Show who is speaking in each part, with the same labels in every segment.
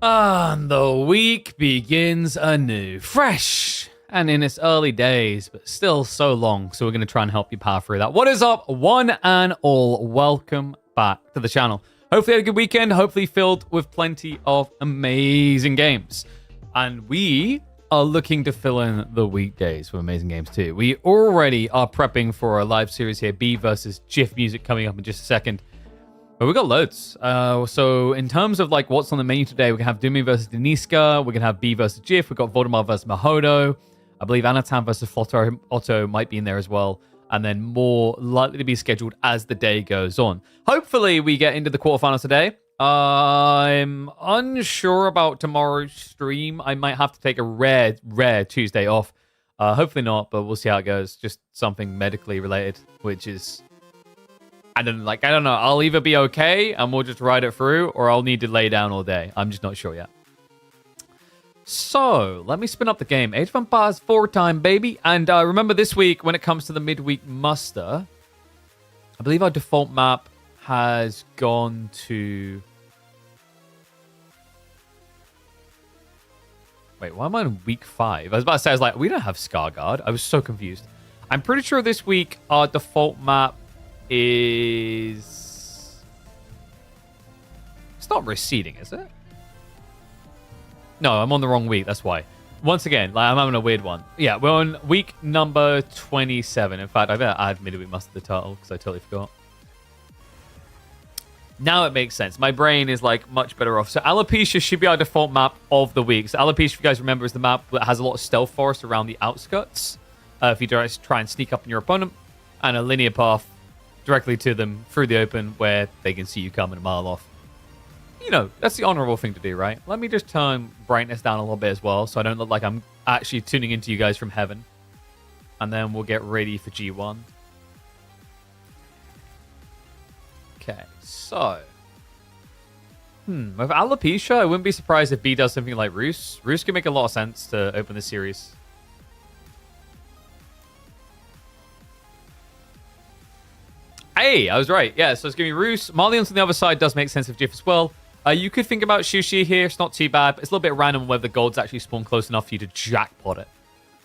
Speaker 1: And the week begins anew, fresh and in its early days, but still so long. So we're going to try and help you power through that. What is up, one and all? Welcome back to the channel. Hopefully you had a good weekend, hopefully filled with plenty of amazing games. And we are looking to fill in the weekdays with amazing games too. We already are prepping for a live series here, B versus GIF music, coming up in just a second. But we got loads. So in terms of like what's on the menu today, we can have Dumi versus Deniska. We can have B versus Jif. We've got Voldemar versus Mahodo. I believe Anatan versus Flotto Otto might be in there as well. And then more likely to be scheduled as the day goes on. Hopefully we get into the quarterfinals today. I'm unsure about tomorrow's stream. I might have to take a rare Tuesday off. Hopefully not, but we'll see how it goes. Just something medically related, which is... I don't know. I'll either be okay and we'll just ride it through, or I'll need to lay down all day. I'm just not sure yet. So, let me spin up the game. Age of Empires 4 time, baby. And remember this week, when it comes to the midweek muster, I believe our default map has gone to... Wait, why am I on week 5? I was about to say, I was like, we don't have Scarguard. I was so confused. I'm pretty sure this week our default map is... It's not receding, is it? No, I'm on the wrong week. That's why. Once again, like, I'm having a weird one. Yeah, we're on week number 27. In fact, I better add midweek muster to the title because I totally forgot. Now it makes sense. My brain is like much better off. So Alopecia should be our default map of the week. So Alopecia, if you guys remember, is the map that has a lot of stealth forest around the outskirts. If you try and sneak up on your opponent, and a linear path directly to them through the open where they can see you coming a mile off. You know, that's the honorable thing to do, right? Let me just turn brightness down a little bit as well so I don't look like I'm actually tuning into you guys from heaven. And then we'll get ready for G1. Okay, so... With Alopecia, I wouldn't be surprised if B does something like Roos. Roos can make a lot of sense to open this series. Hey, I was right. Yeah, so it's going to be Roos. Marleon's on the other side does make sense of Jif as well. You could think about Shushi here. It's not too bad. It's a little bit random whether the golds actually spawn close enough for you to jackpot it.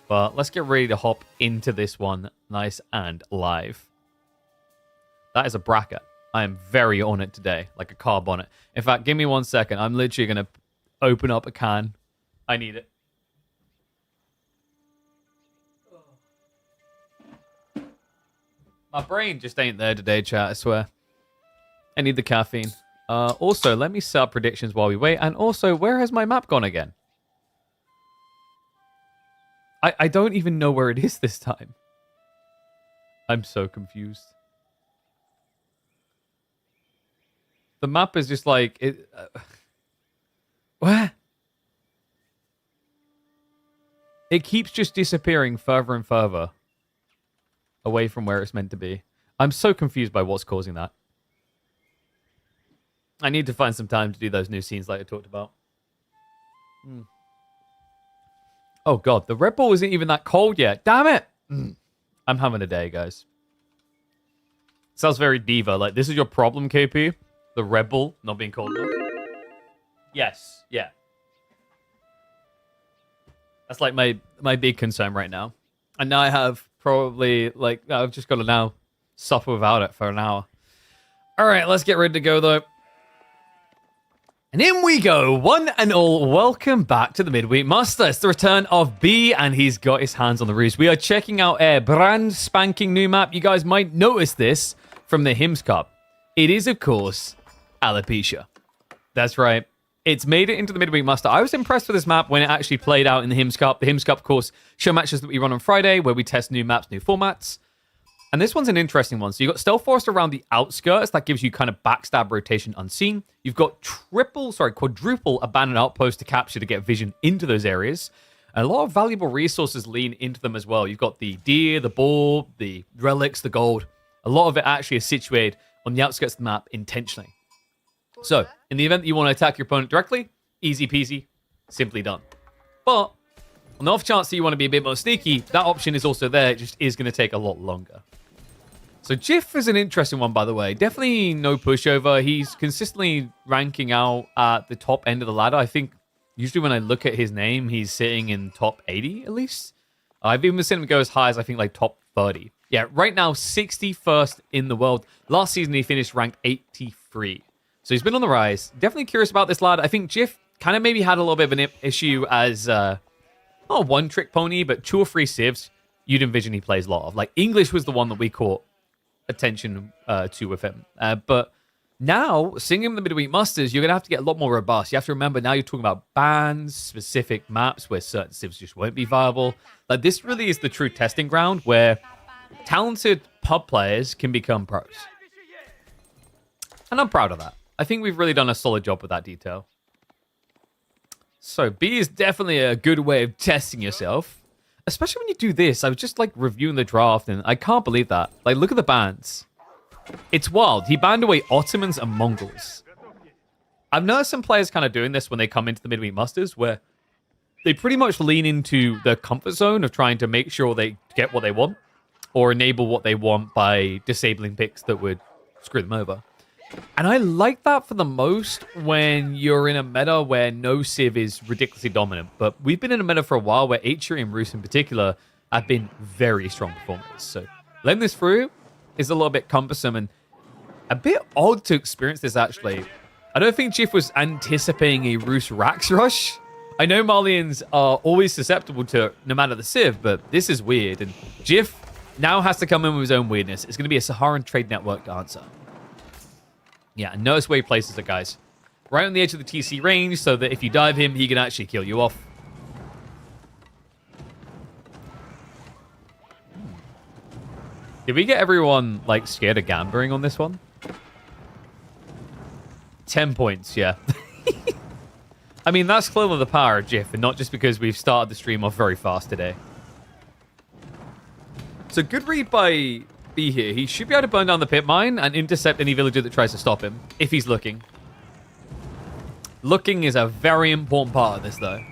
Speaker 1: But let's get ready to hop into this one nice and live. That is a bracket. I am very on it today, like a carb on it. In fact, give me 1 second. I'm literally going to open up a can. I need it. My brain just ain't there today, chat, I swear. I need the caffeine. Also, let me set up predictions while we wait. And also, where has my map gone again? I don't even know where it is this time. I'm so confused. The map is just like... Where? It keeps just disappearing further and further away from where it's meant to be. I'm so confused by what's causing that. I need to find some time to do those new scenes like I talked about. Oh god, the Red Bull isn't even that cold yet. Damn it! I'm having a day, guys. Sounds very diva. Like, this is your problem, KP? The Red Bull not being cold enough? Yes, yeah. That's like my big concern right now. And now I have probably, like, I've just got to now suffer without it for an hour. All right, let's get ready to go, though. And in we go, one and all. Welcome back to the Midweek Muster. It's the return of B, and he's got his hands on the roost. We are checking out a brand spanking new map. You guys might notice this from the Hims Cup. It is, of course, Alopecia. That's right. It's made it into the Midweek Muster. I was impressed with this map when it actually played out in the Hims Cup. The Hims Cup, of course, show matches that we run on Friday, where we test new maps, new formats. And this one's an interesting one. So you've got Stealth Forest around the outskirts. That gives you kind of backstab rotation unseen. You've got quadruple abandoned outposts to capture to get vision into those areas. And a lot of valuable resources lean into them as well. You've got the deer, the boar, the relics, the gold. A lot of it actually is situated on the outskirts of the map intentionally. So, in the event that you want to attack your opponent directly, easy peasy, simply done. But, on the off chance that you want to be a bit more sneaky, that option is also there. It just is going to take a lot longer. So Jiff is an interesting one, by the way. Definitely no pushover. He's consistently ranking out at the top end of the ladder. I think usually when I look at his name, he's sitting in top 80 at least. I've even seen him go as high as I think like top 30. Yeah, right now 61st in the world. Last season he finished ranked 83. So he's been on the rise. Definitely curious about this lad. I think Jiff kind of maybe had a little bit of an issue as not a one-trick pony, but 2 or 3 civs you'd envision he plays a lot of. Like English was the one that we caught attention to with him. But now, seeing him in the Midweek Masters, you're going to have to get a lot more robust. You have to remember now you're talking about bans, specific maps where certain civs just won't be viable. Like this really is the true testing ground where talented pub players can become pros. And I'm proud of that. I think we've really done a solid job with that detail. So B is definitely a good way of testing yourself. Especially when you do this. I was just like reviewing the draft and I can't believe that. Like look at the bans. It's wild. He banned away Ottomans and Mongols. I've noticed some players kind of doing this when they come into the Midweek Masters where they pretty much lean into the comfort zone of trying to make sure they get what they want or enable what they want by disabling picks that would screw them over. And I like that for the most when you're in a meta where no civ is ridiculously dominant. But we've been in a meta for a while where Atri and Roos in particular have been very strong performers. So letting this through is a little bit cumbersome and a bit odd to experience this actually. I don't think Jiff was anticipating a Roos Rax rush. I know Malians are always susceptible to it, no matter the civ, but this is weird. And Jiff now has to come in with his own weirdness. It's going to be a Saharan Trade Network answer. Yeah, and notice where he places it, guys. Right on the edge of the TC range, so that if you dive him, he can actually kill you off. Did we get everyone, like, scared of gambling on this one? 10 points, yeah. I mean, that's clearly the power of Jiff, and not just because we've started the stream off very fast today. So good read by B here. He should be able to burn down the pit mine and intercept any villager that tries to stop him, if he's looking. Looking is a very important part of this, though.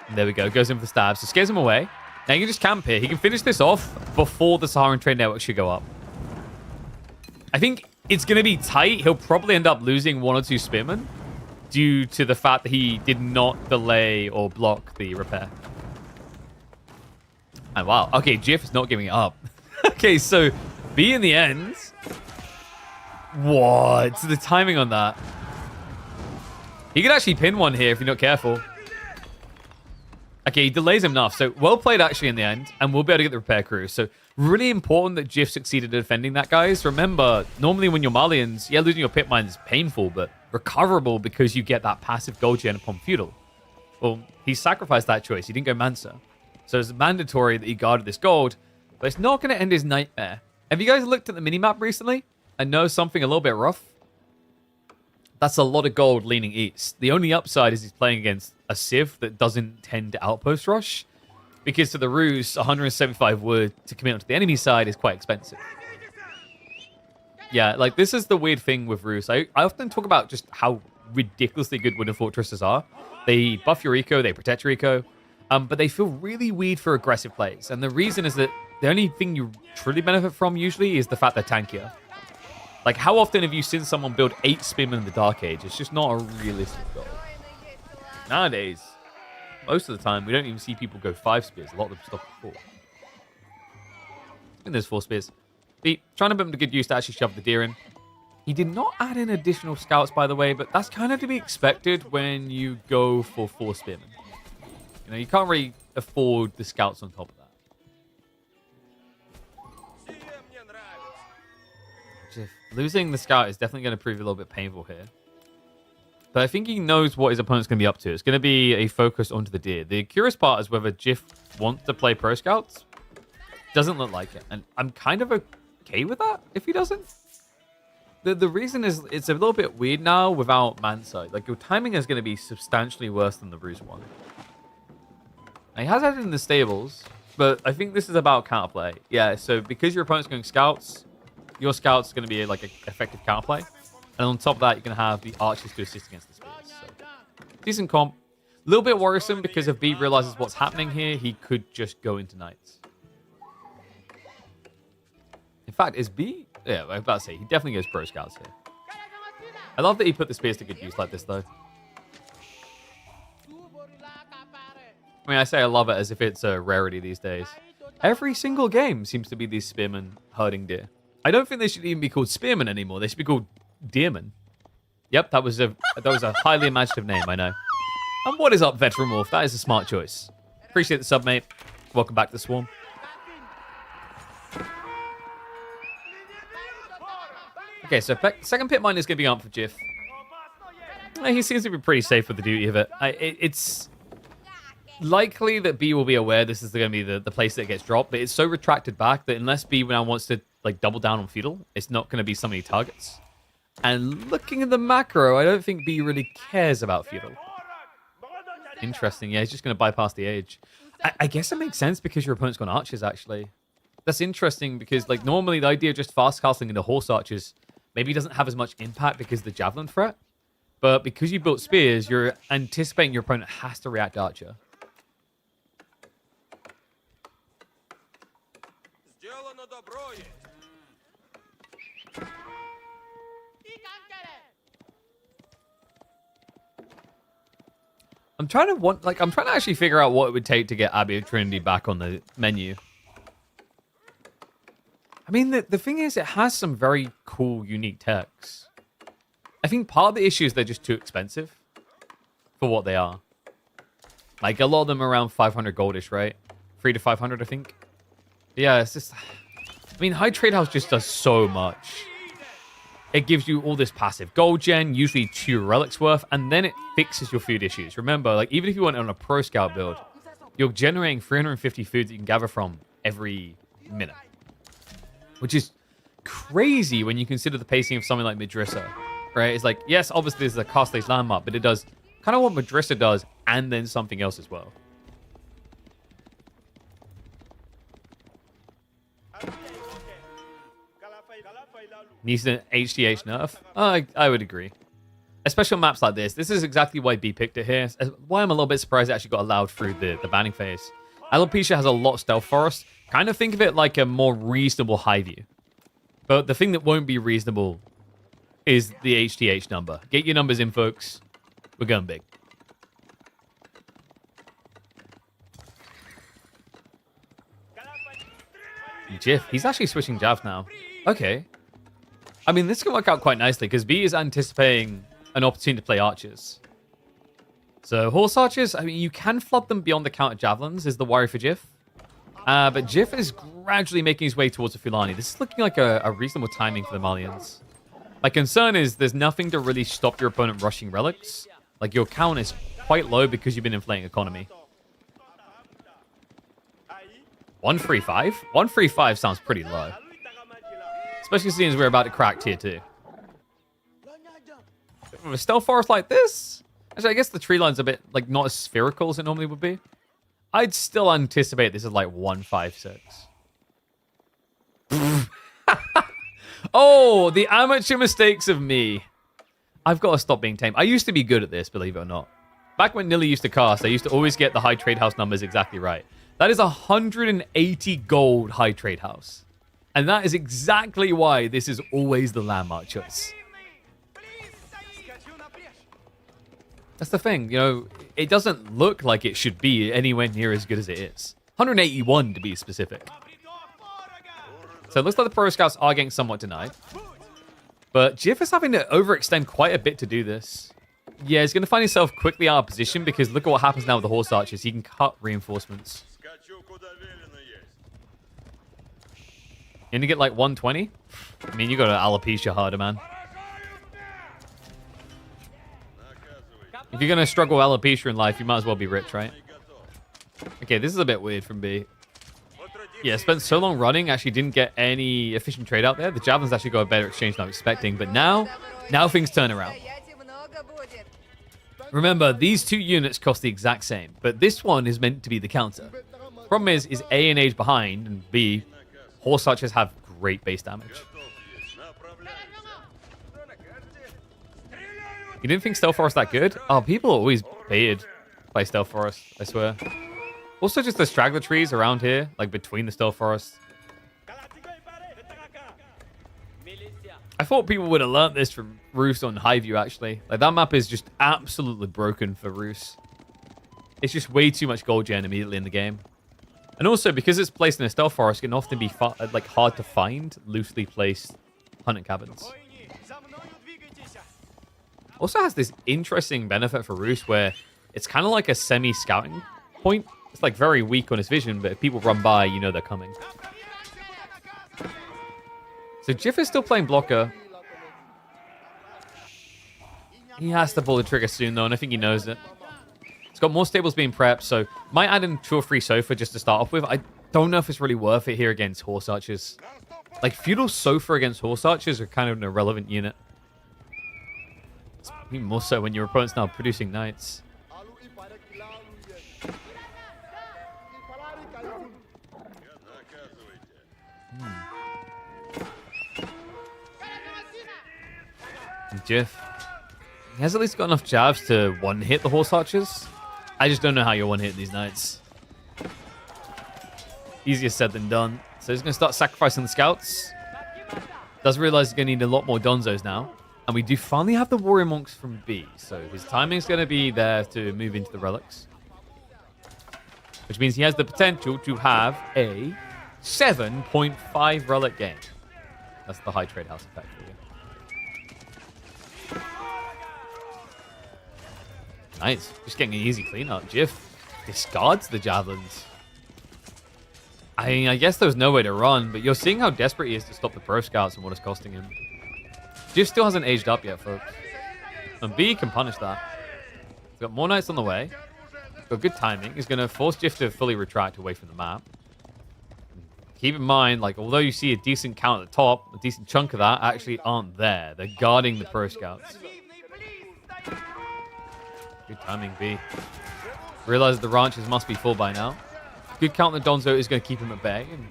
Speaker 1: And there we go. Goes in for the stab. So scares him away. Now he can just camp here. He can finish this off before the Saharan Trade Network should go up. I think it's going to be tight. He'll probably end up losing 1 or 2 spearmen due to the fact that he did not delay or block the repair. And wow. Okay, Jiff is not giving it up. Okay, so B in the end. What? The timing on that. He could actually pin one here if you're not careful. Okay, he delays him enough. So well played actually in the end. And we'll be able to get the repair crew. So really important that Jiff succeeded in defending that, guys. Remember, normally when you're Malians, yeah, losing your pit mine is painful, but recoverable because you get that passive gold gen upon feudal. Well, he sacrificed that choice. He didn't go Mansa. So it's mandatory that he guarded this gold. But it's not going to end his nightmare. Have you guys looked at the minimap recently and know something a little bit rough? That's a lot of gold leaning east. The only upside is he's playing against a civ that doesn't tend to outpost rush. Because to the Roos, 175 wood to commit onto the enemy side is quite expensive. Yeah, like this is the weird thing with Roos. I often talk about just how ridiculously good wooden fortresses are. They buff your eco, they protect your eco. But they feel really weird for aggressive plays. And the reason is that the only thing you truly benefit from usually is the fact they're tankier. Like, how often have you seen someone build 8 spearmen in the Dark Age? It's just not a realistic goal. Nowadays, most of the time, we don't even see people go 5 spears. A lot of them stop at 4. And there's 4 spears. B, trying to put him to good use to actually shove the deer in. He did not add in additional scouts, by the way, but that's kind of to be expected when you go for 4 spearmen. You know, you can't really afford the scouts on top of that. Losing the scout is definitely going to prove a little bit painful here. But I think he knows what his opponent's going to be up to. It's going to be a focus onto the deer. The curious part is whether Jiff wants to play pro scouts. Doesn't look like it. And I'm kind of okay with that if he doesn't. The reason is it's a little bit weird now without Mansa. Like, your timing is going to be substantially worse than the Roos one. Now, he has had it in the stables, but I think this is about counterplay. Yeah, so because your opponent's going scouts, your scout's going to be like an effective counterplay. And on top of that, you're going to have the archers to assist against the spears. So, decent comp. A little bit worrisome because if B realizes what's happening here, he could just go into knights. fact, is B... Yeah, I was about to say, he definitely goes pro scouts here. I love that he put the spears to good use like this, though. I mean, I say I love it as if it's a rarity these days. Every single game seems to be these spearmen herding deer. I don't think they should even be called spearmen anymore. They should be called deermen. Yep, that was a highly imaginative name, I know. And what is up, Veteran Wolf? That is a smart choice. Appreciate the sub, mate. Welcome back to the Swarm. Okay, so second pit mine is going to be up for Jiff. He seems to be pretty safe with the duty of it. It's likely that B will be aware this is going to be the place that gets dropped, but it's so retracted back that unless B now wants to like double down on Feudal, it's not going to be so many targets. And looking at the macro, I don't think B really cares about Feudal. Interesting, yeah, he's just going to bypass the age. I guess it makes sense because your opponent's got archers, actually. That's interesting because like normally the idea of just fast casting into horse archers maybe doesn't have as much impact because of the javelin threat. But because you built spears, you're anticipating your opponent has to react archer. I'm trying to actually figure out what it would take to get Abbey of Trinity back on the menu. I mean, the thing is, it has some very cool, unique techs. I think part of the issue is they're just too expensive for what they are. Like, a lot of them are around 500 goldish, right? 300 to 500, I think. Yeah, it's just... I mean, High Trade House just does so much. It gives you all this passive gold gen, usually 2 relics worth, and then it fixes your food issues. Remember, like, even if you went on a pro scout build, you're generating 350 foods that you can gather from every minute. Which is crazy when you consider the pacing of something like Madrissa, right? It's like, yes, obviously this is a cast-based landmark, but it does kind of what Madrissa does, and then something else as well. Needs an HDH nerf? I would agree. Especially on maps like this. This is exactly why B picked it here. Why I'm a little bit surprised it actually got allowed through the banning phase. Alopecia has a lot of stealth forest. Kind of think of it like a more reasonable high view. But the thing that won't be reasonable is the HDH number. Get your numbers in, folks. We're going big. Jiff, he's actually switching Jav now. Okay. I mean, this can work out quite nicely because B is anticipating an opportunity to play archers. So horse archers, I mean, you can flood them beyond the counter javelins is the worry for Jiff. But Jiff is gradually making his way towards the Fulani. This is looking like a reasonable timing for the Malians. My concern is there's nothing to really stop your opponent rushing relics. Like, your count is quite low because you've been inflating economy. 135? 135 sounds pretty low. Especially seeing as we're about to crack tier 2. With a stealth forest like this? Actually, I guess the tree line's a bit, like, not as spherical as it normally would be. I'd still anticipate this is like 156. Oh, the amateur mistakes of me. I've got to stop being tame. I used to be good at this, believe it or not. Back when Nilly used to cast, I used to always get the high trade house numbers exactly right. That is 180 gold high trade house. And that is exactly why this is always the landmark choice. That's the thing, you know, it doesn't look like it should be anywhere near as good as it is. 181 to be specific. So it looks like the pro scouts are getting somewhat denied. But Jiff is having to overextend quite a bit to do this. Yeah, he's going to find himself quickly out of position because look at what happens now with the horse archers. He can cut reinforcements. You need to get like 120? I mean, you got an alopecia harder, man. If you're going to struggle with alopecia in life, you might as well be rich, right? Okay, this is a bit weird from B. Yeah, spent so long running, actually didn't get any efficient trade out there. The javelins actually got a better exchange than I was expecting, but now things turn around. Remember, these two units cost the exact same, but this one is meant to be the counter. Problem is A and Age behind, and B, horse archers have great base damage. You didn't think Stealth Forest that good? Oh, people are always baited by Stealth Forest, I swear. Also, just the straggler trees around here, like between the Stealth Forest. I thought people would have learnt this from Roos on Highview, actually. Like, that map is just absolutely broken for Roos. It's just way too much gold gen immediately in the game. And also, because it's placed in a stealth forest, it can often be hard to find loosely placed hunting cabins. Also has this interesting benefit for Roos where it's kind of like a semi-scouting point. It's like very weak on his vision, but if people run by, you know they're coming. So Jiff is still playing blocker. He has to pull the trigger soon, though, and I think he knows it. It's got more stables being prepped, so might add in 2 or 3 Sofa just to start off with. I don't know if it's really worth it here against Horse Archers. Like, Feudal Sofa against Horse Archers are kind of an irrelevant unit. It's even more so when your opponent's now producing Knights. Jiff. He has at least got enough jabs to one-hit the Horse Archers. I just don't know how you one-hit these Knights. Easier said than done. So he's going to start sacrificing the Scouts. Does realize he's going to need a lot more Donzos now. And we do finally have the Warrior Monks from B. So his timing's going to be there to move into the Relics. Which means he has the potential to have a 7.5 Relic game. That's the high trade house effect for you. Nice. Just getting an easy cleanup. Jiff discards the Javelins. I mean, I guess there's no way to run, but you're seeing how desperate he is to stop the Pro Scouts and what it's costing him. Jiff still hasn't aged up yet, folks. And B can punish that. He's got more Knights on the way. Got good timing. He's going to force Jiff to fully retract away from the map. Keep in mind, like, although you see a decent count at the top, a decent chunk of that actually aren't there. They're guarding the Pro Scouts. Good timing, B. Realize the ranches must be full by now. Good count that Donzo is going to keep him at bay. And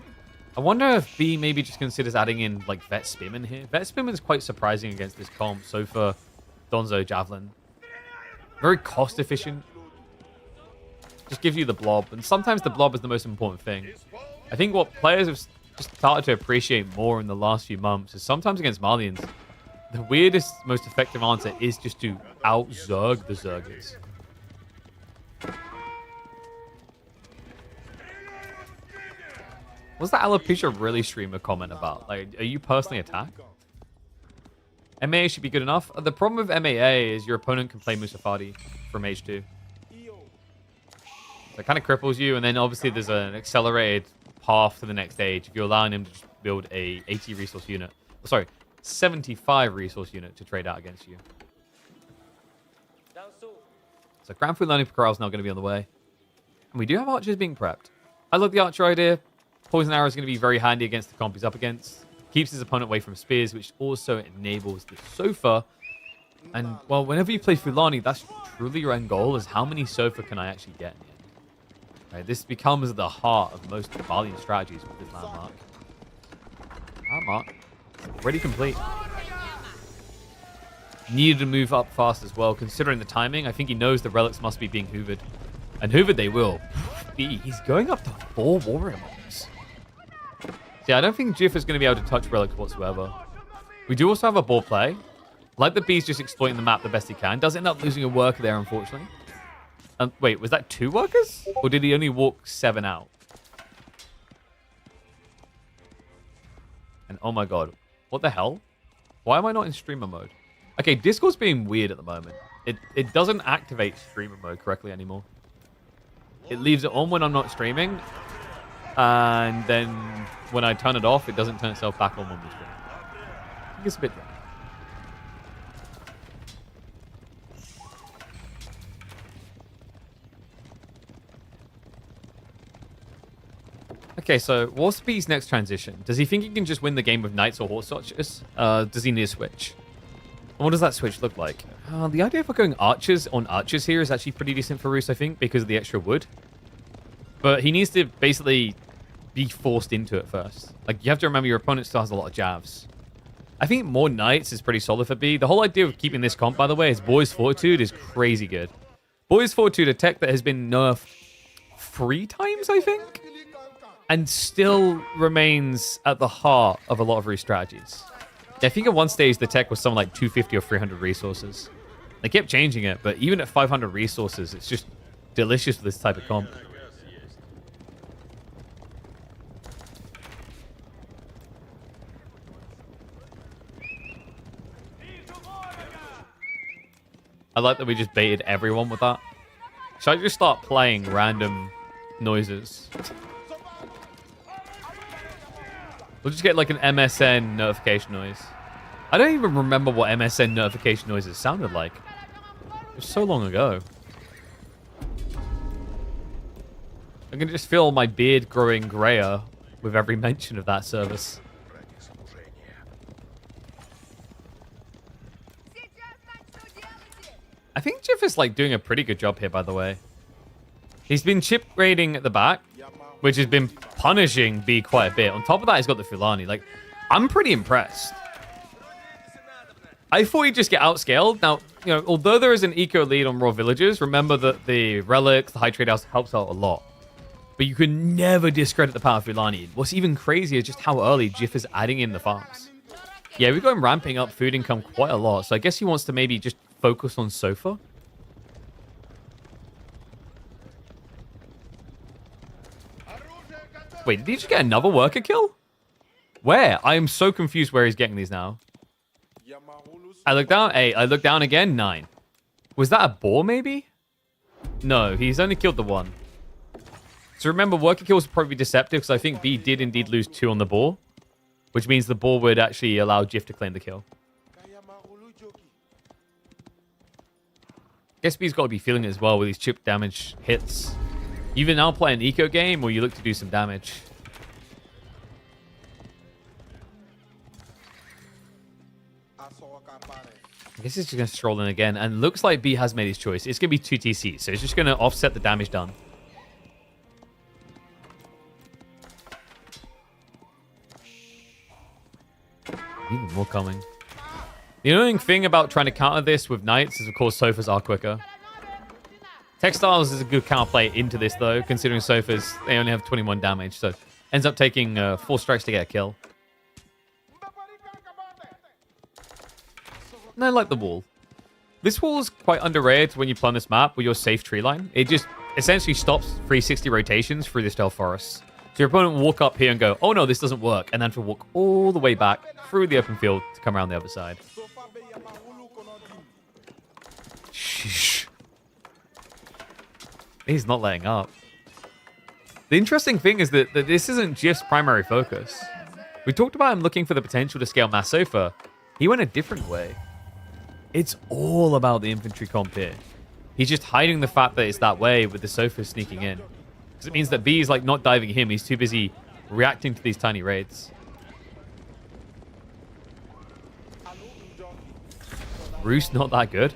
Speaker 1: I wonder if B maybe just considers adding in, like, Vet Spearman here. Vet Spearman is quite surprising against this comp. So for Donzo, Javelin. Very cost efficient. Just gives you the blob. And sometimes the blob is the most important thing. I think what players have just started to appreciate more in the last few months is sometimes against Malians, the weirdest, most effective answer is just to out-Zerg the Zergers. What's that Alopecia really streamer comment about? Like, are you personally attacked? MAA should be good enough. The problem with MAA is your opponent can play Musafadi from H2. So it kind of cripples you, and then obviously there's an accelerated path to the next stage if you're allowing him to just build a 80 resource unit. Oh, sorry. 75 resource unit to trade out against you. So Grand Food Learning Corral is now going to be on the way. And we do have archers being prepped. I love the archer idea. Poison Arrow is going to be very handy against the comp he's up against. Keeps his opponent away from spears, which also enables the Sofa. And, well, whenever you play Fulani, that's truly your end goal, is how many Sofa can I actually get in the end. Right, this becomes the heart of most Valiant strategies with this landmark. Landmark. Already complete. Needed to move up fast as well. Considering the timing, I think he knows the relics must be being hoovered. And hoovered they will. He's going up to 4 Warrior Monks. See, I don't think Jiff is going to be able to touch relics whatsoever. We do also have a ball play. Like the B's just exploiting the map the best he can. Does end up losing a worker there, unfortunately. Wait, was that 2 workers? Or did he only walk 7 out? And oh my god. What the hell? Why am I not in streamer mode? Okay, Discord's being weird at the moment. It doesn't activate streamer mode correctly anymore. It leaves it on when I'm not streaming. And then when I turn it off, it doesn't turn itself back on when we stream. I think it's a bit different. Okay, so what's B's next transition? Does he think he can just win the game with Knights or Horse Archers? Does he need a switch? And what does that switch look like? The idea of going Archers on Archers here is actually pretty decent for Roos, I think, because of the extra wood. But he needs to basically be forced into it first. Like, you have to remember your opponent still has a lot of jabs. I think more Knights is pretty solid for B. The whole idea of keeping this comp, by the way, is Boy's Fortitude is crazy good. Boy's Fortitude, a tech that has been nerfed 3 times, I think? And still remains at the heart of a lot of Roos strategies. I think at one stage the tech was something like 250 or 300 resources. They kept changing it, but even at 500 resources, it's just delicious for this type of comp. I like that we just baited everyone with that. Should I just start playing random noises? We'll just get like an MSN notification noise. I don't even remember what MSN notification noises sounded like. It was so long ago. I can just feel my beard growing grayer with every mention of that service. I think Jiff is like doing a pretty good job here, by the way. He's been chip raiding at the back, which has been punishing B quite a bit. On top of that, he's got the Fulani. Like, I'm pretty impressed. I thought he'd just get outscaled. Now, you know, although there is an eco lead on raw villagers, remember that the relics, the high trade house helps out a lot. But you can never discredit the power of Fulani. What's even crazier is just how early Jiff is adding in the farms. Yeah, we've got him ramping up food income quite a lot. So I guess he wants to maybe just focus on Sofa. Wait, did he just get another worker kill? Where? I am so confused where he's getting these now. I look down, 8. I look down again, 9. Was that a boar, maybe? No, he's only killed the 1. So remember, worker kills would probably be deceptive, because I think B did indeed lose 2 on the boar, which means the boar would actually allow Jiff to claim the kill. Guess B's got to be feeling it as well with these chip damage hits. You either now play an eco game, or you look to do some damage. I guess he's just going to stroll in again. And looks like B has made his choice. It's going to be 2 TC. So it's just going to offset the damage done. Even more coming. The annoying thing about trying to counter this with knights is, of course, sofas are quicker. Textiles is a good counterplay into this, though, considering sofas, they only have 21 damage. So ends up taking 4 strikes to get a kill. And I like the wall. This wall is quite underrated when you play on this map with your safe tree line. It just essentially stops 360 rotations through the stealth forest. So your opponent will walk up here and go, oh no, this doesn't work. And then to walk all the way back through the open field to come around the other side. Sheesh. He's not letting up. The interesting thing is that this isn't Jiff's primary focus. We talked about him looking for the potential to scale mass sofa. He went a different way. It's all about the infantry comp here. He's just hiding the fact that it's that way with the sofa sneaking in. Because it means that B is like not diving him. He's too busy reacting to these tiny raids. Roost not that good?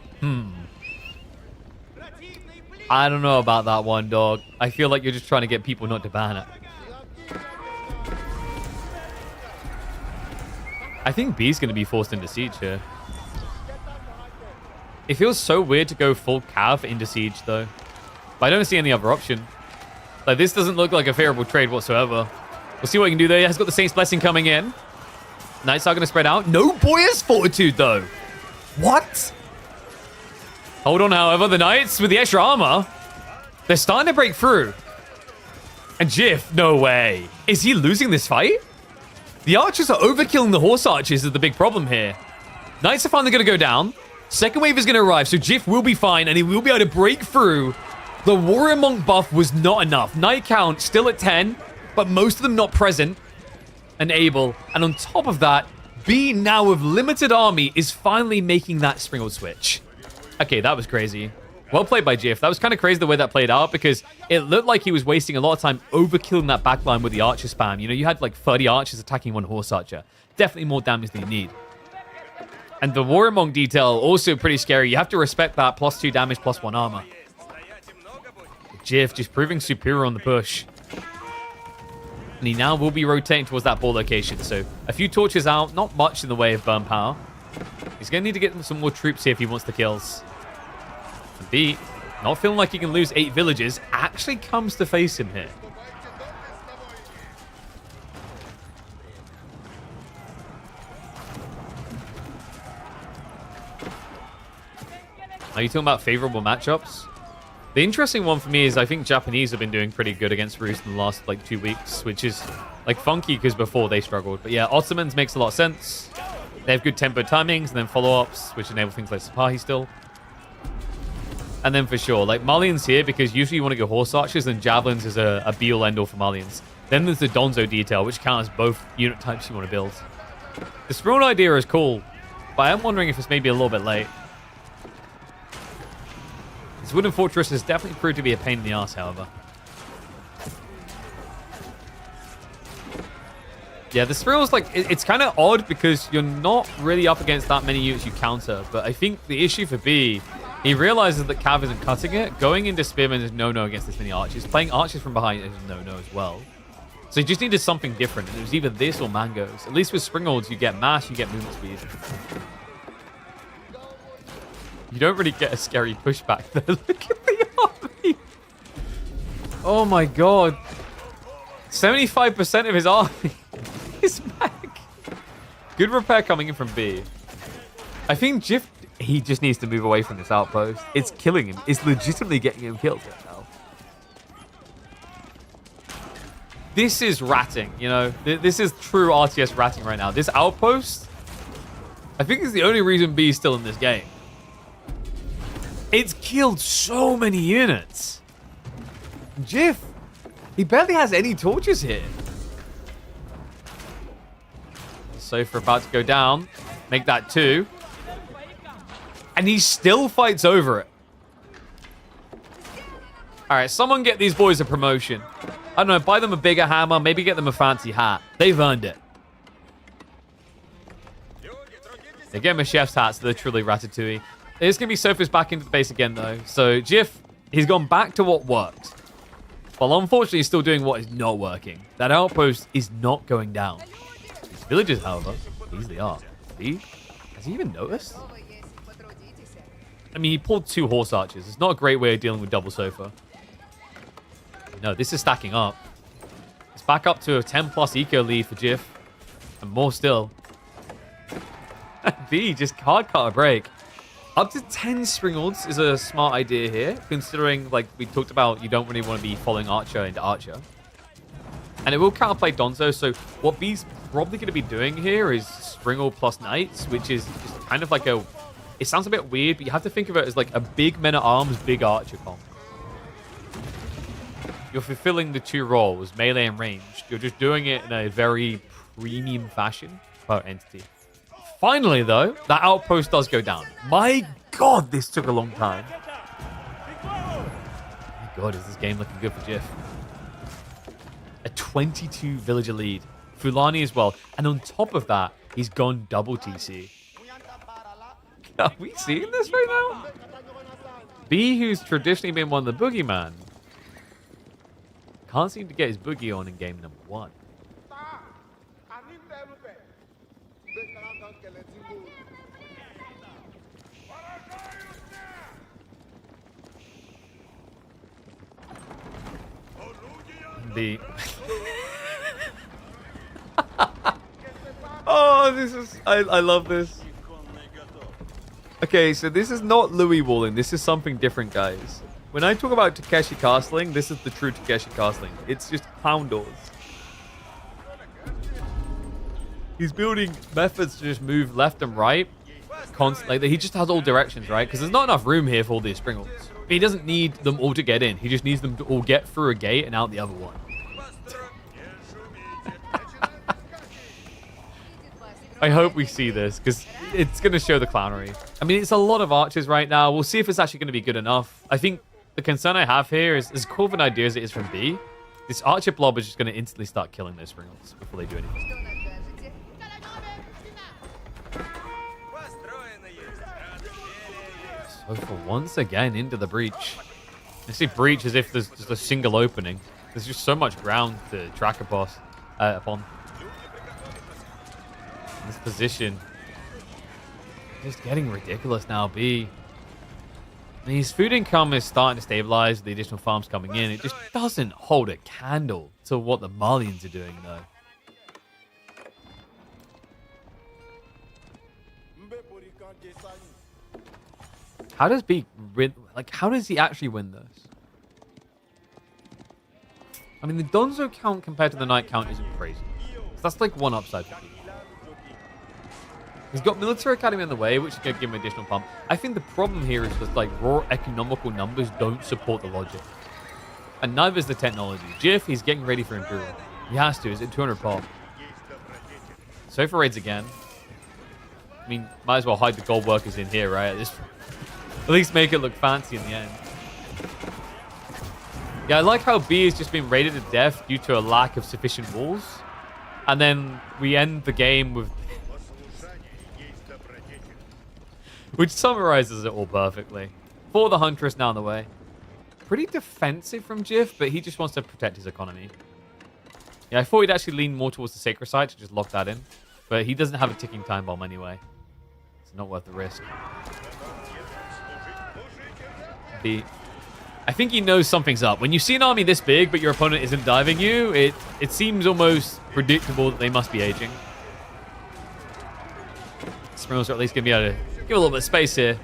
Speaker 1: I don't know about that one, dog. I feel like you're just trying to get people not to ban it. I think B's going to be forced into siege here. It feels so weird to go full cav into siege, though. But I don't see any other option. Like, this doesn't look like a favorable trade whatsoever. We'll see what he can do there. He has got the Saint's Blessing coming in. Knights are going to spread out. No Boyer's Fortitude, though. What? Hold on, however. The Knights with the extra armor. They're starting to break through. And Jiff, no way. Is he losing this fight? The archers are overkilling the horse archers is the big problem here. Knights are finally going to go down. Second wave is going to arrive, so Jiff will be fine, and he will be able to break through. The Warrior Monk buff was not enough. Knight count still at 10, but most of them not present and able. And on top of that, B, now with limited army, is finally making that springald switch. Okay, that was crazy. Well played by Jiff. That was kind of crazy the way that played out, because it looked like he was wasting a lot of time overkilling that backline with the archer spam. You know, you had like 30 archers attacking one horse archer. Definitely more damage than you need. And the Warrior Monk detail, also pretty scary. You have to respect that +2 damage, +1 armor. Jiff just proving superior on the push. And he now will be rotating towards that ball location. So a few torches out, not much in the way of burn power. He's going to need to get some more troops here if he wants the kills. And B, not feeling like he can lose 8 villages, actually comes to face him here. Are you talking about favorable matchups? The interesting one for me is I think Japanese have been doing pretty good against Roost in the last, like, 2 weeks, which is, like, funky because before they struggled. But yeah, Ottomans makes a lot of sense. They have good tempo timings and then follow-ups, which enable things like Sipahi still. And then for sure, like, Malians here, because usually you want to go Horse Archers, and Javelins is a be-all, end-all for Malians. Then there's the Donzo detail, which counts both unit types you want to build. The Sprawn idea is cool, but I am wondering if it's maybe a little bit late. This Wooden Fortress has definitely proved to be a pain in the ass, however. Yeah, the Spiral's like, it's kind of odd because you're not really up against that many units you counter, but I think the issue for B, he realizes that Cav isn't cutting it. Going into Spearman is no-no against this many archers. Playing archers from behind is no-no as well. So he just needed something different. It was either this or Mangoes. At least with Springolds, you get mass, you get movement speed. You don't really get a scary pushback though. Look at the army. Oh my god. 75% of his army is back. Good repair coming in from B. I think Jif, he just needs to move away from this outpost. It's killing him. It's legitimately getting him killed right now. This is ratting, you know. This is true RTS ratting right now. This outpost, I think, is the only reason B is still in this game. It's killed so many units. Jif, he barely has any torches here. Sofa about to go down. Make that 2. And he still fights over it. Alright, someone get these boys a promotion. I don't know, buy them a bigger hammer, maybe get them a fancy hat. They've earned it. They get them a chef's hat, so they're truly Ratatouille. It's going to be Sofa's back into the base again, though. So, Jif, he's gone back to what works. Well, unfortunately, he's still doing what is not working. That outpost is not going down. These villagers, however, easily are. See? Has he even noticed? I mean, he pulled 2 horse archers. It's not a great way of dealing with double Sofa. No, this is stacking up. It's back up to a 10+ eco lead for Jif. And more still. B just can't cut a break. Up to 10 Springolds is a smart idea here, considering, like we talked about, you don't really want to be following Archer into Archer. And it will counterplay Donzo, so what B's probably going to be doing here is Springold plus Knights, which is just kind of like a... It sounds a bit weird, but you have to think of it as like a big Men-at-Arms, big Archer comp. You're fulfilling the 2 roles, melee and ranged. You're just doing it in a very premium fashion per entity. Finally, though, that outpost does go down. My god, this took a long time. My god, is this game looking good for Jif? A 22 villager lead. Fulani as well. And on top of that, he's gone double TC. Are we seeing this right now? B, who's traditionally been one of the boogeyman, can't seem to get his boogie on in game number 1. The oh, this is I love this. Okay, so this is not Louis walling. This is something different, guys. When I talk about Takeshi castling, this is the true Takeshi castling. It's just clown doors. He's building methods to just move left and right constantly. Like, he just has all directions, right? Because there's not enough room here for all these Springolds. But he doesn't need them all to get in. He just needs them to all get through a gate and out the other one. I hope we see this, because it's going to show the clownery. I mean, it's a lot of archers right now. We'll see if it's actually going to be good enough. I think the concern I have here is, as cool of an idea as it is from B, this archer blob is just going to instantly start killing those Springolds before they do anything. So for once again, into the breach. I see breach as if there's just a single opening. There's just so much ground to track upon. This position just getting ridiculous now. B, I mean, his food income is starting to stabilize with the additional farms coming in. It just doesn't hold a candle to what the Malians are doing, though. How does B win? Like, how does he actually win this? I mean, the Donzo count compared to the Knight count isn't crazy. So that's like one upside for B. He's got Military Academy in the way, which is going to give him additional pump. I think the problem here is just like raw economical numbers don't support the logic. And neither is the technology. Jiff, he's getting ready for Imperial. He has to. Is it 200 pop? Sofa raids again. I mean, might as well hide the gold workers in here, right? At least make it look fancy in the end. Yeah, I like how B has just been raided to death due to a lack of sufficient walls. And then we end the game with... which summarizes it all perfectly. For the Huntress now on the way. Pretty defensive from Jiff, but he just wants to protect his economy. Yeah, I thought he'd actually lean more towards the Sacred Site to just lock that in. But he doesn't have a ticking time bomb anyway. It's not worth the risk. I think he knows something's up. When you see an army this big, but your opponent isn't diving you, it seems almost predictable that they must be aging. Springles are at least going to be able to give a little bit of space here.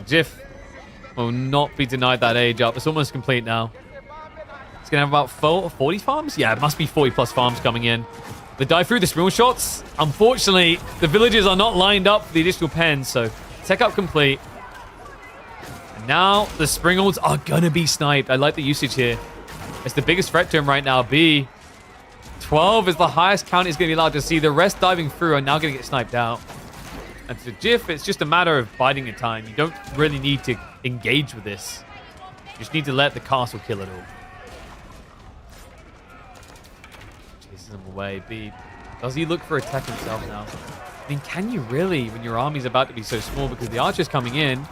Speaker 1: Jiff will not be denied that age up. It's almost complete now. It's going to have about 40 farms? Yeah, it must be 40 plus farms coming in. The dive through the Springles shots. Unfortunately, the villagers are not lined up for the additional pens, so tech up complete. And now the Springles are going to be sniped. I like the usage here. It's the biggest threat to him right now. B. 12 is the highest count he's going to be allowed to see. The rest diving through are now going to get sniped out. And to Jiff, it's just a matter of biding your time. You don't really need to engage with this. You just need to let the castle kill it all. Chases him away. B. Does he look for a tech himself now? I mean, can you really when your army's about to be so small because the archer's coming in?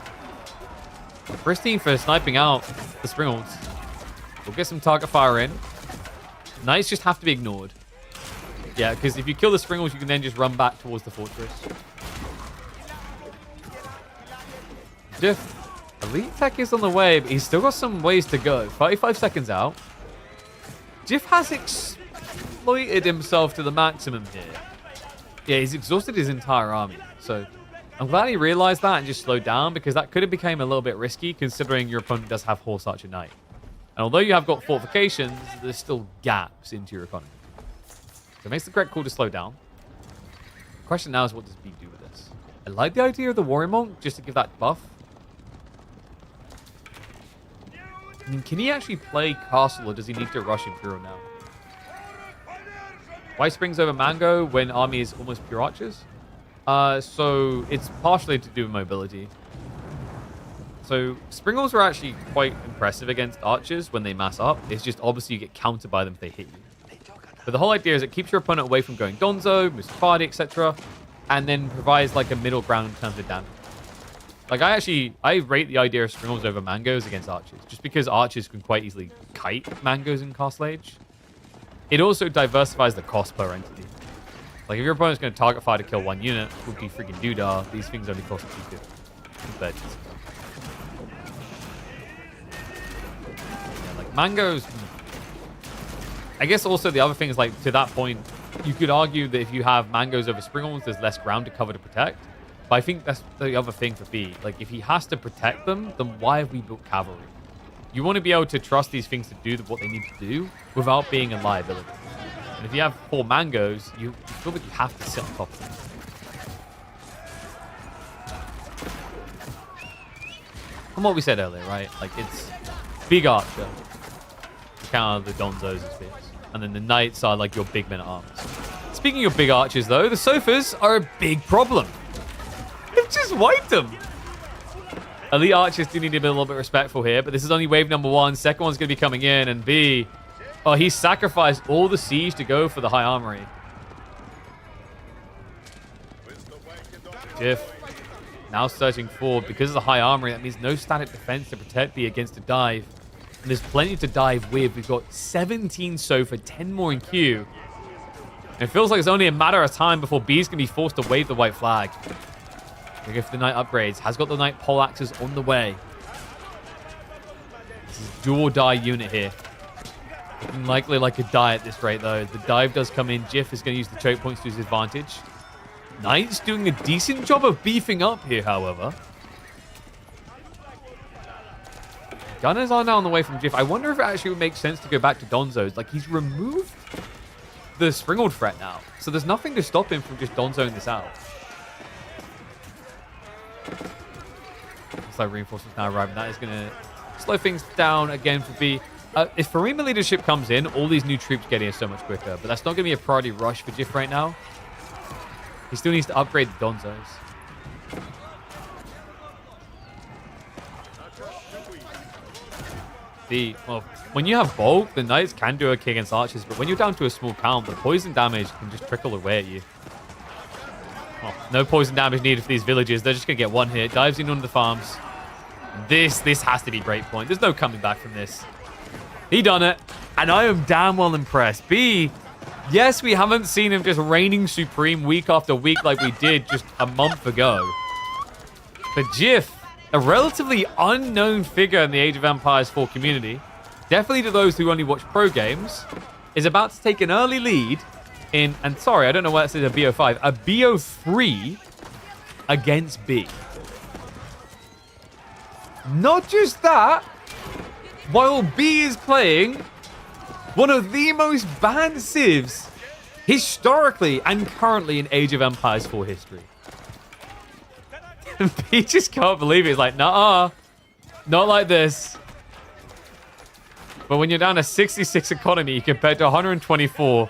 Speaker 1: Pristine for sniping out the Springles. We'll get some target fire in. Knights just have to be ignored. Yeah, because if you kill the Springles, you can then just run back towards the fortress. Jiff, elite tech is on the way, but he's still got some ways to go. 35 seconds out. Jiff has exploited himself to the maximum here. Yeah, he's exhausted his entire army. So I'm glad he realized that and just slowed down, because that could have become a little bit risky considering your opponent does have Horse Archer Knight. And although you have got fortifications, there's still gaps into your economy. So it makes the correct call to slow down. The question now is, what does B do with this? I like the idea of the Warrior Monk just to give that buff. I mean, can he actually play Castle, or does he need to rush Imperial now? Why Springs over Mango when army is almost pure archers? So it's partially to do with mobility. So Springles are actually quite impressive against archers when they mass up. It's just obviously you get countered by them if they hit you. But the whole idea is it keeps your opponent away from going Donzo, Mustafadi, etc. And then provides like a middle ground in terms of damage. Like I rate the idea of Springles over Mangoes against archers. Just because archers can quite easily kite Mangoes in Castle Age. It also diversifies the cost per entity. Like if your opponent's going to target fire to kill one unit, would be freaking doodah. These things only cost 250 compared to Mangoes. I guess also the other thing is, like, to that point, you could argue that if you have Mangoes over Springles, there's less ground to cover to protect. But I think that's the other thing for B. Like, if he has to protect them, then why have we built cavalry? You want to be able to trust these things to do what they need to do without being a liability. And if you have 4 Mangoes, you feel like you have to sit on top of them. From what we said earlier, right? Like, it's big archer. Counter the Donzos and Spears. And then the Knights are like your big men at arms. Speaking of big archers, though, the Sofas are a big problem. They've just wiped them. Elite archers do need to be a little bit respectful here, but this is only wave number 1. Second one's going to be coming in, and B. Oh, he sacrificed all the siege to go for the high armory. Jiff now searching forward. Because of the high armory, that means no static defense to protect B against a dive. And there's plenty to dive with. We've got 17 so for 10 more in queue. And it feels like it's only a matter of time before B's going to be forced to wave the white flag. We go for the Knight upgrades. Has got the Knight pole axes on the way. This is do or die unit here. Looking likely like a die at this rate, though. The dive does come in. Jiff is going to use the choke points to his advantage. Knight's doing a decent job of beefing up here, however. Gunners are now on the way from Jiff. I wonder if it actually would make sense to go back to Donzo's. Like, he's removed the Springald threat now. So there's nothing to stop him from just Donzoing this out. Looks like reinforcements now arriving. That is going to slow things down again for B. If Farima leadership comes in, all these new troops get here so much quicker. But that's not going to be a priority rush for Jiff right now. He still needs to upgrade the Donzos. Well, when you have bulk, the Knights can do okay against archers, but when you're down to a small count, the poison damage can just trickle away at you. Well, no poison damage needed for these villages. They're just going to get one hit. Dives in under the farms. This has to be breakpoint. There's no coming back from this. He done it, and I am damn well impressed. B, yes, we haven't seen him just reigning supreme week after week like we did just a month ago. But Jiff, a relatively unknown figure in the Age of Empires 4 community, definitely to those who only watch pro games, is about to take an early lead in, and sorry, I don't know why it says a BO5, a BO3 against B. Not just that, while B is playing one of the most banned civs historically and currently in Age of Empires 4 history. He just can't believe it. He's like, nah, not like this. But when you're down to 66 economy compared to 124,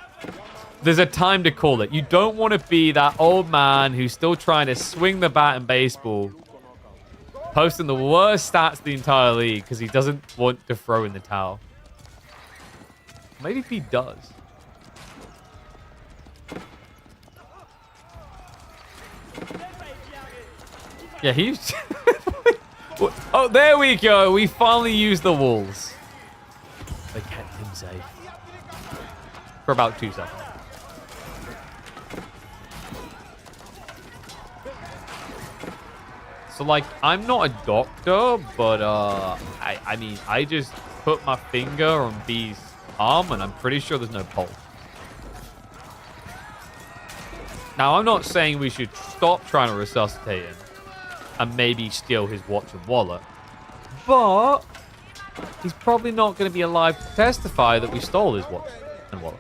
Speaker 1: there's a time to call it. You don't want to be that old man who's still trying to swing the bat in baseball, posting the worst stats of the entire league because he doesn't want to throw in the towel. Maybe he does. Yeah, he's... Oh, there we go. We finally used the walls. They kept him safe. For about 2 seconds. So, like, I'm not a doctor, but, I mean, I just put my finger on B's arm, and I'm pretty sure there's no pulse. Now, I'm not saying we should stop trying to resuscitate him and maybe steal his watch and wallet, but he's probably not going to be alive to testify that we stole his watch and wallet.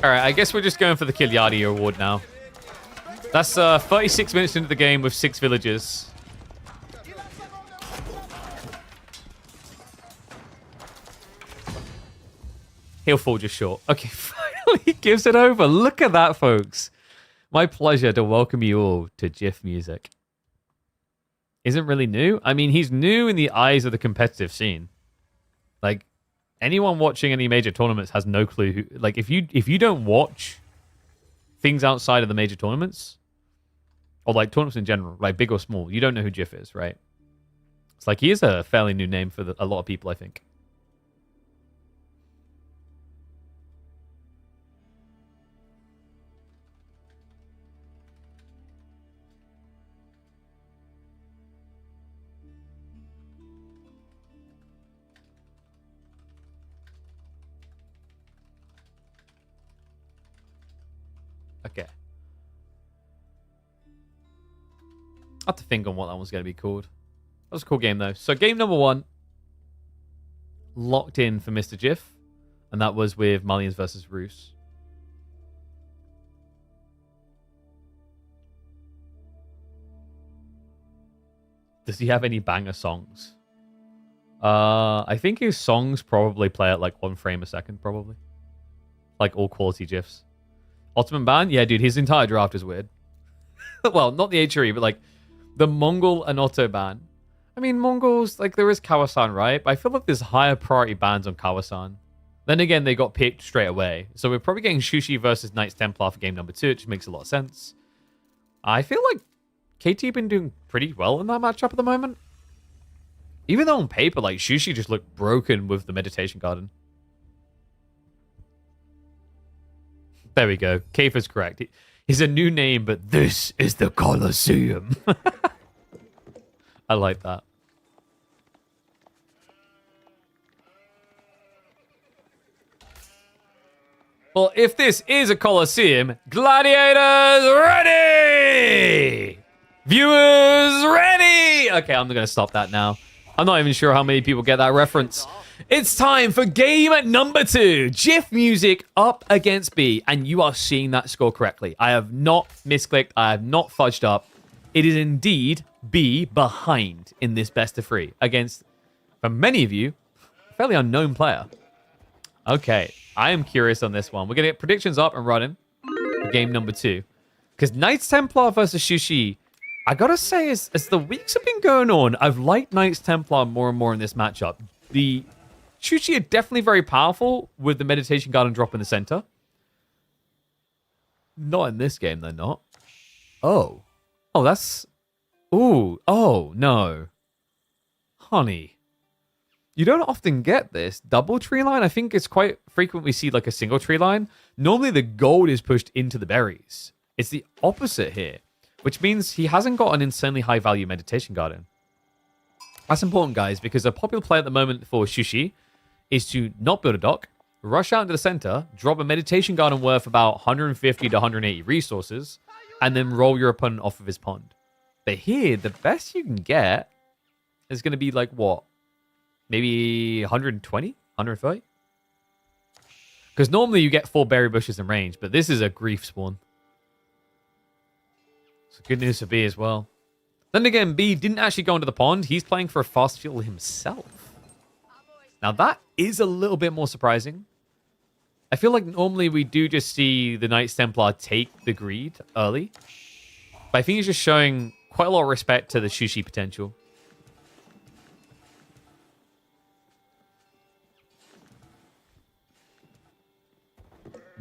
Speaker 1: Alright, I guess we're just going for the Kilyadi award now. That's 36 minutes into the game with 6 villages. He'll fall just short. Okay, finally gives it over. Look at that, folks. My pleasure to welcome you all to Jiff Music. Isn't really new. I mean, he's new in the eyes of the competitive scene. Like, anyone watching any major tournaments has no clue who... Like, if you don't watch things outside of the major tournaments, or like tournaments in general, like big or small, you don't know who Jiff is, right? It's like he is a fairly new name for a lot of people, I think. Okay. I have to think on what that one's going to be called. That was a cool game, though. So game number 1, locked in for Mr. Jiff, and that was with Malians versus Rus. Does he have any banger songs? I think his songs probably play at like 1 frame a second, probably. Like all quality GIFs. Ottoman ban? Yeah, dude, his entire draft is weird. Well, not the HRE, but like the Mongol and Otto ban. I mean, Mongols, like there is Kawasan, right? But I feel like there's higher priority bans on Kawasan. Then again, they got picked straight away. So we're probably getting Shushi versus Knights Templar for game number 2, which makes a lot of sense. I feel like KT been doing pretty well in that matchup at the moment. Even though on paper, like Shushi just looked broken with the Meditation Garden. There we go. Kafer's correct. He's a new name, but this is the Colosseum. I like that. Well, if this is a Colosseum, gladiators ready! Viewers ready! Okay, I'm going to stop that now. I'm not even sure how many people get that reference. It's time for game number 2. GIF music up against B, and you are seeing that score correctly. I have not misclicked. I have not fudged up. It is indeed B behind in this best of 3 against, for many of you, a fairly unknown player. Okay, I am curious on this one. We're going to get predictions up and running for game number 2. Because Knights Templar versus Shushi, I got to say, as the weeks have been going on, I've liked Knights Templar more and more in this matchup. The Shushi are definitely very powerful with the Meditation Garden drop in the center. Not in this game, they're not. Oh. Oh, that's... Ooh. Oh, no. Honey. You don't often get this double tree line. I think it's quite frequent we see like a single tree line. Normally the gold is pushed into the berries. It's the opposite here, which means he hasn't got an insanely high value Meditation Garden. That's important, guys, because a popular play at the moment for Shushi is to not build a dock, rush out into the center, drop a Meditation Garden worth about 150 to 180 resources, and then roll your opponent off of his pond. But here, the best you can get is going to be like what? Maybe 120? 130? Because normally you get 4 berry bushes in range, but this is a grief spawn. So good news for B as well. Then again, B didn't actually go into the pond. He's playing for a fast fuel himself. Now that is a little bit more surprising. I feel like normally we do just see the Knights Templar take the greed early. But I think he's just showing quite a lot of respect to the Shushi potential.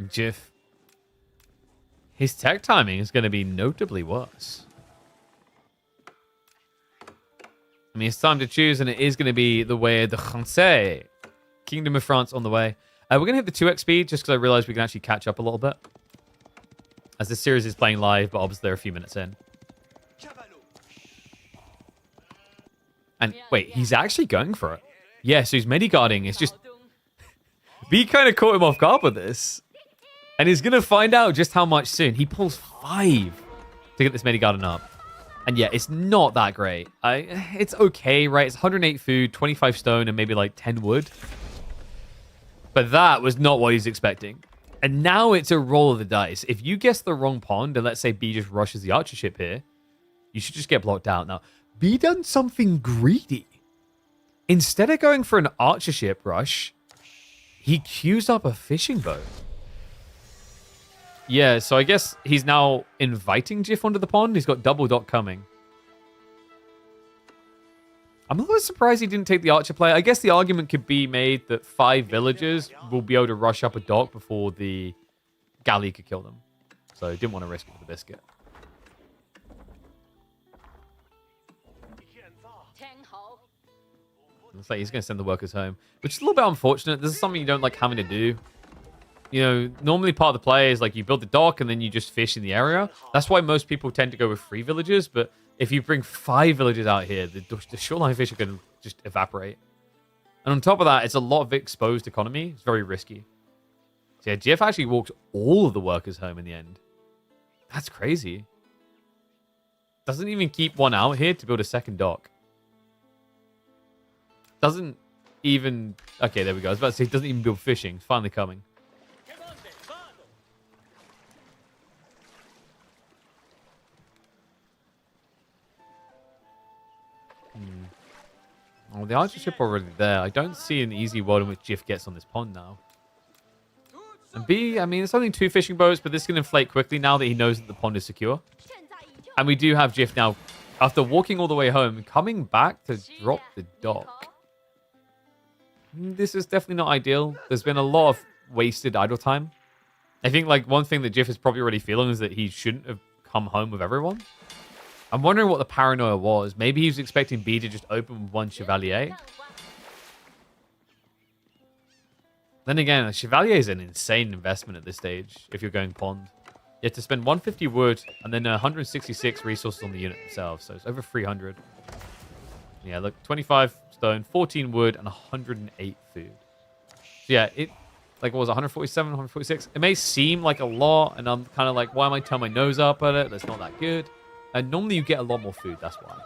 Speaker 1: Jiff. His tech timing is going to be notably worse. I mean, it's time to choose, and it is going to be the way de France. Kingdom of France on the way. We're going to hit the 2x speed just because I realized we can actually catch up a little bit. As this series is playing live, but obviously they're a few minutes in. And wait, he's actually going for it. Yeah, so he's medi-guarding. It's just... B kind of caught him off guard with this. And he's going to find out just how much soon. He pulls 5 to get this medi-garden up. And yeah, it's not that great. It's okay, right? It's 108 food, 25 stone, and maybe like 10 wood. But that was not what he's expecting. And now it's a roll of the dice. If you guess the wrong pond, and let's say B just rushes the archer ship here, you should just get blocked out. Now, B done something greedy. Instead of going for an archer ship rush, he queues up a fishing boat. Yeah, so I guess he's now inviting Jiff onto the pond. He's got double dock coming. I'm a little surprised he didn't take the archer play. I guess the argument could be made that 5 villagers will be able to rush up a dock before the galley could kill them. So didn't want to risk it for the biscuit. Looks like he's going to send the workers home, which is a little bit unfortunate. This is something you don't like having to do. You know, normally part of the play is like you build the dock and then you just fish in the area. That's why most people tend to go with 3 villagers. But if you bring 5 villagers out here, the shoreline fish are going to just evaporate. And on top of that, it's a lot of exposed economy. It's very risky. So yeah, GF actually walks all of the workers home in the end. That's crazy. Doesn't even keep one out here to build a second dock. Doesn't even... Okay, there we go. I was about to say, doesn't even build fishing. It's finally coming. Oh, the archer ship already there. I don't see an easy world in which Jiff gets on this pond now. And B, I mean, it's only 2 fishing boats, but this can inflate quickly now that he knows that the pond is secure. And we do have Jiff now, after walking all the way home, coming back to drop the dock. This is definitely not ideal. There's been a lot of wasted idle time. I think, like, one thing that Jiff is probably already feeling is that he shouldn't have come home with everyone. I'm wondering what the paranoia was. Maybe he was expecting B to just open with 1 Chevalier. Then again, a Chevalier is an insane investment at this stage if you're going pond. You have to spend 150 wood and then 166 resources on the unit themselves. So it's over 300. Yeah, look, 25 stone, 14 wood, and 108 food. So yeah, Like, what was it, 147, 146? It may seem like a lot, and I'm kind of like, why am I turning my nose up at it? That's not that good. And normally you get a lot more food, that's why.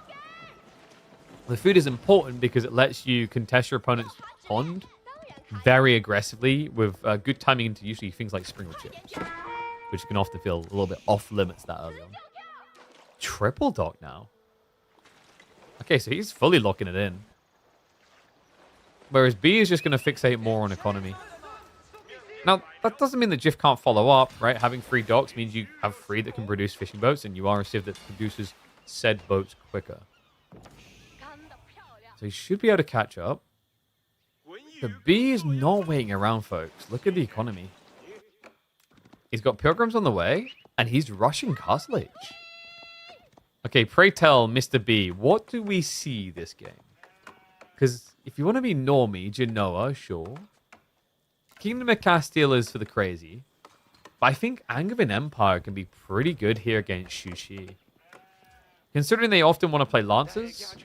Speaker 1: The food is important because it lets you contest your opponent's pond very aggressively with good timing into usually things like sprinkle chips, which can often feel a little bit off limits that early on. Triple dock now. Okay, so he's fully locking it in. Whereas B is just going to fixate more on economy. Now, that doesn't mean that Jiff can't follow up, right? Having 3 docks means you have 3 that can produce fishing boats, and you are a civ that produces said boats quicker. So he should be able to catch up. The B is not waiting around, folks. Look at the economy. He's got pilgrims on the way, and he's rushing Castle Age. Okay, pray tell, Mr. B, what do we see this game? Because if you want to be normie, Genoa, sure. Kingdom of Castile is for the crazy. But I think Angevin Empire can be pretty good here against Shushi. Considering they often want to play Lancers,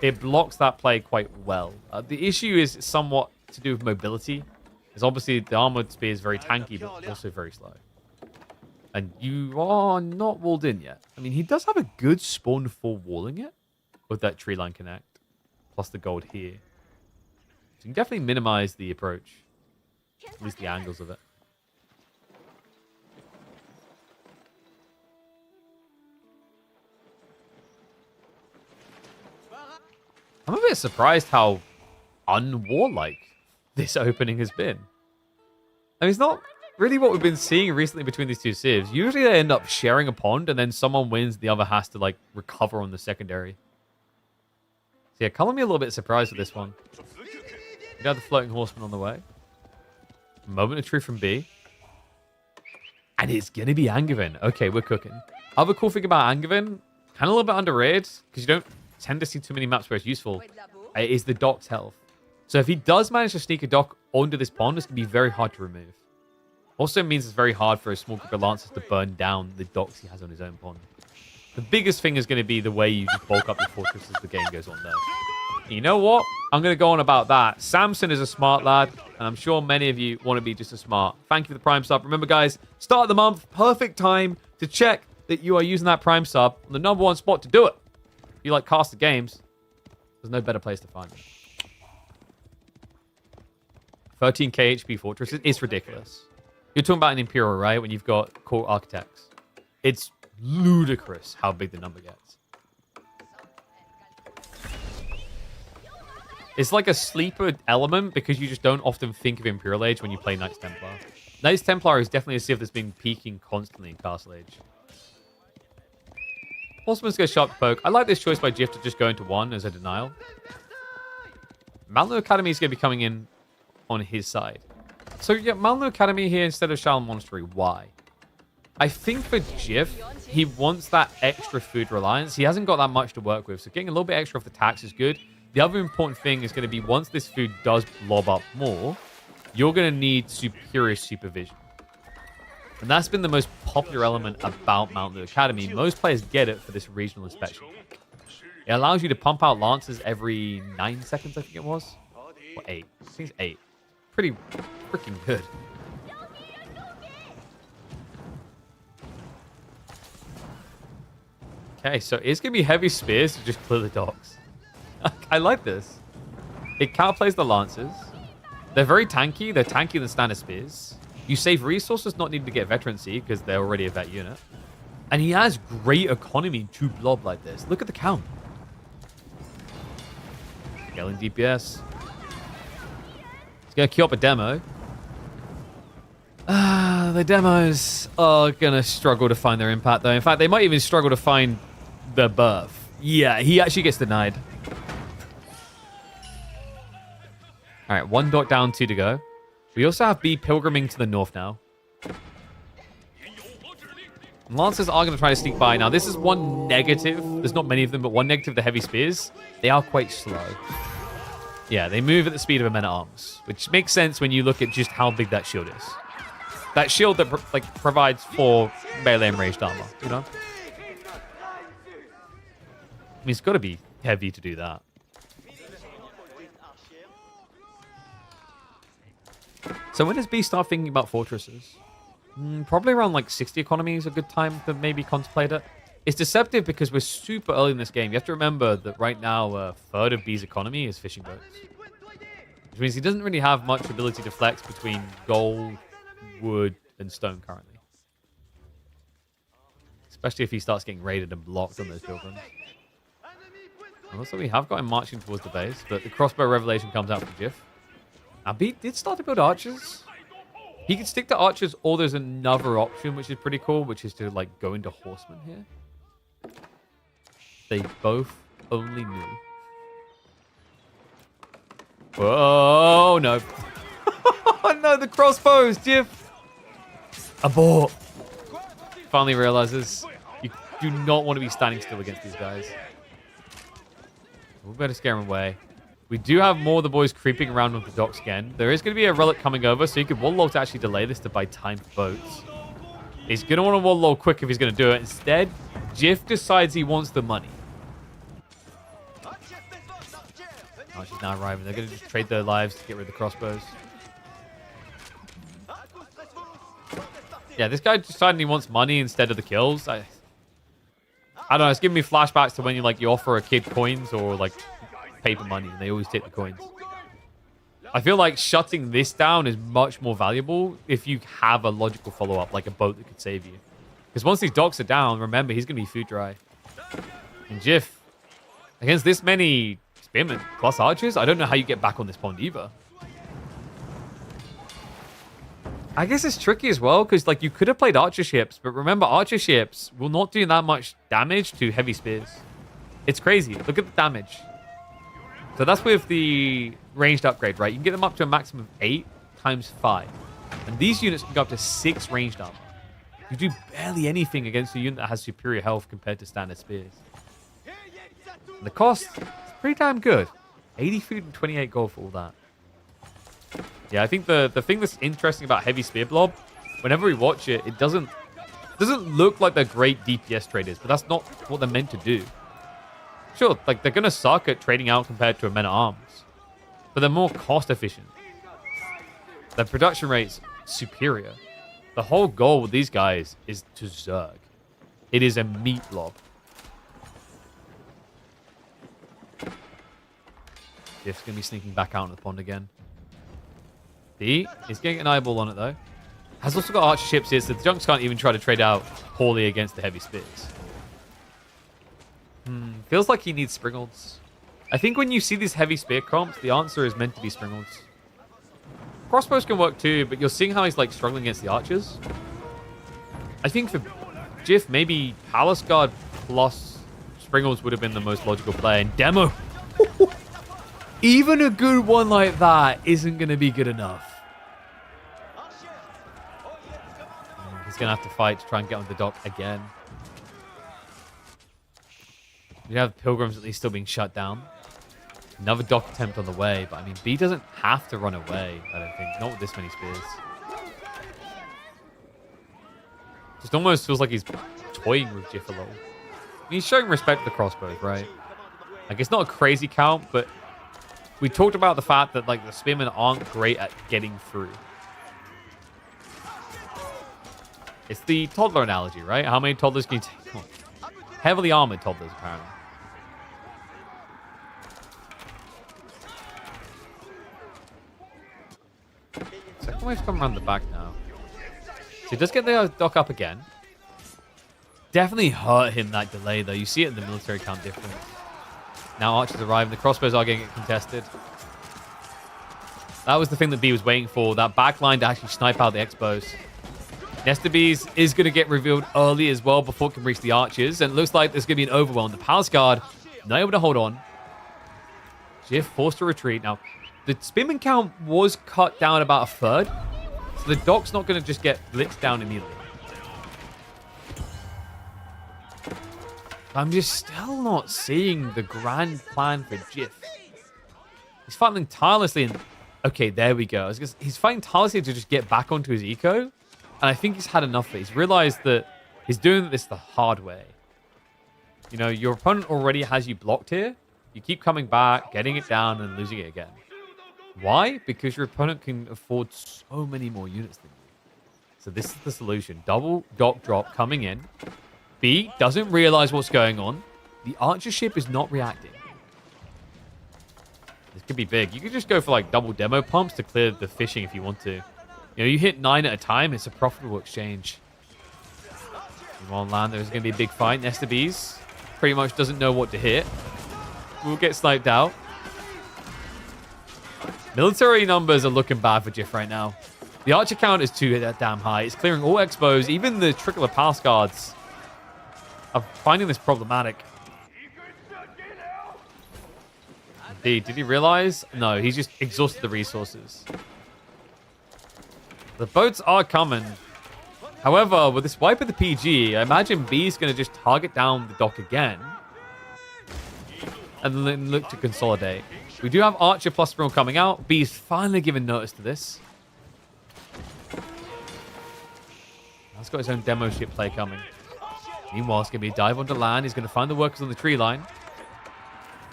Speaker 1: it blocks that play quite well. The issue is somewhat to do with mobility. Because obviously the Armored Spear is very tanky, but also very slow. And you are not walled in yet. I mean, he does have a good spawn for walling it with that tree line connect. Plus the gold here. So you can definitely minimize the approach. At least the angles of it. I'm a bit surprised how unwarlike this opening has been. I mean, it's not really what we've been seeing recently between these two civs. Usually they end up sharing a pond and then someone wins, the other has to like recover on the secondary. So yeah, color me a little bit surprised with this one. We got the floating horseman on the way. Moment of truth from B. And it's going to be Angevin. Okay, we're cooking. Other cool thing about Angevin, kind of a little bit underrated, because you don't tend to see too many maps where it's useful, is the dock's health. So if he does manage to sneak a dock onto this pond, it's going to be very hard to remove. Also means it's very hard for a small group of Lancers to burn down the docks he has on his own pond. The biggest thing is going to be the way you just bulk up your fortress as the game goes on there. You know what? I'm going to go on about that. Samson is a smart lad, and I'm sure many of you want to be just as smart. Thank you for the Prime sub. Remember, guys, start of the month, perfect time to check that you are using that Prime sub on the #1 spot to do it. If you like caster games, there's no better place to find it. 13k HP fortresses is ridiculous. You're talking about an Imperial, right? When you've got core architects. It's ludicrous how big the number gets. It's like a sleeper element because you just don't often think of Imperial Age when you play Knights Templar. Knights Templar is definitely a civ that's been peaking constantly in Castle Age. Horseman's got a sharp poke. I like this choice by Jiff to just go into 1 as a denial. Malno Academy is going to be coming in on his side. So yeah, Malno Academy here instead of Shalom Monastery. Why? I think for Jiff, he wants that extra food reliance. He hasn't got that much to work with, so getting a little bit extra off the tax is good. The other important thing is going to be once this food does blob up more, you're going to need superior supervision. And that's been the most popular element about Mount Lu Academy. Most players get it for this regional inspection. It allows you to pump out Lancers every 9 seconds, I think it was. Or 8. I think it's 8. Pretty freaking good. Okay, so it's going to be heavy spears to just clear the docks. I like this. It counterplays the Lancers. They're very tanky. They're tankier than standard spears. You save resources not needing to get veterancy because they're already a vet unit. And he has great economy to blob like this. Look at the count. Scaling DPS. He's going to queue up a demo. The demos are going to struggle to find their impact, though. In fact, they might even struggle to find their birth. Yeah, he actually gets denied. All right, 1 dot down, 2 to go. We also have B pilgriming to the north now. Lancers are going to try to sneak by. Now, this is one negative. There's not many of them, but one negative, the heavy spears. They are quite slow. Yeah, they move at the speed of a men-at-arms, which makes sense when you look at just how big that shield is. That shield that provides for melee and ranged armor, you know? I mean, it's got to be heavy to do that. So when does B start thinking about fortresses? Probably around like 60 economy is a good time to maybe contemplate it. It's deceptive because we're super early in this game. You have to remember that right now a third of B's economy is fishing boats. Which means he doesn't really have much ability to flex between gold, wood, and stone currently. Especially if he starts getting raided and blocked on those pilgrims. And also we have got him marching towards the base, but the crossbow revelation comes out from Jiff. Now B did start to build archers. He could stick to archers, or there's another option which is pretty cool, which is to like go into horsemen here. They both only knew. Oh no. Oh no, the crossbows, Jiff. Abort. Finally realizes you do not want to be standing still against these guys. We better scare him away. We do have more of the boys creeping around on the docks again. There is going to be a relic coming over, so you could wall log to actually delay this to buy time for boats. He's going to want to wall log quick if he's going to do it. Instead, Jiff decides he wants the money. Oh, she's now arriving. They're going to just trade their lives to get rid of the crossbows. Yeah, this guy decided he wants money instead of the kills. I don't know. It's giving me flashbacks to when you offer a kid coins or like paper money, and they always take the coins. I feel like shutting this down is much more valuable if you have a logical follow-up, like a boat that could save you. Because once these docks are down, remember, he's going to be food dry. And Jiff, against this many spearmen plus archers, I don't know how you get back on this pond either. I guess it's tricky as well, because like you could have played archer ships, but remember, archer ships will not do that much damage to heavy spears. It's crazy. Look at the damage. So that's with the ranged upgrade, right? You can get them up to a maximum of 8 times 5. And these units can go up to 6 ranged armor. You do barely anything against a unit that has superior health compared to standard spears. And the cost is pretty damn good. 80 food and 28 gold for all that. Yeah, I think the thing that's interesting about heavy spear blob, whenever we watch it, it doesn't look like they're great DPS traders, but that's not what they're meant to do. Sure, like they're going to suck at trading out compared to a men-at-arms, but they're more cost efficient. Their production rate's superior. The whole goal with these guys is to zerg. It is a meat blob. Jiff's going to be sneaking back out in the pond again. D is getting an eyeball on it though. Has also got archer ships here, so the junks can't even try to trade out poorly against the heavy spears. Feels like he needs springolds. I think when you see these heavy spear comps, the answer is meant to be springolds. Crossbows can work too, but you're seeing how he's like struggling against the archers. I think for Jiff, maybe Palace Guard plus springolds would have been the most logical play. And demo, even a good one like that isn't going to be good enough. He's going to have to fight to try and get on the dock again. We have pilgrims at least still being shut down. Another dock attempt on the way, but I mean, B doesn't have to run away, I don't think. Not with this many spears. Just almost feels like he's toying with Jiff a little. He's showing respect to the crossbows, right? Like, it's not a crazy count, but we talked about the fact that like the spearmen aren't great at getting through. It's the toddler analogy, right? How many toddlers can you take on? Heavily armored toddlers, apparently. Second wave's come around the back now. So he does get the dock up again. Definitely hurt him, that delay, though. You see it in the military count difference. Now archers arrive, and the crossbows are getting contested. That was the thing that B was waiting for. That back line to actually snipe out the Expos. Nesta Bees is going to get revealed early as well before it can reach the archers. And it looks like there's going to be an overwhelm. The Palace Guard not able to hold on. Jiff forced to retreat. Now, the spearman count was cut down about a third. So the dock's not going to just get blitzed down immediately. I'm just still not seeing the grand plan for Jiff. He's fighting tirelessly. And okay, there we go. He's fighting tirelessly to just get back onto his eco. And I think he's had enough of it. He's realized that he's doing this the hard way. You know, your opponent already has you blocked here. You keep coming back, getting it down, and losing it again. Why? Because your opponent can afford so many more units than you. So this is the solution. Double dock drop coming in. B doesn't realize what's going on. The archer ship is not reacting. This could be big. You could just go for like double demo pumps to clear the fishing if you want to. You know, you hit 9 at a time, it's a profitable exchange. On land, there's going to be a big fight. Nesta Bees pretty much doesn't know what to hit. We'll get sniped out. Military numbers are looking bad for Jiff right now. The archer count is too damn high. It's clearing all expos. Even the trickler pass guards are finding this problematic. Did he realize? No, he's just exhausted the resources. The boats are coming. However, with this wipe of the PG, I imagine B is going to just target down the dock again. And then look to consolidate. We do have Archer plus Spiral coming out. B is finally given notice to this. He's got his own demo ship play coming. Meanwhile, it's going to be a dive onto land. He's going to find the workers on the tree line.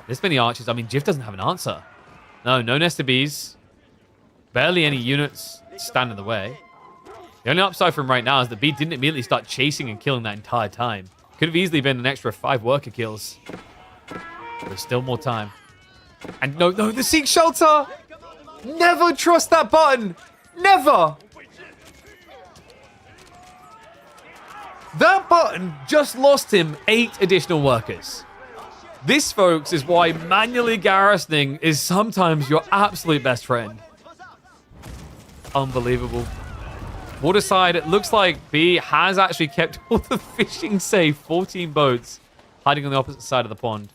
Speaker 1: This many archers. I mean, Jiff doesn't have an answer. No Nesta Bees. Barely any units stand in the way. The only upside from right now is that B didn't immediately start chasing and killing that entire time. Could have easily been an extra 5 worker kills. There's still more time. And no, the Seek Shelter! Never trust that button! Never! That button just lost him 8 additional workers. This, folks, is why manually garrisoning is sometimes your absolute best friend. Unbelievable. Waterside, it looks like B has actually kept all the fishing safe. 14 boats hiding on the opposite side of the pond.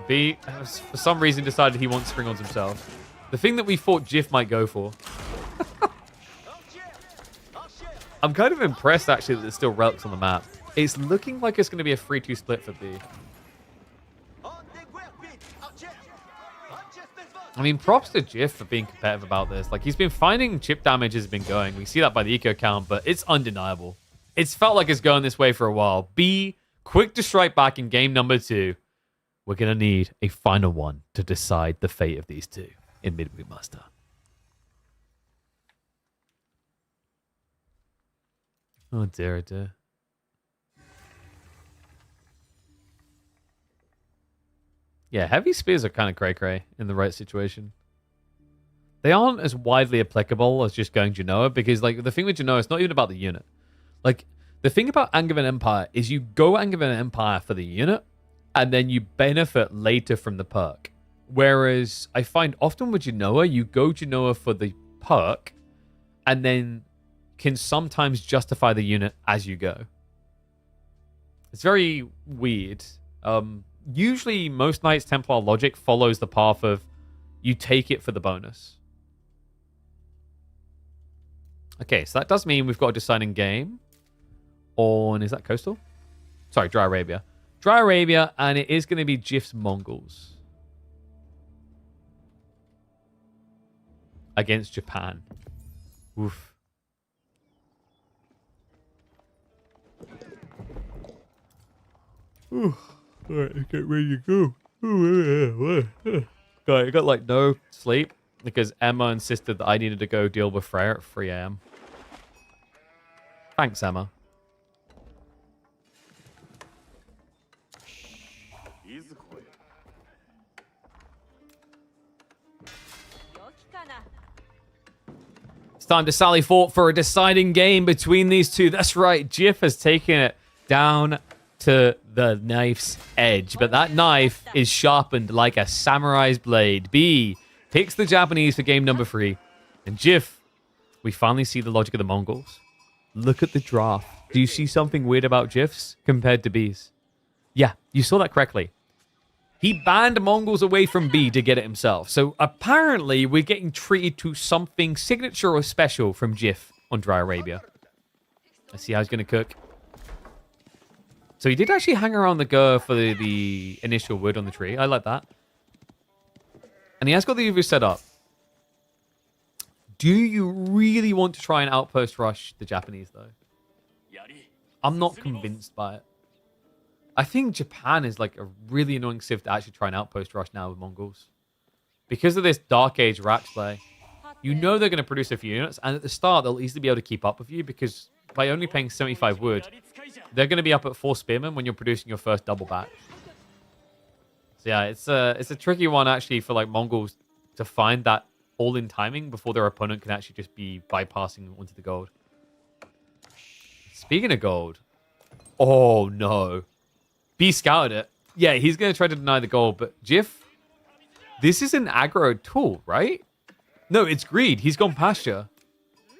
Speaker 1: B has, for some reason, decided he wants Spring-Ons himself. The thing that we thought Jiff might go for. I'm kind of impressed, actually, that there's still relics on the map. It's looking like it's going to be a 3-2 split for B. I mean, props to Jiff for being competitive about this. Like, he's been finding chip damage has been going. We see that by the eco count, but it's undeniable. It's felt like it's going this way for a while. B, quick to strike back in game number 2. We're going to need a final one to decide the fate of these two in Midweek Master. Oh, dear, oh dear. Yeah, heavy spears are kind of cray-cray in the right situation. They aren't as widely applicable as just going Genoa, because, like, the thing with Genoa, it's not even about the unit. Like, the thing about Angevin Empire is you go Angevin Empire for the unit, and then you benefit later from the perk. Whereas, I find often with Genoa, you go Genoa for the perk, and then can sometimes justify the unit as you go. It's very weird. Usually, most Knights Templar logic follows the path of you take it for the bonus. Okay, so that does mean we've got a deciding game on, is that Coastal? Sorry, Dry Arabia. Dry Arabia, and it is going to be Jiff's Mongols against Japan. Oof. Ooh. Alright, get ready to go. I got like no sleep because Emma insisted that I needed to go deal with Freya at 3 a.m. Thanks, Emma. It's time to sally forth for a deciding game between these two. That's right, Jiff has taken it down to the knife's edge, but that knife is sharpened like a samurai's blade. B picks the Japanese for game number 3, and Jiff, we finally see the logic of the Mongols. Look at the draft. Do you see something weird about Jiff's compared to B's? Yeah, you saw that correctly. He banned Mongols away from B to get it himself. So apparently we're getting treated to something signature or special from Jiff on Dry Arabia. Let's see how he's going to cook. So he did actually hang around the Gur for the initial wood on the tree. I like that. And he has got the UV set up. Do you really want to try and outpost rush the Japanese, though? I'm not convinced by it. I think Japan is like a really annoying civ to actually try and outpost rush now with Mongols. because of this Dark Age Rax play, you know they're going to produce a few units, and at the start, they'll easily be able to keep up with you because by only paying 75 wood, they're going to be up at 4 spearmen when you're producing your first double back. So yeah, it's a tricky one actually for like Mongols to find that all-in timing before their opponent can actually just be bypassing onto the gold. Speaking of gold, oh no, B scouted it. Yeah, he's going to try to deny the gold, but Jiff, this is an aggro tool, right? No, it's greed. He's gone pasture.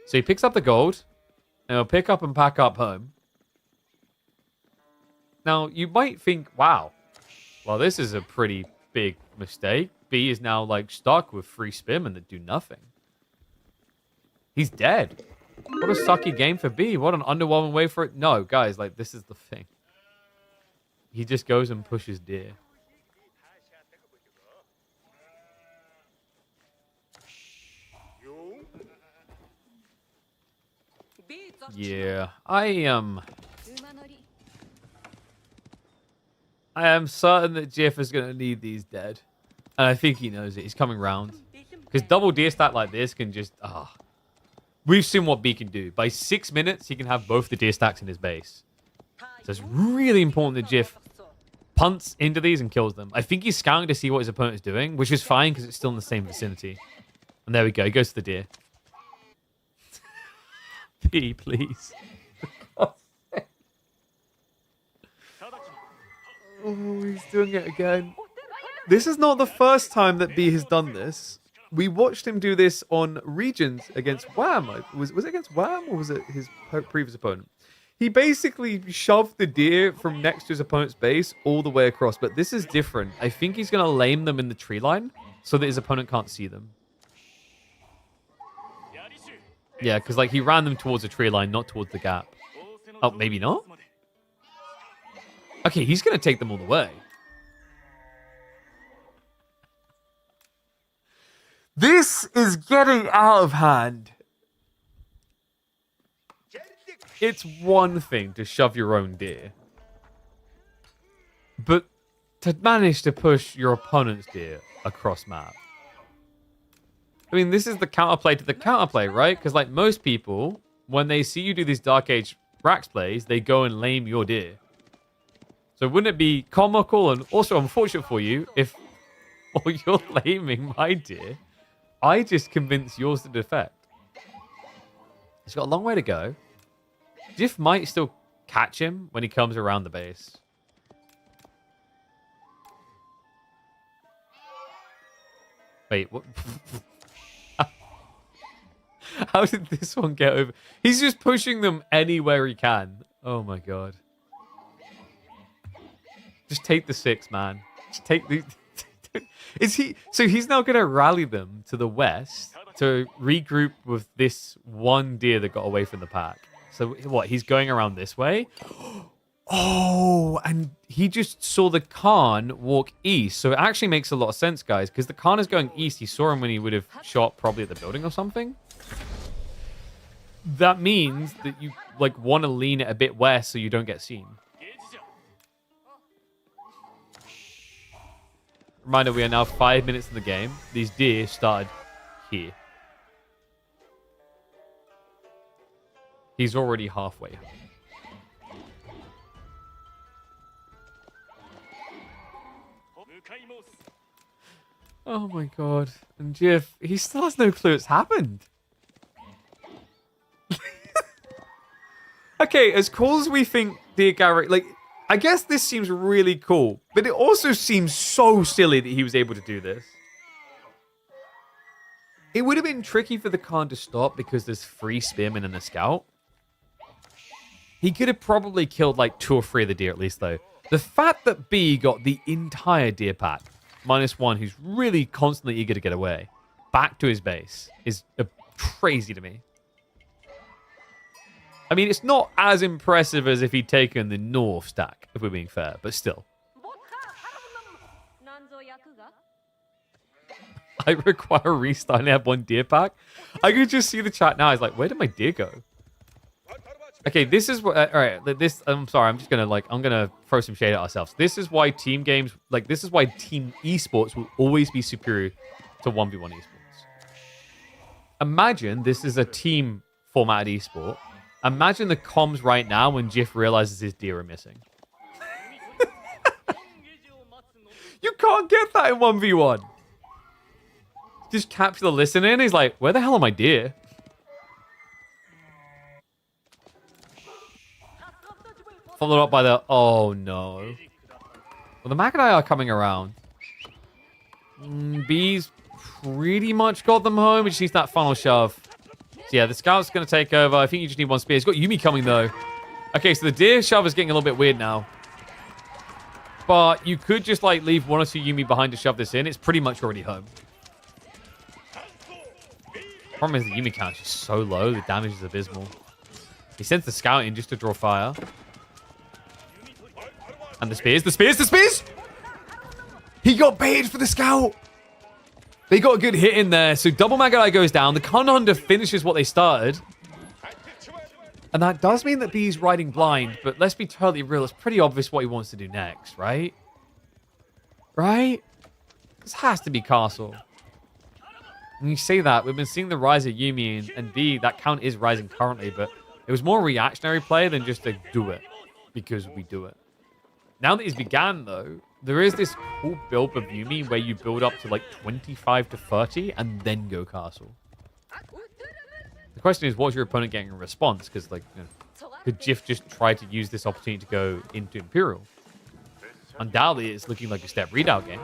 Speaker 1: So he picks up the gold, and he'll pick up and pack up home. Now, you might think, wow, well, this is a pretty big mistake. B is now, like, stuck with 3 spearmen that do nothing. He's dead. What a sucky game for B. What an underwhelming way for it. No, guys, like, this is the thing. He just goes and pushes deer. Yeah, I am certain that Jeff is going to need these dead. And I think he knows it. He's coming round. Because double deer stack like this can just... We've seen what B can do. By 6 minutes, he can have both the deer stacks in his base. So it's really important that Jiff punts into these and kills them. I think he's scouting to see what his opponent is doing, which is fine because it's still in the same vicinity. And there we go. He goes to the deer. B, please. Oh, he's doing it again. This is not the first time that B has done this. We watched him do this on Regions against Wham. Was it against Wham or was it his previous opponent? He basically shoved the deer from next to his opponent's base all the way across. But this is different. I think he's going to lame them in the tree line so that his opponent can't see them. Yeah, because like he ran them towards the tree line, not towards the gap. Oh, maybe not? Okay, he's going to take them all the way. This is getting out of hand. It's one thing to shove your own deer. But to manage to push your opponent's deer across map. I mean, this is the counterplay to the counterplay, right? Because like most people, when they see you do these Dark Age Rax plays, they go and lame your deer. So wouldn't it be comical and also unfortunate for you if while you're laming my deer, I just convince yours to defect? He's got a long way to go. Jiff might still catch him when he comes around the base. Wait, what? How did this one get over? He's just pushing them anywhere he can. Oh my god. Just take the 6, man. Just take the... Is he... So he's now going to rally them to the west to regroup with this one deer that got away from the pack. So what? He's going around this way? Oh, and he just saw the Khan walk east. So it actually makes a lot of sense, guys, because the Khan is going east. He saw him when he would have shot probably at the building or something. That means that you like want to lean it a bit west so you don't get seen. Reminder, we are now 5 minutes in the game. These deer started here. He's already halfway home. Oh my god. And Jiff, he still has no clue it's happened. Okay, as cool as we think Dear Garrick, like, I guess this seems really cool, but it also seems so silly that he was able to do this. It would have been tricky for the Khan to stop because there's 3 spearmen and a scout. He could have probably killed like 2 or 3 of the deer at least, though. The fact that B got the entire deer pack, -1, who's really constantly eager to get away, back to his base is crazy to me. I mean, it's not as impressive as if he'd taken the north stack, if we're being fair, but still. I require a restart and I have 1 deer pack. I could just see the chat now. It's like, where did my deer go? Okay, this is what... all right, this... I'm sorry, I'm just going to, I'm going to throw some shade at ourselves. This is why team games... this is why team esports will always be superior to 1v1 esports. Imagine this is a team formatted esport. Imagine the comms right now when Jiff realizes his deer are missing. You can't get that in 1v1. Just capture the listener and he's like, where the hell are my deer? Followed up by the, oh no. Well, the Magadai are coming around. B's pretty much got them home. We just needs that final shove. So yeah, the scout's going to take over. I think you just need one spear. He's got Yumi coming though. Okay, so the deer shove is getting a little bit weird now. But you could just like leave one or two Yumi behind to shove this in. It's pretty much already home. Problem is the Yumi count is just so low. The damage is abysmal. He sends the scout in just to draw fire. And the spears, the spears, the spears! He got baited for the scout. They got a good hit in there. So double Magadai goes down. The Con Hunter finishes what they started. And that does mean that B's riding blind. But let's be totally real. It's pretty obvious what he wants to do next, right? Right? This has to be castle. And you say that, we've been seeing the rise of Yumi, and B, that count is rising currently, but it was more reactionary play than just to do it, because we do it. Now that he's began, though, there is this cool build of Yumi where you build up to like 25 to 30 and then go castle. The question is, what's your opponent getting in response? Because, like, you know, could Jiff just try to use this opportunity to go into Imperial? Undoubtedly, it's looking like a step readout game.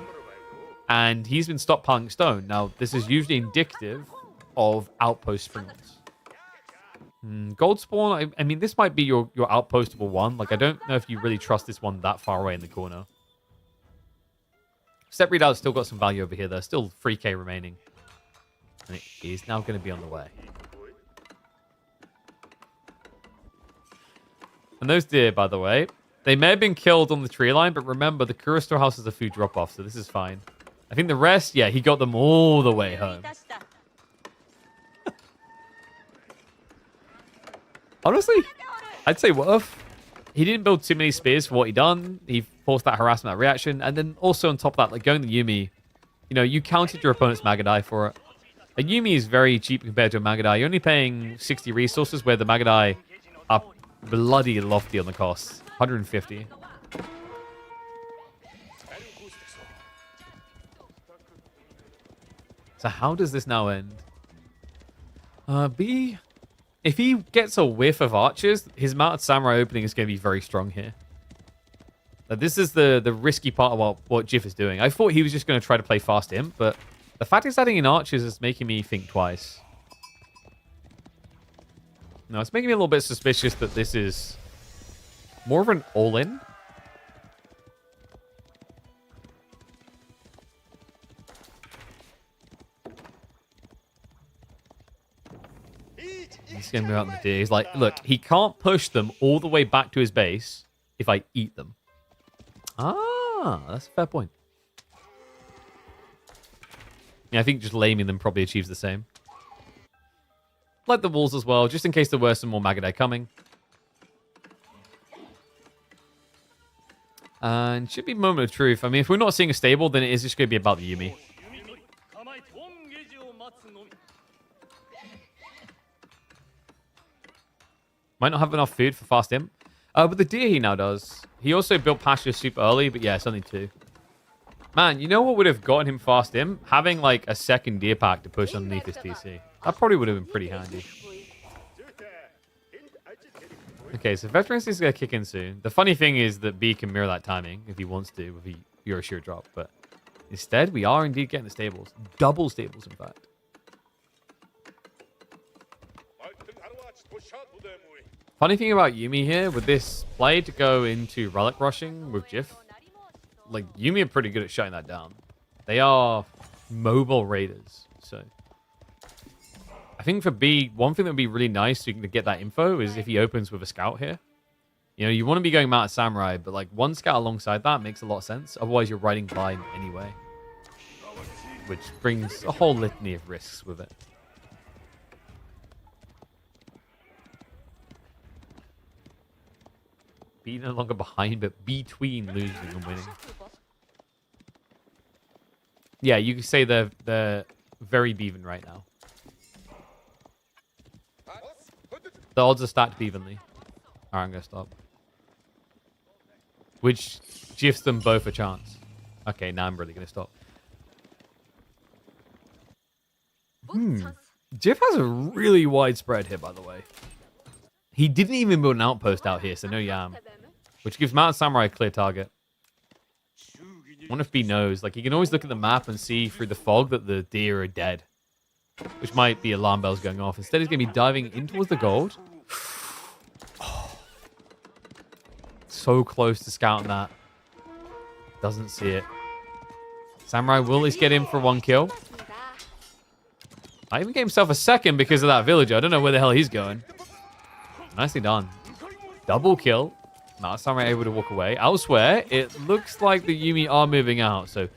Speaker 1: And he's been stockpiling stone. Now, this is usually indicative of outpost springlets. Gold spawn, I mean, this might be your outpostable one. Like, I don't know if you really trust this one that far away in the corner. Step readout's still got some value over here. There's still 3k remaining. And it is now going to be on the way. And those deer, by the way, they may have been killed on the tree line, but remember, the Kura storehouse is a food drop-off, so this is fine. I think the rest, yeah, he got them all the way home. Honestly, I'd say worth. He didn't build too many spears for what he done. He forced that harassment, that reaction. And then also on top of that, like going to Yumi, you know, you counted your opponent's Magadai for it. A Yumi is very cheap compared to a Magadai. You're only paying 60 resources, where the Magadai are bloody lofty on the cost. 150. So how does this now end? B, if he gets a whiff of archers, his mounted samurai opening is going to be very strong here. This is the risky part of what Jiff is doing. I thought he was just going to try to play fast imp, but the fact he's adding in archers is making me think twice. No, it's making me a little bit suspicious that this is more of an all-in. He's going to move out in the deer. He's like, look, he can't push them all the way back to his base if I eat them. Ah, that's a fair point. Yeah, I think just laming them probably achieves the same. Like the walls as well, just in case there were some more Magadai coming. And should be moment of truth. I mean, if we're not seeing a stable, then it is just going to be about the Yumi. Might not have enough food for fast imp. But the deer he now does. He also built pasture super early, but yeah, it's only 2. Man, you know what would have gotten him fast imp? Having like a second deer pack to push underneath his TC. That probably would have been pretty handy. Okay, so Veteran is going to kick in soon. The funny thing is that B can mirror that timing if he wants to, with your sheer drop. But instead, we are indeed getting the stables. Double stables, in fact. Funny thing about Yumi here, with this play to go into relic rushing with Jiff, like, Yumi are pretty good at shutting that down. They are mobile raiders, so... I think for B, one thing that would be really nice to get that info is if he opens with a scout here. You know, you want to be going mounted samurai, but like one scout alongside that makes a lot of sense. Otherwise, you're riding blind anyway. Which brings a whole litany of risks with it. B no longer behind, but between losing and winning. Yeah, you could say they're very even right now. The odds are stacked evenly. Alright, I'm going to stop. Which gives them both a chance. Okay, now I'm really going to stop. Jiff has a really wide spread here, by the way. He didn't even build an outpost out here, so no Yam. Which gives Mountain Samurai a clear target. I wonder if B knows. Like, he can always look at the map and see through the fog that the deer are dead. Which might be alarm bells going off. Instead, he's going to be diving in towards the gold. So close to scouting that. Doesn't see it. Samurai will at least get in for 1 kill. I even gave himself a second because of that villager. I don't know where the hell he's going. Nicely done. Double kill. Mountain Samurai able to walk away. Elsewhere, it looks like the Yuumi are moving out. So,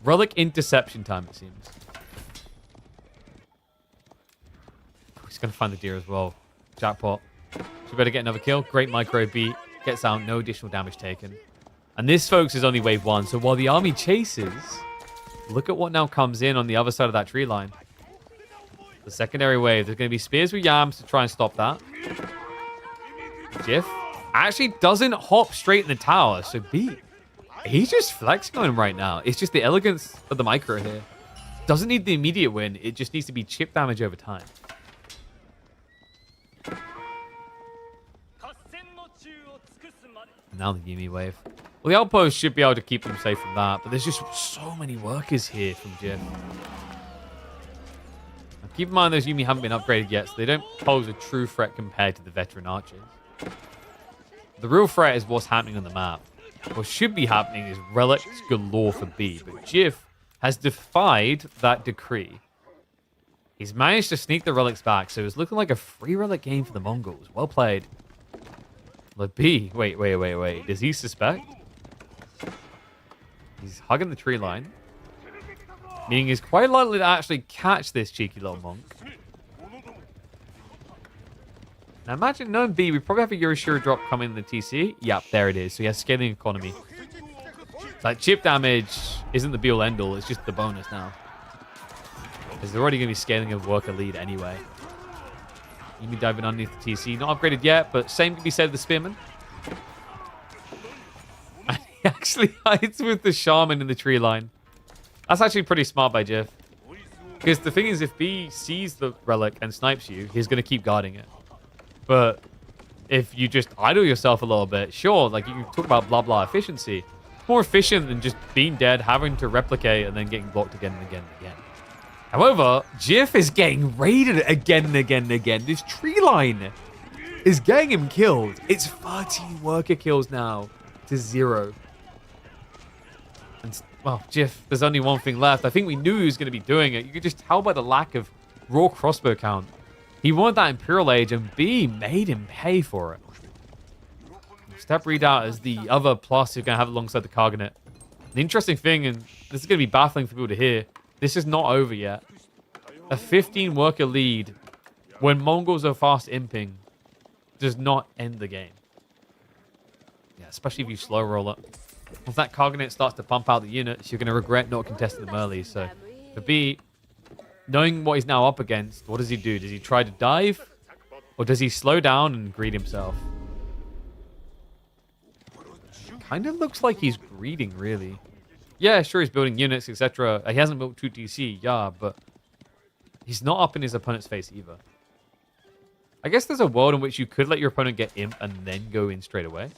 Speaker 1: relic interception time, it seems. He's going to find the deer as well. Jackpot. So better get another kill. Great micro beat. Gets out. No additional damage taken. And this, folks, is only wave 1. So while the army chases, look at what now comes in on the other side of that tree line. The secondary wave. There's going to be spears with yams to try and stop that. Jiff actually doesn't hop straight in the tower. So B, he's just flexing on him right now. It's just the elegance of the micro here. Doesn't need the immediate win. It just needs to be chip damage over time. Now the Yuumi wave. Well, the outpost should be able to keep them safe from that, but there's just so many workers here from Jiff. Now, keep in mind those Yuumi haven't been upgraded yet, so they don't pose a true threat compared to the veteran archers. The real threat is what's happening on the map. What should be happening is relics galore for B, but Jiff has defied that decree. He's managed to sneak the relics back, so it's looking like a free relic game for the Mongols. Well played. But B, wait. Does he suspect? He's hugging the tree line. Meaning he's quite likely to actually catch this cheeky little monk. Now imagine knowing B, we probably have a Euroshiro drop coming in the TC. Yep, there it is. So he has scaling economy. Like chip damage isn't the be-all end-all, it's just the bonus now. Because they're already going to be scaling a worker lead anyway. Yuumi diving underneath the TC. Not upgraded yet, but same can be said of the Spearman. And he actually hides with the Shaman in the tree line. That's actually pretty smart by Jiff. Because the thing is, if B sees the relic and snipes you, he's going to keep guarding it. But if you just idle yourself a little bit, sure, like you can talk about blah blah efficiency. It's more efficient than just being dead, having to replicate, and then getting blocked again and again and again. However, Jiff is getting raided again and again and again. This tree line is getting him killed. It's 13 worker kills now to 0. And, well, Jiff, there's only one thing left. I think we knew he was going to be doing it. You could just tell by the lack of raw crossbow count. He wanted that Imperial Age, and B made him pay for it. Step readout is the other plus you're going to have alongside the Cargonet. The interesting thing, and this is going to be baffling for people to hear, this is not over yet. A 15 worker lead when Mongols are fast imping does not end the game. Yeah, especially if you slow roll it. Once that Cargonet starts to pump out the units, you're going to regret not contesting them early. So for B, knowing what he's now up against, what does he do? Does he try to dive? Or does he slow down and greed himself? Kind of looks like he's greeding, really. Yeah, sure, he's building units, etc. He hasn't built 2 TC, yeah, but he's not up in his opponent's face either. I guess there's a world in which you could let your opponent get imp and then go in straight away.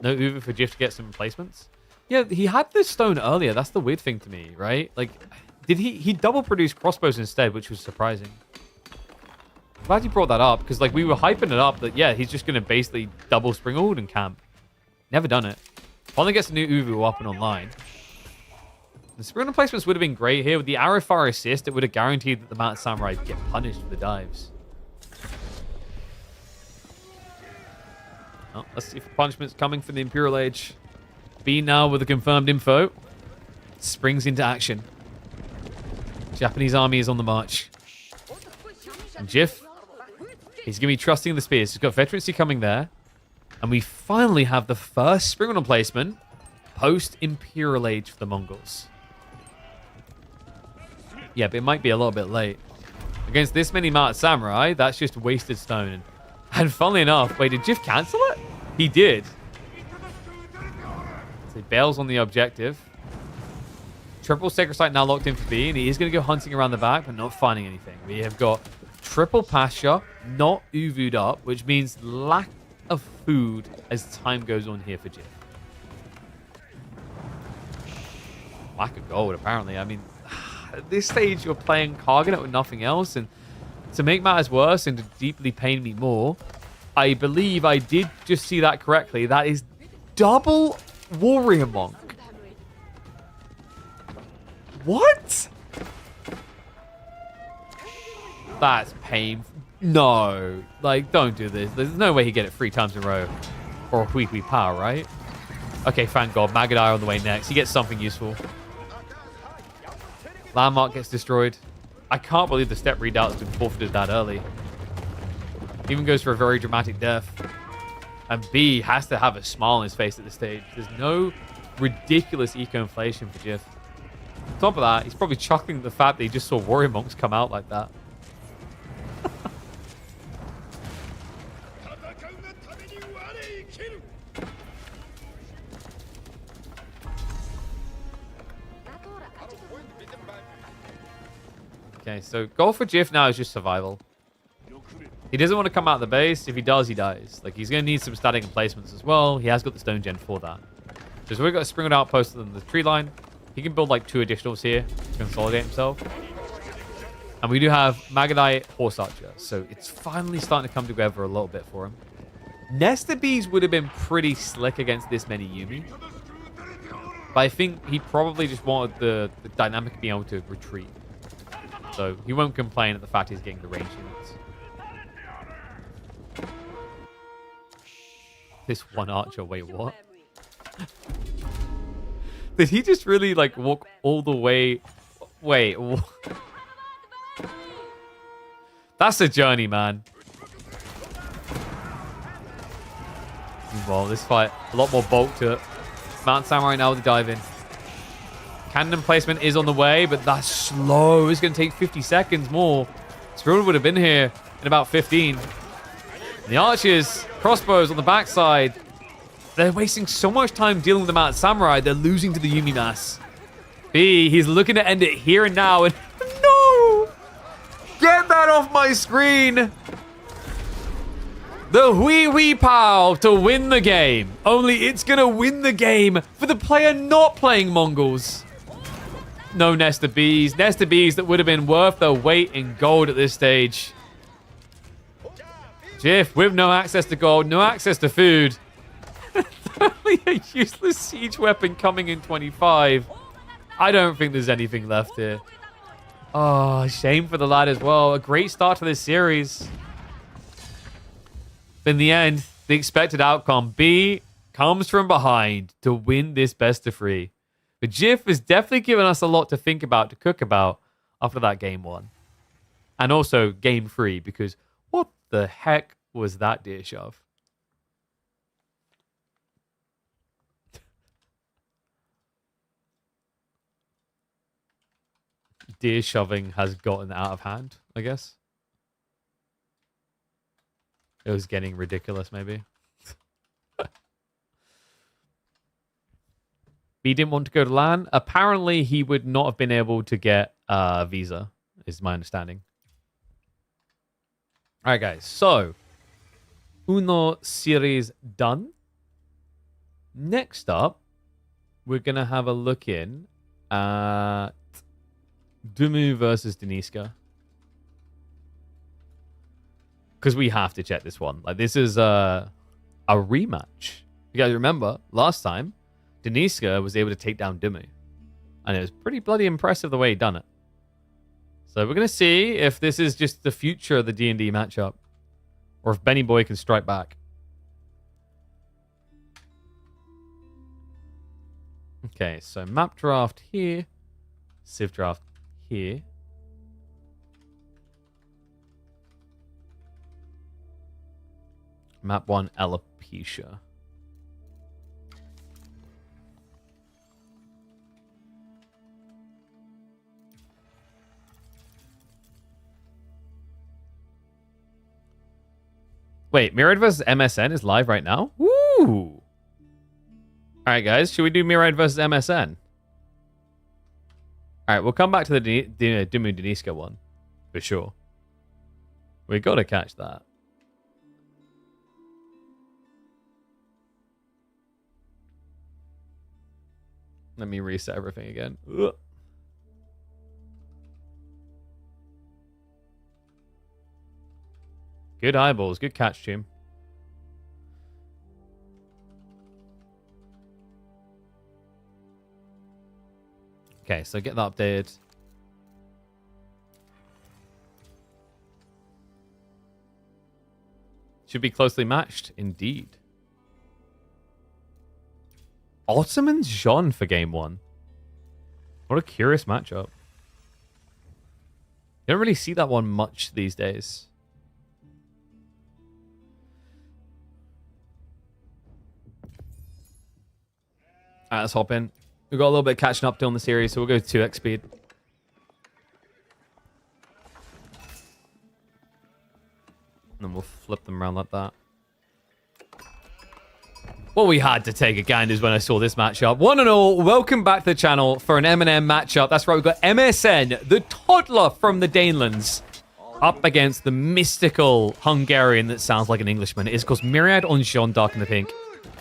Speaker 1: No Uber for Jiff to get some replacements. Yeah, he had this stone earlier. That's the weird thing to me, right? Like, did he double produce crossbows instead, which was surprising. I'm glad you brought that up, because like we were hyping it up that, yeah, he's just going to basically double Springald and camp. Never done it. Finally gets a new Uvu up and online. The Springald placements would have been great here. With the Arrow Fire assist, it would have guaranteed that the Mountain Samurai get punished for the dives. Well, let's see if punishment's coming from the Imperial Age. B now with the confirmed info. Springs into action. Japanese army is on the march. And Jiff, he's going to be trusting the spears. He's got veterancy coming there. And we finally have the first Springald placement Post-Imperial Age for the Mongols. Yeah, but it might be a little bit late. Against this many Mount Samurai, that's just wasted stone. And funnily enough, wait, did Jif cancel it? He did. So he bails on the objective. Triple Sacred Site now locked in for B, and he is going to go hunting around the back, but not finding anything. We have got triple pasture, not uvu'd up, which means lack of food as time goes on here for Jif. Lack of gold, apparently. I mean, at this stage, you're playing Karganet with nothing else, and to make matters worse and to deeply pain me more, I believe I did just see that correctly. That is double Warrior Monk. What? That's painful. No. Like, don't do this. There's no way he get it 3 times in a row. Or a Hui power, right? Okay, thank God. Magadai on the way next. He gets something useful. Landmark gets destroyed. I can't believe the step readout's been forfeited that early. Even goes for a very dramatic death. And B has to have a smile on his face at this stage. There's no ridiculous eco-inflation for Jif. On top of that, he's probably chuckling at the fact that he just saw Warrior Monks come out like that. Okay, so goal for Jif now is just survival. He doesn't want to come out of the base. If he does, he dies. Like, he's going to need some static emplacements as well. He has got the stone gen for that. So we've got a sprinkled outpost on the tree line. He can build like 2 additionals here to consolidate himself. And we do have Magadai Horse Archer. So it's finally starting to come together a little bit for him. Nesta Bees would have been pretty slick against this many Yumi. But I think he probably just wanted the dynamic being able to retreat. So he won't complain at the fact he's getting the range units. This one archer, wait, what? Did he just really like walk all the way? Wait. That's a journey, man. Well, this fight, a lot more bulk to it. Mount Samurai now with the dive in. Cannon placement is on the way, but that's slow. It's going to take 50 seconds more. Skrill would have been here in about 15. And the archers, crossbows on the backside. They're wasting so much time dealing with the Mount Samurai, they're losing to the Yumi mass. B, he's looking to end it here and now, and no! Get that off my screen! The Hui Pow to win the game. Only it's gonna win the game for the player not playing Mongols. No Nesta Bees. Nesta Bees that would have been worth their weight in gold at this stage. Jif with no access to gold, no access to food. Only a useless siege weapon coming in 25. I don't think there's anything left here. Oh, shame for the lad as well. A great start to this series. In the end, the expected outcome, B comes from behind to win this best of 3. But Jif has definitely given us a lot to think about, to cook about after that game 1. And also game 3, because what the heck was that deer shove? Deer shoving has gotten out of hand, I guess. It was getting ridiculous, maybe. He didn't want to go to LAN. Apparently, he would not have been able to get a visa, is my understanding. All right, guys. So, Uno series done. Next up, we're going to have a look in at Dumu versus Deniska. Because we have to check this one. Like, this is a rematch. You guys remember, last time, Deniska was able to take down Dumu. And it was pretty bloody impressive the way he done it. So we're going to see if this is just the future of the D&D matchup. Or if Benny Boy can strike back. Okay, so map draft here. Civ draft here. Map 1, Alopecia. Wait, Myriad versus MSN is live right now? Woo! Alright, guys. Should we do Myriad versus MSN? Alright, we'll come back to the Dimu Deniska one. For sure. We gotta catch that. Let me reset everything again. Ugh. Good eyeballs. Good catch, team. Okay, so get that updated. Should be closely matched, indeed. Ottoman Jean for game 1. What a curious matchup. You don't really see that one much these days. Alright, let's hop in. We've got a little bit of catching up to on the series, so we'll go 2x speed. And then we'll flip them around like that. Well, we had to take a ganders when I saw this matchup. One and all, welcome back to the channel for an M&M matchup. That's right, we've got MSN, the toddler from the Danelands, up against the mystical Hungarian that sounds like an Englishman. It is, of course, Myriad on Jean, dark in the pink.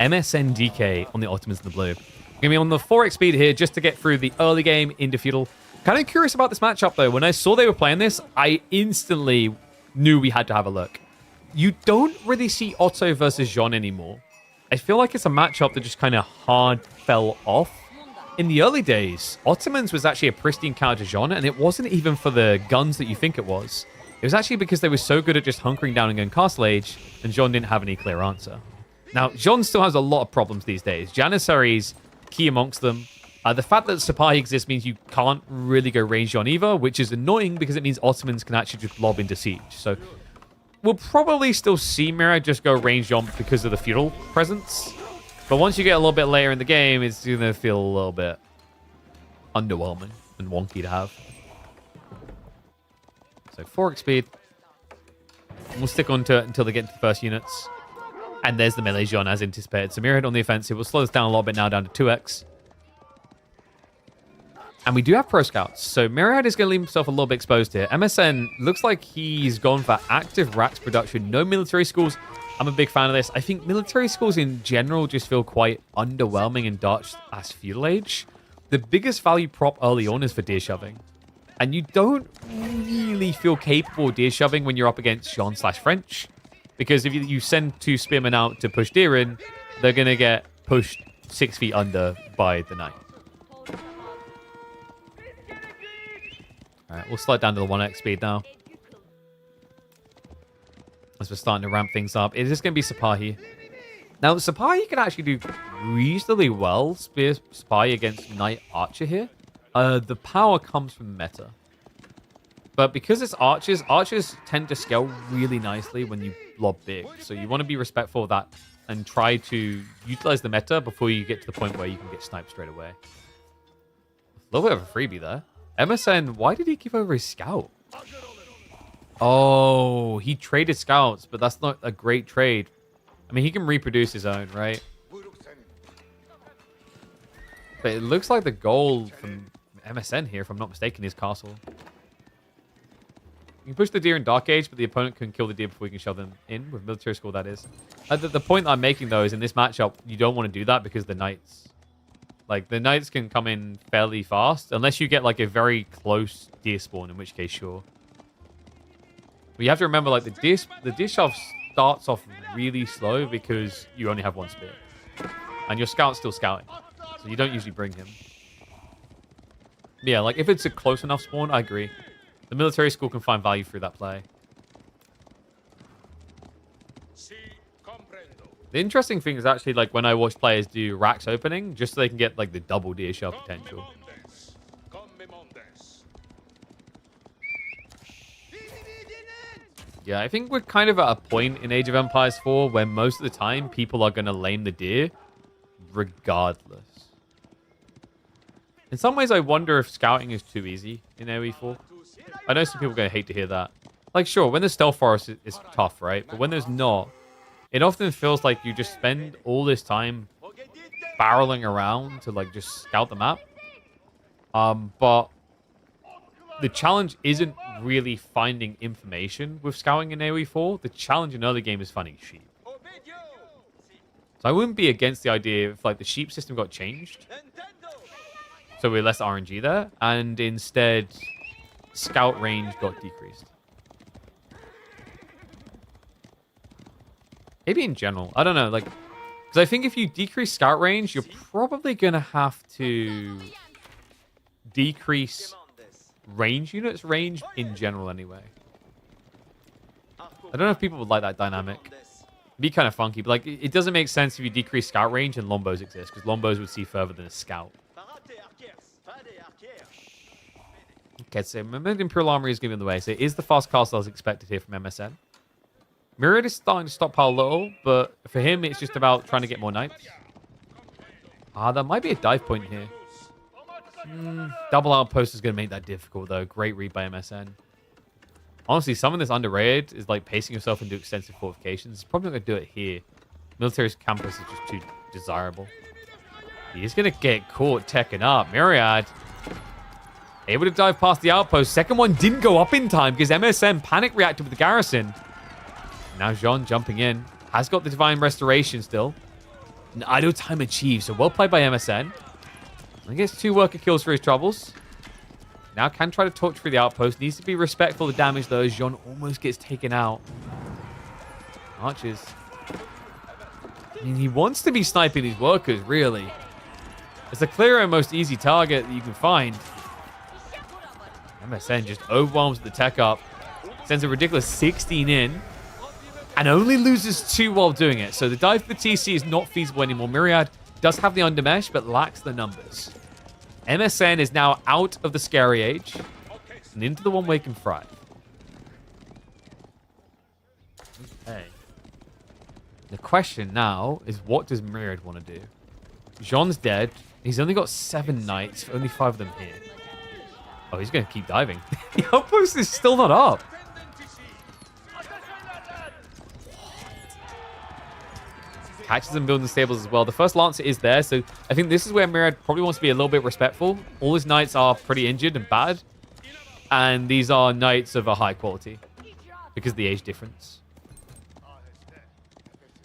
Speaker 1: MSN DK on the Ottomans in the blue. Going to be on the 4x speed here just to get through the early game into feudal. Kind of curious about this matchup, though. When I saw they were playing this, I instantly knew we had to have a look. You don't really see Otto versus Jean anymore. I feel like it's a matchup that just kind of hard fell off. In the early days, Ottomans was actually a pristine counter to Jean, and it wasn't even for the guns that you think it was. It was actually because they were so good at just hunkering down and going Castle Age, and Jean didn't have any clear answer. Now, Jean still has a lot of problems these days. Janissaries, key amongst them. The fact that Sapai exists means you can't really go range on either, which is annoying because it means Ottomans can actually just lob into siege. So we'll probably still see Mira just go range on because of the feudal presence. But once you get a little bit later in the game, it's going to feel a little bit underwhelming and wonky to have. So 4x speed. We'll stick on to it until they get into the first units. And there's the melee Jean as anticipated. So Myriad on the offensive. We'll slow this down a little bit now, down to 2x. And we do have pro scouts. So Myriad is going to leave himself a little bit exposed here. MSN looks like he's gone for active racks production. No military schools. I'm a big fan of this. I think military schools in general just feel quite underwhelming in Dutch as feudal age. The biggest value prop early on is for deer shoving. And you don't really feel capable of deer shoving when you're up against Jean/French. Because if you send 2 spearmen out to push deer in, they're going to get pushed 6 feet under by the knight. Alright, we'll slide down to the 1x speed now. As we're starting to ramp things up. It is going to be Sapahi. Now, Sapahi can actually do reasonably well spear spy against Knight Archer here. The power comes from the meta. But because it's archers, archers tend to scale really nicely when you lob big. So you want to be respectful of that and try to utilize the meta before you get to the point where you can get sniped straight away. A little bit of a freebie there. MSN, why did he give over his scout? Oh, he traded scouts, but that's not a great trade. I mean, he can reproduce his own, right? But it looks like the goal from MSN here, if I'm not mistaken, is castle. You can push the deer in Dark Age, but the opponent can kill the deer before you can shove them in, with military school, that is. The point I'm making, though, is in this matchup, you don't want to do that because the knights... Like, the knights can come in fairly fast, unless you get, like, a very close deer spawn, in which case, sure. But you have to remember, like, the deer shove starts off really slow because you only have 1 spear. And your scout's still scouting, so you don't usually bring him. Yeah, like, if it's a close enough spawn, I agree. The military school can find value through that play. The interesting thing is actually, like, when I watch players do racks opening, just so they can get, like, the double deer shell potential. Yeah, I think we're kind of at a point in Age of Empires 4 where most of the time people are going to lame the deer regardless. In some ways, I wonder if scouting is too easy in AoE4. I know some people are going to hate to hear that. Like, sure, when the stealth forest is tough, right? But when there's not, it often feels like you just spend all this time barreling around to like just scout the map. But the challenge isn't really finding information with scouting in AoE 4. The challenge in early game is finding sheep. So I wouldn't be against the idea if like the sheep system got changed, so we're less RNG there, and instead scout range got decreased. Maybe in general, I don't know, like, because I think if you decrease scout range, you're probably gonna have to decrease range units, range in general anyway. I don't know if people would like that dynamic. It'd be kind of funky, but like it doesn't make sense if you decrease scout range and lombos exist, because lombos would see further than a scout. Okay, so Imperial Armory is giving the way. So it is the fast castle as expected here from MSN. Myriad is starting to stockpile a little, but for him it's just about trying to get more knights. There might be a dive point here. Double outpost is going to make that difficult, though. Great read by MSN. Honestly, some of this underrated is like pacing yourself into extensive fortifications. It's probably not going to do it here. Military campus is just too desirable. He's going to get caught teching up. Myriad able to dive past the outpost. Second one didn't go up in time because MSN panic reacted with the garrison. Now Jean jumping in. Has got the Divine Restoration still. An idle time achieved. So well played by MSN. I guess 2 worker kills for his troubles. Now can try to torch through the outpost. Needs to be respectful of the damage though. Jean almost gets taken out. Archers. I mean, he wants to be sniping these workers, really. It's the clearer and most easy target that you can find. MSN just overwhelms the tech up. Sends a ridiculous 16 in. And only loses 2 while doing it. So the dive for TC is not feasible anymore. Myriad does have the undermesh, but lacks the numbers. MSN is now out of the scary age and into the one wake and thrive. Okay. The question now is, what does Myriad want to do? Jean's dead. He's only got 7 knights, only 5 of them here. Oh, he's going to keep diving. The outpost is still not up. Catches them building stables as well. The first Lancer is there, so I think this is where Myriad probably wants to be a little bit respectful. All his knights are pretty injured and bad, and these are knights of a high quality because of the age difference.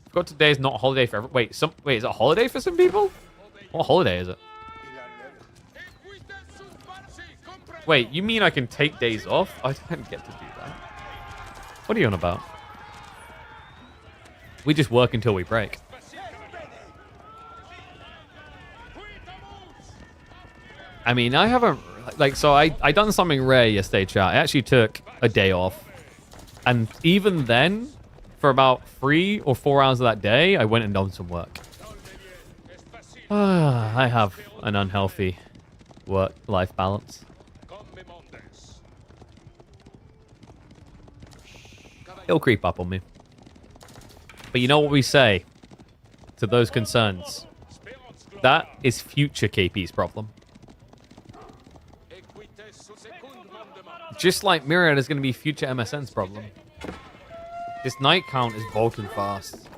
Speaker 1: Forgot today is not a holiday for everyone. Wait, is it a holiday for some people? What holiday is it? Wait, you mean I can take days off? I don't get to do that. What are you on about? We just work until we break. I mean, I haven't... So I done something rare yesterday, chat. I actually took a day off. And even then, for about 3 or 4 hours of that day, I went and done some work. I have an unhealthy work-life balance. It'll creep up on me. But you know what we say to those concerns? That is future KP's problem. Just like Myriad is going to be future MSN's problem. This knight count is bulking fast.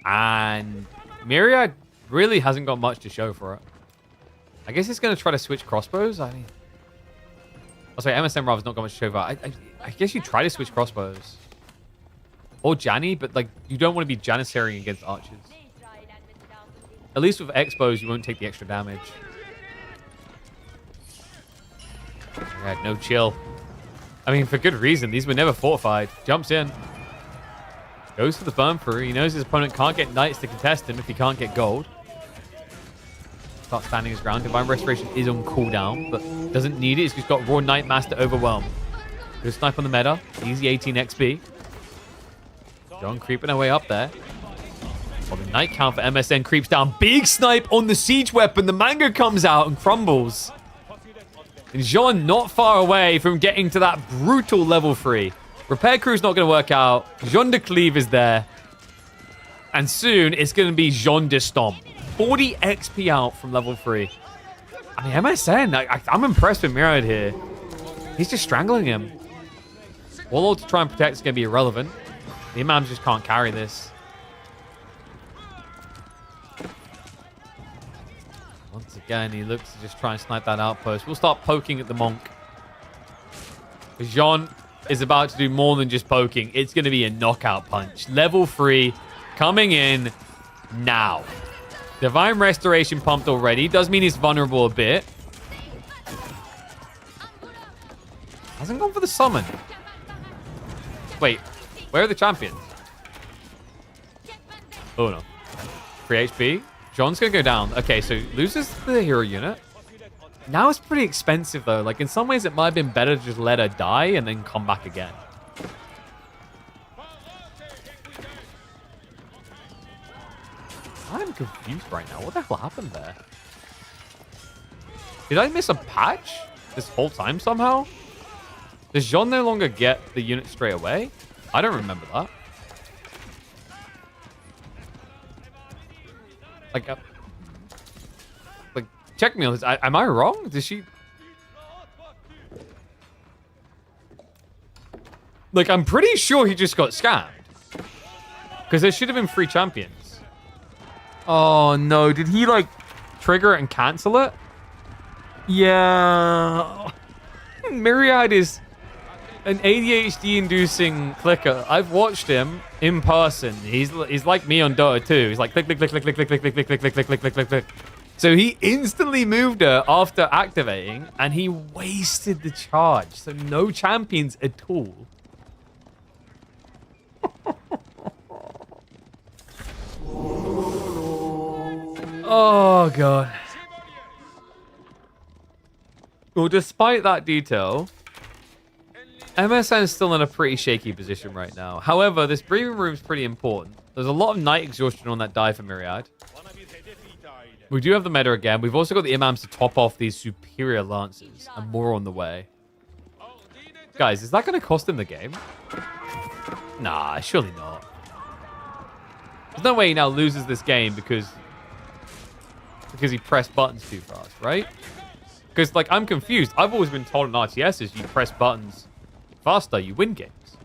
Speaker 1: And Myriad really hasn't got much to show for it. I guess it's going to try to switch crossbows. I mean... Oh, sorry, MSN rather's not got much to show for it. I guess you try to switch crossbows. Or Janny, but like you don't want to be Janissarying against archers. At least with Expos, you won't take the extra damage. Yeah, no chill. I mean, for good reason. These were never fortified. Jumps in. Goes for the burn through. He knows his opponent can't get knights to contest him if he can't get gold. Starts standing his ground. Divine Restoration is on cooldown, but doesn't need it. He's just got Raw Knight Master Overwhelm. Good snipe on the meta. Easy 18 XP. John creeping our way up there. Well, the knight count for MSN creeps down. Big snipe on the siege weapon. The mango comes out and crumbles. And Jean not far away from getting to that brutal level 3. Repair crew's not going to work out. Jean de Cleve is there. And soon it's going to be Jean de Stomp. 40 XP out from level 3. I mean, MSN, I'm impressed with Myriad here. He's just strangling him. Warlord to try and protect is going to be irrelevant. The Imams just can't carry this. again. He looks to just try and snipe that outpost. We'll start poking at the Monk. Jean is about to do more than just poking. It's going to be a knockout punch. Level 3 coming in now. Divine Restoration pumped already. Does mean he's vulnerable a bit. Hasn't gone for the summon. Wait, where are the champions? Oh no. 3 HP. Jean's going to go down. Okay, so loses the hero unit. Now it's pretty expensive though. Like in some ways it might have been better to just let her die and then come back again. I'm confused right now. What the hell happened there? Did I miss a patch this whole time somehow? Does Jean no longer get the unit straight away? I don't remember that. Like, check me on this. Am I wrong? Does she... Like, I'm pretty sure he just got scammed. Because there should have been 3 champions. Oh, no. Did he, like, trigger it and cancel it? Yeah. Myriad is an ADHD-inducing clicker. I've watched him in person. He's like me on Dota 2. He's like, click, click, click, click, click, click, click, click, click, click, click, click, click, click, click. So he instantly moved her after activating, and he wasted the charge. So no champions at all. Oh, God. Well, despite that detail, MSN is still in a pretty shaky position right now. However, this breathing room is pretty important. There's a lot of night exhaustion on that die for Myriad. We do have the meta again. We've also got the imams to top off these superior lances, and more on the way. Guys, is that going to cost him the game? Nah, surely not. There's no way he now loses this game because he pressed buttons too fast, right? Because, like, I'm confused. I've always been told in RTSs, you press buttons faster, you win games.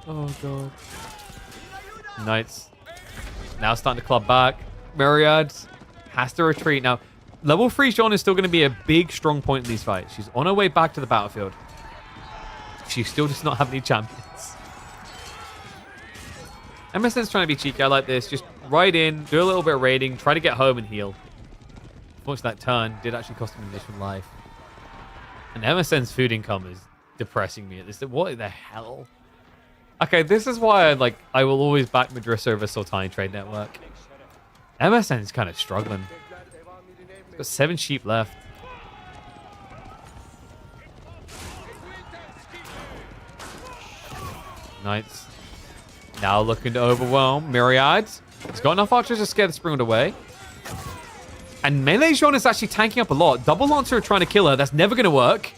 Speaker 1: Oh, God. Knights now starting to club back. Myriad has to retreat. Now, level 3 Jean is still going to be a big, strong point in these fights. She's on her way back to the battlefield. She still does not have any champions. MSN's trying to be cheeky. I like this. Just ride in, do a little bit of raiding, try to get home and heal. Unfortunately, that turn did actually cost him an additional life. And MSN's food income is depressing me at this. What the hell? Okay, this is why I will always back Madrissa over Sultani Trade Network. MSN is kind of struggling. It's got 7 sheep left. Knights now looking to overwhelm Myriad. He's got enough archers to scare the Springwood away. And Melee Jean is actually tanking up a lot. Double Lancer are trying to kill her. That's never going to work.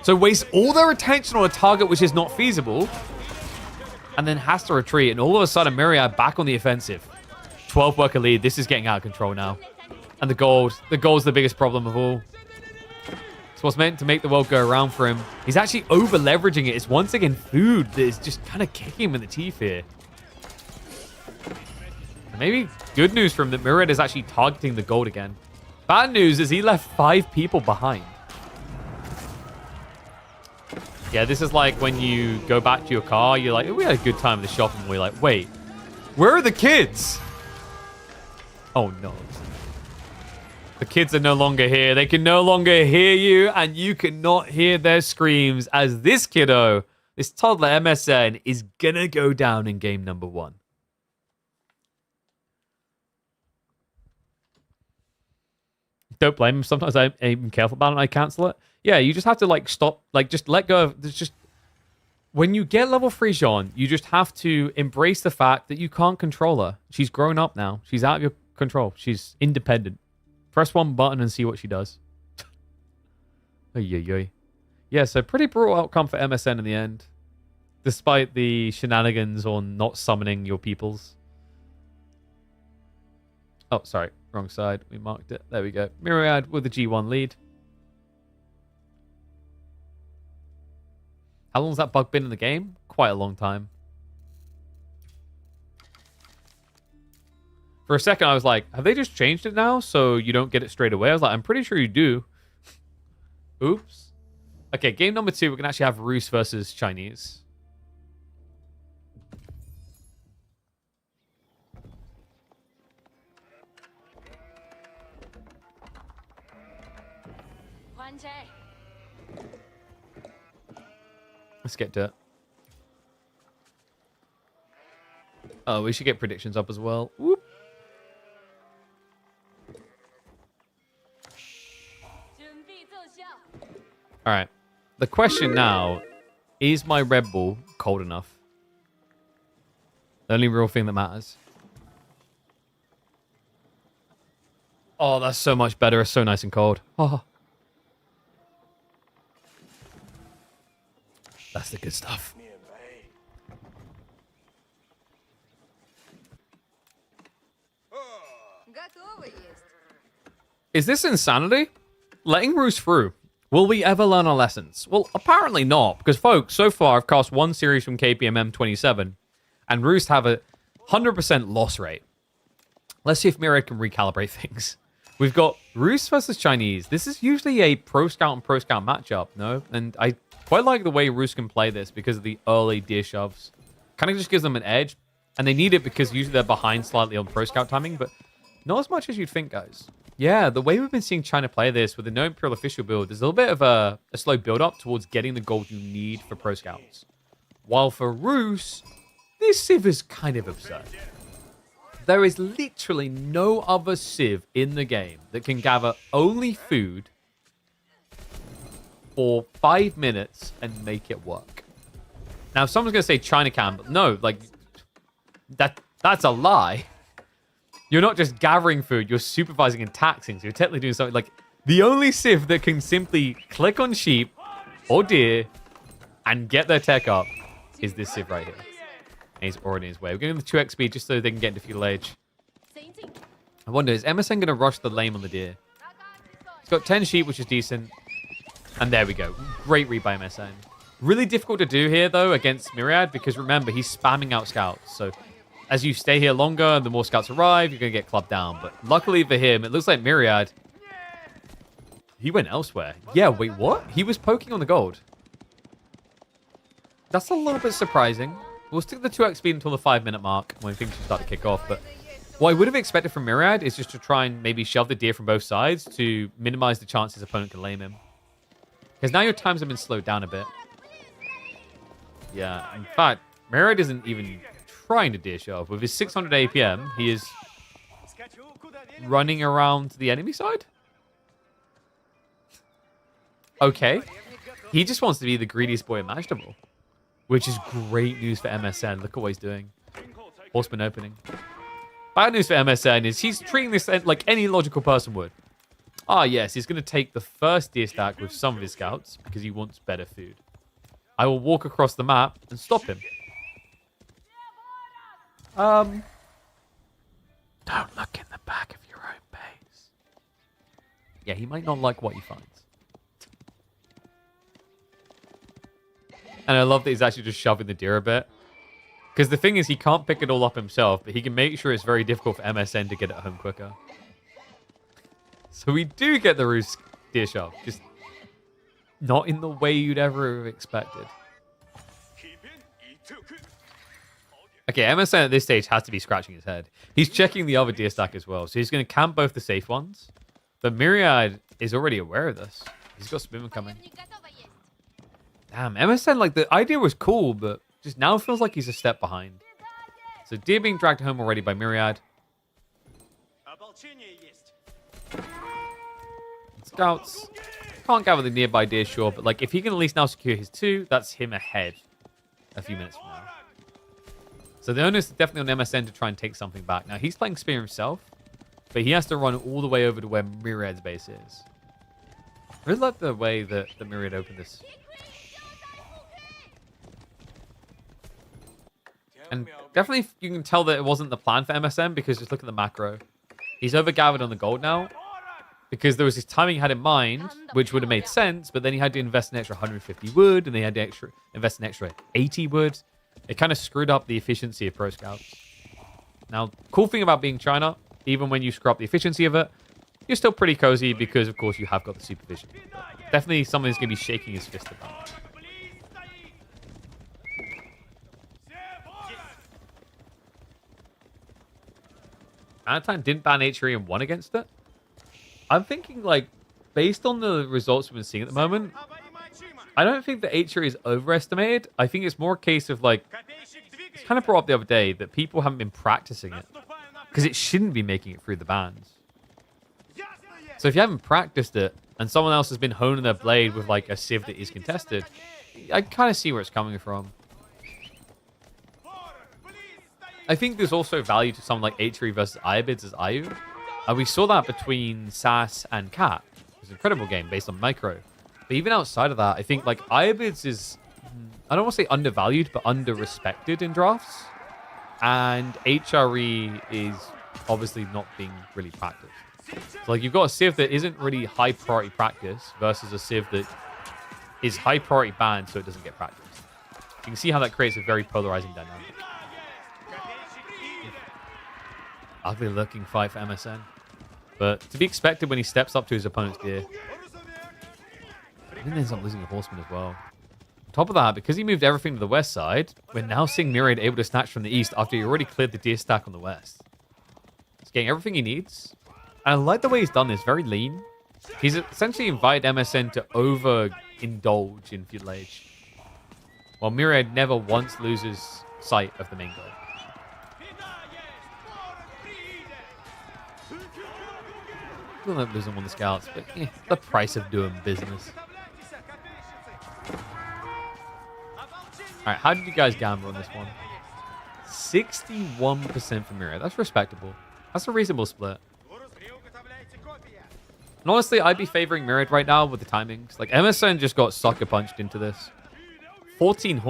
Speaker 1: So waste all their attention on a target which is not feasible. And then has to retreat. And all of a sudden, Myriad back on the offensive. 12 worker lead. This is getting out of control now. And the gold's the biggest problem of all. It's what's meant to make the world go around for him. He's actually over-leveraging it. It's once again food that is just kind of kicking him in the teeth here. And maybe good news for him that Myriad is actually targeting the gold again. Bad news is he left 5 people behind. Yeah, this is like when you go back to your car, you're like, oh, we had a good time in the shop, and we're like, wait, where are the kids? Oh, no. The kids are no longer here. They can no longer hear you, and you cannot hear their screams as this kiddo, this toddler MSN, is gonna go down in game number 1. Don't blame him. Sometimes I'm careful about it and I cancel it. Yeah, you just have to, stop. Just let go of... Just... When you get level 3 Jean, you just have to embrace the fact that you can't control her. She's grown up now. She's out of your control. She's independent. Press 1 button and see what she does. Yeah, so pretty brutal outcome for MSN in the end. Despite the shenanigans on not summoning your peoples. Oh, sorry. Wrong side. We marked it. There we go. Myriad with the G1 lead. How long has that bug been in the game? Quite a long time. For a second, I was like, have they just changed it now so you don't get it straight away? I was like, I'm pretty sure you do. Oops. Okay, game number 2, we're going to actually have Rus versus Chinese. Let's get to it. Oh, we should get predictions up as well. Whoop. All right. The question now, is my Red Bull cold enough? The only real thing that matters. Oh, that's so much better. It's so nice and cold. Oh. That's the good stuff. Is this insanity? Letting Rus through. Will we ever learn our lessons? Well, apparently not, because folks, so far I've cast 1 series from KPMM 27, and Rus have a 100% loss rate. Let's see if Myriad can recalibrate things. We've got Rus versus Chinese. This is usually a Pro Scout and Pro Scout matchup, no? And I quite like the way Rus can play this because of the early deer shoves. Kind of just gives them an edge, and they need it because usually they're behind slightly on Pro Scout timing, but not as much as you'd think, guys. Yeah, the way we've been seeing China play this with the no Imperial Official build, there's a little bit of a slow build-up towards getting the gold you need for Pro Scouts. While for Rus, this Civ is kind of absurd. There is literally no other Civ in the game that can gather only food for 5 minutes and make it work. Now, someone's going to say China can, but no, like, that's a lie. You're not just gathering food, you're supervising and taxing, so you're technically doing something like... The only Civ that can simply click on sheep or deer and get their tech up is this Civ right here. And he's already in his way. We're giving him the 2x speed just so they can get into feudal age. I wonder, is MSN going to rush the lame on the deer? He's got 10 sheep, which is decent. And there we go. Great read by MSN. Really difficult to do here, though, against Myriad, because remember, he's spamming out scouts. So as you stay here longer and the more scouts arrive, you're going to get clubbed down. But luckily for him, it looks like Myriad, he went elsewhere. Yeah, wait, what? He was poking on the gold. That's a little bit surprising. We'll stick the 2x speed until the 5-minute mark when things should start to kick off. But what I would have expected from Myriad is just to try and maybe shove the deer from both sides to minimize the chances his opponent can lame him. Because now your times have been slowed down a bit. Yeah, in fact, Myriad isn't even trying to deer shove. With his 600 APM, he is running around the enemy side? Okay. He just wants to be the greediest boy imaginable. Which is great news for MSN. Look at what he's doing. Horseman opening. Bad news for MSN is he's treating this like any logical person would. Ah, yes, he's going to take the first deer stack with some of his scouts because he wants better food. I will walk across the map and stop him. Don't look in the back of your own base. Yeah, he might not like what he finds. And I love that he's actually just shoving the deer a bit. Because the thing is, he can't pick it all up himself, but he can make sure it's very difficult for MSN to get it home quicker. So we do get the Rus deer shove, just not in the way you'd ever have expected. Okay, MSN at this stage has to be scratching his head. He's checking the other deer stack as well, so he's going to camp both the safe ones. But Myriad is already aware of this. He's got Spimmer coming. Damn, MSN, like, the idea was cool, but just now feels like he's a step behind. So deer being dragged home already by Myriad. Scouts. Can't gather the nearby deer, sure, but like if he can at least now secure his 2, that's him ahead a few minutes from now. So the onus is definitely on MSN to try and take something back. Now he's playing Spear himself, but he has to run all the way over to where Myriad's base is. I really like the way that the Myriad opened this. And definitely you can tell that it wasn't the plan for MSN because just look at the macro. He's overgathered on the gold now because there was this timing he had in mind, which would have made sense, but then he had to invest an extra 150 wood and they had to invest an extra 80 wood. It kind of screwed up the efficiency of Pro Scouts. Now, cool thing about being China, even when you screw up the efficiency of it, you're still pretty cozy because, of course, you have got the supervision. But definitely someone who's going to be shaking his fist about. Anatime didn't ban HRE and won against it. I'm thinking, like, based on the results we've been seeing at the moment, I don't think the HRE is overestimated. I think it's more a case of, like, it's kind of brought up the other day that people haven't been practicing it because it shouldn't be making it through the bans. So if you haven't practiced it and someone else has been honing their blade with, like, a civ that is contested, I kind of see where it's coming from. I think there's also value to someone like HRE versus Iabids as Ayu. We saw that between SAS and Cat. It was an incredible game based on micro. But even outside of that, I think like Iabids is, I don't want to say undervalued, but under-respected in drafts. And HRE is obviously not being really practiced. So like you've got a civ that isn't really high priority practice versus a civ that is high priority banned so it doesn't get practiced. You can see how that creates a very polarizing dynamic. Ugly looking fight for MSN. But to be expected when he steps up to his opponent's gear. He ends up losing a horseman as well. On top of that, because he moved everything to the west side, we're now seeing Myriad able to snatch from the east after he already cleared the deer stack on the west. He's getting everything he needs. And I like the way he's done this, very lean. He's essentially invited MSN to overindulge in feudal age. While Myriad never once loses sight of the main goal. Still not losing one of the scouts, but the price of doing business. Alright, how did you guys gamble on this one? 61% for Myriad. That's respectable. That's a reasonable split. And honestly, I'd be favoring Myriad right now with the timings. Like, MSN just got sucker punched into this. 14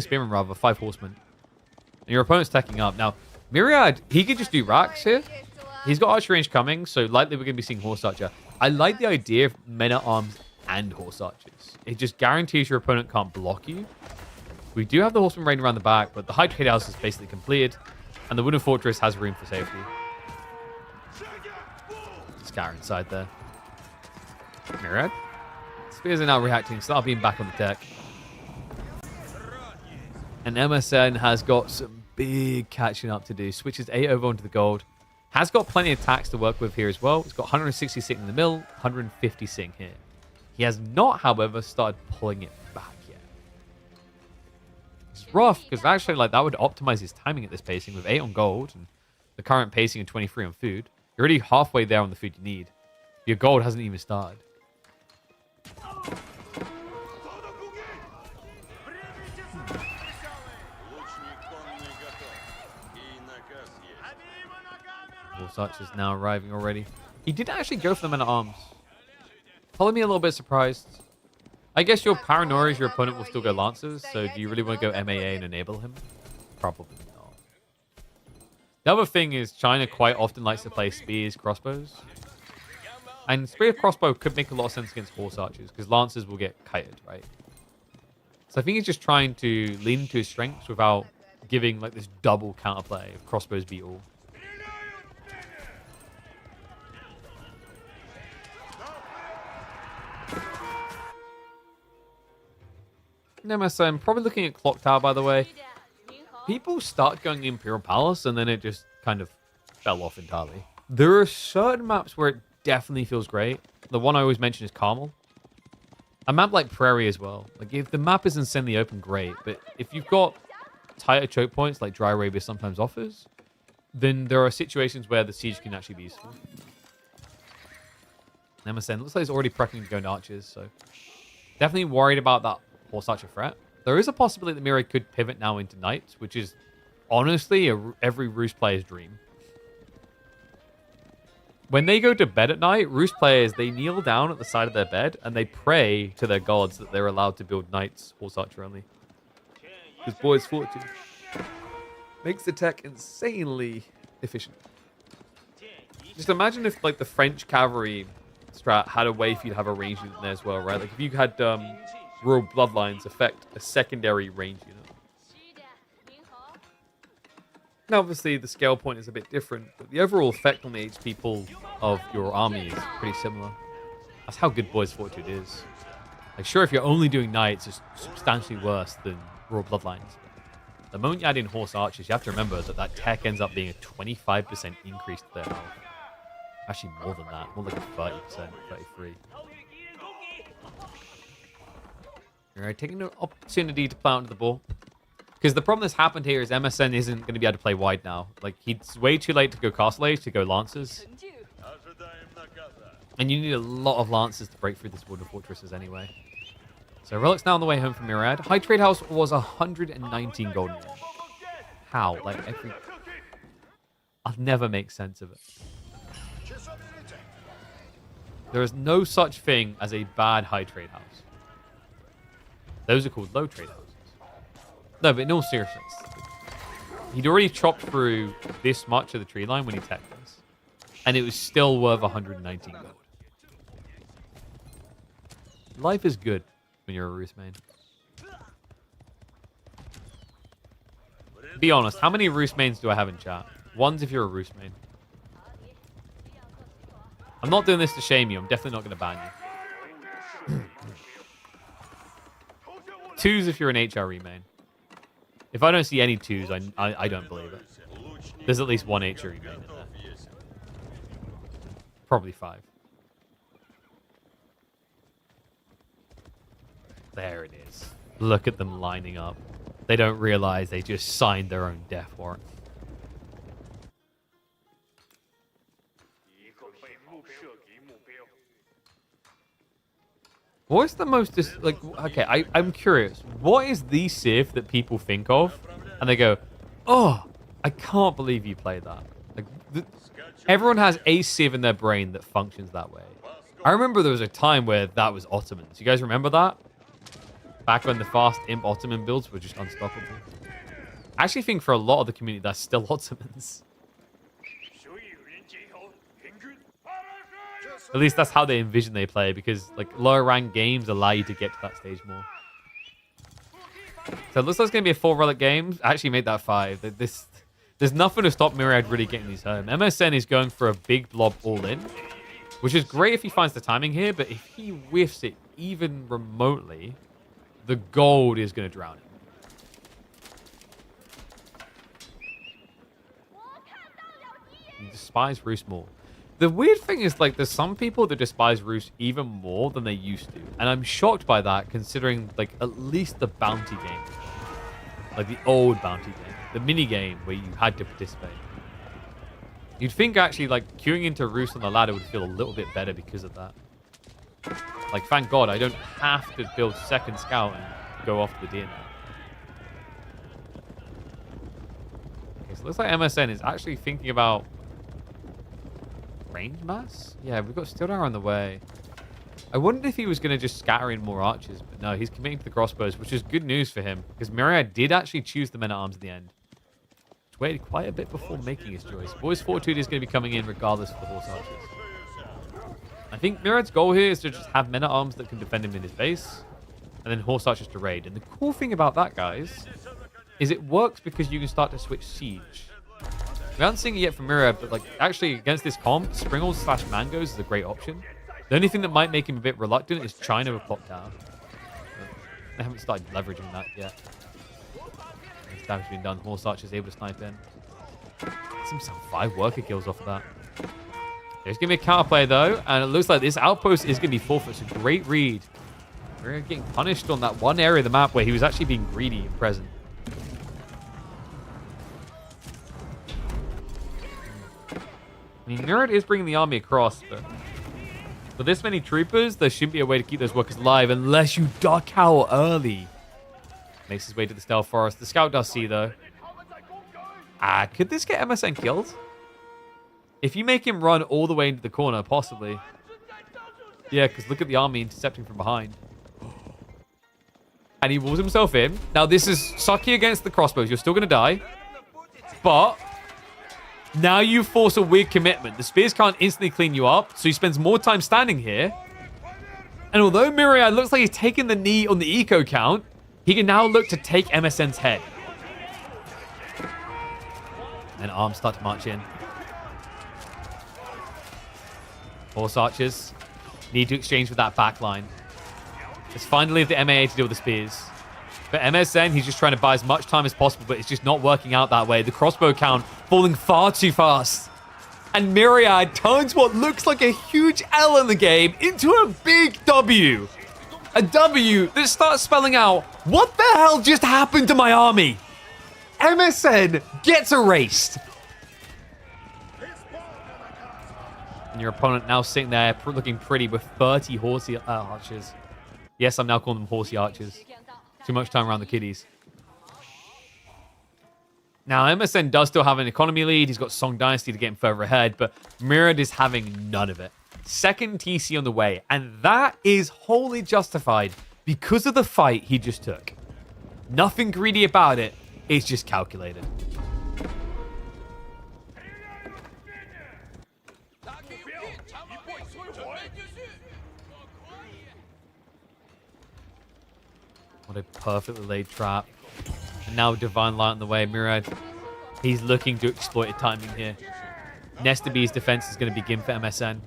Speaker 1: spearmen, rather, 5 horsemen. And your opponent's teching up. Now, Myriad, he could just do racks here. He's got archer range coming, so likely we're going to be seeing horse archer. I like the idea of men-at-arms and horse archers. It just guarantees your opponent can't block you. We do have the horseman raiding around the back, but the high trade house is basically completed, and the wooden fortress has room for safety. Scar inside there. Myriad. Spears are now reacting, so that'll be back on the deck. And MSN has got some big catching up to do. Switches 8 over onto the gold. Has got plenty of attacks to work with here as well. It's got 160 sitting in the middle, 150 sitting here. He has not, however, started pulling it back yet. It's rough, because actually, like, that would optimize his timing at this pacing with 8 on gold and the current pacing of 23 on food. You're already halfway there on the food you need. Your gold hasn't even started. Such is now arriving already. He did actually go for the men-at-arms. Probably me a little bit surprised. I guess your paranoia is your opponent will still go Lancers, so do you really want to go MAA and enable him? Probably not. The other thing is China quite often likes to play spears, crossbows. And spear crossbow could make a lot of sense against horse archers, because Lancers will get kited, right? So I think he's just trying to lean into his strengths without giving like this double counterplay of crossbows beat all. MSN, probably looking at Clock Tower, by the way. People start going Imperial Palace, and then it just kind of fell off entirely. There are certain maps where it definitely feels great. The one I always mention is Carmel. A map like Prairie as well. Like, if the map is insanely open, great. But if you've got tighter choke points, like Dry Arabia sometimes offers, then there are situations where the siege can actually be useful. MSN looks like he's already prepping to go to archers, so definitely worried about that horse archer threat. There is a possibility that Mirai could pivot now into knights, which is honestly every Roost player's dream. When they go to bed at night, Roost players, they kneel down at the side of their bed and they pray to their gods that they're allowed to build knights horse archer only. Because boys fortune makes the tech insanely efficient. Just imagine if like the French cavalry strat had a way for you to have a range unit in there as well, right? Like if you had rural bloodlines affect a secondary range unit. Now, obviously, the scale point is a bit different, but the overall effect on the HP pool of your army is pretty similar. That's how good Boys Fortitude is. Like, sure, if you're only doing knights, it's substantially worse than raw bloodlines. The moment you add in horse archers, you have to remember that that tech ends up being a 25% increase to their health. Actually, more than that. More like a 30%, 33%. Alright, taking an opportunity to plow into the ball. Because the problem that's happened here is MSN isn't going to be able to play wide now. Like, he's way too late to go Castle Age, to go Lancers. And you need a lot of Lancers to break through this Wooden Fortresses anyway. So Relic's now on the way home from Myriad. High Trade House was 119 gold. How? Like, I'll never make sense of it. There is no such thing as a bad High Trade House. Those are called low trade houses. No, but in all seriousness, he'd already chopped through this much of the tree line when he teched this. And it was still worth 119 gold. Life is good when you're a Rus main. Be honest, how many Rus mains do I have in chat? One's if you're a Rus main. I'm not doing this to shame you. I'm definitely not going to ban you. Twos if you're an HRE main. If I don't see any twos, I don't believe it. There's at least one HRE main in there. Probably 5. There it is. Look at them lining up. They don't realize they just signed their own death warrant. What's the most, like, okay, I'm curious. What is the civ that people think of? And they go, oh, I can't believe you played that. Like, everyone has a civ in their brain that functions that way. I remember there was a time where that was Ottomans. You guys remember that? Back when the fast imp Ottoman builds were just unstoppable. I actually think for a lot of the community, that's still Ottomans. At least that's how they envision they play, because like lower rank games allow you to get to that stage more. So it looks like it's going to be a 4 relic game. I actually made that 5. There's nothing to stop Myriad really getting these home. MSN is going for a big blob all in, which is great if he finds the timing here, but if he whiffs it even remotely, the gold is going to drown him. You despise Rus more. The weird thing is, like, there's some people that despise Rus even more than they used to. And I'm shocked by that, considering, like, at least the bounty game. Like, the old bounty game. The mini game where you had to participate. You'd think, actually, like, queuing into Rus on the ladder would feel a little bit better because of that. Like, thank God, I don't have to build second scout and go off the DNA. Okay, so it looks like MSN is actually thinking about range mass? Yeah, we've got Stildar on the way. I wondered if he was going to just scatter in more archers, but no, he's committing to the crossbows, which is good news for him, because Myriad did actually choose the men-at-arms at the end. He waited quite a bit before making his choice. Boys Fortitude is going to be coming in regardless of the horse archers. I think Myriad's goal here is to just have men-at-arms that can defend him in his base, and then horse archers to raid. And the cool thing about that, guys, is it works because you can start to switch siege. We haven't seen it yet from Myriad, but like actually against this comp, Springles / Mangoes is a great option. The only thing that might make him a bit reluctant is China with Plot Tower. They haven't started leveraging that yet. This damage being done. Horse Archer is able to snipe in. Gets himself 5 worker kills off of that. There's going to be a counterplay though, and it looks like this outpost is going to be forfeit. It's a great read. We're getting punished on that one area of the map where he was actually being greedy and present. I mean, Myriad is bringing the army across, but with this many troopers, there shouldn't be a way to keep those workers alive unless you duck out early. Makes his way to the stealth forest. The scout does see, though. Could this get MSN killed? If you make him run all the way into the corner, possibly. Yeah, because look at the army intercepting from behind. And he walls himself in. Now, this is sucky against the crossbows. You're still going to die. But now you force a weird commitment. The spears can't instantly clean you up, so he spends more time standing here. And although Myriad looks like he's taking the knee on the eco count, he can now look to take MSN's head. And arms start to march in. Horse archers need to exchange with that back line. It's finally the MAA to deal with the spears. But MSN, he's just trying to buy as much time as possible, but it's just not working out that way. The crossbow count falling far too fast. And Myriad turns what looks like a huge L in the game into a big W. A W that starts spelling out, what the hell just happened to my army? MSN gets erased. And your opponent now sitting there looking pretty with 30 horsey archers. Yes, I'm now calling them horsey archers. Too much time around the kiddies. Now, MSN does still have an economy lead. He's got Song Dynasty to get him further ahead, but Myriad is having none of it. Second TC on the way, and that is wholly justified because of the fight he just took. Nothing greedy about it. It's just calculated. What a perfectly laid trap. And now Divine Light on the way. Myriad, he's looking to exploit a timing here. Nesta B's defense is going to begin for MSN.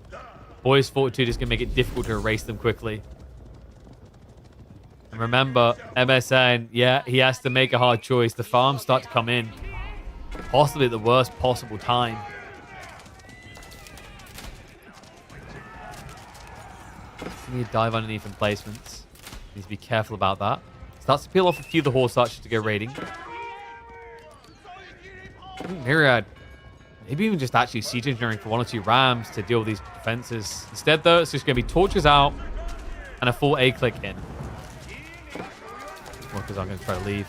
Speaker 1: Boy's Fortitude is going to make it difficult to erase them quickly. And remember, MSN, yeah, he has to make a hard choice. The farms start to come in. Possibly at the worst possible time. You need to dive underneath emplacements. Needs to be careful about that. Starts to peel off a few of the horse archers to go raiding. Myriad, maybe even just actually siege engineering for 1 or 2 rams to deal with these defenses. Instead, though, it's just going to be torches out and a full A-click in. Workers aren't going to try to leave.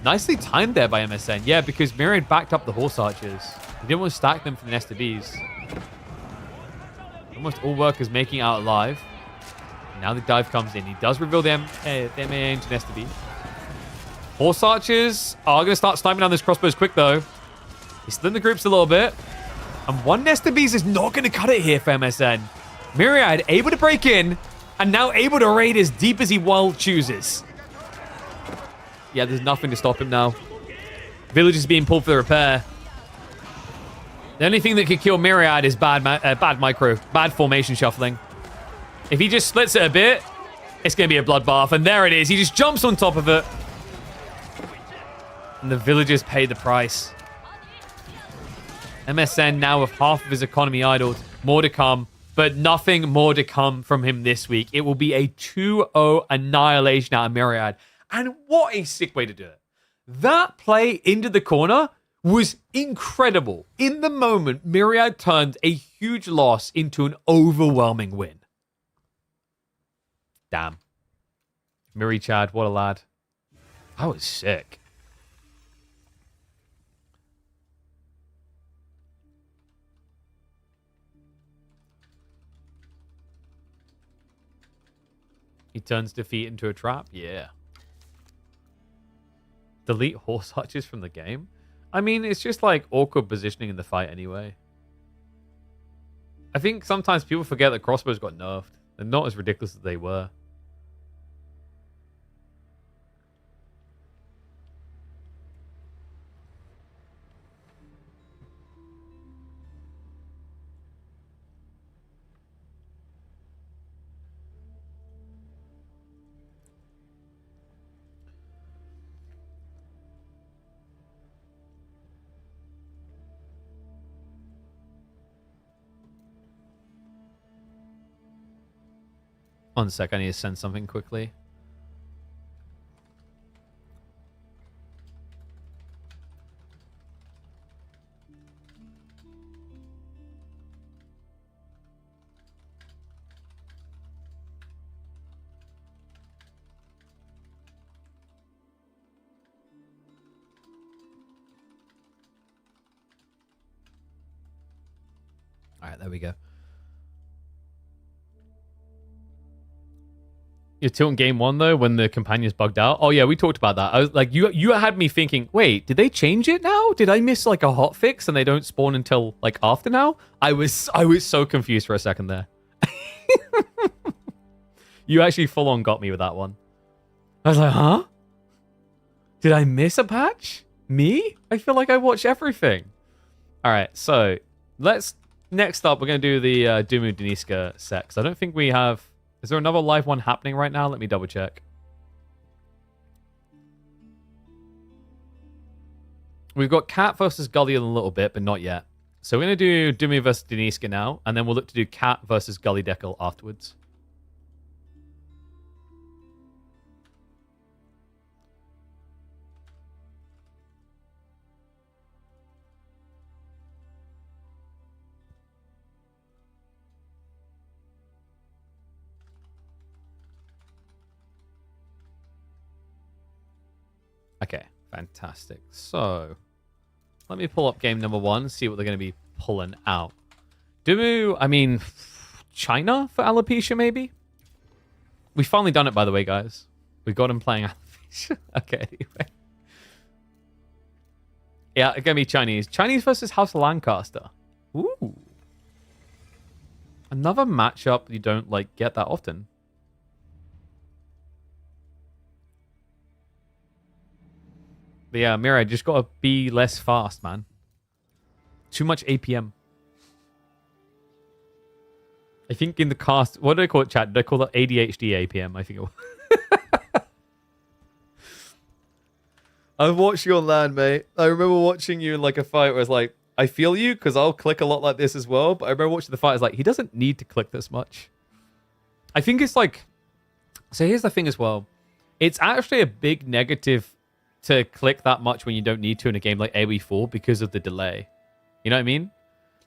Speaker 1: Nicely timed there by MSN. Yeah, because Myriad backed up the horse archers. He didn't want to stack them for the Nesta Bs. Almost all workers making it out alive. Now the dive comes in. He does reveal them MA into Nesta B. Horse archers are going to start sniping down those crossbows quick, though. He's still in the groups a little bit. And 1 Nesta Bees is not going to cut it here for MSN. Myriad able to break in and now able to raid as deep as he well chooses. Yeah, there's nothing to stop him now. Village is being pulled for the repair. The only thing that could kill Myriad is bad micro, bad formation shuffling. If he just splits it a bit, it's going to be a bloodbath. And there it is. He just jumps on top of it. And the villagers pay the price. MSN now with half of his economy idled. More to come, but nothing more to come from him this week. It will be a 2-0 annihilation out of Myriad. And what a sick way to do it. That play into the corner was incredible. In the moment, Myriad turned a huge loss into an overwhelming win. Damn. Miri Chad, what a lad. That was sick. He turns defeat into a trap? Yeah. Delete horse archers from the game? I mean, it's just like awkward positioning in the fight anyway. I think sometimes people forget that crossbows got nerfed. They're not as ridiculous as they were. One sec, I need to send something quickly. All right, there we go. You're tilting game 1 though when the companions bugged out. Oh yeah, we talked about that. I was like, you had me thinking, wait, did they change it now? Did I miss like a hot fix and they don't spawn until like after now? I was so confused for a second there. You actually full on got me with that one. I was like, huh? Did I miss a patch? Me? I feel like I watch everything. All right, so next up, we're going to do the Dumu Deniska set. 'Cause I don't think we have... Is there another live one happening right now? Let me double check. We've got Cat versus Gully in a little bit, but not yet. So we're going to do Dumu versus Deniska now, and then we'll look to do Cat versus Gully Deckel afterwards. Okay, fantastic. So, let me pull up game number 1, see what they're going to be pulling out. Dumu, I mean, China for alopecia, maybe? We've finally done it, by the way, guys. We got him playing alopecia. Okay, anyway. Yeah, it's going to be Chinese. Chinese versus House of Lancaster. Ooh. Another matchup you don't, like, get that often. But yeah, Mirai, just gotta be less fast, man. Too much APM. I think in the cast... What do they call it, chat? Do they call it ADHD APM? I think it was. I've watched you on LAN, mate. I remember watching you in like a fight where it's like, I feel you, because I'll click a lot like this as well. But I remember watching the fight, it's like, he doesn't need to click this much. I think it's like... So here's the thing as well. It's actually a big negative to click that much when you don't need to in a game like AoE4 because of the delay. You know what I mean?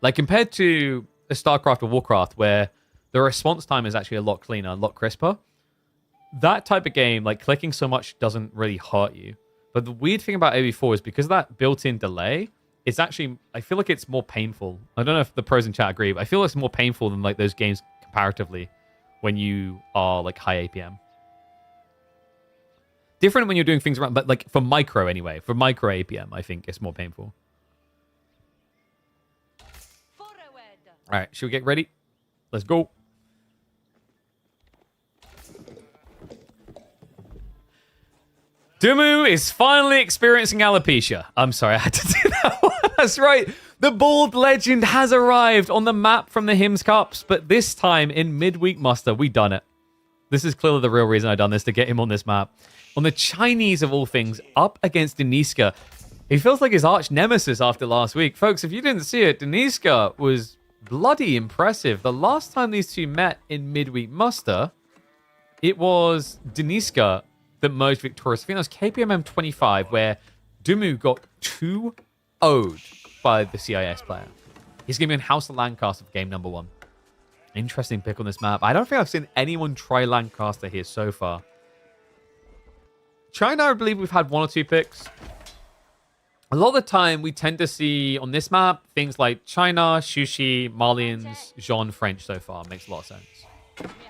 Speaker 1: Like compared to a StarCraft or Warcraft where the response time is actually a lot cleaner, a lot crisper. That type of game, like clicking so much doesn't really hurt you. But the weird thing about AoE4 is because of that built-in delay, it's actually, I feel like it's more painful. I don't know if the pros in chat agree, but I feel it's more painful than like those games comparatively when you are like high APM. Different when you're doing things around, but like for micro anyway. For micro APM, I think it's more painful. All right, should we get ready? Let's go. Dumu is finally experiencing alopecia. I'm sorry, I had to do that one. That's right. The bald legend has arrived on the map from the Hims Cups, but this time in Midweek Muster, we done it. This is clearly the real reason I done this, to get him on this map. On the Chinese, of all things, up against Deniska. He feels like his arch nemesis after last week. Folks, if you didn't see it, Deniska was bloody impressive. The last time these two met in Midweek Muster, it was Deniska that merged victorious. I think that was KPMM 25, where Dumu got 2-0'd by the CIS player. He's going to be in House of Lancaster for game number 1. Interesting pick on this map. I don't think I've seen anyone try Lancaster here so far. China, I believe we've had 1 or 2 picks. A lot of the time, we tend to see on this map things like China, Sushi, Malians, Jean, French so far. Makes a lot of sense.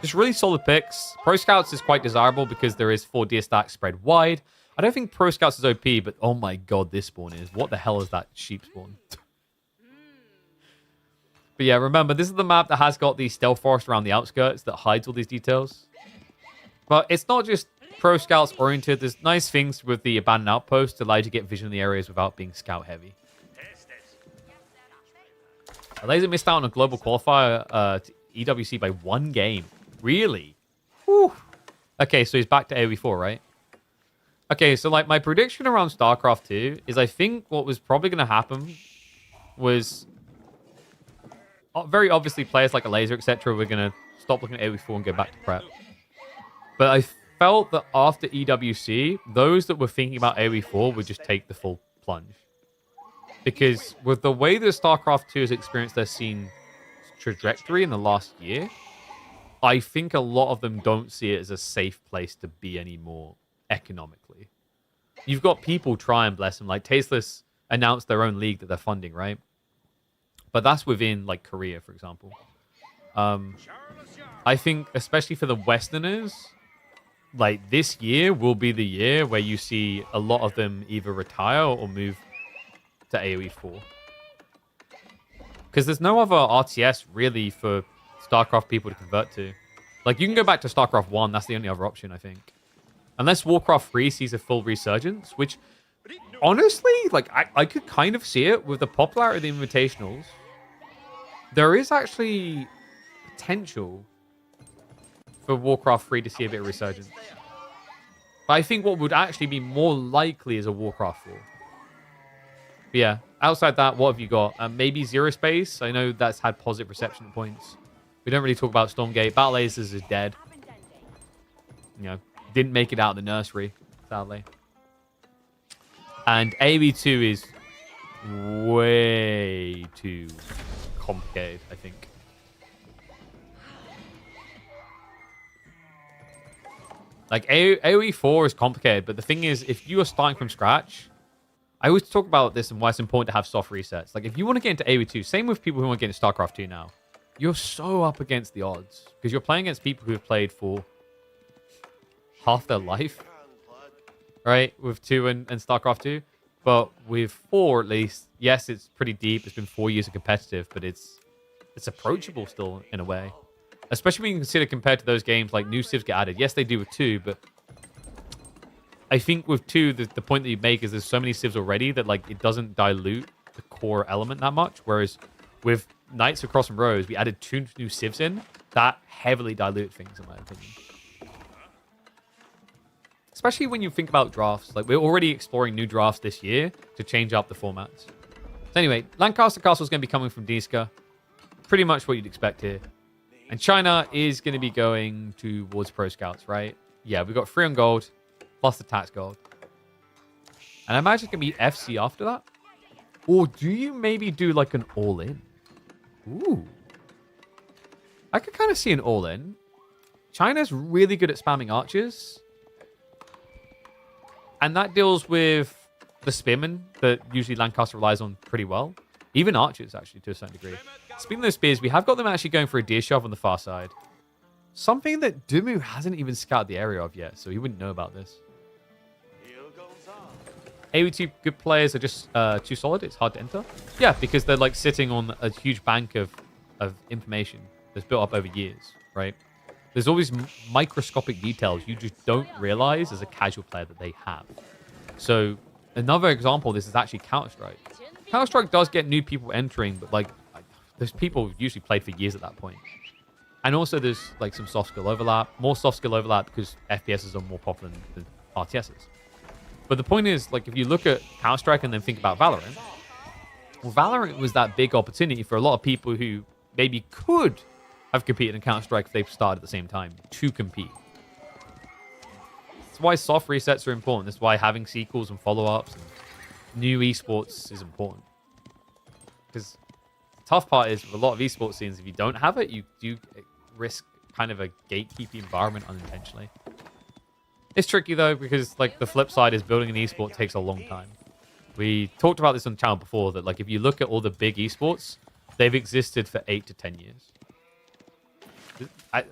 Speaker 1: Just really solid picks. Pro Scouts is quite desirable because there is 4 deer stacks spread wide. I don't think Pro Scouts is OP, but oh my god, this spawn is. What the hell is that sheep spawn? But yeah, remember, this is the map that has got the stealth forest around the outskirts that hides all these details. But it's not just Pro Scouts oriented. There's nice things with the abandoned outpost to allow you to get vision in the areas without being scout heavy. Laser missed out on a global qualifier to EWC by 1 game. Really? Whew. Okay, so he's back to AoE4, right? Okay, so like my prediction around StarCraft 2 is I think what was probably going to happen was very obviously players like a laser, etc. were going to stop looking at AoE4 and go back to prep. But I felt that after EWC, those that were thinking about AoE4 would just take the full plunge. Because with the way that StarCraft 2 has experienced their scene trajectory in the last year, I think a lot of them don't see it as a safe place to be anymore economically. You've got people trying, bless them, like Tasteless announced their own league that they're funding, right? But that's within like Korea, for example. I think, especially for the Westerners, like this year will be the year where you see a lot of them either retire or move to AoE 4. Because there's no other RTS really for StarCraft people to convert to. Like, you can go back to StarCraft 1, that's the only other option, I think. Unless Warcraft 3 sees a full resurgence, which honestly, like, I could kind of see it with the popularity of the Invitationals. There is actually potential for Warcraft 3 to see a bit of resurgence. But I think what would actually be more likely is a Warcraft 4. But yeah, outside that, what have you got? Maybe Zero Space. I know that's had positive reception points. We don't really talk about Stormgate. Battle Lasers is dead. You know, didn't make it out of the nursery, sadly. And AV2 is way too complicated, I think. Like, AoE 4 is complicated, but the thing is, if you are starting from scratch, I always talk about this and why it's important to have soft resets. Like, if you want to get into AoE 2, same with people who want to get into StarCraft 2 now, you're so up against the odds. Because you're playing against people who have played for half their life, right? With 2 and StarCraft 2. But with 4, at least, yes, it's pretty deep. It's been 4 years of competitive, but it's approachable still, in a way. Especially when you consider compared to those games, like new civs get added. Yes, they do with 2, but I think with 2, the point that you make is there's so many civs already that like it doesn't dilute the core element that much. Whereas with Knights of Cross and Rose, we added 2 new civs in. That heavily diluted things, in my opinion. Especially when you think about drafts. Like, we're already exploring new drafts this year to change up the formats. So anyway, Lancaster Castle is going to be coming from Diska. Pretty much what you'd expect here. And China is going to be going towards Pro Scouts, right? Yeah, we've got 3 on gold, plus the tax gold. And I imagine it's going to be FC after that. Or do you maybe do like an all-in? Ooh. I could kind of see an all-in. China's really good at spamming archers. And that deals with the spearmen that usually Lancaster relies on pretty well. Even archers, actually, to a certain degree. Speaking of those spears, we have got them actually going for a deer shove on the far side. Something that Dumu hasn't even scouted the area of yet, so he wouldn't know about this. AV2 good players are just too solid. It's hard to enter. Yeah, because they're like sitting on a huge bank of information that's built up over years, right? There's always microscopic details you just don't realize as a casual player that they have. So another example of this is actually Counter-Strike. Counter-Strike does get new people entering, but like those people usually played for years at that point. And also there's like some soft skill overlap, more soft skill overlap because FPSs are more popular than RTSs. But the point is, like, if you look at Counter-Strike and then think about Valorant, well, Valorant was that big opportunity for a lot of people who maybe could have competed in Counter-Strike if they started at the same time to compete. That's why soft resets are important. That's why having sequels and follow-ups and new esports is important. Because the tough part is with a lot of esports scenes, if you don't have it, you do risk kind of a gatekeeping environment unintentionally. It's tricky though, because like the flip side is building an esport takes a long time. We talked about this on the channel before, that like if you look at all the big esports, they've existed for 8 to 10 years.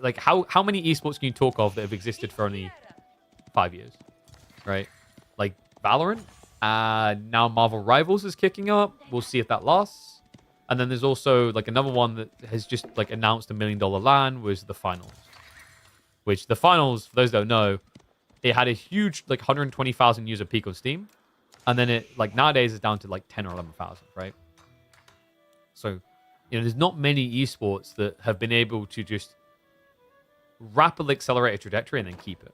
Speaker 1: Like how many esports can you talk of that have existed for only 5 years, right? Like Valorant, now Marvel Rivals is kicking up. We'll see if that lasts. And then there's also like another one that has just like announced $1 million LAN, was the finals. Which the finals, for those that don't know, it had a huge like 120,000 user peak on Steam, and then it like nowadays is down to like 10 or 11,000, right? So, you know, there's not many esports that have been able to just rapidly accelerate a trajectory and then keep it.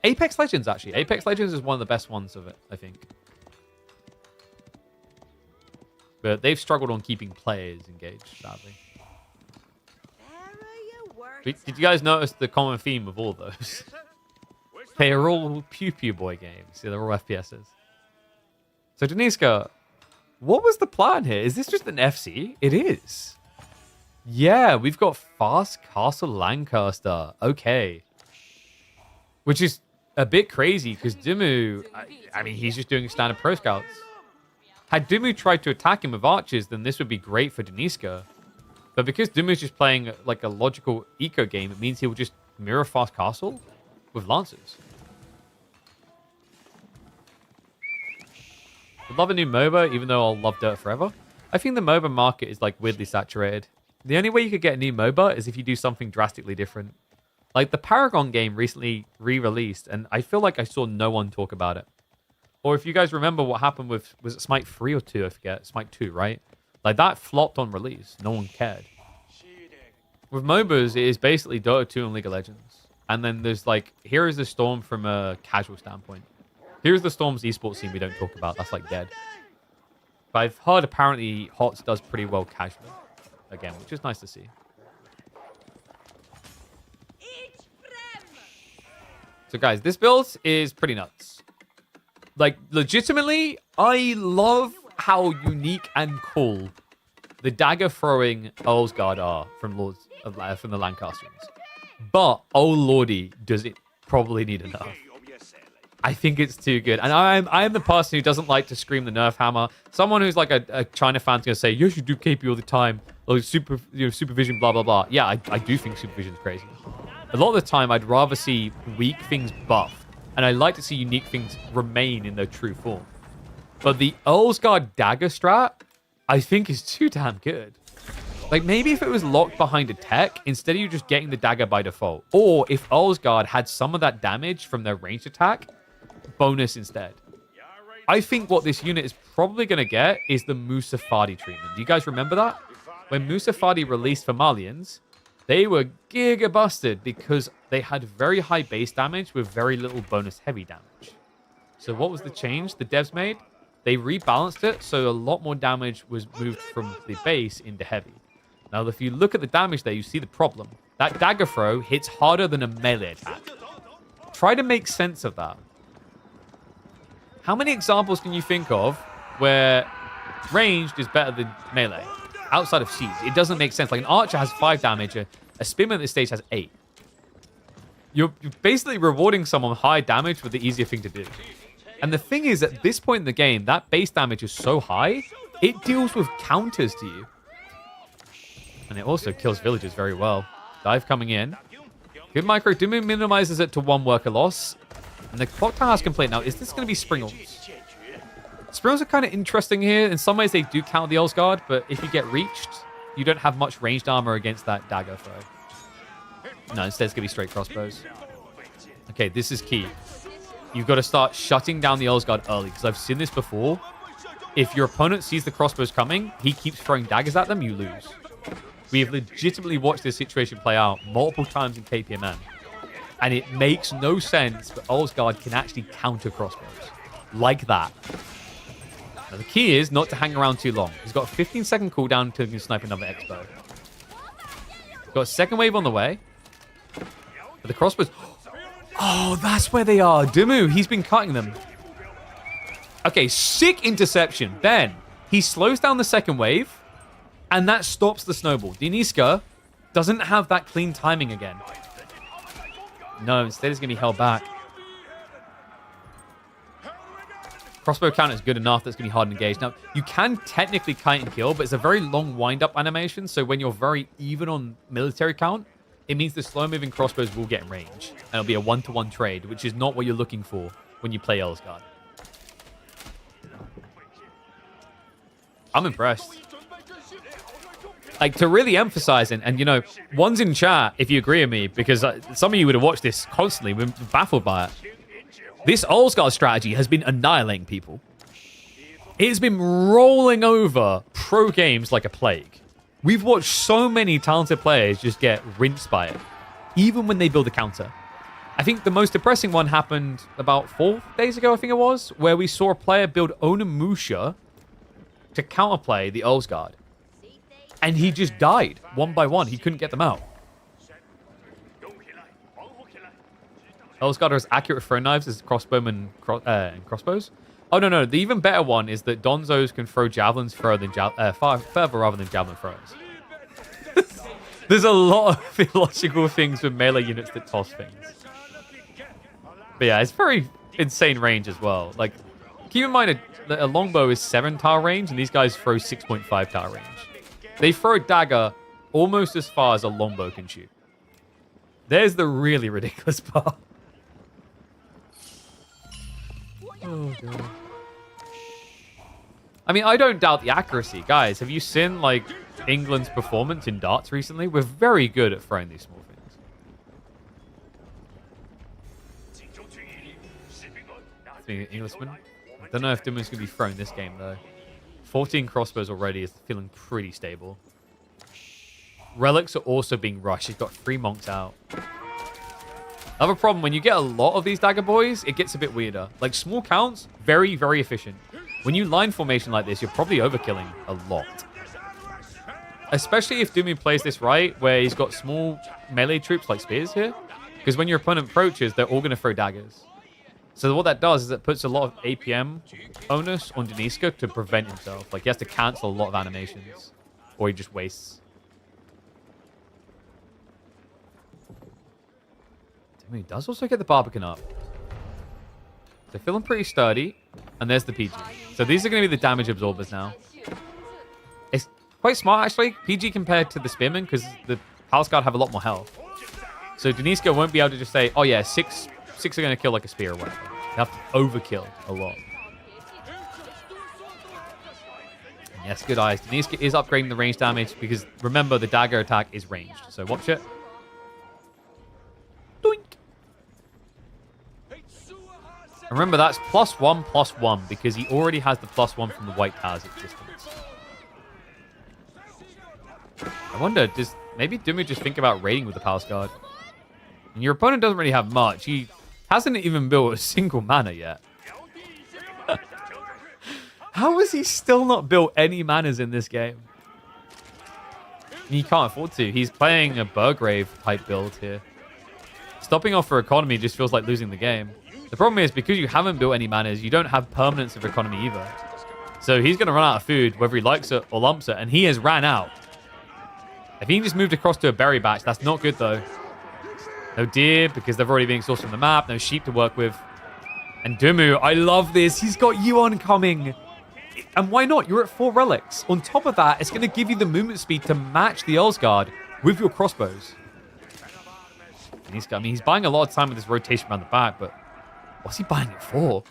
Speaker 1: Apex Legends, actually. Apex Legends is one of the best ones of it, I think. But they've struggled on keeping players engaged, sadly. Did you guys notice the common theme of all those? They are all Pew Pew Boy games. Yeah, they're all FPSs. So, Deniska, what was the plan here? Is this just an FC? It is. Yeah, we've got Fast Castle Lancaster. Okay. Which is a bit crazy because Dimu, I mean, he's just doing standard Pro Scouts. Had Dimu tried to attack him with archers, then this would be great for Deniska. But because Dimu's just playing like a logical eco game, it means he will just mirror Fast Castle with Lancers. I'd love a new MOBA, even though I'll love Dirt forever. I think the MOBA market is like weirdly saturated. The only way you could get a new MOBA is if you do something drastically different. Like the Paragon game recently re-released, and I feel like I saw no one talk about it. Or if you guys remember what happened with, was it Smite 3 or 2? I forget. Smite 2, right? Like, that flopped on release. No one cared. With MOBAs, it is basically Dota 2 and League of Legends. And then there's, like, here is the Storm from a casual standpoint. Here's the Storm's esports scene we don't talk about. That's, like, dead. But I've heard apparently HOTS does pretty well casually. Again, which is nice to see. So, guys, this build is pretty nuts. Like, legitimately, I love how unique and cool the dagger-throwing Earlsguard are from the Lancastrians. But, oh lordy, does it probably need a nerf. I think it's too good. And I'm the person who doesn't like to scream the nerf hammer. Someone who's like a China fan's going to say, you should do KP all the time. Or supervision, blah, blah, blah. Yeah, I do think supervision is crazy. A lot of the time, I'd rather see weak things buffed. And I like to see unique things remain in their true form. But the Earlsguard dagger strat, I think is too damn good. Like, maybe if it was locked behind a tech, instead of you just getting the dagger by default. Or if Earlsguard had some of that damage from their ranged attack, bonus instead. I think what this unit is probably going to get is the Musafadi treatment. Do you guys remember that? When Musafadi released for Malians, they were giga busted because they had very high base damage with very little bonus heavy damage. So what was the change the devs made? They rebalanced it so a lot more damage was moved from the base into heavy. Now, if you look at the damage there, you see the problem. That dagger throw hits harder than a melee attack. Try to make sense of that. How many examples can you think of where ranged is better than melee? Outside of Siege, it doesn't make sense. Like, an archer has 5 damage, a spearman at this stage has 8. You're basically rewarding someone high damage with the easier thing to do. And the thing is, at this point in the game, that base damage is so high, it deals with counters to you. And it also kills villagers very well. Dive coming in. Good micro. Dumu minimizes it to 1 worker loss. And the clock tower has complete. Now, is this going to be Springles? Springles are kind of interesting here. In some ways, they do counter the Earlsguard, but if you get reached, you don't have much ranged armor against that dagger throw. No, instead it's going to be straight crossbows. Okay, this is key. You've got to start shutting down the Earlsguard early, because I've seen this before. If your opponent sees the crossbows coming, he keeps throwing daggers at them, you lose. We have legitimately watched this situation play out multiple times in KPMN. And it makes no sense that Earlsguard can actually counter crossbows. Like that. Now, the key is not to hang around too long. He's got a 15-second cooldown until he can snipe another Expo. Got a second wave on the way. But the crossbows... Oh, that's where they are. Dumu, he's been cutting them. Okay, sick interception. Then, he slows down the second wave, and that stops the snowball. Deniska doesn't have that clean timing again. No, instead he's going to be held back. Crossbow count is good enough. That's going to be hard to engage. Now, you can technically kite and kill, but it's a very long wind-up animation. So when you're very even on military count, it means the slow-moving crossbows will get range. And it'll be a 1-to-1 trade, which is not what you're looking for when you play Earlsguard. I'm impressed. Like, to really emphasize, and you know, one's in chat if you agree with me, because some of you would have watched this constantly, we're baffled by it. This Earlsguard strategy has been annihilating people. It has been rolling over pro games like a plague. We've watched so many talented players just get rinsed by it, even when they build a counter. I think the most depressing one happened about 4 days ago, I think it was, where we saw a player build Onimusha to counterplay the Earlsguard. And he just died, 1 by 1. He couldn't get them out. Earlsguard has accurate throw knives as crossbowmen and crossbows. Oh, no. The even better one is that Donzos can throw javelins further rather than javelin throwers. There's a lot of theological things with melee units that toss things. But yeah, it's very insane range as well. Like, keep in mind a longbow is 7 tower range, and these guys throw 6.5 tower range. They throw a dagger almost as far as a longbow can shoot. There's the really ridiculous part. Oh, God. I mean, I don't doubt the accuracy. Guys, have you seen, like, England's performance in darts recently? We're very good at throwing these small things. The Englishman. I don't know if Dimu's going to be thrown this game, though. 14 crossbows already is feeling pretty stable. Relics are also being rushed. He's got 3 monks out. Another problem, when you get a lot of these dagger boys, it gets a bit weirder. Like, small counts, very, very efficient. When you line formation like this, you're probably overkilling a lot. Especially if Dumu plays this right, where he's got small melee troops like spears here. Because when your opponent approaches, they're all going to throw daggers. So what that does is it puts a lot of APM onus on Deniska to prevent himself. Like, he has to cancel a lot of animations. Or he just wastes. He does also get the Barbican up. They're feeling pretty sturdy. And there's the PG. So these are going to be the damage absorbers now. It's quite smart, actually. PG compared to the Spearman, because the Palace Guard have a lot more health. So Deniska won't be able to just say, oh yeah, six are going to kill like a spear or whatever. They have to overkill a lot. And yes, good eyes. Deniska is upgrading the range damage because, remember, the dagger attack is ranged. So watch it. Doink. Remember, that's +1/+1 because he already has the +1 from the White Tower's existence. I wonder, does maybe Dumu just think about raiding with the Palace Guard? And your opponent doesn't really have much. He hasn't even built a single mana yet. How has he still not built any manas in this game? He can't afford to. He's playing a Burgrave type build here. Stopping off for economy just feels like losing the game. The problem is, because you haven't built any manas, you don't have permanence of economy either. So he's going to run out of food, whether he likes it or lumps it, and he has ran out. If he just moved across to a berry batch, that's not good, though. No deer, because they've already been exhausted from the map. No sheep to work with. And Dumu, I love this. He's got Yuan coming. And why not? You're at 4 relics. On top of that, it's going to give you the movement speed to match the Earl's Guard with your crossbows. And he's buying a lot of time with this rotation around the back, but what's he buying it for?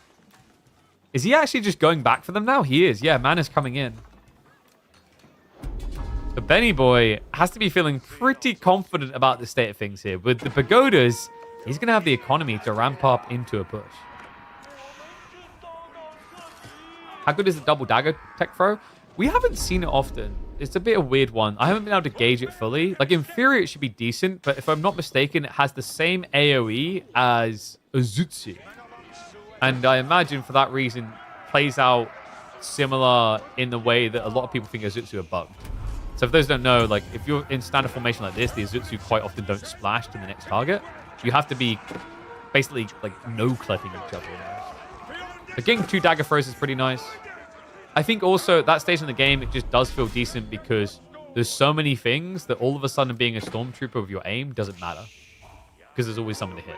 Speaker 1: Is he actually just going back for them now? He is. Yeah, mana's coming in. The Benny boy has to be feeling pretty confident about the state of things here. With the pagodas, he's going to have the economy to ramp up into a push. How good is the double dagger tech throw? We haven't seen it often. It's a bit of a weird one. I haven't been able to gauge it fully. Like, in theory, it should be decent, but if I'm not mistaken, it has the same AoE as Azutsu. And I imagine, for that reason, plays out similar in the way that a lot of people think Azutsu are bugged. So if those don't know, like, if you're in standard formation like this, the Azutsu quite often don't splash to the next target. You have to be basically, like, no-clipping each other. But getting 2 dagger throws is pretty nice. I think also at that stage in the game, it just does feel decent because there's so many things that all of a sudden being a stormtrooper with your aim doesn't matter. Because there's always someone to hit.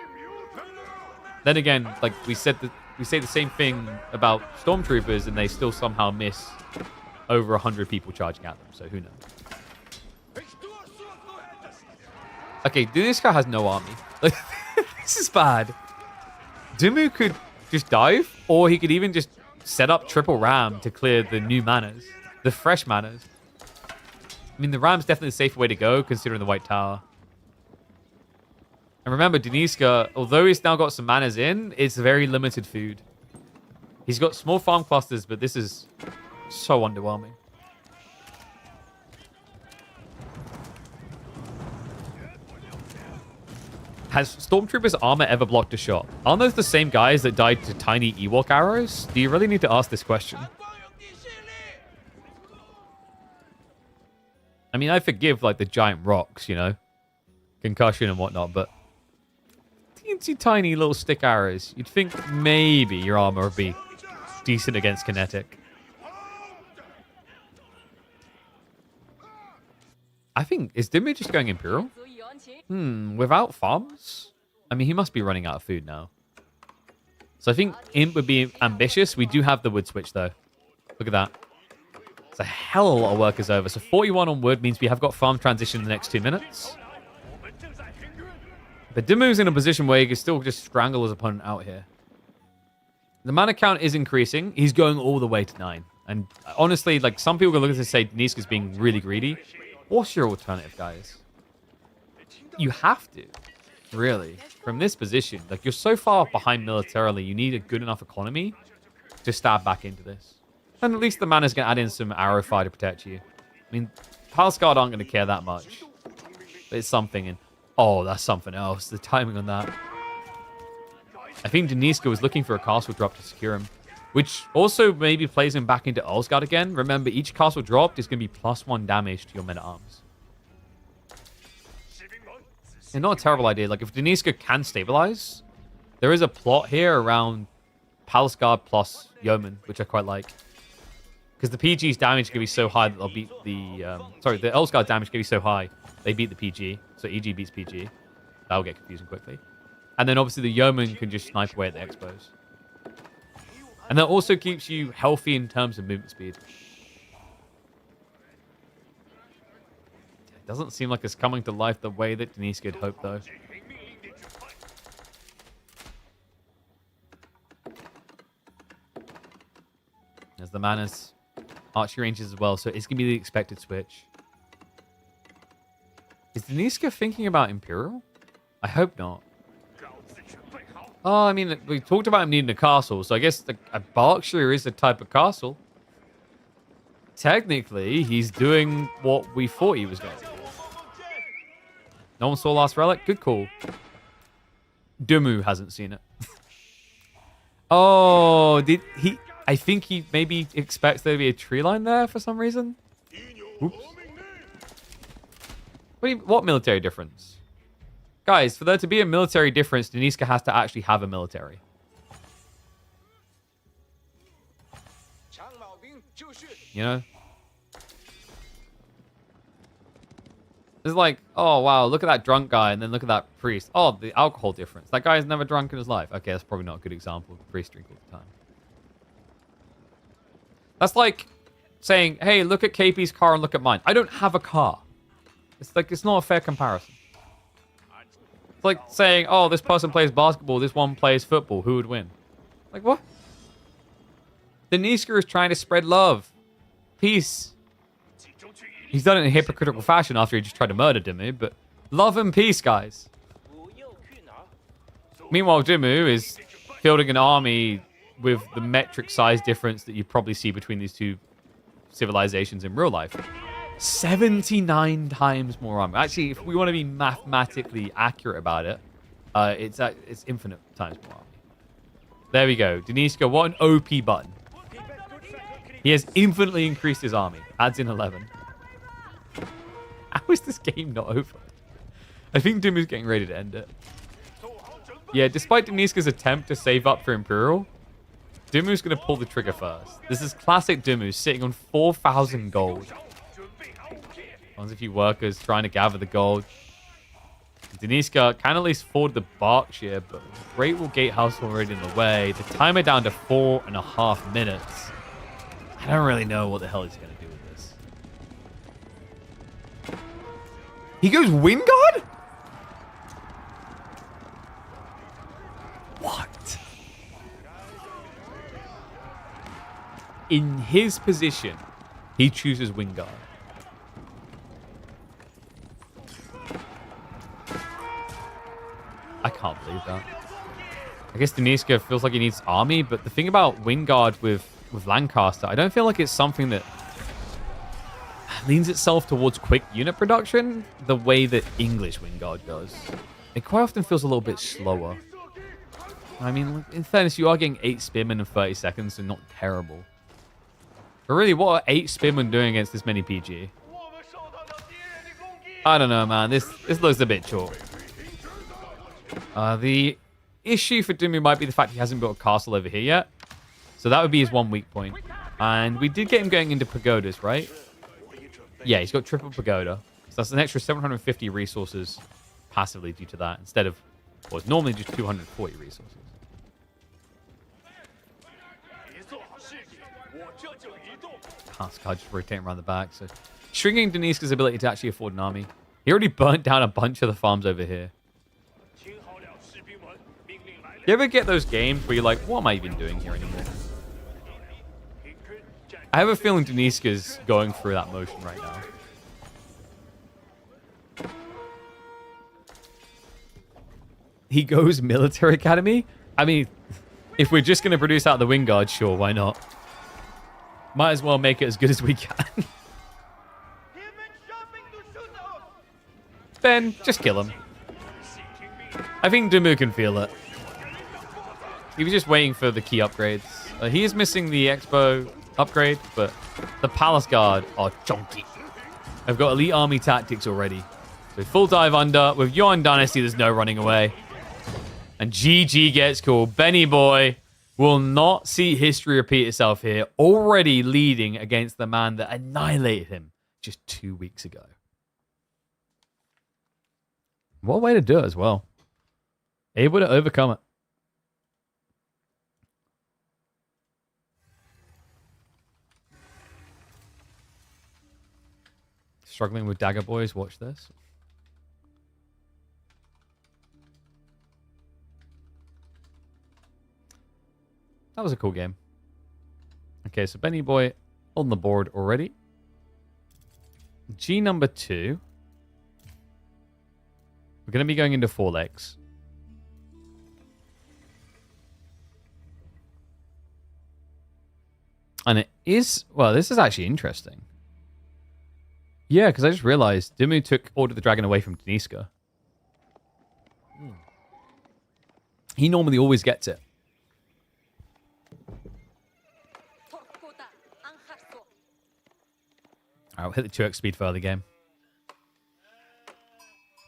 Speaker 1: Then again, like we say the same thing about stormtroopers and they still somehow miss over 100 people charging at them. So who knows? Okay, this guy has no army. Like, this is bad. Dumu could just dive, or he could even just set up triple ram to clear the new manas, the fresh manas. I mean, the ram's definitely the safer way to go, considering the White Tower. And remember, Deniska, although he's now got some manas in, it's very limited food. He's got small farm clusters, but this is so underwhelming. Has Stormtrooper's armor ever blocked a shot? Aren't those the same guys that died to tiny Ewok arrows? Do you really need to ask this question? I mean, I forgive, like, the giant rocks, you know? Concussion and whatnot, but teensy tiny little stick arrows. You'd think maybe your armor would be decent against kinetic. I think, is Dimmy just going Imperial? Without farms? I mean, he must be running out of food now. So I think Imp would be ambitious. We do have the wood switch, though. Look at that. It's a hell of a lot of work is over. So 41 on wood means we have got farm transition in the next 2 minutes. But Dimu's in a position where he can still just strangle his opponent out here. The mana count is increasing. He's going all the way to 9. And honestly, like, some people can look at this and say Deniska's being really greedy. What's your alternative, guys? You have to, really, from this position. Like, you're so far behind militarily, you need a good enough economy to stab back into this. And at least the mana's going to add in some arrow fire to protect you. I mean, Palsguard aren't going to care that much. But it's something. And oh, that's something else. The timing on that. I think Deniska was looking for a castle drop to secure him. Which also maybe plays him back into Ulsgaard again. Remember, each castle dropped is going to be +1 damage to your men-at-arms. And not a terrible idea. Like, if Deniska can stabilize, there is a plot here around Palsguard plus Yeoman, which I quite like. Because the PG's damage is going to be so high that they'll beat the... the Ulsgaard damage is going to be so high, they beat the PG. So EG beats PG. That'll get confusing quickly. And then obviously the Yeoman can just snipe away at the Expos. And that also keeps you healthy in terms of movement speed. It doesn't seem like it's coming to life the way that Deniska had hoped, though. There's the Manners. Archery ranges as well, so it's going to be the expected switch. Is Deniska thinking about Imperial? I hope not. Oh, I mean, we talked about him needing a castle, so I guess a Berkshire is a type of castle. Technically, he's doing what we thought he was going to do. No one saw Last Relic? Good call. Dumu hasn't seen it. Oh, did he... I think he maybe expects there to be a tree line there for some reason. Oops. What military difference? Guys, for there to be a military difference, Deniska has to actually have a military. You know? It's like, oh, wow, look at that drunk guy, and then look at that priest. Oh, the alcohol difference. That guy's never drunk in his life. Okay, that's probably not a good example of priest drink all the time. That's like saying, hey, look at KP's car and look at mine. I don't have a car. It's like, it's not a fair comparison. It's like saying, oh, this person plays basketball, this one plays football. Who would win? Like, what? Deniska is trying to spread love. Peace. He's done it in a hypocritical fashion after he just tried to murder Dimmu, but love and peace, guys. Meanwhile, Dimmu is fielding an army with the metric size difference that you probably see between these two civilizations in real life. 79 times more armor. Actually, if we want to be mathematically accurate about it, it's infinite times more armor. There we go. Deniska, what an OP button. He has infinitely increased his army. Adds in 11. How is this game not over? I think Dimmu's getting ready to end it. Yeah, despite Deniska's attempt to save up for Imperial, Dimmu's going to pull the trigger first. This is classic Dimmu, sitting on 4,000 gold. Once a few workers trying to gather the gold. Deniska can at least afford the Berkshire, but Great Wall Gatehouse already in the way. The timer down to 4.5 minutes. I don't really know what the hell he's going to do with this. He goes Wingard? What? In his position, he chooses Wingard. I can't believe that. I guess Deniska feels like he needs army, but the thing about Wingard with Lancaster, I don't feel like it's something that leans itself towards quick unit production the way that English Wingard does. It quite often feels a little bit slower. I mean, in fairness, you are getting 8 spearmen in 30 seconds, so not terrible. But really, what are 8 spearmen doing against this many PG? I don't know, man. This looks a bit short. The issue for Dimmu might be the fact he hasn't built a castle over here yet. So that would be his one weak point. And we did get him going into pagodas, right? Yeah, he's got triple pagoda. So that's an extra 750 resources passively due to that, instead of, well, it's normally just 240 resources. Palsguard just rotating around the back. So shrinking Deniska's ability to actually afford an army. He already burnt down a bunch of the farms over here. You ever get those games where you're like, what am I even doing here anymore? I have a feeling Deniska's going through that motion right now. He goes military academy? I mean, If we're just going to produce out the Wingard, sure, why not? Might as well make it as good as we can. Ben, just kill him. I think Dumu can feel it. He was just waiting for the key upgrades. He is missing the Expo upgrade, but the Palace Guard are chunky. I've got elite army tactics already. So full dive under. With Yuan Dynasty, there's no running away. And GG gets called. Benny Boy will not see history repeat itself here. Already leading against the man that annihilated him just 2 weeks ago. What a way to do it as well. Able to overcome it. Struggling with Dagger Boys, watch this. That was a cool game. Okay, so Benny Boy on the board already. G number 2. We're going to be going into 4 legs. And it is... Well, this is actually interesting. Yeah, because I just realized Dimu took Order of the Dragon away from Deniska. He normally always gets it. Alright, we'll hit the 2x speed for the game.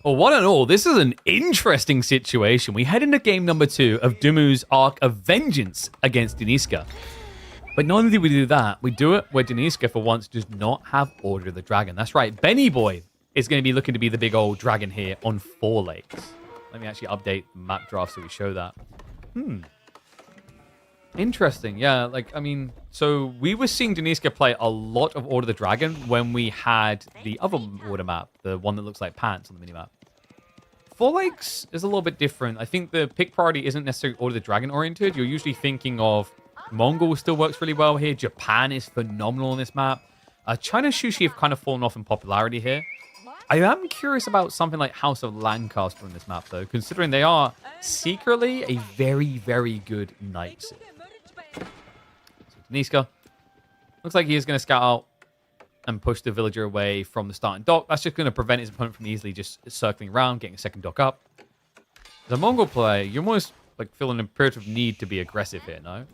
Speaker 1: Well, one and all, this is an interesting situation. We head into game number 2 of Dumu's Arc of Vengeance against Deniska. But not only do we do that, we do it where Deniska, for once, does not have Order of the Dragon. That's right, Benny Boy is going to be looking to be the big old dragon here on 4 lakes. Let me actually update the map draft so we show that. Interesting, yeah. Like, I mean, so we were seeing Deniska play a lot of Order of the Dragon when we had the other Order map, the one that looks like pants on the minimap. 4 Lakes is a little bit different. I think the pick priority isn't necessarily Order of the Dragon oriented. You're usually thinking of Mongol still works really well here. Japan is phenomenal on this map. China Sushi have kind of fallen off in popularity here. I am curious about something like House of Lancaster on this map, though, considering they are secretly a very, very good knight. So Deniska looks like he is going to scout out and push the villager away from the starting dock. That's just going to prevent his opponent from easily just circling around, getting a second dock up. As a Mongol player, you're almost like feeling an imperative need to be aggressive here, no?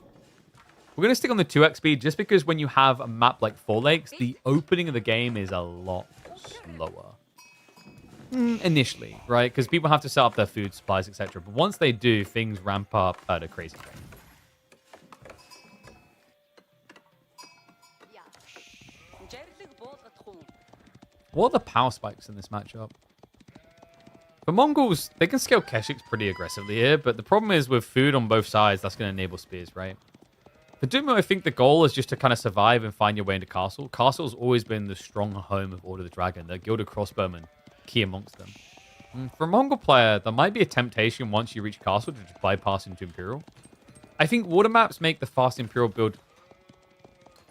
Speaker 1: We're going to stick on the 2x speed just because when you have a map like 4 Lakes, the opening of the game is a lot slower. Initially, right? Because people have to set up their food supplies, etc. But once they do, things ramp up at a crazy rate. What are the power spikes in this matchup? For Mongols, they can scale Keshiks pretty aggressively here, but the problem is with food on both sides, that's going to enable spears, right? For Dumu, I think the goal is just to kind of survive and find your way into Castle. Castle's always been the strong home of Order of the Dragon. The Gilded Crossbowmen, key amongst them. For a Mongol player, there might be a temptation once you reach Castle to just bypass into Imperial. I think water maps make the fast Imperial build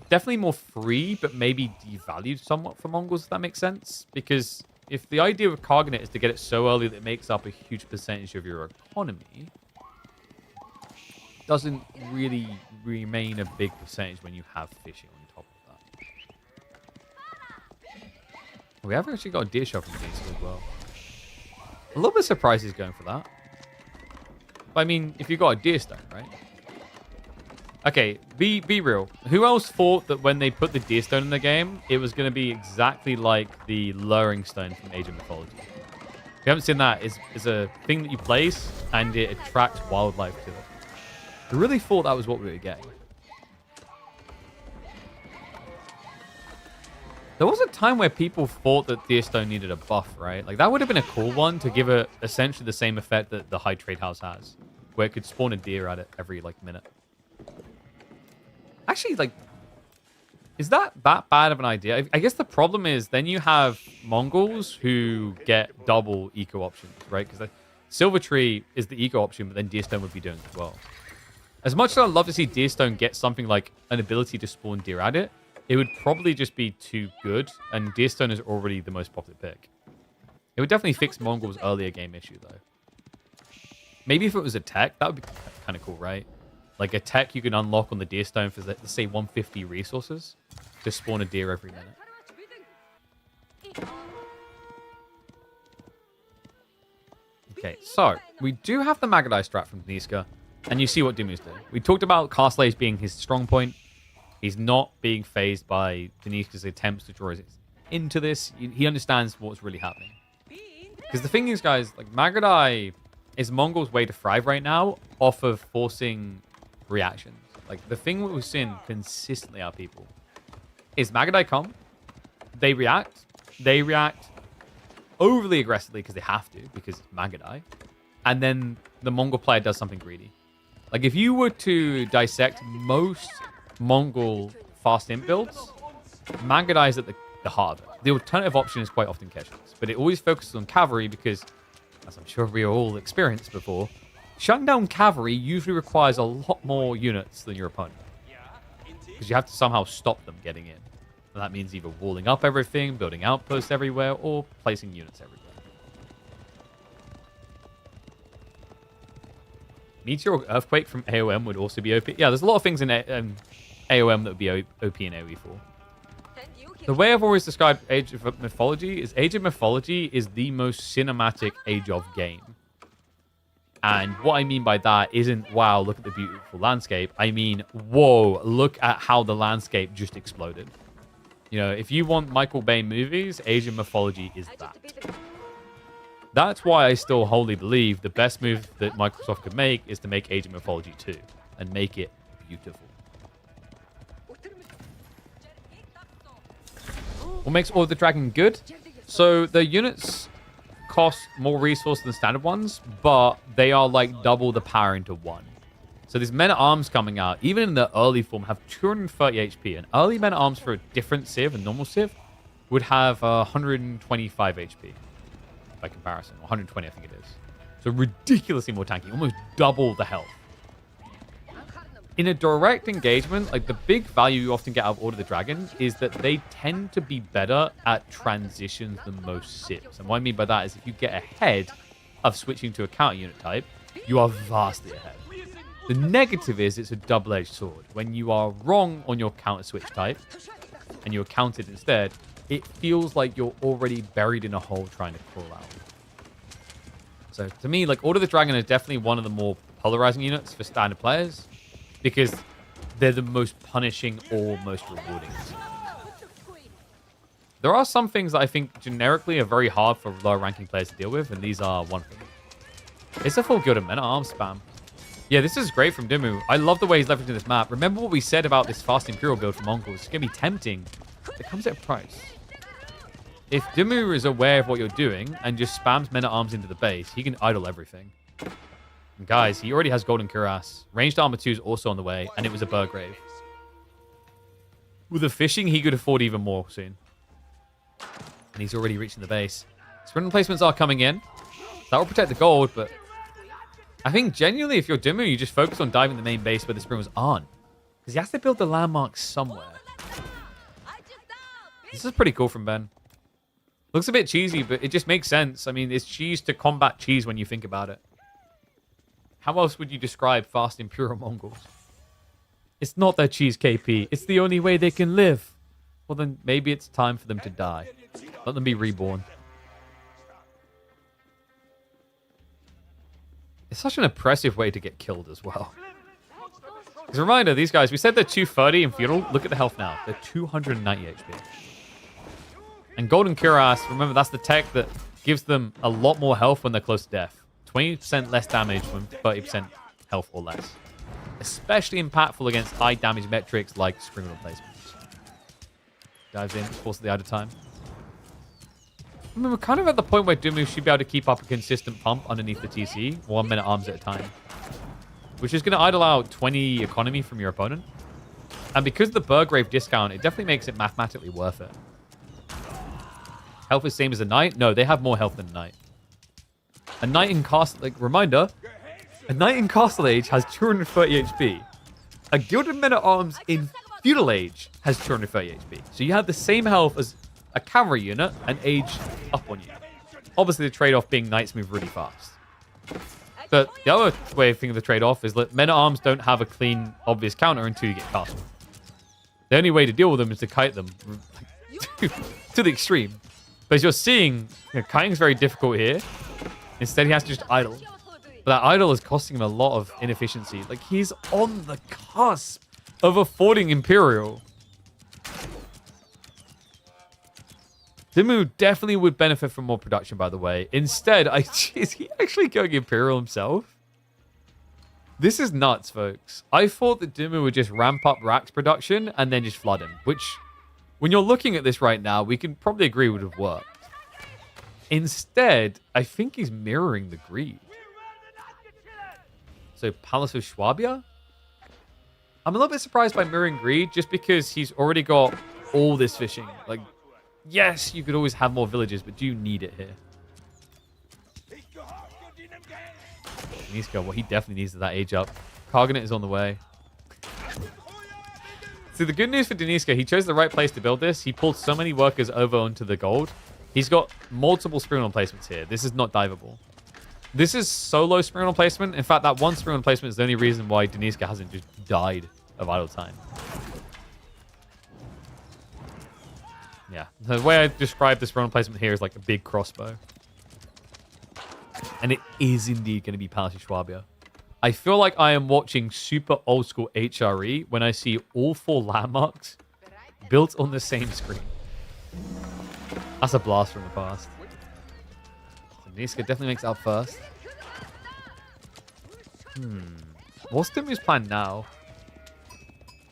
Speaker 1: definitely more free, but maybe devalued somewhat for Mongols, if that makes sense. Because if the idea of Karganet is to get it so early that it makes up a huge percentage of your economy, doesn't really remain a big percentage when you have fishing on top of that. We have actually got a deer shot from Diesel as well. A little bit surprised he's going for that. But I mean, if you got a deer stone, right? Okay, be real. Who else thought that when they put the deer stone in the game, it was going to be exactly like the luring stone from Age of Mythology? If you haven't seen that, it's a thing that you place and it attracts wildlife to it. I really thought that was what we were getting. There was a time where people thought that Deerstone needed a buff, right? Like, that would have been a cool one to give it essentially the same effect that the High Trade House has, where it could spawn a deer at it every, like, minute. Actually, like, is that bad of an idea? I guess the problem is then you have Mongols who get double eco options, right? Because Silver Tree is the eco option, but then Deerstone would be doing it as well. As much as I'd love to see Deerstone get something like an ability to spawn deer at it, it would probably just be too good, and Deerstone is already the most popular pick. It would definitely fix Mongol's earlier game issue, though. Maybe if it was a tech, that would be kind of cool, right? Like a tech you can unlock on the deer stone for, let's say, 150 resources to spawn a deer every minute. Okay, so we do have the Magadai strat from Niska, and you see what Dimu's doing. We talked about Castle Age being his strong point. He's not being phased by Niska's attempts to draw us into this. He understands what's really happening. Because the thing is, guys, like Magadai is Mongol's way to thrive right now off of forcing reactions. Like the thing we've seen consistently are people is Magadai come, they react overly aggressively because they have to, because it's Magadai, and then the Mongol player does something greedy. Like if you were to dissect most Mongol fast imp builds, Magadai is at the heart of it. The alternative option is quite often Keshiks, but it always focuses on cavalry because, as I'm sure we all experienced before, shutting down cavalry usually requires a lot more units than your opponent. Because you have to somehow stop them getting in. And that means either walling up everything, building outposts everywhere, or placing units everywhere. Meteor or Earthquake from AOM would also be OP. Yeah, there's a lot of things in AOM that would be OP in AoE for. The way I've always described Age of Mythology is Age of Mythology is the most cinematic Age of game. And what I mean by that isn't, wow, look at the beautiful landscape. I mean, whoa, look at how the landscape just exploded. You know, if you want Michael Bay movies, Age of Mythology is that. That's why I still wholly believe the best move that Microsoft could make is to make Age of Mythology 2 and make it beautiful. What makes Order of the Dragon good? So the units cost more resource than standard ones, but they are like double the power into one. So these men-at-arms coming out, even in the early form, have 230 HP. And early men-at-arms for a different Civ, a normal Civ, would have 125 HP by comparison. 120, I think it is. So ridiculously more tanky, almost double the health. In a direct engagement, like the big value you often get out of Order of the Dragon is that they tend to be better at transitions than most Civs. And what I mean by that is if you get ahead of switching to a counter unit type, you are vastly ahead. The negative is it's a double-edged sword. When you are wrong on your counter switch type and you're countered instead, it feels like you're already buried in a hole trying to crawl out. So to me, like Order of the Dragon is definitely one of the more polarizing units for standard players because they're the most punishing or most rewarding. There are some things that I think generically are very hard for lower ranking players to deal with, and these are one of them. It's a full Guild of Men-at-Arm spam. Yeah, this is great from Dimu. I love the way he's leveraging this map. Remember what we said about this fast Imperial build for Mongols. It's going to be tempting. It comes at a price. If Dimu is aware of what you're doing and just spams Men-at-Arms into the base, he can idle everything. And guys, he already has Golden Cuirass. Ranged Armor 2 is also on the way, and it was a Burgrave. With the fishing, he could afford even more soon. And he's already reaching the base. Sprint replacements are coming in. That will protect the gold, but I think genuinely, if you're Dimu, you just focus on diving the main base where the sprinters aren't. Because he has to build the landmark somewhere. This is pretty cool from Ben. Looks a bit cheesy, but it just makes sense. I mean, it's cheese to combat cheese when you think about it. How else would you describe fast Imperial Mongols? It's not their cheese, KP. It's the only way they can live. Well, then maybe it's time for them to die. Let them be reborn. It's such an oppressive way to get killed as well. As a reminder, these guys, we said they're 230 in Feudal. Look at the health now. They're 290 HP. And Golden Cuirass, remember, that's the tech that gives them a lot more health when they're close to death. 20% less damage when 30% health or less. Especially impactful against high damage metrics like spring replacements. Dives in, forces the out of time. I mean, we're kind of at the point where Dimu should be able to keep up a consistent pump underneath the TC, 1 minute arms at a time. Which is going to idle out 20 economy from your opponent. And because of the Burgrave discount, it definitely makes it mathematically worth it. Health is same as a Knight? No, they have more health than a Knight. A Knight in Castle... Like, reminder, a Knight in Castle Age has 230 HP. A Gilded Men-at-Arms in Feudal Age has 230 HP. So you have the same health as a cavalry unit and age up on you. Obviously, the trade-off being Knights move really fast. But the other way of thinking of the trade-off is that men-at-arms don't have a clean, obvious counter until you get castle. The only way to deal with them is to kite them to the extreme. But as you're seeing, kiting is very difficult here. Instead, he has to just idle. But that idle is costing him a lot of inefficiency. Like, he's on the cusp of affording Imperial. Dimu definitely would benefit from more production, by the way. Instead, is he actually going Imperial himself? This is nuts, folks. I thought that Dimu would just ramp up Rax production and then just flood him, which, when you're looking at this right now, we can probably agree would have worked. Instead, I think he's mirroring the greed. So, Palace of Schwabia? I'm a little bit surprised by mirroring greed just because he's already got all this fishing. Like, yes, you could always have more villages, but do you need it here? Deniska, well, he definitely needs that age up. Cargonet is on the way. So the good news for Deniska, he chose the right place to build this. He pulled so many workers over onto the gold. He's got multiple spring placements here. This is not diveable. This is solo spring placement. In fact, that one spring placement is the only reason why Deniska hasn't just died of idle time. Yeah, the way I describe this spring placement here is like a big crossbow. And it is indeed going to be Palace of Schwabia. I feel like I am watching super old school HRE when I see all 4 landmarks built on the same screen. That's a blast from the past. Deniska definitely makes out first. What's Dimu's plan now?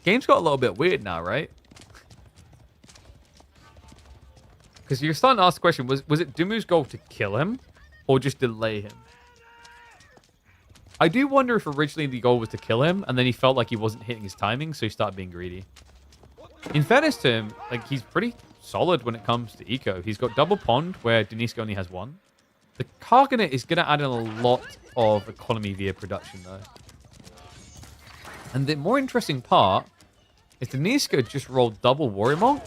Speaker 1: Game's got a little bit weird now, right? Because you're starting to ask the question, was it Dimu's goal to kill him or just delay him? I do wonder if originally the goal was to kill him and then he felt like he wasn't hitting his timing, so he started being greedy. In fairness to him, like, he's pretty solid when it comes to eco. He's got double pond where Deniska only has 1. The Cargonet is going to add in a lot of economy via production, though. And the more interesting part is Deniska just rolled double Warrior Monk,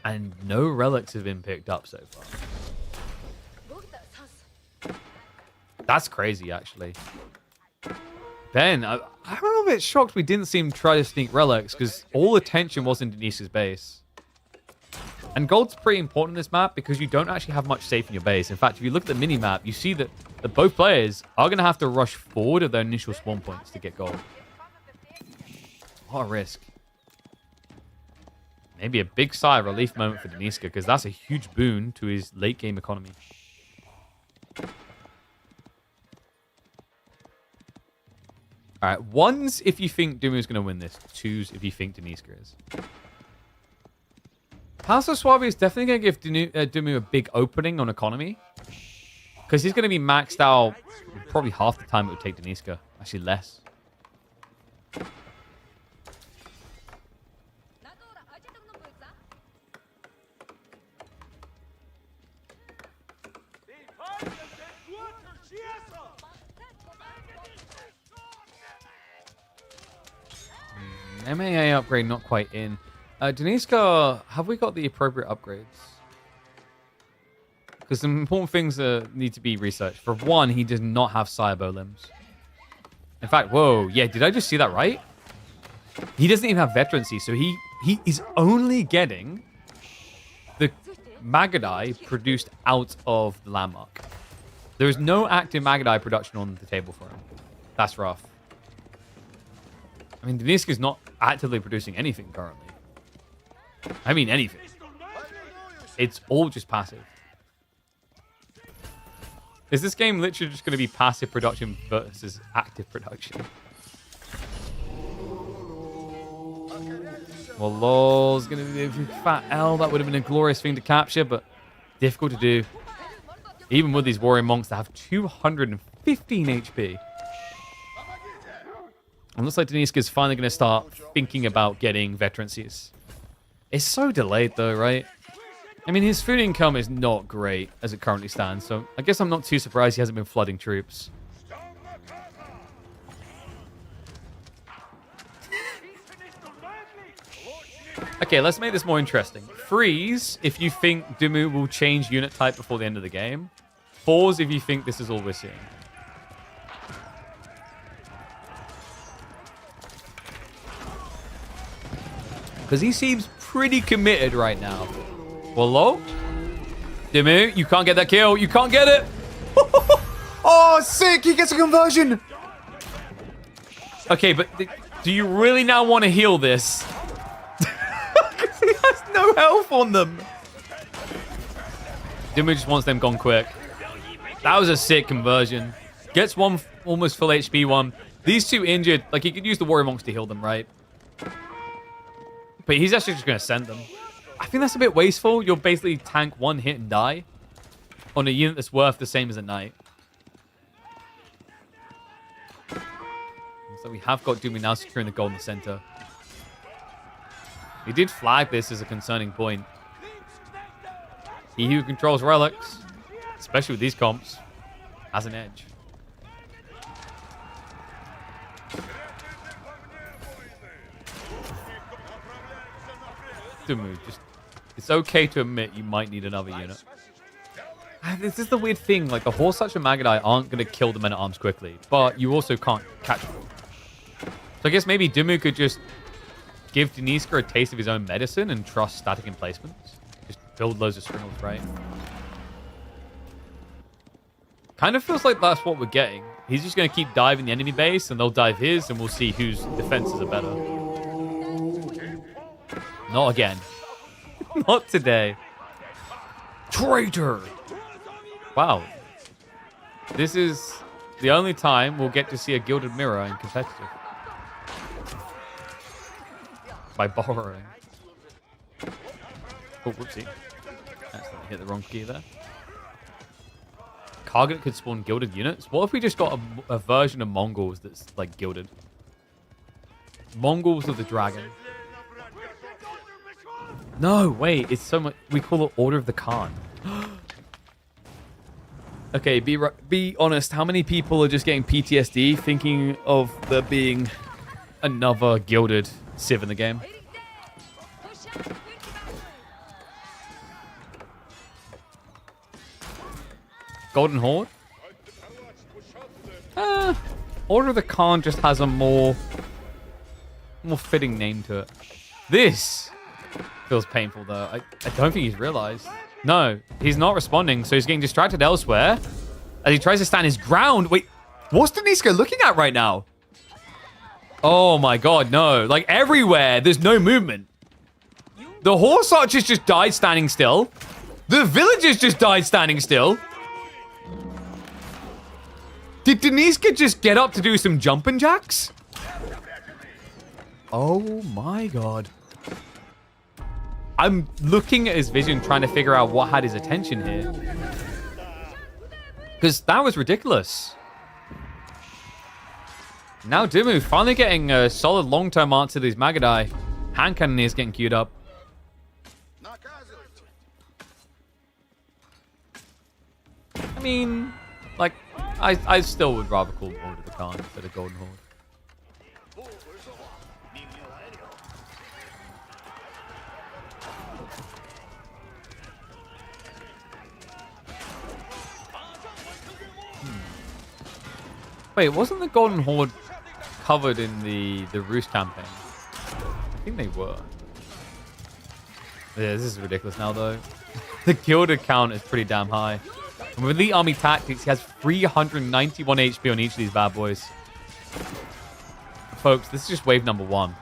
Speaker 1: and no relics have been picked up so far. That's crazy, actually. Ben, I'm a little bit shocked we didn't see him try to sneak relics, because all attention was in Deniska's base. And gold's pretty important in this map because you don't actually have much safe in your base. In fact, if you look at the mini-map, you see that both players are going to have to rush forward at their initial spawn points to get gold. What a risk. Maybe a big sigh of relief moment for Deniska because that's a huge boon to his late-game economy. All right, 1s if you think Dimu's going to win this. 2s if you think Deniska is. Palace of Schwabia is definitely going to give Dimu a big opening on economy. Because he's going to be maxed out probably half the time it would take Deniska. Actually, less. MAA upgrade not quite in. Deniska, have we got the appropriate upgrades? Because some important things need to be researched. For one, he does not have Cybo limbs. In fact, whoa, yeah, did I just see that right? He doesn't even have veterancy, so he is only getting the Magadai produced out of the landmark. There is no active Magadai production on the table for him. That's rough. I mean, Deniska is not actively producing anything currently. I mean, anything. It's all just passive. Is this game literally just going to be passive production versus active production? Well, lol's going to be a fat L. That would have been a glorious thing to capture, but difficult to do. Even with these warrior monks that have 215 HP. It looks like Deniska is finally going to start thinking about getting veterancies. It's so delayed though, right? I mean, his food income is not great as it currently stands, so I guess I'm not too surprised he hasn't been flooding troops. Okay, let's make this more interesting. 3s if you think Dimu will change unit type before the end of the game. 4s if you think this is all we're seeing. Because he seems pretty committed right now. Well, low. Dimu, you can't get that kill. You can't get it.
Speaker 2: Oh, sick. He gets a conversion.
Speaker 1: Okay, but do you really now want to heal this? Because he has no health on them. Dimu just wants them gone quick. That was a sick conversion. Gets one almost full HP one. These two injured. Like, he could use the Warrior Monks to heal them, right? But he's actually just going to send them. I think that's a bit wasteful. You'll basically tank one hit and die on a unit that's worth the same as a knight. So we have got Doomy now securing the goal in the center. He did flag this as a concerning point. He who controls relics, especially with these comps, has an edge. Doomy, just it's okay to admit you might need another unit. This is the weird thing, like the Horse Archer and Magadai aren't going to kill the men-at-arms quickly, but you also can't catch them. So I guess maybe Dimu could just give Deniska a taste of his own medicine and trust static emplacements. Just build loads of stringles, right? Kind of feels like that's what we're getting. He's just going to keep diving the enemy base and they'll dive his and we'll see whose defenses are better. Not again. Not today. Traitor! Wow. This is the only time we'll get to see a Gilded Mirror in competitive. By borrowing. Oh, whoopsie. Accidentally hit the wrong key there. Kargat could spawn gilded units. What if we just got a version of Mongols that's like gilded? Mongols of the Dragon. No, wait. It's so much. We call it Order of the Khan. Okay, be honest. How many people are just getting PTSD thinking of there being another gilded Civ in the game? Golden Horde? Order of the Khan just has a more fitting name to it. This feels painful though. I don't think he's realized. No, he's not responding, so he's getting distracted elsewhere as he tries to stand his ground. Wait, what's Deniska looking at right now? Oh my god, no. Like, everywhere, there's no movement. The Horse Archers just died standing still. The villagers just died standing still. Did Deniska just get up to do some jumping jacks? Oh my god. I'm looking at his vision, trying to figure out what had his attention here. Because that was ridiculous. Now Dimu finally getting a solid long-term answer to these Magadai. Hand Cannoneers getting queued up. I mean, like, I still would rather call Order of the Khan instead of Golden Horde. Wait, wasn't the Golden Horde covered in the Roost campaign? I think they were. Yeah, this is ridiculous now, though. The gilded count is pretty damn high. And with Elite Army Tactics, he has 391 HP on each of these bad boys. Folks, this is just wave number 1.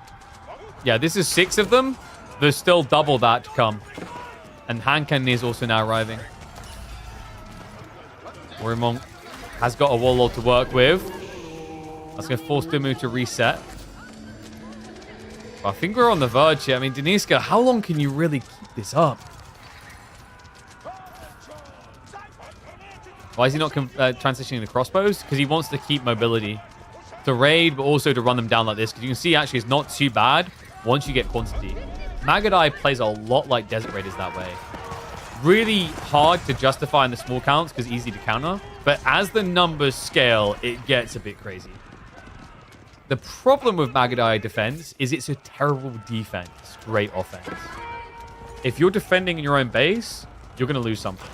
Speaker 1: Yeah, this is 6 of them. There's still double that to come. And Hand Cannon is also now arriving. Warrior Monk has got a Warlord to work with. That's going to force Dimu to reset. But I think we're on the verge here. I mean, Deniska, how long can you really keep this up? Why is he not transitioning the crossbows? Because he wants to keep mobility. To raid, but also to run them down like this. Because you can see, actually, it's not too bad once you get quantity. Magadai plays a lot like Desert Raiders that way. Really hard to justify in the small counts because easy to counter. But as the numbers scale, it gets a bit crazy. The problem with Magadai defense is it's a terrible defense, great offense. If you're defending in your own base, you're going to lose something.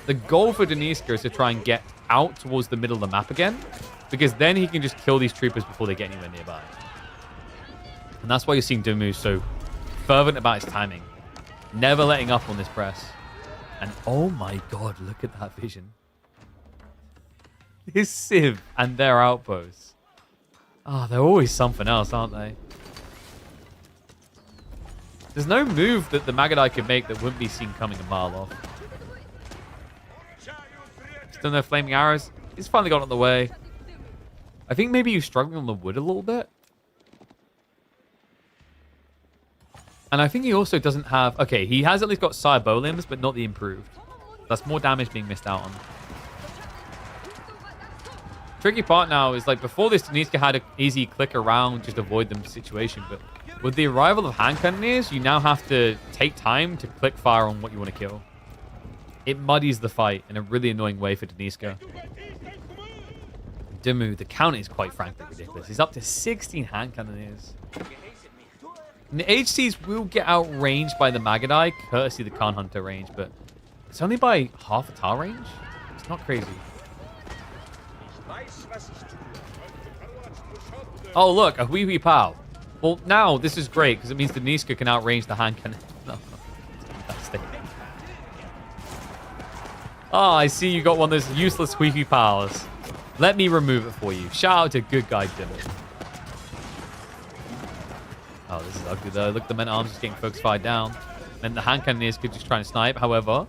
Speaker 1: The goal for Deniska is to try and get out towards the middle of the map again, because then he can just kill these troopers before they get anywhere nearby. And that's why you're seeing Dimu so fervent about his timing. Never letting up on this press. And oh my god, look at that vision. His Civ and their outposts. Oh, they're always something else, aren't they? There's no move that the Magadai could make that wouldn't be seen coming a mile off. Still no flaming arrows. He's finally got on the way. I think maybe he's struggling on the wood a little bit. And I think he also doesn't have... Okay, he has at least got Sire Bow Limbs, but not the improved. That's more damage being missed out on. Tricky part now is, like, before this, Deniska had an easy click around, just avoid them situation. But with the arrival of hand cannoneers, you now have to take time to click fire on what you want to kill. It muddies the fight in a really annoying way for Deniska. Dimu, the count is quite frankly ridiculous. He's up to 16 hand cannoneers. And the HCs will get outranged by the Magadai, courtesy the Khan Hunter range, but it's only by half a tar range? It's not crazy. Oh, look, a wee pow. Well, now this is great, because it means Deniska can outrange the hand cannon. No, that's the... Oh, I see you got one of those useless wee powers. Let me remove it for you. Shout out to good guy Dimmu. Oh, this is ugly though. Look, the men-at-arms just getting folks fired down. And the hand cannoneers could just try and snipe. However,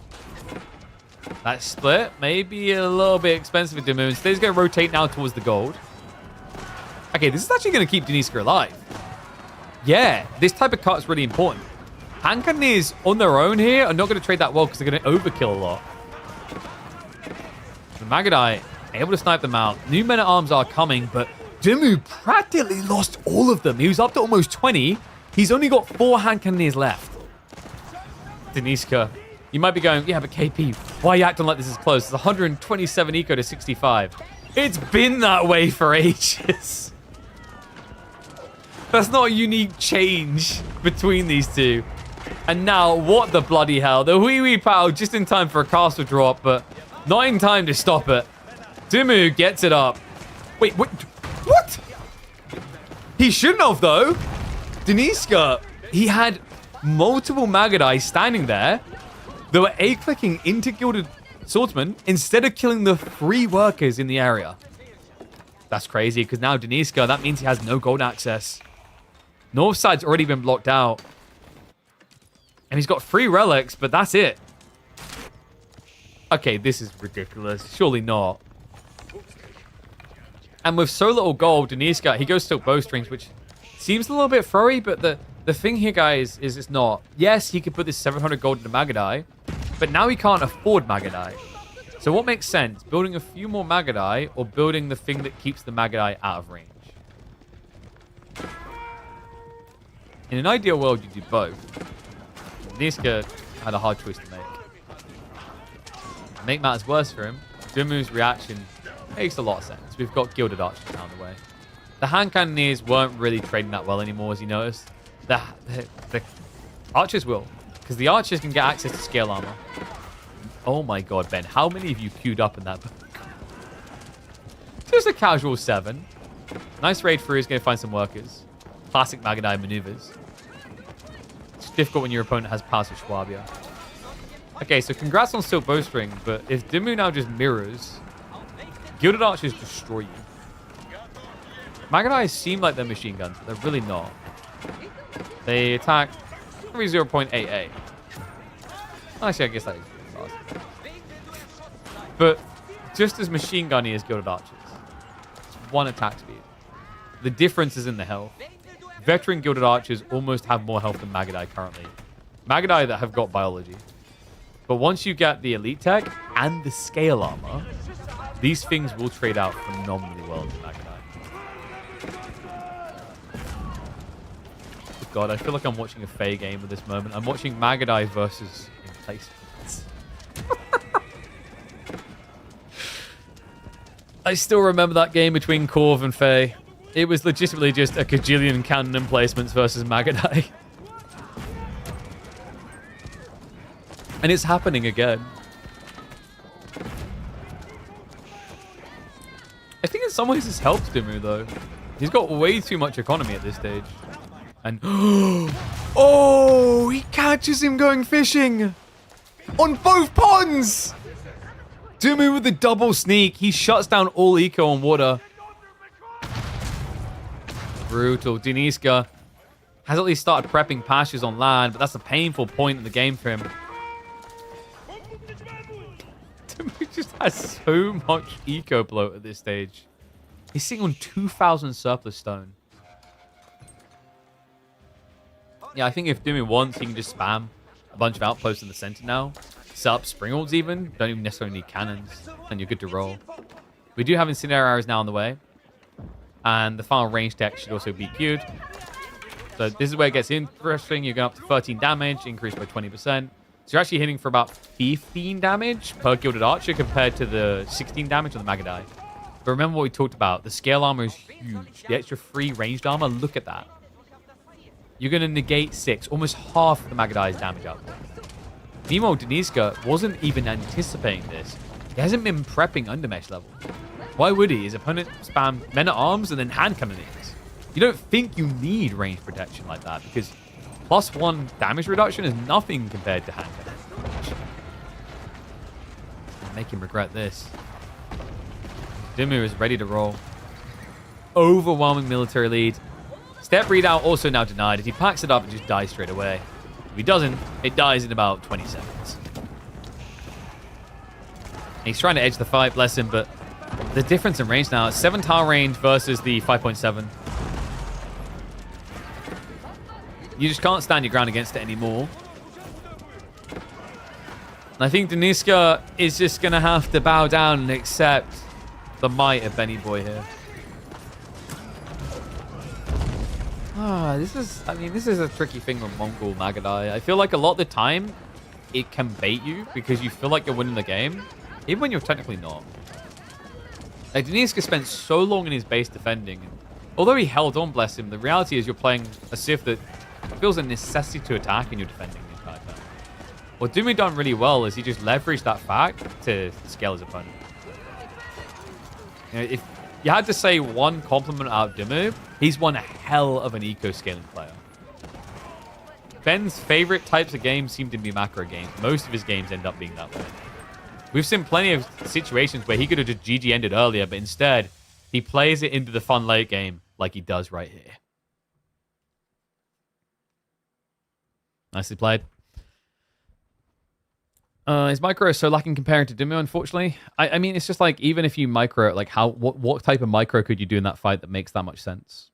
Speaker 1: that split may be a little bit expensive for Dimmu. Instead, he's going to rotate now towards the gold. Okay, this is actually going to keep Deniska alive. Yeah, this type of cut is really important. Hand cannoneers on their own here are not going to trade that well because they're going to overkill a lot. The Magadai able to snipe them out. New men-at-arms are coming, but Dimmu practically lost all of them. He was up to almost 20. He's only got 4 hand cannoneers left. Deniska, you might be going, yeah, but KP, why are you acting like this is close? It's 127 eco to 65. It's been that way for ages. That's not a unique change between these two. And now, what the bloody hell? The wee pow just in time for a castle drop, but not in time to stop it. Dimmu gets it up. Wait, what? He shouldn't have, though. Deniska, he had multiple Magadai standing there. They were A-clicking into Gilded Swordsman instead of killing the 3 workers in the area. That's crazy, because now Deniska, that means he has no gold access. North side's already been blocked out. And he's got 3 relics, but that's it. Okay, this is ridiculous. Surely not. And with so little gold, Deniska, he goes still bowstrings, which seems a little bit furry, but the thing here, guys, is it's not. Yes, he could put this 700 gold into Magadai, but now he can't afford Magadai. So what makes sense? Building a few more Magadai or building the thing that keeps the Magadai out of range? In an ideal world, you do both. Deniska had a hard choice to make. Make matters worse for him, Dimmu's reaction makes a lot of sense. We've got Gilded Archers down the way. The hand cannoneers weren't really trading that well anymore, as you noticed. The archers will, because the archers can get access to scale armor. Oh my god, Ben, how many of you queued up in that book? Just a casual 7. Nice raid through is going to find some workers. Classic Magadai maneuvers. It's difficult when your opponent has passive Schwabia. Okay, so congrats on Silk Bowstring, but if Dimmu now just mirrors, Gilded Archers destroy you. Magadai seem like they're machine guns, but they're really not. They attack 0.88. Actually, I guess that is pretty fast. But just as machine gunny as Gilded Archers. It's 1 attack speed. The difference is in the health. Veteran Gilded Archers almost have more health than Magadai currently. Magadai that have got biology. But once you get the elite tech and the scale armor, these things will trade out phenomenally well to Magadai. God, I feel like I'm watching a Fae game at this moment. I'm watching Magadai versus Emplacements. I still remember that game between Corv and Fae. It was legitimately just a cajillion cannon emplacements versus Magadai. And it's happening again. I think in some ways this helps Dimmu, though. He's got way too much economy at this stage. And
Speaker 2: Oh, he catches him going fishing on both ponds.
Speaker 1: Dumu with the double sneak. He shuts down all eco on water. Brutal. Deniska has at least started prepping pastures on land, but that's a painful point in the game for him. Dumu just has so much eco bloat at this stage. He's sitting on 2,000 surplus stone. Yeah, I think if Dumu wants, he can just spam a bunch of outposts in the center now. Set up springholds even. Don't even necessarily need cannons. And you're good to roll. We do have incendiary arrows now on the way. And the final range deck should also be queued. So this is where it gets interesting. You're going up to 13 damage, increased by 20%. So you're actually hitting for about 15 damage per Gilded Archer compared to the 16 damage on the Magadai. But remember what we talked about. The scale armor is huge. The extra free ranged armor, look at that. You're going to negate 6, almost half of the Magadai's damage out. Meanwhile, Deniska wasn't even anticipating this. He hasn't been prepping Undermesh level. Why would he? His opponent spammed men-at-arms and then hand cannonades. You don't think you need range protection like that because +1 damage reduction is nothing compared to hand cannons. Make him regret this. Dumu is ready to roll. Overwhelming military lead. Step readout also now denied. If he packs it up, it just dies straight away. If he doesn't, it dies in about 20 seconds. He's trying to edge the fight, bless him, but the difference in range now is 7 tower range versus the 5.7. You just can't stand your ground against it anymore. And I think Deniska is just going to have to bow down and accept the might of Benny Boy here. This is a tricky thing with Mongol Magadai. I feel like a lot of the time, it can bait you because you feel like you're winning the game, even when you're technically not. Like, Deniska spent so long in his base defending, and although he held on, bless him, the reality is you're playing a Sith that feels a necessity to attack and you're defending the entire time. What Dumu done really well is he just leveraged that fact to scale his opponent. You know, if you had to say one compliment out of Dumu, he's one hell of an eco-scaling player. Ben's favorite types of games seem to be macro games. Most of his games end up being that way. We've seen plenty of situations where he could have just GG ended earlier, but instead, he plays it into the fun late game like he does right here. Nicely played. His micro is so lacking comparing to Dumu, unfortunately. I mean, it's just like, even if you micro, like, what type of micro could you do in that fight that makes that much sense?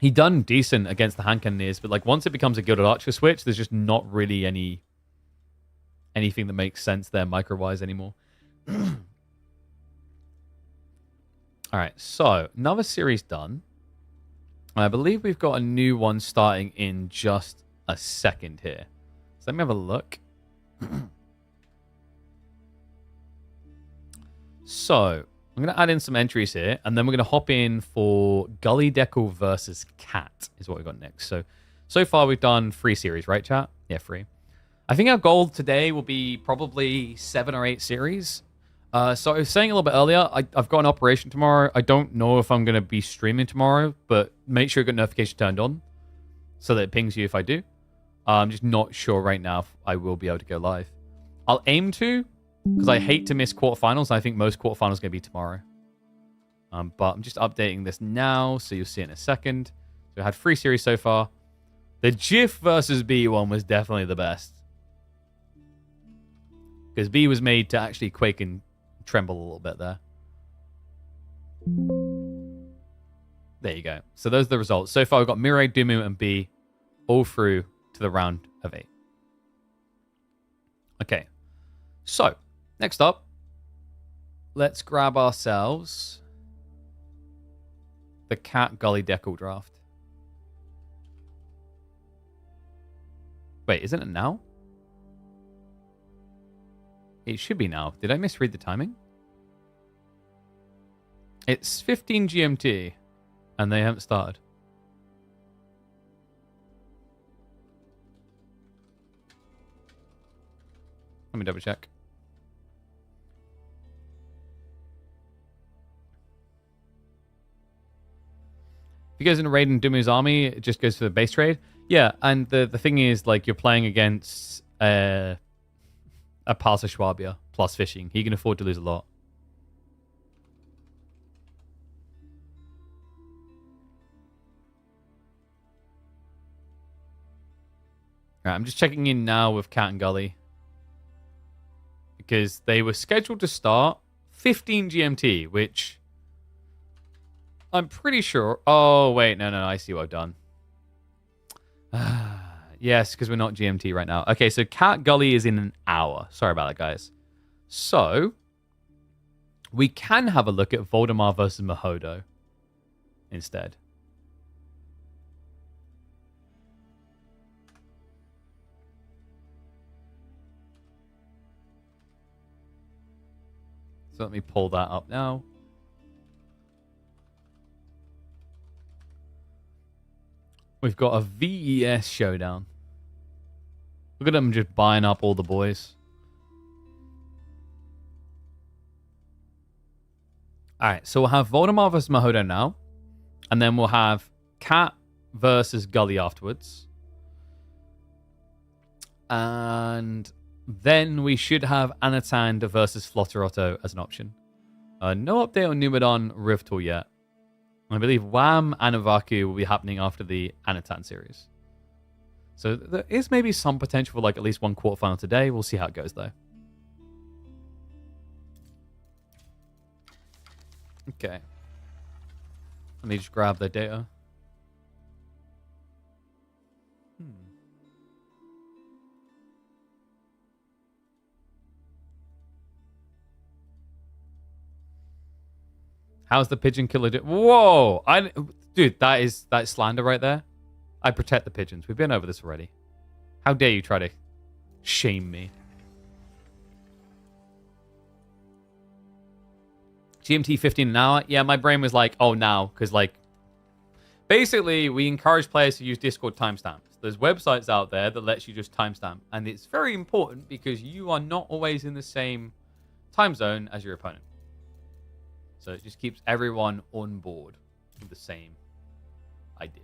Speaker 1: He done decent against the hand cannoneers, but like once it becomes a Gilded Archer switch, there's just not really anything that makes sense there micro-wise anymore. All right, so another series done. I believe we've got a new one starting in just a second here. So let me have a look. So I'm going to add in some entries here, and then we're going to hop in for Gully Deckle versus Cat is what we've got next. So far we've done 3 series, right, chat? Yeah, 3. I think our goal today will be probably 7 or 8 series. So I was saying a little bit earlier, I've got an operation tomorrow. I don't know if I'm going to be streaming tomorrow, but make sure you got notification turned on so that it pings you if I do. I'm just not sure right now if I will be able to go live. I'll aim to, because I hate to miss quarterfinals. I think most quarterfinals are going to be tomorrow. But I'm just updating this now, so you'll see it in a second. So we had 3 series so far. The GIF versus B one was definitely the best. Because B was made to actually quake and tremble a little bit there. There you go. So those are the results. So far we've got Mirai, Dumu, and B all through to the round of 8. Okay. So, next up, let's grab ourselves the Cat Gully Deckle draft. Wait, isn't it now? It should be now. Did I misread the timing? It's 15 GMT, and they haven't started. Let me double check. If he goes in a raid in Dumu's army, it just goes for the base trade. Yeah, and the thing is, like, you're playing against a Parsa Schwabia plus fishing. He can afford to lose a lot. All right, I'm just checking in now with Cat and Gully. Because they were scheduled to start 15 GMT, which I'm pretty sure... Oh, wait, no, I see what I've done. Yes, because we're not GMT right now. Okay, so Cat Gully is in an hour. Sorry about that, guys. So, we can have a look at Voldemar versus Mahodo instead. So let me pull that up now. We've got a VES showdown. Look at them just buying up all the boys. Alright, so we'll have Voldemar versus Mahodo now. And then we'll have Cat versus Gully afterwards. And then we should have Anatand versus Flotterotto as an option. No update on Numadon Rivtal yet. I believe Wham and Avaku will be happening after the Anatan series. So there is maybe some potential for like at least one quarterfinal today. We'll see how it goes though. Okay. Let me just grab the data. How's the pigeon killer do? Whoa! Dude, that is slander right there. I protect the pigeons. We've been over this already. How dare you try to shame me? GMT 15 an hour? Yeah, my brain was like, oh, now. Because, like, basically, we encourage players to use Discord timestamps. There's websites out there that lets you just timestamp. And it's very important because you are not always in the same time zone as your opponent. So it just keeps everyone on board with the same idea.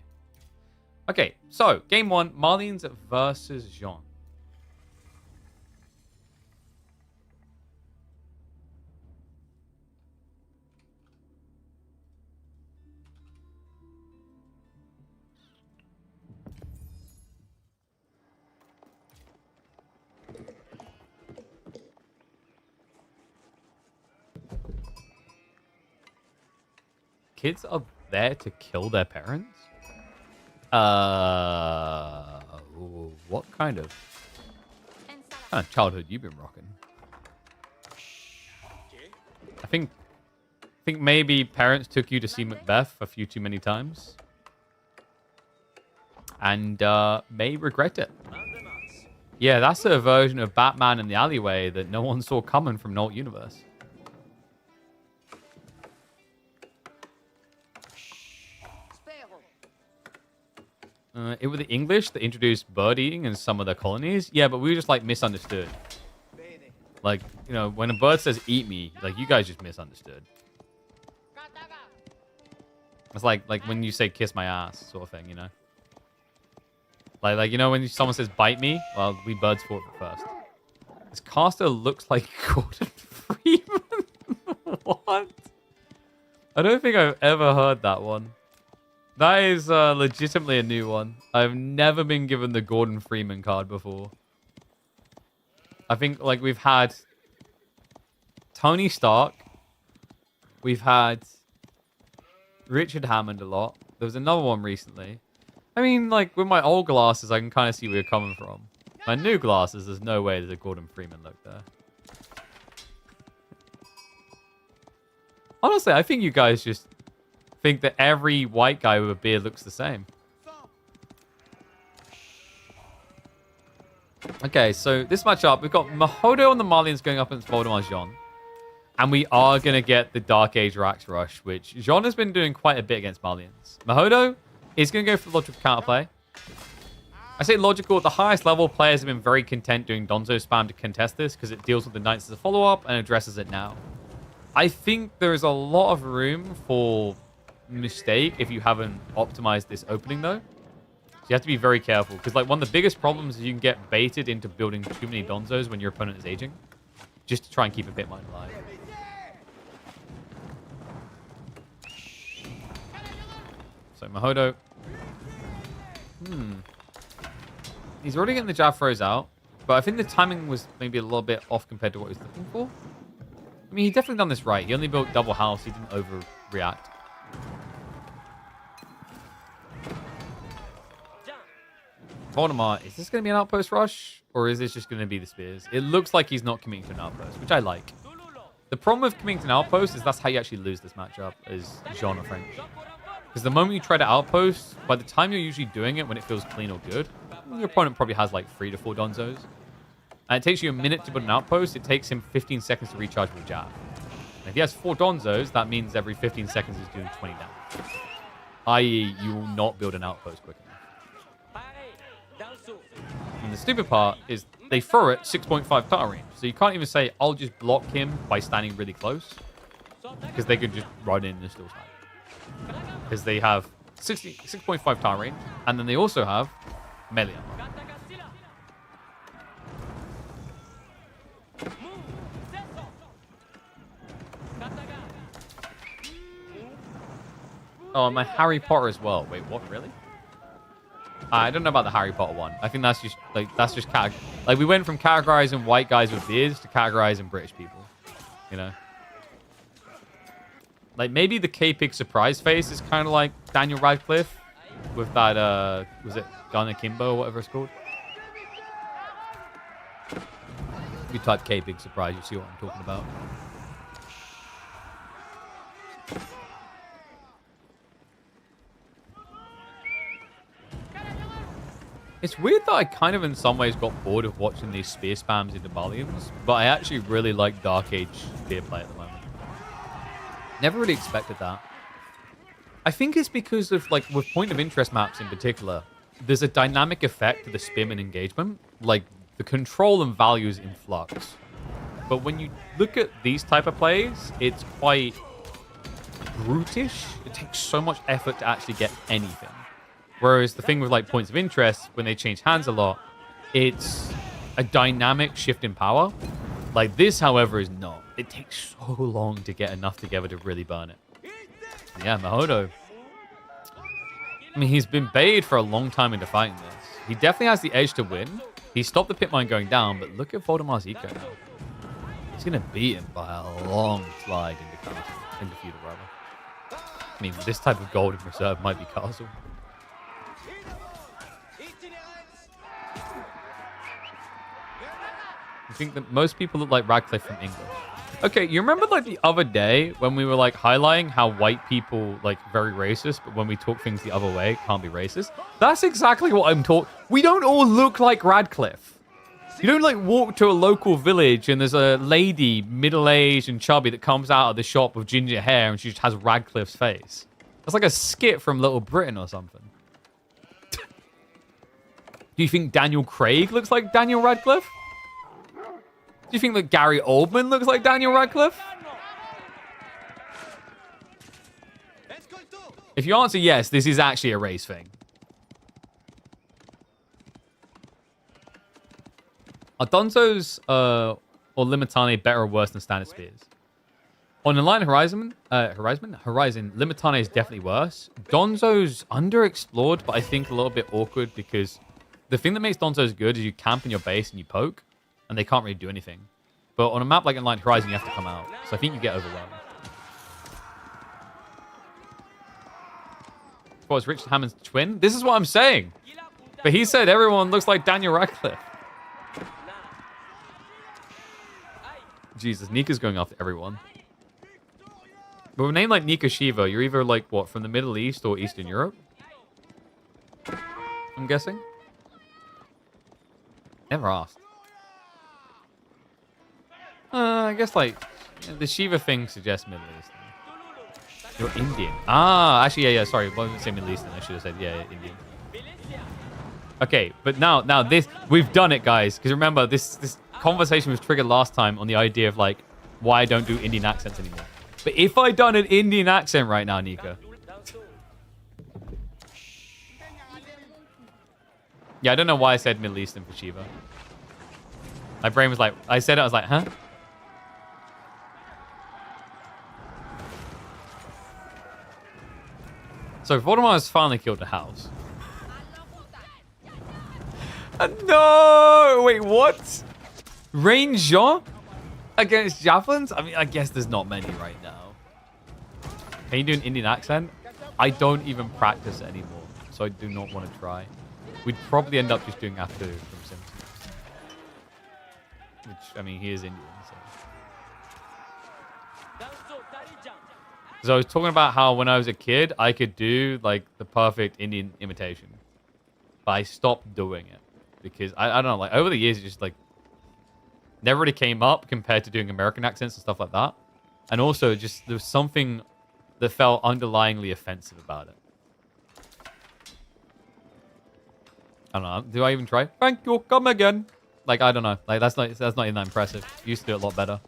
Speaker 1: Okay, so game one, Marlins versus Jean. Kids are there to kill their parents? What kind of childhood you been rocking? I think maybe parents took you to see Macbeth a few too many times. And may regret it. Yeah, that's a version of Batman in the alleyway that no one saw coming from an alt universe. It was the English that introduced bird eating in some of their colonies. Yeah, but we were just like misunderstood. Like, you know, when a bird says eat me, like you guys just misunderstood. It's like when you say kiss my ass sort of thing, you know? Like you know when someone says bite me? Well, we birds fought it first. This caster looks like Gordon Freeman. What? I don't think I've ever heard that one. That is legitimately a new one. I've never been given the Gordon Freeman card before. I think like we've had Tony Stark. We've had Richard Hammond a lot. There was another one recently. I mean, like with my old glasses, I can kind of see where you're coming from. My new glasses, there's no way there's a Gordon Freeman look there. Honestly, I think you guys just think that every white guy with a beard looks the same. Okay, so this matchup, we've got Mahodo and the Marlians going up against Voldemar Jean. And we are going to get the Dark Age Rax Rush, which Jean has been doing quite a bit against Marlians. Mahodo is going to go for the logical counterplay. I say logical. At the highest level, players have been very content doing Donzo spam to contest this because it deals with the Knights as a follow-up and addresses it now. I think there is a lot of room for mistake if you haven't optimized this opening, though. So you have to be very careful. Because, like, one of the biggest problems is you can get baited into building too many Donzos when your opponent is aging. Just to try and keep a Pitmine alive. So, Mahodo. He's already getting the jab throws out. But I think the timing was maybe a little bit off compared to what he was looking for. I mean, he definitely done this right. He only built double house. He didn't overreact. Voldemort, is this going to be an outpost rush? Or is this just going to be the spears? It looks like he's not committing to an outpost, which I like. The problem with committing to an outpost is that's how you actually lose this matchup, as genre French. Because the moment you try to outpost, by the time you're usually doing it when it feels clean or good, your opponent probably has like 3 to 4 Donzos. And it takes you a minute to put an outpost. It takes him 15 seconds to recharge with a jab. And if he has 4 Donzos, that means every 15 seconds he's doing 20 damage. I.e., you will not build an outpost quick enough. And the stupid part is they throw it 6.5 tar range. So you can't even say, I'll just block him by standing really close. Because they could just run in and still snipe. Because they have 6.5 tar range. And then they also have melee ammo. Oh, and my Harry Potter as well. Wait, what? Really? I don't know about the Harry Potter one. I think that's just like we went from categorizing white guys with beards to categorizing British people. You know? Like maybe the K-Pig surprise face is kind of like Daniel Radcliffe with that was it Gun Akimbo or whatever it's called? If you type K-Pig surprise, you see what I'm talking about. It's weird that I kind of in some ways got bored of watching these spear spams into Balians, but I actually really like Dark Age spear play at the moment. Never really expected that. I think it's because of, like, with point of interest maps in particular, there's a dynamic effect to the spearman engagement. Like, the control and value is in flux. But when you look at these type of plays, it's quite brutish. It takes so much effort to actually get anything. Whereas the thing with like points of interest, when they change hands a lot, it's a dynamic shift in power. Like this, however, is not. It takes so long to get enough together to really burn it. Yeah, Mahodo. I mean, he's been baited for a long time into fighting this. He definitely has the edge to win. He stopped the pit mine going down, but look at Voldemort's eco now. He's going to beat him by a long slide into feudal, rather. I mean, this type of golden reserve might be castle. I think that most people look like Radcliffe from English. Okay, you remember like the other day when we were like highlighting how white people like very racist, but when we talk things the other way, can't be racist? That's exactly what I'm talking. We don't all look like Radcliffe. You don't like walk to a local village and there's a lady, middle-aged and chubby, that comes out of the shop with ginger hair and she just has Radcliffe's face. That's like a skit from Little Britain or something. Do you think Daniel Craig looks like Daniel Radcliffe? Do you think that Gary Oldman looks like Daniel Radcliffe? If you answer yes, this is actually a race thing. Are Donzos or Limitane better or worse than standard spears? On Enlightened Horizon, Limitane is definitely worse. Donzo's underexplored, but I think a little bit awkward because the thing that makes Donzos good is you camp in your base and you poke, and they can't really do anything. But on a map like Enlightened Horizon, you have to come out. So I think you get overwhelmed. What was Richard Hammond's twin? This is what I'm saying. But he said everyone looks like Daniel Radcliffe. Jesus, Nika's going after everyone. But with a name like Nika Shiva, you're either like, what, from the Middle East or Eastern Europe? I'm guessing. Never asked. I guess like the Shiva thing suggests Middle Eastern. You're Indian. Ah, actually, yeah, sorry. I wasn't saying Middle Eastern. I should have said, yeah, Indian. Okay, but now this, we've done it, guys. Because remember, this conversation was triggered last time on the idea of like why I don't do Indian accents anymore. But if I done an Indian accent right now, Nika, Yeah, I don't know why I said Middle Eastern for Shiva. My brain was like, I said it, I was like, huh? So Voldemort has finally killed the house. No! Wait, what? Rain Jean against javelins? I mean, I guess there's not many right now. Can you do an Indian accent? I don't even practice anymore, so I do not want to try. We'd probably end up just doing Apu from Simpsons. Which, I mean, he is Indian, so. So I was talking about how when I was a kid, I could do, like, the perfect Indian imitation. But I stopped doing it. Because, I don't know, like, over the years, it just, like, never really came up compared to doing American accents and stuff like that. And also, just, there was something that felt underlyingly offensive about it. I don't know. Do I even try? Thank you. Come again. Like, I don't know. Like, that's not even that impressive. You used to do it a lot better.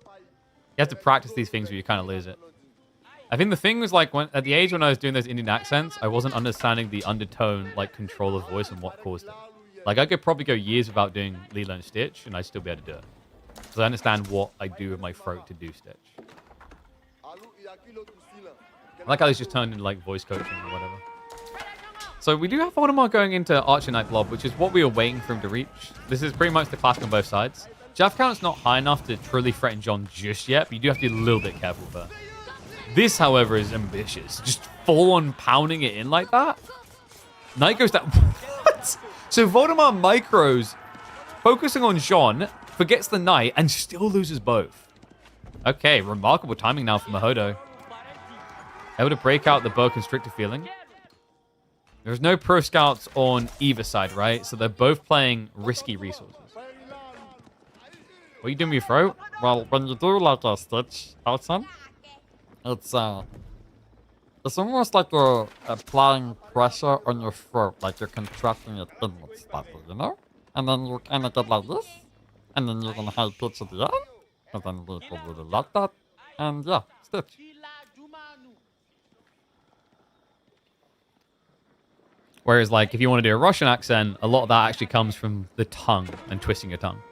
Speaker 1: You have to practice these things or you kind of lose it. I think the thing was, like, at the age when I was doing those Indian accents, I wasn't understanding the undertone, like, control of voice and what caused it. Like, I could probably go years without doing Lilo and Stitch, and I'd still be able to do it. Because I understand what I do with my throat to do Stitch. I like how this just turned into, like, voice coaching or whatever. So we do have Voldemort going into Archer Knight Blob, which is what we were waiting for him to reach. This is pretty much the classic on both sides. Jav count's not high enough to truly threaten John just yet, but you do have to be a little bit careful with her. This, however, is ambitious. Just full-on pounding it in like that. Knight goes down. What? So Voldemort micros, focusing on Jean, forgets the Knight, and still loses both. Okay, remarkable timing now from Mahodo. Able to break out the bow constrictor feeling. There's no pro scouts on either side, right? So they're both playing risky resources. What are you doing with your throat?
Speaker 3: Well, when you do like a stitch, Elson, it's almost like you're applying pressure on your throat, like you're contracting it inward slightly, you know? And then you kind of get like this, and then you're gonna high pitch at the end, and then people really like that, and yeah, stitch.
Speaker 1: Whereas, like, if you want to do a Russian accent, a lot of that actually comes from the tongue and twisting your tongue.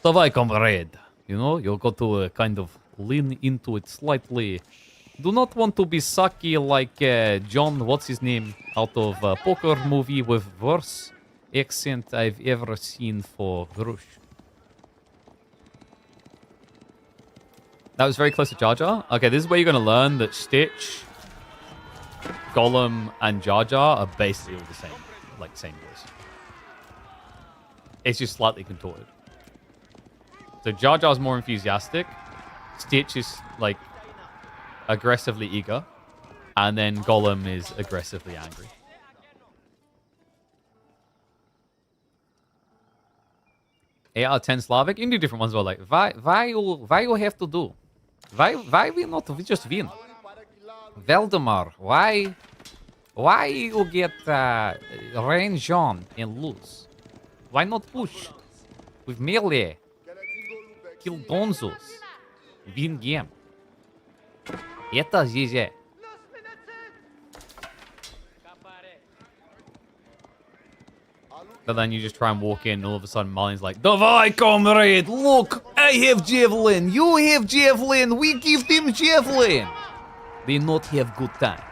Speaker 1: Давай, comrade. You know, you got to kind of lean into it slightly. Do not want to be sucky like John, what's his name, out of a poker movie with worst accent I've ever seen for Grush. That was very close to Jar Jar. Okay, this is where you're going to learn that Stitch, Gollum, and Jar Jar are basically all the same, like same voice. It's just slightly contorted. So Jar Jar's more enthusiastic. Stitch is like aggressively eager, and then Gollum is aggressively angry. Eight out of 10 Slavic. You can do different ones as well. Like why you have to do? Why we not we just win? Valdemar, why you get range on and lose? Why not push with melee? Kill Donzos. Win game. Это здесь. But then you just try and walk in, and all of a sudden Marlene's like, Davai, comrade! Look! I have javelin! You have javelin! We give them javelin! They not have good time.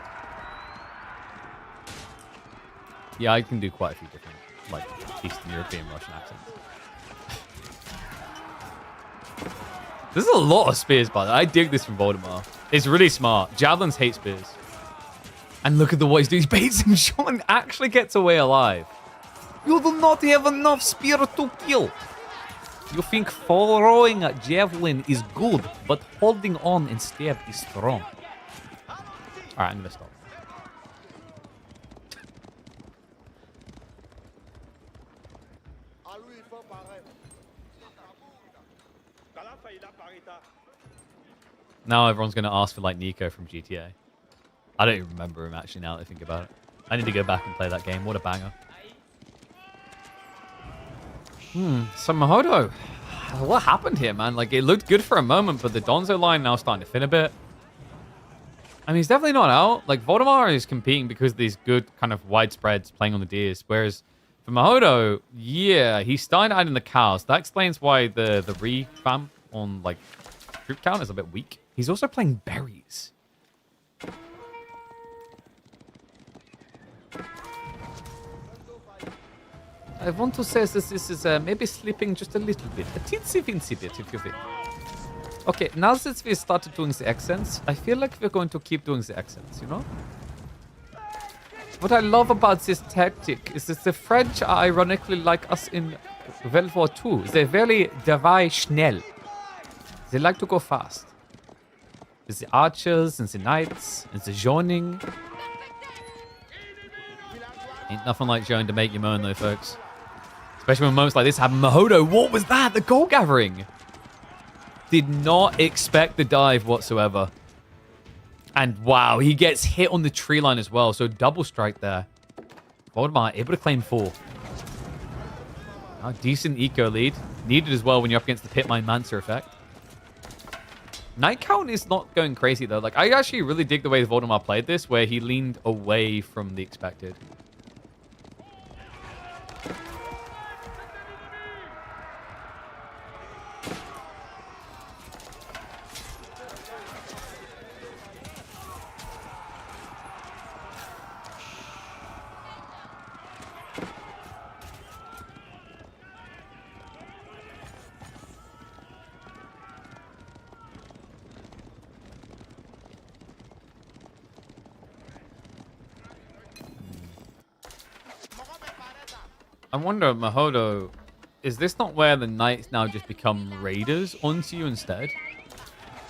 Speaker 1: Yeah, I can do quite a few different, like, Eastern European Russian accents. There's a lot of spears, by the way. I dig this from Voldemort. It's really smart. Javelins hate spears. And look at the what he's doing. He baits him. Sean actually gets away alive. You do not have enough spear to kill. You think throwing a javelin is good, but holding on instead is strong. Alright, I'm gonna stop. Now everyone's going to ask for, like, Nico from GTA. I don't even remember him, actually, now that I think about it. I need to go back and play that game. What a banger. So Mahodo. What happened here, man? Like, it looked good for a moment, but the Donzo line now starting to thin a bit. I mean, he's definitely not out. Like, Voldemort is competing because of these good kind of widespreads playing on the Deers, whereas For Mahodo, yeah, he started adding the cows. That explains why the revamp on like troop count is a bit weak. He's also playing berries. I want to say that this is maybe slipping just a little bit. A teensy-weensy bit, if you will. Okay, now that we started doing the accents, I feel like we're going to keep doing the accents, you know? What I love about this tactic is that the French are ironically like us in World War II. They're very dabei schnell. They like to go fast. With the archers and the knights and the zoning. Ain't nothing like showing to make you moan though, folks. Especially when moments like this happen. Mahodo, what was that? The goal gathering. Did not expect the dive whatsoever. And wow, he gets hit on the tree line as well. So double strike there. Voldemar able to claim 4. Decent eco lead. Needed as well when you're up against the Pitmine Mancer effect. Knight count is not going crazy though. Like I actually really dig the way Voldemar played this, where he leaned away from the expected. I wonder, Mahodo, is this not where the knights now just become raiders onto you instead?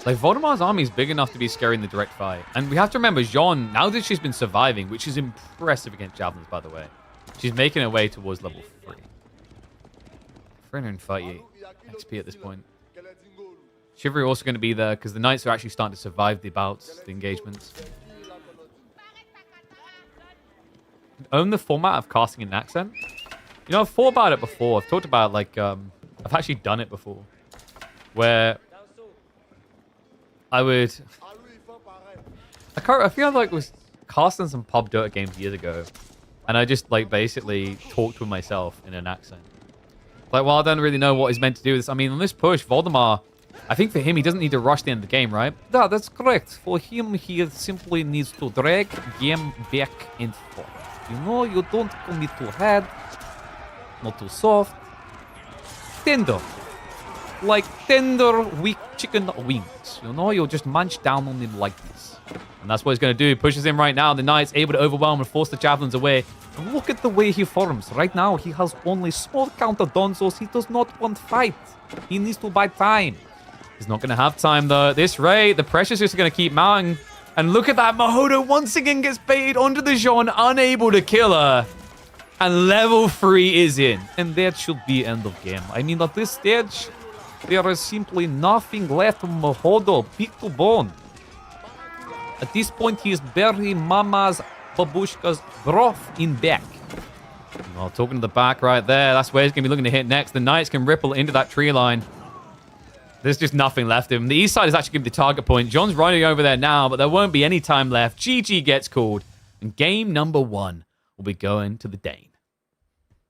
Speaker 1: Like, Voldemar's army is big enough to be scary in the direct fight. And we have to remember, Jean, now that she's been surviving, which is impressive against javelins, by the way, she's making her way towards level 3. 338 XP at this point. Chivalry also going to be there, because the knights are actually starting to survive the bouts, the engagements. Own the format of casting an accent. You know, I've thought about it before. I've talked about, like, I've actually done it before. Where I would... I feel like I was casting some pub Dota games years ago. And I just, like, basically talked with myself in an accent. Like, well, I don't really know what he's meant to do with this. I mean, on this push, Voldemar, I think for him, he doesn't need to rush the end of the game, right? Yeah, that's correct. For him, he simply needs to drag game back and forth. You know, you don't commit too hard. Not too soft. Tender. Like tender, weak chicken wings. You know, you'll just munch down on them like this. And that's what he's going to do. He pushes him right now. The knight's able to overwhelm and force the javelins away. And look at the way he forms. Right now, he has only small counter donzos. He does not want fight. He needs to buy time. He's not going to have time, though. At this rate, the pressure's just going to keep mounting. And look at that. Mahodo once again gets baited onto the Jean, unable to kill her. And level 3 is in. And that should be end of game. I mean, at this stage, there is simply nothing left from Mahodo. Big to bone. At this point, he is burying Mama's Babushka's broth in back. Well, talking to the back right there. That's where he's going to be looking to hit next. The Knights can ripple into that tree line. There's just nothing left of him. The east side is actually going to be the target point. John's running over there now, but there won't be any time left. GG gets called. And game number 1 will be going to the Dane.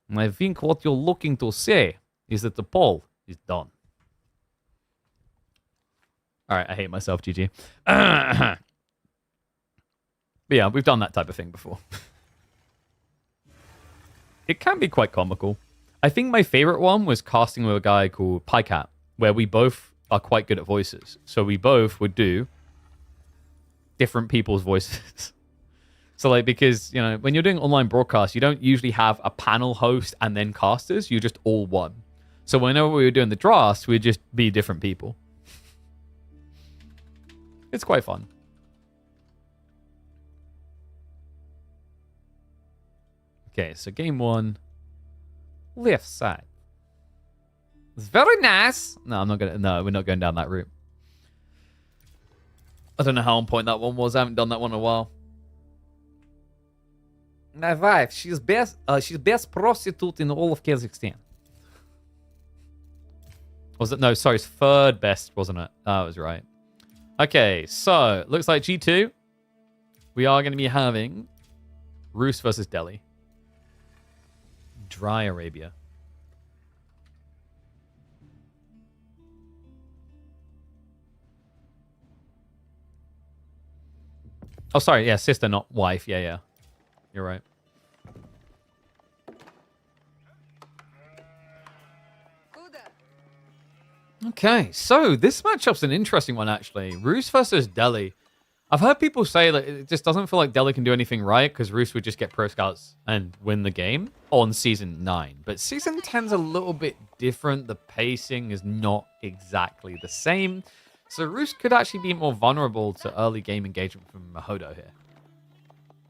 Speaker 1: And I think what you're looking to say is that the poll is done. All right, I hate myself, GG. But yeah, we've done that type of thing before. It can be quite comical. I think my favorite one was casting with a guy called Pycat, where we both are quite good at voices. So we both would do different people's voices. So, like, because, you know, when you're doing online broadcasts, you don't usually have a panel host and then casters. You're just all one. So whenever we were doing the drafts, we'd just be different people. It's quite fun. Okay, so game 1. Left side. It's very nice. No, I'm not gonna. No, we're not going down that route. I don't know how on point that one was. I haven't done that one in a while. My wife, she's best prostitute in all of Kazakhstan. Was it? No, sorry, it's third best, wasn't it? That was right. Okay, so looks like G2. We are going to be having Roos versus Delhi. Dry Arabia. Oh, sorry. Yeah, sister, not wife. Yeah, yeah. You're right. Okay, so this matchup's an interesting one, actually. Roos versus Delhi. I've heard people say that it just doesn't feel like Delhi can do anything right because Roos would just get pro scouts and win the game on Season 9. But Season 10's a little bit different. The pacing is not exactly the same. So Roos could actually be more vulnerable to early game engagement from Mahodo here.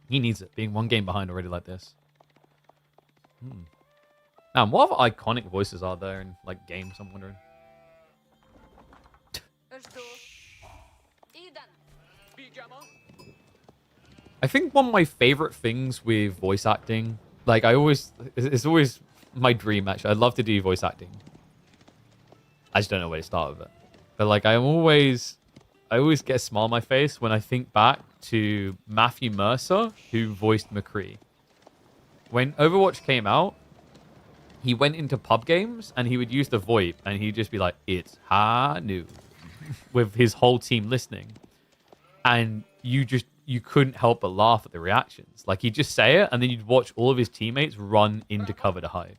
Speaker 1: He needs it, being one game behind already like this. Now, what other iconic voices are there in like games, I'm wondering? I think one of my favorite things with voice acting, like it's always my dream actually. I'd love to do voice acting. I just don't know where to start with it. But like I always get a smile on my face when I think back to Matthew Mercer, who voiced McCree. When Overwatch came out, he went into pub games and he would use the VoIP and he'd just be like, "It's Hanu," with his whole team listening. And you couldn't help but laugh at the reactions. Like he'd just say it and then you'd watch all of his teammates run into cover to hide.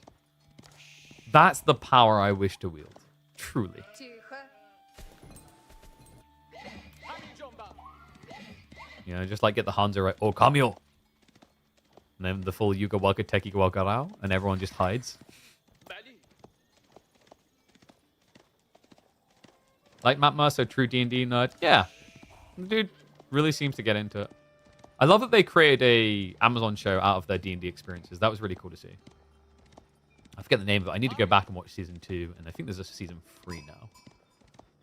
Speaker 1: That's the power I wish to wield. Truly. You know, just like get the Hanzo right. Oh, Kamio. And then the full Yuga Waka Teki Waka Rao, and everyone just hides. Like Matt Mercer, true D&D nerd. Yeah. The dude really seems to get into it. I love that they created a Amazon show out of their D&D experiences. That was really cool to see. I forget the name of it. I need to go back and watch season 2, and I think there's a season 3 now.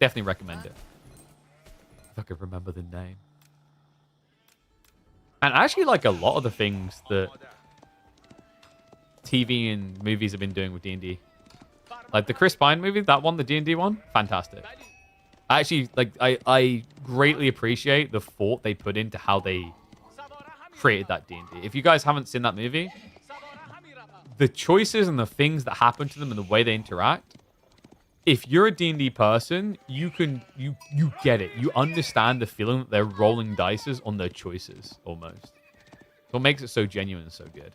Speaker 1: Definitely recommend it. If I could remember the name. And I actually like a lot of the things that TV and movies have been doing with D&D. Like the Chris Pine movie, that one, the D&D one, fantastic. I actually, like, I greatly appreciate the thought they put into how they created that D&D. If you guys haven't seen that movie, the choices and the things that happen to them and the way they interact, if you're a D&D person, you get it. You understand the feeling that they're rolling dices on their choices, almost. So what makes it so genuine and so good.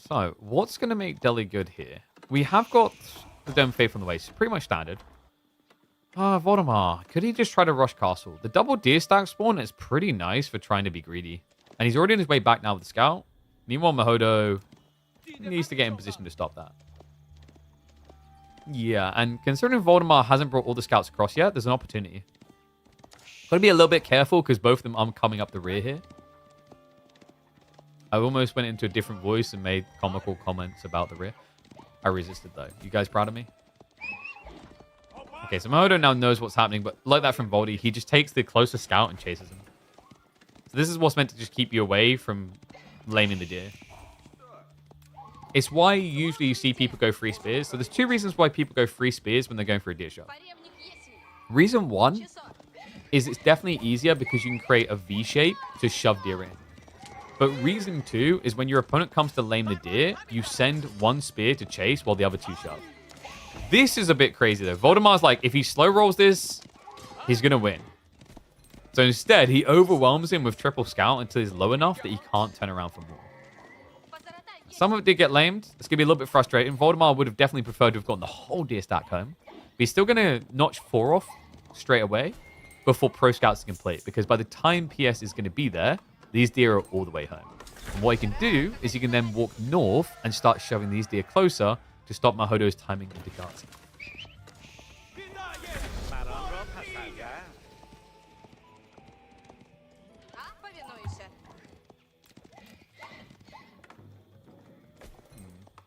Speaker 1: So, what's going to make Delhi good here? We have got the Dome Faith from the waist. Pretty much standard. Voldemar. Could he just try to rush castle? The double deer stack spawn is pretty nice for trying to be greedy. And he's already on his way back now with the scout. Meanwhile, Mahodo needs to get in position to stop that. Yeah, and considering Voldemar hasn't brought all the scouts across yet, there's an opportunity. Got to be a little bit careful because both of them are coming up the rear here. I almost went into a different voice and made comical comments about the rear. I resisted, though. You guys proud of me? Okay, so Mahodo now knows what's happening, but like that from Voldy, he just takes the closest scout and chases him. So this is what's meant to just keep you away from laming the deer. It's why usually you see people go free spears. So there's two reasons why people go free spears when they're going for a deer shot. Reason one is it's definitely easier because you can create a V shape to shove deer in. But reason two is when your opponent comes to lame the deer, you send one spear to chase while the other two shove. This is a bit crazy though. Voldemar's like, if he slow rolls this, he's going to win. So instead, he overwhelms him with triple scout until he's low enough that he can't turn around for more. Some of it did get lamed. It's going to be a little bit frustrating. Voldemar would have definitely preferred to have gotten the whole deer stack home. But he's still going to notch 4 off straight away before Pro Scouts are complete. Because by the time PS is going to be there, these deer are all the way home. And what he can do is he can then walk north and start shoving these deer closer to stop Mahodo's timing into guards.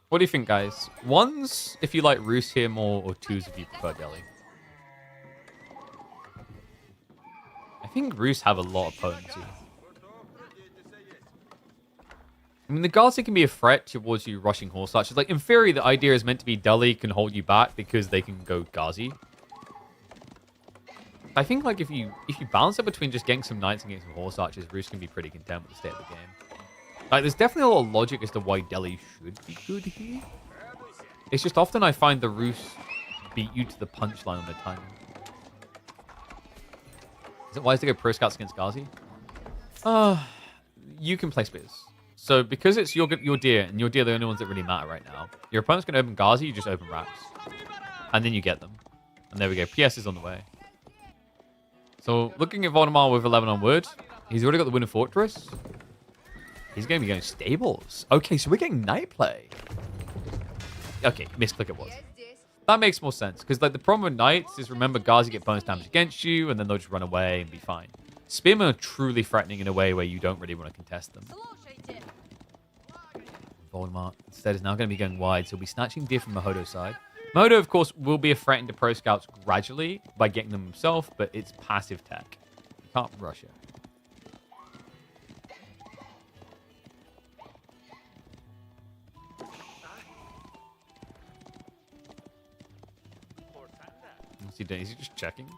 Speaker 1: What do you think, guys? Ones if you like Roos here more, or twos if you prefer Delhi? I think Roos have a lot of potency. I mean, the Guards can be a threat towards you rushing horse archers. Like, in theory, the idea is meant to be Delhi can hold you back because they can go Ghazi. I think like if you balance it between just getting some knights and getting some horse archers, Roos can be pretty content with the state of the game. Like, there's definitely a lot of logic as to why Delhi should be good here. It's just often I find the Roos beat you to the punchline on the timing. Is it wise to go pro scouts against Ghazi? You can play spears. So because it's your deer, and your deer are the only ones that really matter right now, your opponent's going to open Ghazi, you just open Raps. And then you get them. And there we go. PS is on the way. So looking at Voldemar with 11 on wood, he's already got the Winter Fortress. He's going to be going stables. Okay, so we're getting knight play. Okay, misclick it was. That makes more sense. Because like the problem with knights is, remember, Ghazi get bonus damage against you, and then they'll just run away and be fine. Spearmen are truly threatening in a way where you don't really want to contest them. Voldemar instead is now going to be going wide, so he'll be snatching deer from Mahodo's side. Mahodo, of course, will be a threat into pro scouts gradually by getting them himself, but it's passive tech. You can't rush it. What's he doing? Is he just checking?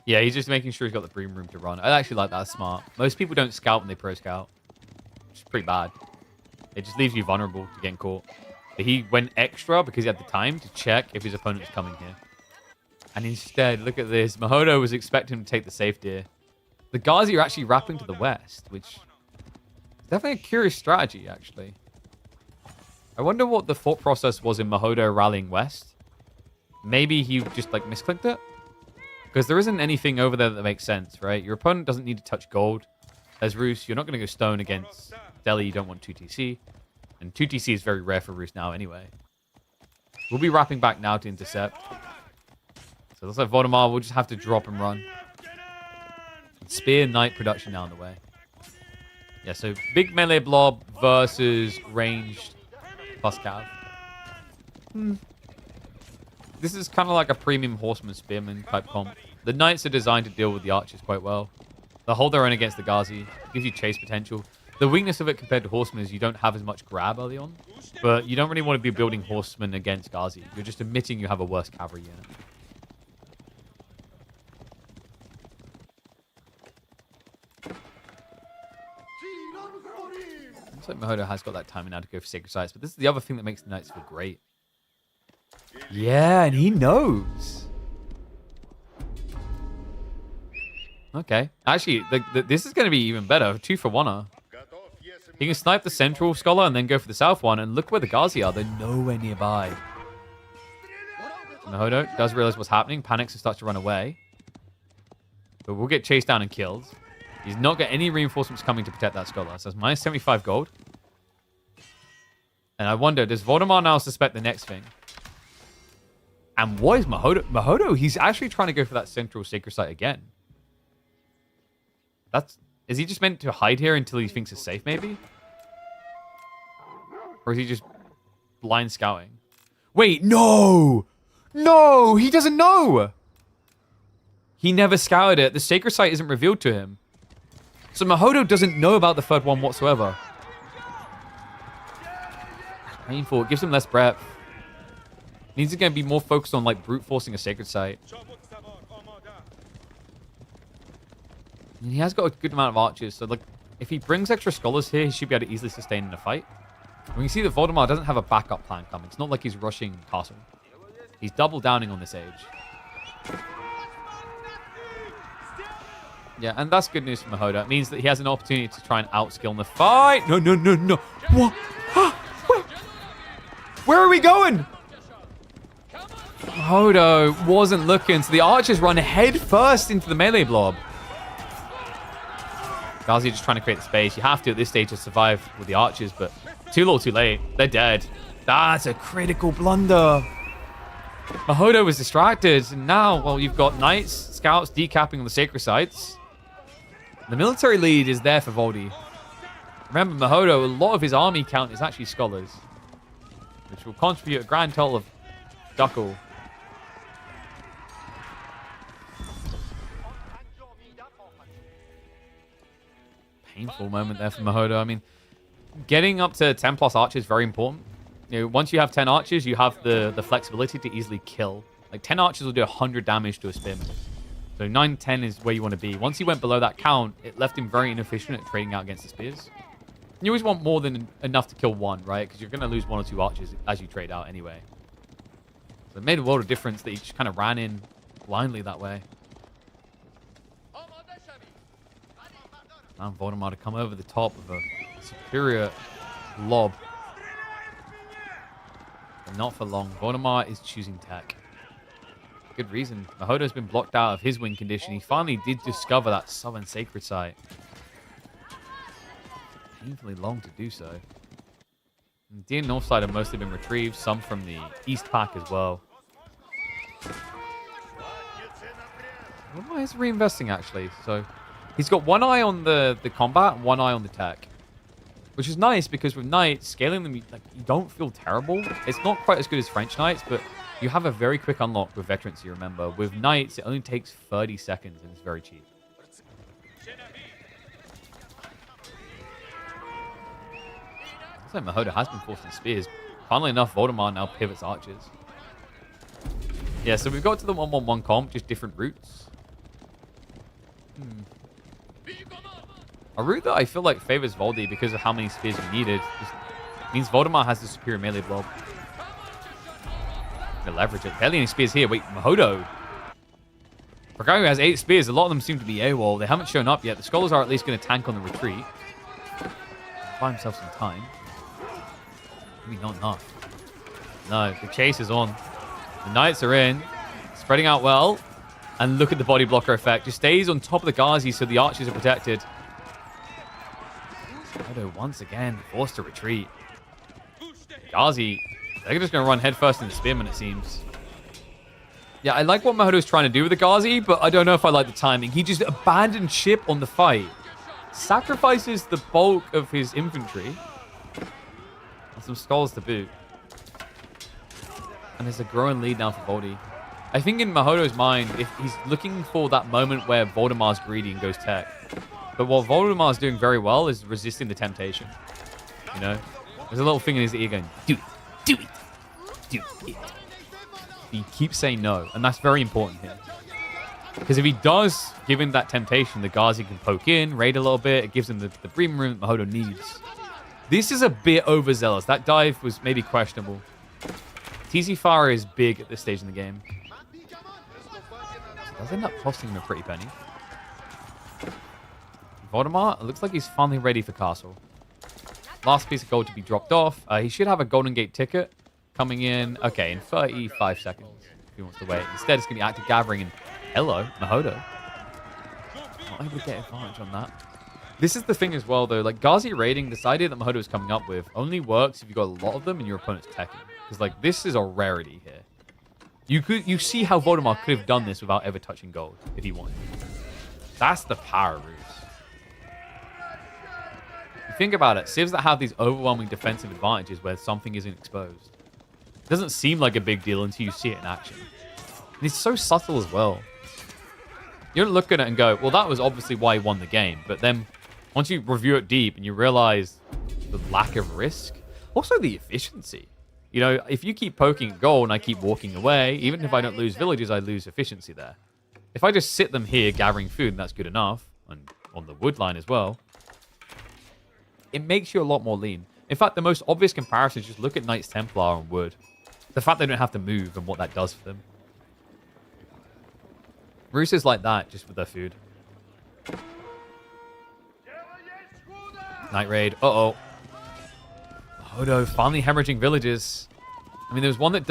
Speaker 1: Yeah, he's just making sure he's got the bream room to run. I actually like that. That's smart. Most people don't scout when they pro scout, which is pretty bad. It just leaves you vulnerable to getting caught. But he went extra because he had the time to check if his opponent was coming here. And instead, look at this. Mahodo was expecting him to take the safe deer. The Ghazi are actually wrapping to the west, which is definitely a curious strategy, actually. I wonder what the thought process was in Mahodo rallying west. Maybe he just like misclicked it. Because there isn't anything over there that makes sense, right? Your opponent doesn't need to touch gold. As Roos, you're not going to go stone against Delhi. You don't want 2TC. And 2TC is very rare for Roos now anyway. We'll be wrapping back now to intercept. So it looks like Voldemar will just have to drop and run. Spear Knight production now on the way. Yeah, so big melee blob versus ranged plus cav. This is kind of like a premium horseman spearman type comp. The knights are designed to deal with the archers quite well. They'll hold their own against the Ghazi. Gives you chase potential. The weakness of it compared to horsemen is you don't have as much grab early on. But you don't really want to be building horsemen against Ghazi. You're just admitting you have a worse cavalry unit. Looks like Mahodo has got that timing now to go for sacred sites. But this is the other thing that makes the knights feel great. Yeah, and he knows. Okay. Actually, this is going to be even better. 2 for 1-er. He can snipe the central scholar and then go for the south one. And look where the Ghazi are. They're nowhere nearby. Mahodo does realize what's happening. Panics and starts to run away. But we'll get chased down and killed. He's not got any reinforcements coming to protect that scholar. So that's minus 75 gold. And I wonder, does Voldemar now suspect the next thing? And what is Mahodo? Mahodo, he's actually trying to go for that central sacred site again. Is he just meant to hide here until he thinks it's safe, maybe? Or is he just blind scouting? Wait, no! No! He doesn't know! He never scouted it. The sacred site isn't revealed to him. So Mahodo doesn't know about the third one whatsoever. Painful. It gives him less breadth. Means he's going to be more focused on like brute forcing a sacred site. And he has got a good amount of archers, so like if he brings extra scholars here, he should be able to easily sustain in a fight. And we can see that Voldemar doesn't have a backup plan coming. It's not like he's rushing castle. He's double downing on this age. Yeah, and that's good news for Mahodo. It means that he has an opportunity to try and outskill in the fight. No, no, no, no. What? Where are we going? Mahodo wasn't looking, so the archers run head first into the melee blob. Ghazi just trying to create the space. You have to at this stage to survive with the archers, but too little, too late. They're dead. That's a critical blunder. Mahodo was distracted, and now, well, you've got knights, scouts decapping on the sacred sites. The military lead is there for Voldy. Remember, Mahodo, a lot of his army count is actually scholars, which will contribute a grand total of Duckle. Painful moment there for Mahodo. I mean, getting up to 10 plus archers is very important. You know, once you have 10 archers, you have the flexibility to easily kill. Like 10 archers will do 100 damage to a spearman. So 9-10 is where you want to be. Once he went below that count, it left him very inefficient at trading out against the spears. You always want more than enough to kill one, right? Because you're going to lose 1 or 2 archers as you trade out anyway. So it made a world of difference that he just kind of ran in blindly that way. Now Voldemar to come over the top of a superior lob. But not for long. Voldemar is choosing tech. Good reason. Mahodo's been blocked out of his win condition. He finally did discover that Southern Sacred Site. Painfully long to do so. And the north side have mostly been retrieved, some from the east pack as well. Voldemar is reinvesting actually, so he's got one eye on the combat and one eye on the tech. Which is nice because with Knights, scaling them, like, you don't feel terrible. It's not quite as good as French Knights, but you have a very quick unlock with Veterans, you remember. With Knights, it only takes 30 seconds and it's very cheap. Looks like Mahodo has been forcing spears. Funnily enough, Voldemar now pivots archers. Yeah, so we've got to the 1-1-1 comp, just different routes. A route that I feel like favors Voldy because of how many spears you needed just means Voldemar has the superior melee blob. To leverage it. Barely any spears here. Wait, Mahodo. For a guy who has 8 spears, a lot of them seem to be AWOL. They haven't shown up yet. The Scholars are at least going to tank on the retreat. Buy himself some time. Maybe not enough. No, the chase is on. The Knights are in. Spreading out well. And look at the body blocker effect. Just stays on top of the Ghazi so the archers are protected. Mahodo once again forced to retreat. Ghazi, they're just going to run headfirst into Spearman, it seems. Yeah, I like what Mahodo's trying to do with the Ghazi, but I don't know if I like the timing. He just abandoned ship on the fight. Sacrifices the bulk of his infantry. And some skulls to boot. And there's a growing lead now for Voldy. I think in Mahodo's mind, if he's looking for that moment where Voldemar's greedy and goes tech. But what Voldemar's doing very well is resisting the temptation. You know? There's a little thing in his ear going, do it, do it, do it. He keeps saying no, and that's very important here. Because if he does give him that temptation, the Ghazi can poke in, raid a little bit. It gives him the breathing room that Mahodo needs. This is a bit overzealous. That dive was maybe questionable. TC Fire is big at this stage in the game. Does end up costing him a pretty penny. Voldemar, it looks like he's finally ready for Castle. Last piece of gold to be dropped off. He should have a Golden Gate ticket coming in, okay, in 35 seconds if he wants to wait. Instead, it's going to be active gathering and hello, Mahodo. Not able to get advantage on that. This is the thing as well, though. Like, Ghazi raiding, this idea that Mahodo is coming up with only works if you've got a lot of them and your opponent's teching. Because, like, this is a rarity here. You see how Voldemar could have done this without ever touching gold if he wanted. That's the power route. You think about it, civs that have these overwhelming defensive advantages where something isn't exposed. It doesn't seem like a big deal until you see it in action. And it's so subtle as well. You don't look at it and go, well, that was obviously why he won the game. But then once you review it deep and you realize the lack of risk, also the efficiency. You know, if you keep poking at goal and I keep walking away, even if I don't lose villages, I lose efficiency there. If I just sit them here gathering food, that's good enough. And on the wood line as well. It makes you a lot more lean. In fact, the most obvious comparison is just look at Knights Templar on wood. The fact they don't have to move and what that does for them. Roos is like that, just with their food. Night raid. Uh-oh. Mahodo finally hemorrhaging villages. I mean, there was one that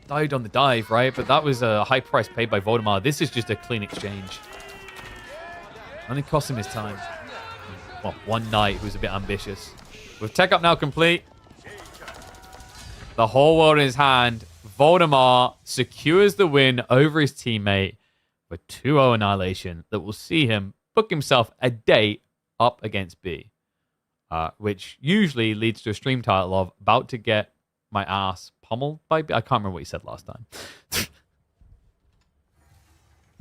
Speaker 1: died on the dive, right? But that was a high price paid by Voldemar. This is just a clean exchange. Only cost him his time. Well, one knight who's a bit ambitious. With tech up now complete. The whole world in his hand. Voldemar secures the win over his teammate for 2-0 annihilation that will see him book himself a date up against B. Which usually leads to a stream title of about to get my ass pummeled by B. I can't remember what he said last time.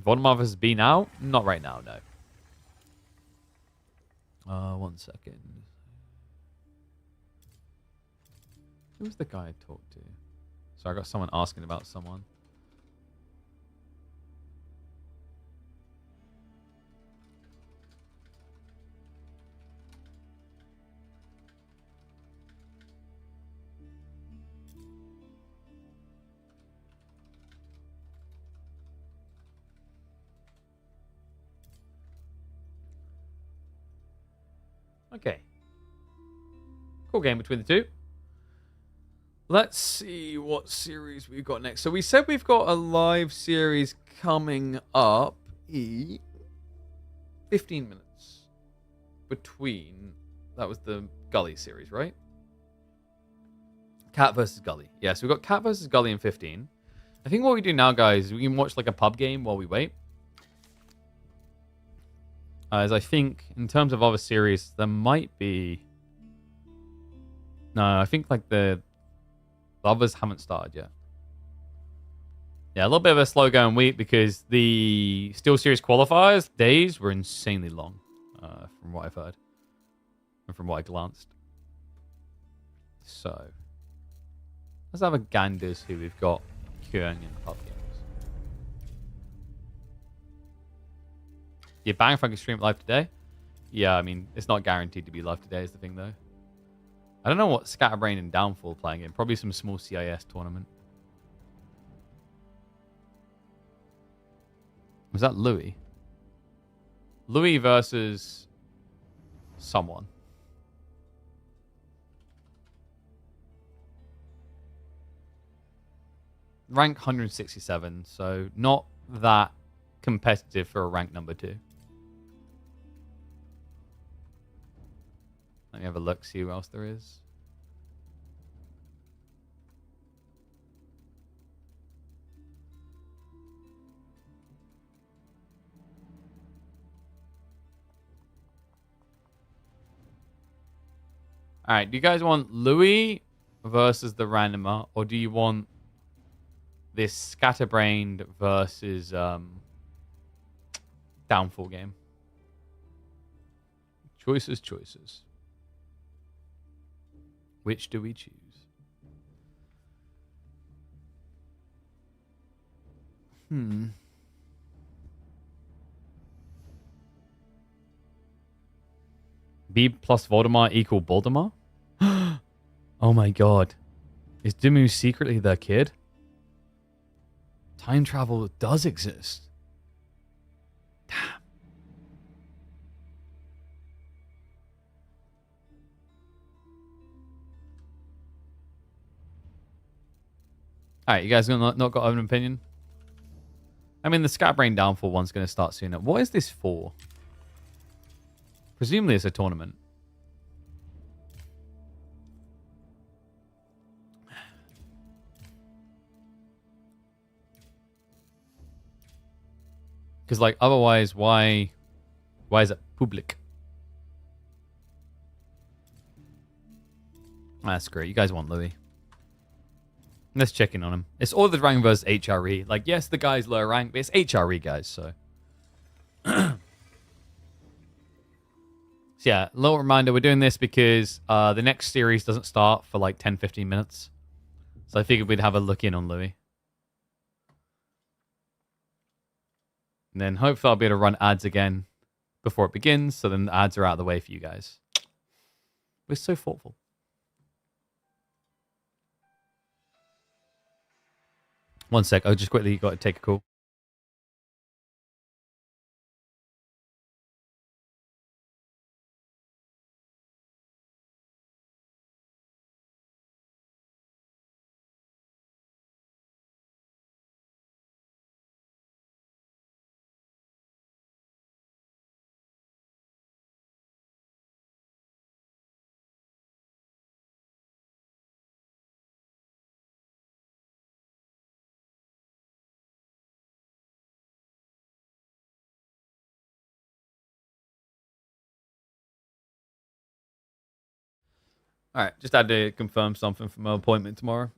Speaker 1: Voldemar versus B now? Not right now, no. 1 second. Who's the guy I talked to? So I got someone asking about someone. Okay. Cool game between the two. Let's see what series we've got next. So we said we've got a live series coming up in 15 minutes between. That was the Gully series, right? Cat versus Gully. Yeah, so we've got Cat versus Gully in 15. I think what we do now, guys, is we can watch like a pub game while we wait. As I think, in terms of other series, there might be... No, I think like the others haven't started yet. Yeah, a little bit of a slow going week because the Steel Series qualifiers days were insanely long, from what I've heard and from what I glanced. So, let's have a ganders who we've got queuing in the pub games. Yeah, bang if I can stream it live today. Yeah, I mean, it's not guaranteed to be live today is the thing, though. I don't know what Scatterbrain and Downfall playing in. Probably some small CIS tournament. Was that Louis? Louis versus someone. Rank 167, so not that competitive for a rank number 2. Let me have a look, see who else there is. Alright, do you guys want Louis versus the randomer, or do you want this Scatterbrained versus Downfall game? Choices, choices. Which do we choose? B plus Voldemort equal Voldemort? Oh my god. Is Dimmu secretly their kid? Time travel does exist. Damn. Alright, you guys not got an opinion? I mean, the Scatbrain Downfall one's going to start soon. What is this for? Presumably it's a tournament. Because, like, otherwise, why is it public? That's great. You guys want Louis. Let's check in on him. It's all the rank versus HRE. Like, yes, the guy's lower rank, but it's HRE, guys, so. So, yeah, little reminder, we're doing this because the next series doesn't start for, like, 10-15 minutes. So I figured we'd have a look in on Louis. And then hopefully I'll be able to run ads again before it begins, so then the ads are out of the way for you guys. We're so thoughtful. One sec, I just quickly got to take a call. All right, just had to confirm something for my appointment tomorrow.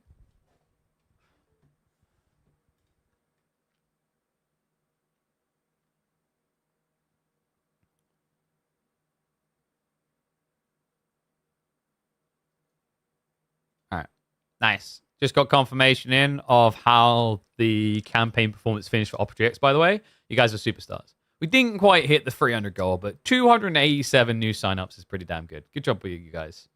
Speaker 1: All right, nice. Just got confirmation in of how the campaign performance finished for Opera GX, by the way. You guys are superstars. We didn't quite hit the 300 goal, but 287 new signups is pretty damn good. Good job for you guys.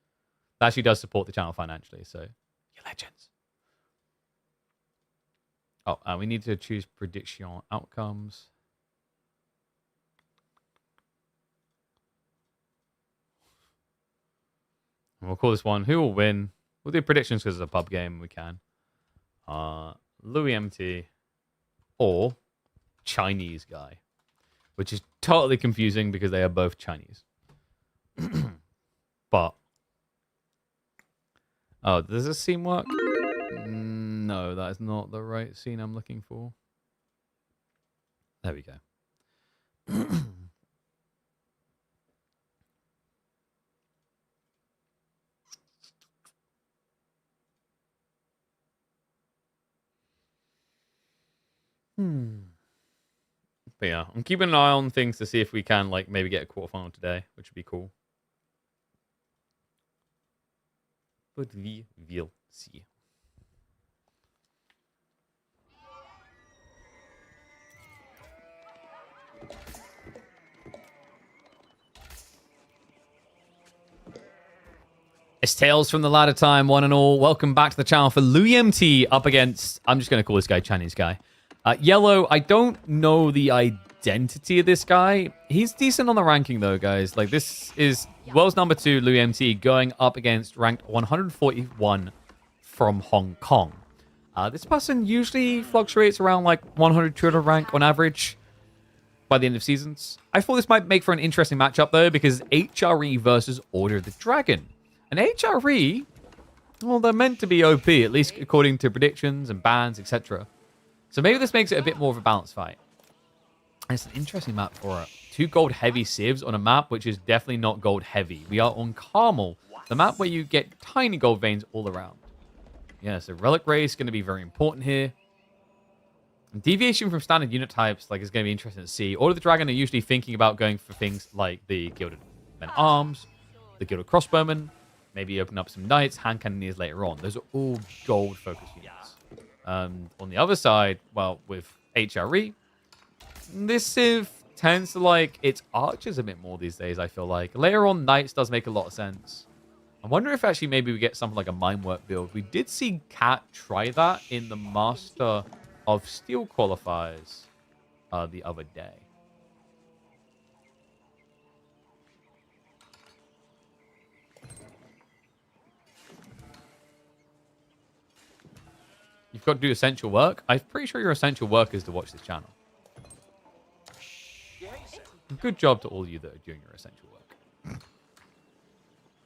Speaker 1: That actually does support the channel financially, so you're legends. Oh, we need to choose prediction outcomes. We'll call this one. Who will win? We'll do predictions because it's a pub game. We can. Louis MT or Chinese guy, which is totally confusing because they are both Chinese. But oh, does this scene work? No, that is not the right scene I'm looking for. There we go. But yeah, I'm keeping an eye on things to see if we can like maybe get a quarterfinal today, which would be cool. But we will see. It's Tales from the Ladder time, one and all. Welcome back to the channel for Louis MT up against, I'm just going to call this guy Chinese guy. Yellow, I don't know the identity of this guy. He's decent on the ranking though, guys. Like this is world's number 2, Louis MT, going up against ranked 141 from Hong Kong. This person usually fluctuates around like 100, 200 rank on average by the end of seasons. I thought this might make for an interesting matchup though, because HRE versus Order of the Dragon. And HRE, well, they're meant to be OP, at least according to predictions and bans, etc. So maybe this makes it a bit more of a balanced fight. And it's an interesting map for it. 2 gold heavy civs on a map which is definitely not gold heavy. We are on Carmel, the map where you get tiny gold veins all around. Yeah, so Relic Ray is going to be very important here. And deviation from standard unit types like is going to be interesting to see. Order of the Dragon are usually thinking about going for things like the Gilded Men Arms, the Gilded Crossbowmen, maybe open up some Knights, Hand Cannoneers later on. Those are all gold focused units. On the other side, well, with HRE, this Civ tends to like its archers a bit more these days, I feel like. Later on, Knights does make a lot of sense. I wonder if actually maybe we get something like a Minework build. We did see Cat try that in the Master of Steel qualifiers the other day. You've got to do essential work. I'm pretty sure your essential work is to watch this channel. Good job to all of you that are doing your essential work.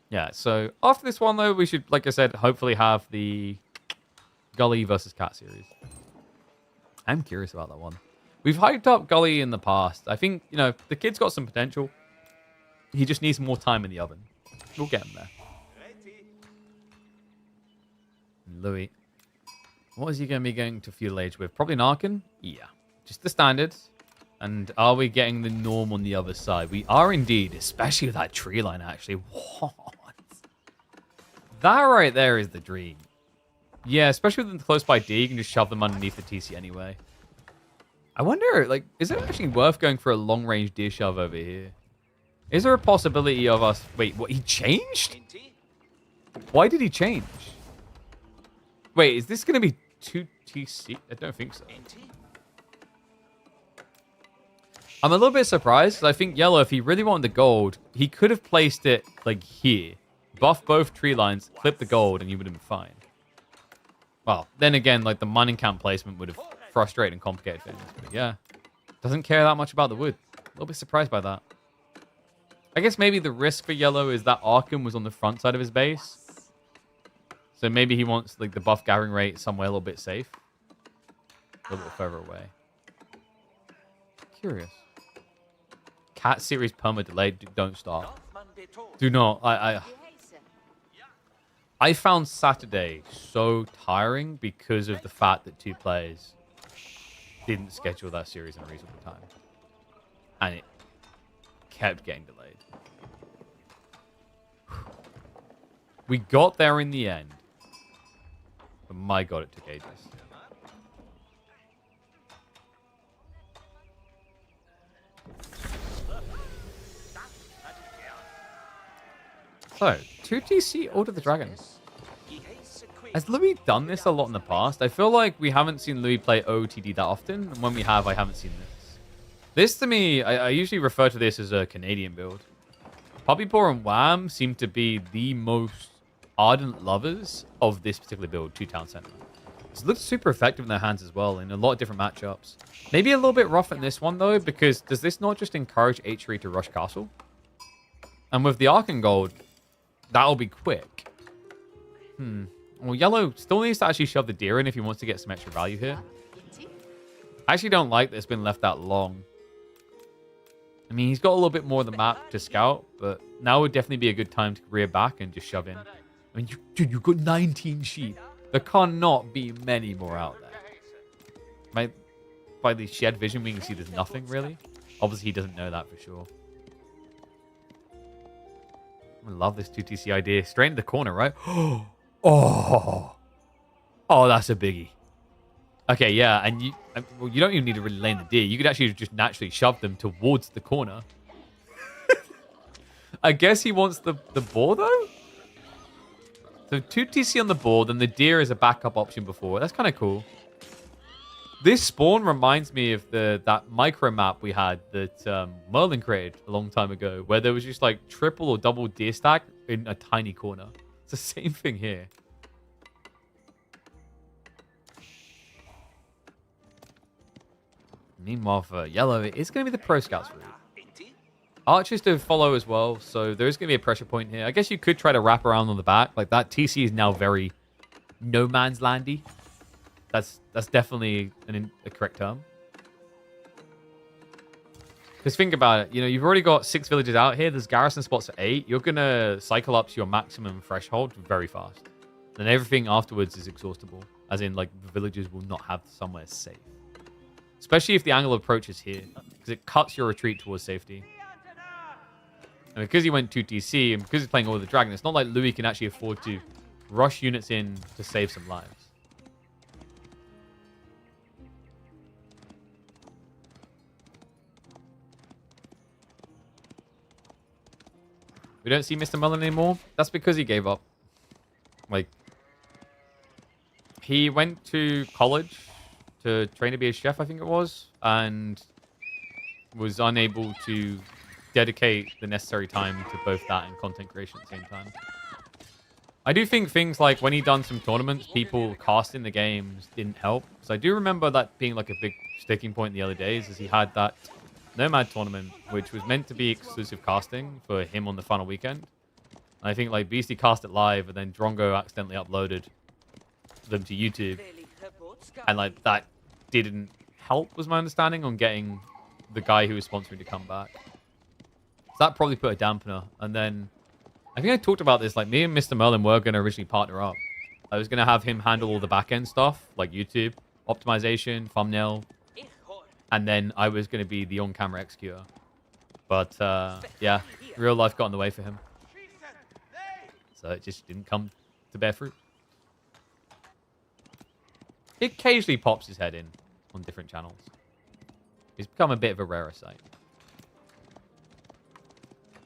Speaker 1: Yeah, so after this one, though, we should, like I said, hopefully have the Gully versus Cat series. I'm curious about that one. We've hyped up Gully in the past. I think, you know, the kid's got some potential. He just needs more time in the oven. We'll get him there. Louis. What is he going to be going to Feudal Age with? Probably an Archon? Yeah. Just the standard. And are we getting the norm on the other side? We are indeed, especially with that tree line, actually. What? That right there is the dream. Yeah, especially with them close by D, you can just shove them underneath the TC anyway. I wonder, like, is it actually worth going for a long-range deer shove over here? Is there a possibility of us... Wait, what? He changed? Why did he change? Wait, is this going to be 2 TC? I don't think so. I'm a little bit surprised, because I think Yellow, if he really wanted the gold, he could have placed it, like, here. Buff both tree lines, clip the gold, and you would have been fine. Well, then again, like, the mining camp placement would have frustrated and complicated things. But yeah, doesn't care that much about the wood. A little bit surprised by that. I guess maybe the risk for Yellow is that Arkham was on the front side of his base. So maybe he wants, like, the buff gathering rate somewhere a little bit safe. A little bit further away. Curious. Cat series perma delayed. Don't start. Do not. I found Saturday so tiring because of the fact that 2 players didn't schedule that series in a reasonable time. And it kept getting delayed. We got there in the end. But my god, it took ages. So, 2TC Order of the Dragon. Has Louis done this a lot in the past? I feel like we haven't seen Louis play OTD that often, and when we have, I haven't seen this. This, to me, I usually refer to this as a Canadian build. Puppy Paw and Wham seem to be the most ardent lovers of this particular build, 2 Town Center. It looks super effective in their hands as well in a lot of different matchups. Maybe a little bit rough in this one, though, because does this not just encourage H3 to rush castle? And with the Arcan Gold, that'll be quick. Well, yellow still needs to actually shove the deer in if he wants to get some extra value here. I actually don't like that it's been left that long. I mean, he's got a little bit more of the map to scout, but now would definitely be a good time to rear back and just shove in. I mean, dude, you've got 19 sheep. There cannot be many more out there. By the shed vision, we can see there's nothing, really. Obviously, he doesn't know that for sure. I love this 2TC idea. Straight into the corner, right? Oh, that's a biggie. Okay, yeah, and you don't even need to really lane the deer. You could actually just naturally shove them towards the corner. I guess he wants the boar, though? So 2TC on the boar, then the deer is a backup option before. That's kind of cool. This spawn reminds me of that micro map we had that Merlin created a long time ago, where there was just like triple or double deer stack in a tiny corner. It's the same thing here. Meanwhile, for yellow, it's going to be the Pro Scouts route. Archers to follow as well, so there is going to be a pressure point here. I guess you could try to wrap around on the back. Like, that TC is now very no man's landy. That's definitely a correct term. Because think about it. You know, you've already got 6 villages out here. There's garrison spots at 8. You're going to cycle up to your maximum threshold very fast. Then everything afterwards is exhaustible. As in, like, the villagers will not have somewhere safe. Especially if the angle of approach is here. Because it cuts your retreat towards safety. And because he went 2TC, and because he's playing All the Dragon, it's not like Louis can actually afford to rush units in to save some lives. We don't see Mr. Mullen anymore. That's because he gave up. Like, he went to college to train to be a chef, I think it was, and was unable to dedicate the necessary time to both that and content creation at the same time. I do think things like when he done some tournaments, people casting the games didn't help. So I do remember that being like a big sticking point in the early days, as he had that Nomad tournament, which was meant to be exclusive casting for him on the final weekend. And I think like Beastie cast it live, and then Drongo accidentally uploaded them to YouTube. And like that didn't help, was my understanding, on getting the guy who was sponsoring to come back. So that probably put a dampener. And then I think I talked about this, like me and Mr. Merlin were going to originally partner up. I was going to have him handle all the back end stuff, like YouTube, optimization, thumbnail, and then I was going to be the on-camera executor. But yeah, real life got in the way for him. So it just didn't come to bear fruit. He occasionally pops his head in on different channels. He's become a bit of a rarer sight.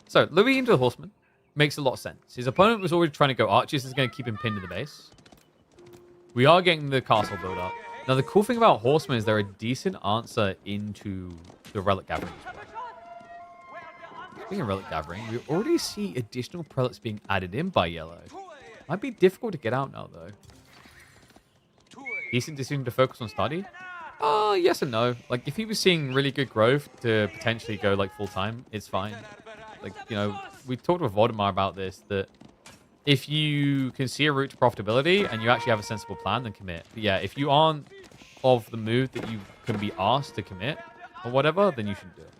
Speaker 1: So, Louis into the Horseman makes a lot of sense. His opponent was already trying to go archers. Is going to keep him pinned to the base. We are getting the castle build up. Now, the cool thing about Horsemen is they're a decent answer into the Relic Gathering as well. Speaking of Relic Gathering, we already see additional prelates being added in by yellow. Might be difficult to get out now, though. Decent decision to focus on study? Yes and no. Like, if he was seeing really good growth to potentially go, like, full-time, it's fine. Like, you know, we talked with Valdemar about this, that if you can see a route to profitability and you actually have a sensible plan, then commit. But yeah, if you aren't of the mood that you can be asked to commit or whatever, then you shouldn't do it.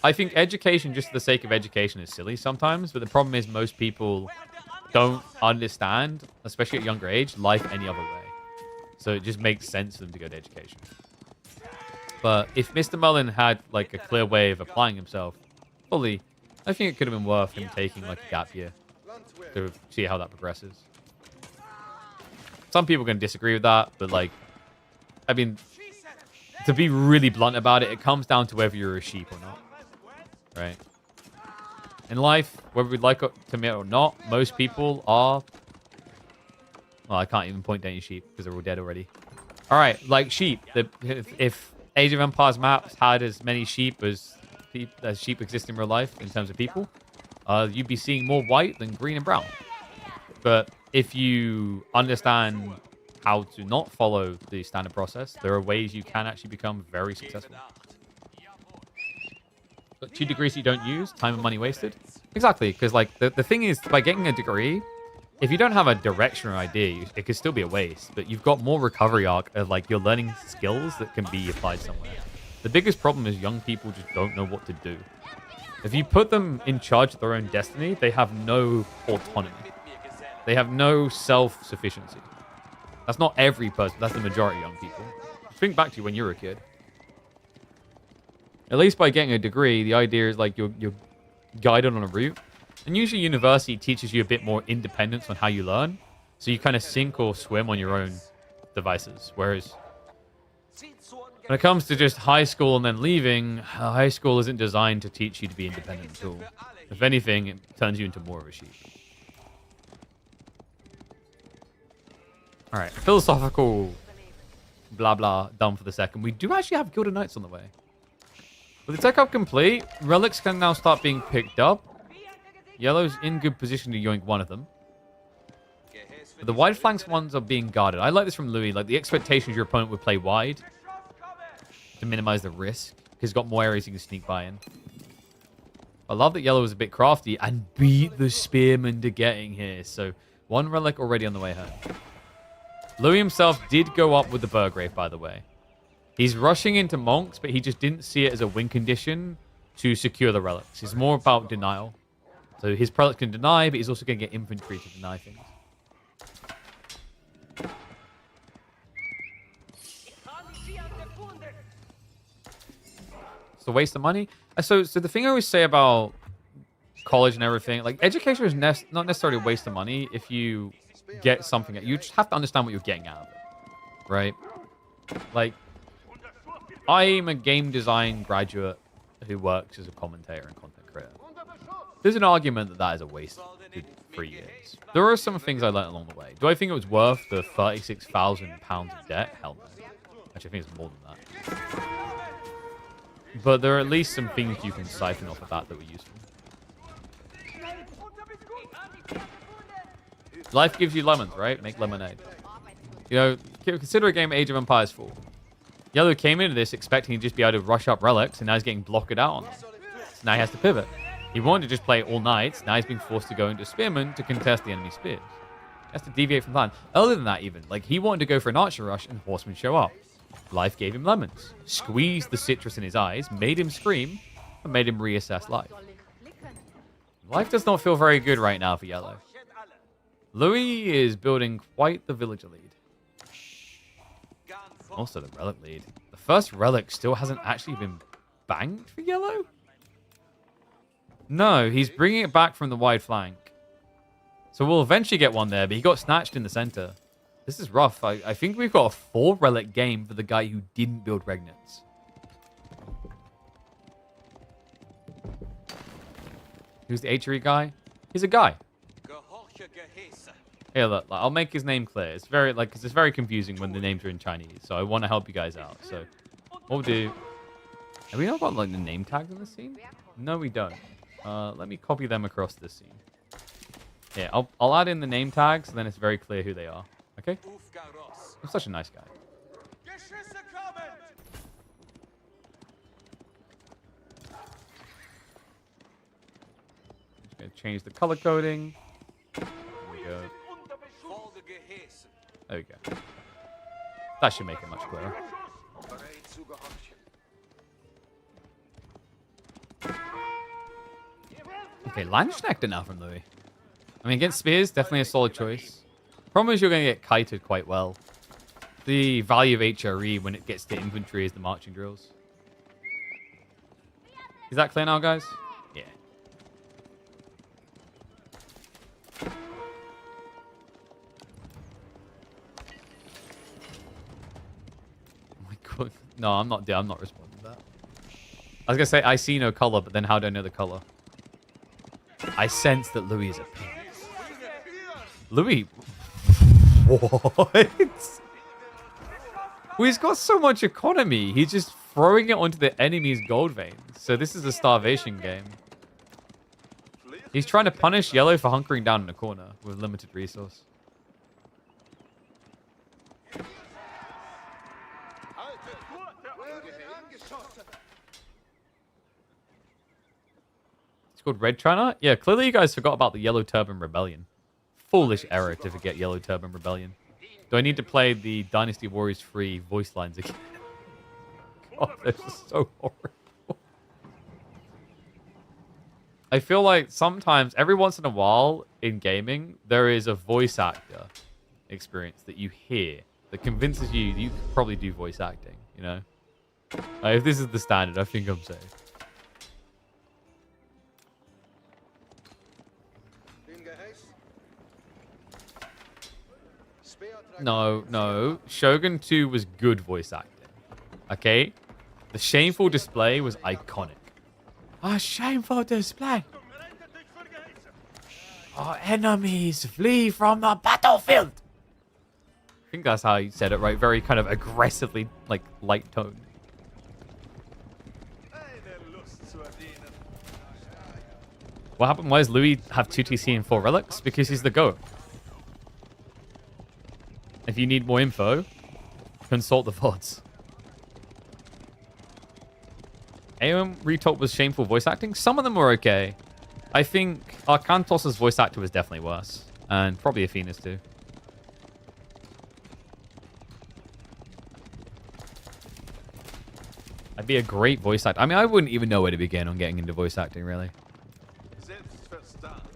Speaker 1: I think education just for the sake of education is silly sometimes, but the problem is most people don't understand, especially at a younger age, life any other way. So it just makes sense for them to go to education. But if Mr. Mullen had like a clear way of applying himself fully, I think it could have been worth him taking like a gap year to see how that progresses. Some people are going to disagree with that, but like, I mean, to be really blunt about it, it comes down to whether you're a sheep or not, right? In life, whether we like to admit or not, most people are... Well, I can't even point to any sheep because they're all dead already. All right, like sheep. If Age of Empires maps had as many sheep as as sheep exist in real life in terms of people, you'd be seeing more white than green and brown. But if you understand how to not follow the standard process, there are ways you can actually become very successful. But 2 degrees you don't use, time and money wasted. Exactly, because like the thing is, by getting a degree, if you don't have a direction or idea, it could still be a waste. But you've got more recovery arc of like you're learning skills that can be applied somewhere. The biggest problem is young people just don't know what to do. If you put them in charge of their own destiny, they have no autonomy. They have no self-sufficiency. That's not every person. That's the majority of young people. Think back to when you were a kid. At least by getting a degree, the idea is like you're guided on a route. And usually university teaches you a bit more independence on how you learn. So you kind of sink or swim on your own devices. Whereas when it comes to just high school and then leaving, high school isn't designed to teach you to be independent at all. If anything, it turns you into more of a sheep. All right, philosophical blah blah done for the second. We do actually have Gilded Knights on the way. With the tech up complete, relics can now start being picked up. Yellow's in good position to yoink one of them. But the wide flanks ones are being guarded. I like this from Louis. Like the expectation is your opponent would play wide to minimize the risk because he's got more areas he can sneak by in. I love that Yellow was a bit crafty and beat the Spearman to getting here. So 1 relic already on the way home. Louis himself did go up with the Burgrave, by the way. He's rushing into Monks, but he just didn't see it as a win condition to secure the relics. It's more about denial. So his prelates can deny, but he's also going to get infantry to deny things. It's a waste of money. So the thing I always say about college and everything, like education is not necessarily a waste of money if you get something. You just have to understand what you're getting out of it, right? Like, I'm a game design graduate who works as a commentator and content creator. There's an argument that that is a waste of 3 years. There are some things I learned along the way. Do I think it was worth the £36,000 of debt? Hell no. Actually, I think it's more than that. But there are at least some things you can siphon off of that were useful. Life gives you lemons, right? Make lemonade. You know, consider a game Age of Empires 4. Yellow came into this expecting to just be able to rush up relics, and now he's getting blocked out on them. So now he has to pivot. He wanted to just play all knights. Now he's being forced to go into spearmen to contest the enemy spears. He has to deviate from plan. Other than that, even, like, he wanted to go for an archer rush, and horsemen show up. Life gave him lemons, squeezed the citrus in his eyes, made him scream, and made him reassess life. Life does not feel very good right now for Yellow. Louis is building quite the villager lead. Also the relic lead. The first relic still hasn't actually been banked for Yellow? No, he's bringing it back from the wide flank. So we'll eventually get one there, but he got snatched in the center. This is rough. I think we've got a 4 relic game for the guy who didn't build Regnants. Who's the HRE guy? He's a guy. Here, look, I'll make his name clear. It's very, like, cause it's very confusing when the names are in Chinese. So I want to help you guys out. So what we'll do... Have we not got, like, the name tags in this scene? No, we don't. Let me copy them across this scene. Yeah, I'll add in the name tags, and then it's very clear who they are. Okay? I'm such a nice guy. Just gonna change the color coding. There we go. There we go. That should make it much clearer. Okay, Landsknecht now from Louis. I mean, against Spears, definitely a solid choice. Problem is you're going to get kited quite well. The value of HRE when it gets to infantry is the marching drills. Is that clear now, guys? Yeah. Oh my god. No, I'm not responding to that. I was going to say, I see no color, but then how do I know the color? I sense that Louis is a pig. Louis... What? Well, he's got so much economy. He just throwing it onto the enemy's gold veins. So this is a starvation game. He's trying to punish yellow for hunkering down in the corner with limited resource. It's called Red China? Yeah, clearly you guys forgot about the Yellow Turban Rebellion. Foolish error to forget Yellow Turban Rebellion. Do I need to play the Dynasty Warriors 3 voice lines again? God, this is so horrible. I feel like sometimes, every once in a while in gaming, there is a voice actor experience that you hear that convinces you you could probably do voice acting, you know? If this is the standard, I think I'm safe. No. Shogun 2 was good voice acting. Okay? The shameful display was iconic. A shameful display. Our enemies flee from the battlefield. I think that's how you said it, right? Very kind of aggressively, like, light toned. What happened? Why does Louis have 2 TC and 4 relics? Because he's the GOAT. If you need more info, consult the VODs. Anyone retort was shameful voice acting? Some of them were okay. I think Arcantos' voice actor was definitely worse. And probably Athena's too. I'd be a great voice actor. I mean, I wouldn't even know where to begin on getting into voice acting, really.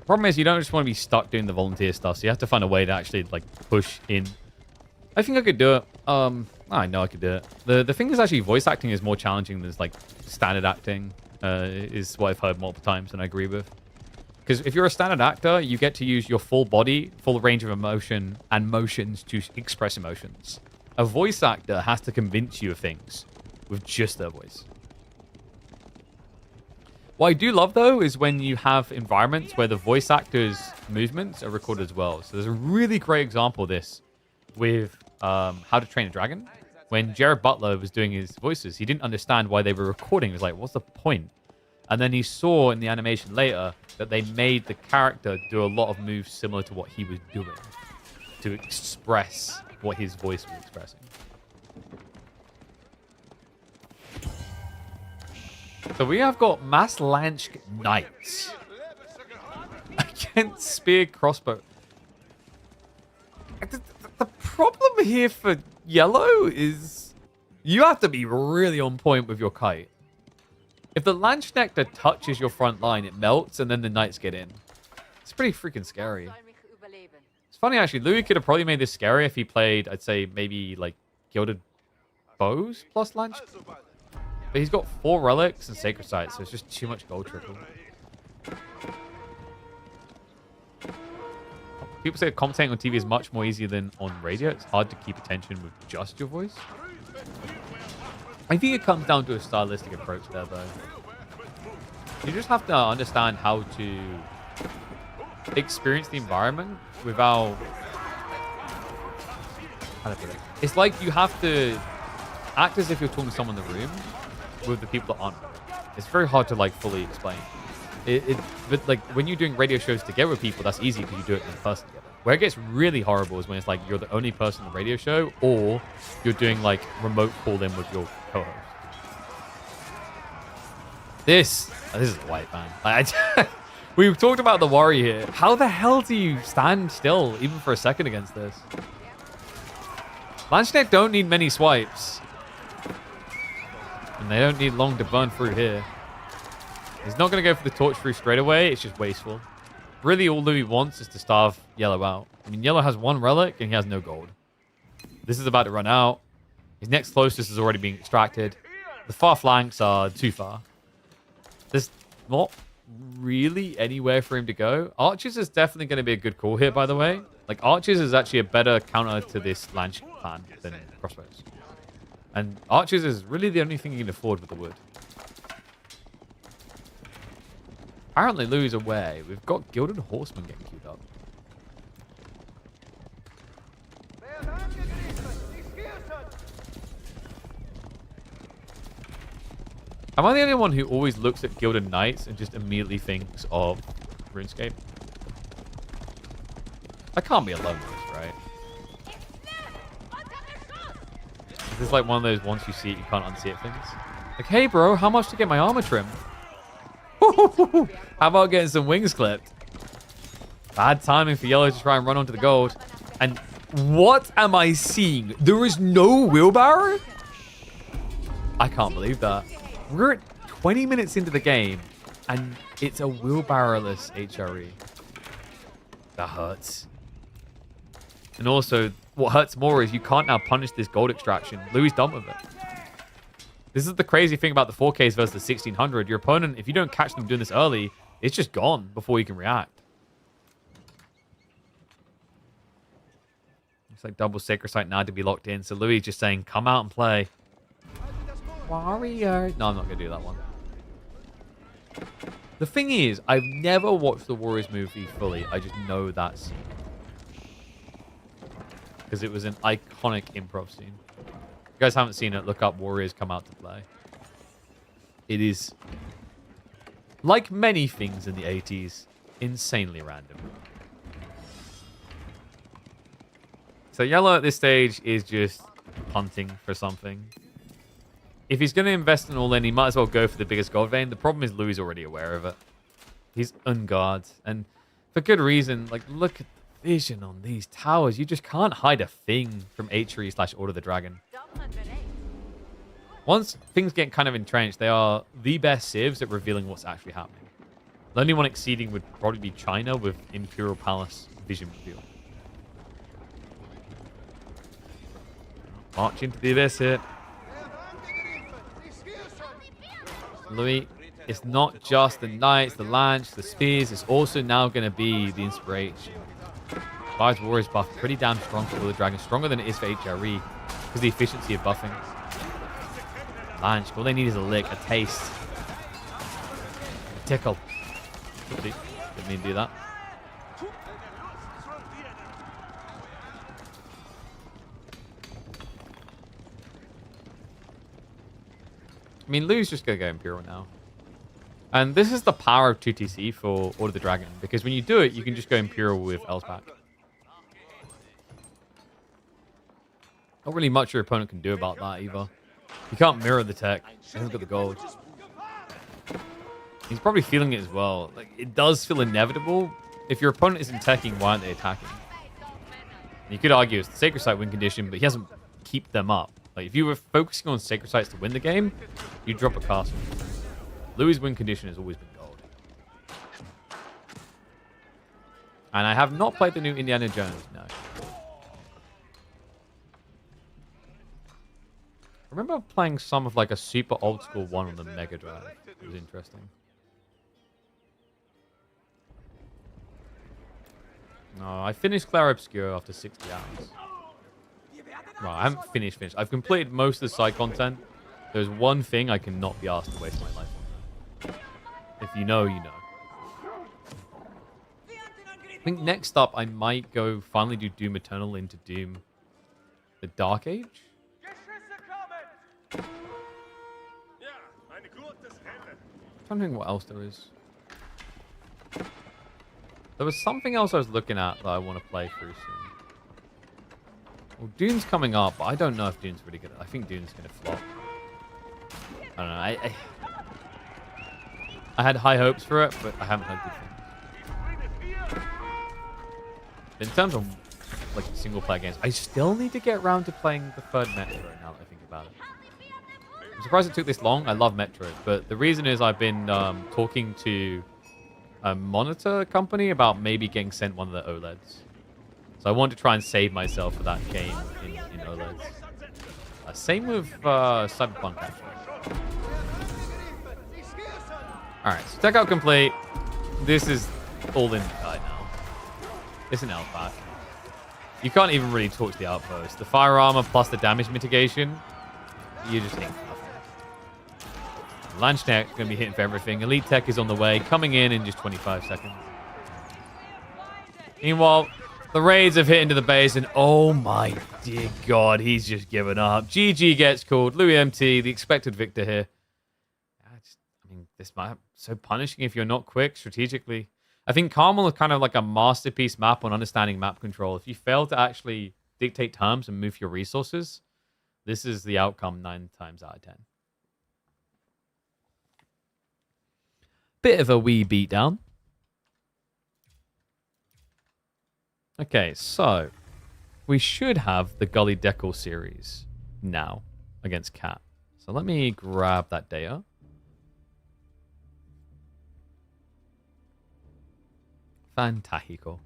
Speaker 1: Problem is, you don't just want to be stuck doing the volunteer stuff, so you have to find a way to actually, like, push in. I think I could do it. I know I could do it. The thing is, actually, voice acting is more challenging than, like, standard acting, is what I've heard multiple times, and I agree with. Because if you're a standard actor, you get to use your full body, full range of emotion, and motions to express emotions. A voice actor has to convince you of things with just their voice. What I do love, though, is when you have environments where the voice actor's movements are recorded as well. So there's a really great example of this with How to Train a Dragon. When Jared Butler was doing his voices, he didn't understand why they were recording. He was like, what's the point? And then he saw in the animation later that they made the character do a lot of moves similar to what he was doing to express what his voice was expressing. So we have got Maslansk Knights against Spear Crossbow. The problem here for yellow is you have to be really on point with your kite. If the Landsknechter touches your front line, it melts and then the knights get in. It's pretty freaking scary. It's funny, actually. Louis could have probably made this scary if he played, I'd say, maybe like Gilded Bows plus Landsknechter. But he's got 4 relics and Sacred Sight, so it's just too much gold trickle. People say commentating on TV is much more easier than on radio. It's hard to keep attention with just your voice. I think it comes down to a stylistic approach there, though. You just have to understand how to experience the environment without... How to put it? It's like you have to act as if you're talking to someone in the room with the people that aren't. It's very hard to like fully explain. But like when you're doing radio shows together with people, that's easy because you do it in person together. Where it gets really horrible is when it's like you're the only person on the radio show, or you're doing like remote call in with your co-host. This is white, man. We've talked about the worry here. How the hell do you stand still even for a second against this? Landsknecht don't need many swipes. And they don't need long to burn through here. He's not going to go for the torch through straight away. It's just wasteful. Really, all Louis wants is to starve yellow out. I mean, yellow has 1 relic and he has no gold. This is about to run out. His next closest is already being extracted. The far flanks are too far. There's not really anywhere for him to go. Archers is definitely going to be a good call here, by the way. Like, Archers is actually a better counter to this Lanch plan than Crossbows. And Archers is really the only thing you can afford with the wood. Apparently, Louis is away. We've got Gilded Horsemen getting queued up. Am I the only one who always looks at Gilded Knights and just immediately thinks of RuneScape? I can't be alone with this, right? This is like one of those once you see it, you can't unsee it things. Like, hey, bro, how much to get my armor trimmed? How about getting some wings clipped? Bad timing for yellow to try and run onto the gold. And what am I seeing? There is no wheelbarrow? I can't believe that. We're at 20 minutes into the game, and it's a wheelbarrow-less HRE. That hurts. And also, what hurts more is you can't now punish this gold extraction. Louis done with it. This is the crazy thing about the 4Ks versus the 1600. Your opponent, if you don't catch them doing this early, it's just gone before you can react. It's like double Sacred Site now to be locked in. So Louis is just saying, come out and play. Warrior. No, I'm not going to do that one. The thing is, I've never watched the Warriors movie fully. I just know that scene. Because it was an iconic improv scene. If you guys haven't seen it, look up Warriors Come Out to Play. It is, like many things in the 80s, insanely random. So yellow at this stage is just punting for something. If he's going to invest in all in, he might as well go for the biggest gold vein. The problem is Louis is already aware of it. He's unguard. And for good reason. Like, look at the vision on these towers. You just can't hide a thing from H3/Order the Dragon. Once things get kind of entrenched, they are the best civs at revealing what's actually happening. The only one exceeding would probably be China with Imperial Palace vision reveal. March into the abyss here. Louis, it's not just the knights, the lance, the spears. It's also now going to be the inspiration. Fire's Warriors buff pretty damn strong for the Dragon. Stronger than it is for HRE because of the efficiency of buffing. Lance, all they need is a lick, a taste. A tickle. Didn't mean to do that. I mean, Lou's just going to go Imperial now. And this is the power of 2TC for Order of the Dragon. Because when you do it, you can just go Imperial with Elspac. Not really much your opponent can do about that either. You can't mirror the tech. He hasn't got the gold. He's probably feeling it as well. Like, it does feel inevitable. If your opponent isn't teching, why aren't they attacking? You could argue it's the Sacred Site win condition, but he hasn't kept them up. Like, if you were focusing on Sacred Sites to win the game, you'd drop a castle. Louis' win condition has always been gold. And I have not played the new Indiana Jones, no. I remember playing some of like a super old school one on the Mega Drive. It was interesting. No, I finished Clair Obscur after 60 hours. Well, I haven't finished. I've completed most of the side content. There's one thing I cannot be asked to waste my life on. If you know, you know. I think next up, I might go finally do Doom Eternal into Doom the Dark Age. I'm trying to think what else there is. There was something else I was looking at that I want to play through soon. Well, Dune's coming up, but I don't know if Dune's really good. I think Dune's going to flop. I don't know. I had high hopes for it, but I haven't heard good things. In terms of like single-player games, I still need to get around to playing the third Metro now that I think about it. I'm surprised it took this long. I love Metro, but the reason is I've been talking to a monitor company about maybe getting sent one of the OLEDs. So I want to try and save myself for that game in OLEDs. Same with Cyberpunk, actually. Alright, so checkout complete. This is all in guide now. It's an L-pack. You can't even really torch the outpost. The fire armor plus the damage mitigation, you just think nothing. Launch tech is going to be hitting for everything. Elite tech is on the way, coming in just 25 seconds. Meanwhile, the raids have hit into the base, and oh my dear God, he's just given up. GG gets called. Louis MT, the expected victor here. this might so punishing if you're not quick strategically. I think Carmel is kind of like a masterpiece map on understanding map control. If you fail to actually dictate terms and move your resources, this is the outcome 9 times out of 10. Bit of a wee beatdown. Okay, so we should have the Gully Decal series now against Cat. So let me grab that data. Fantastico.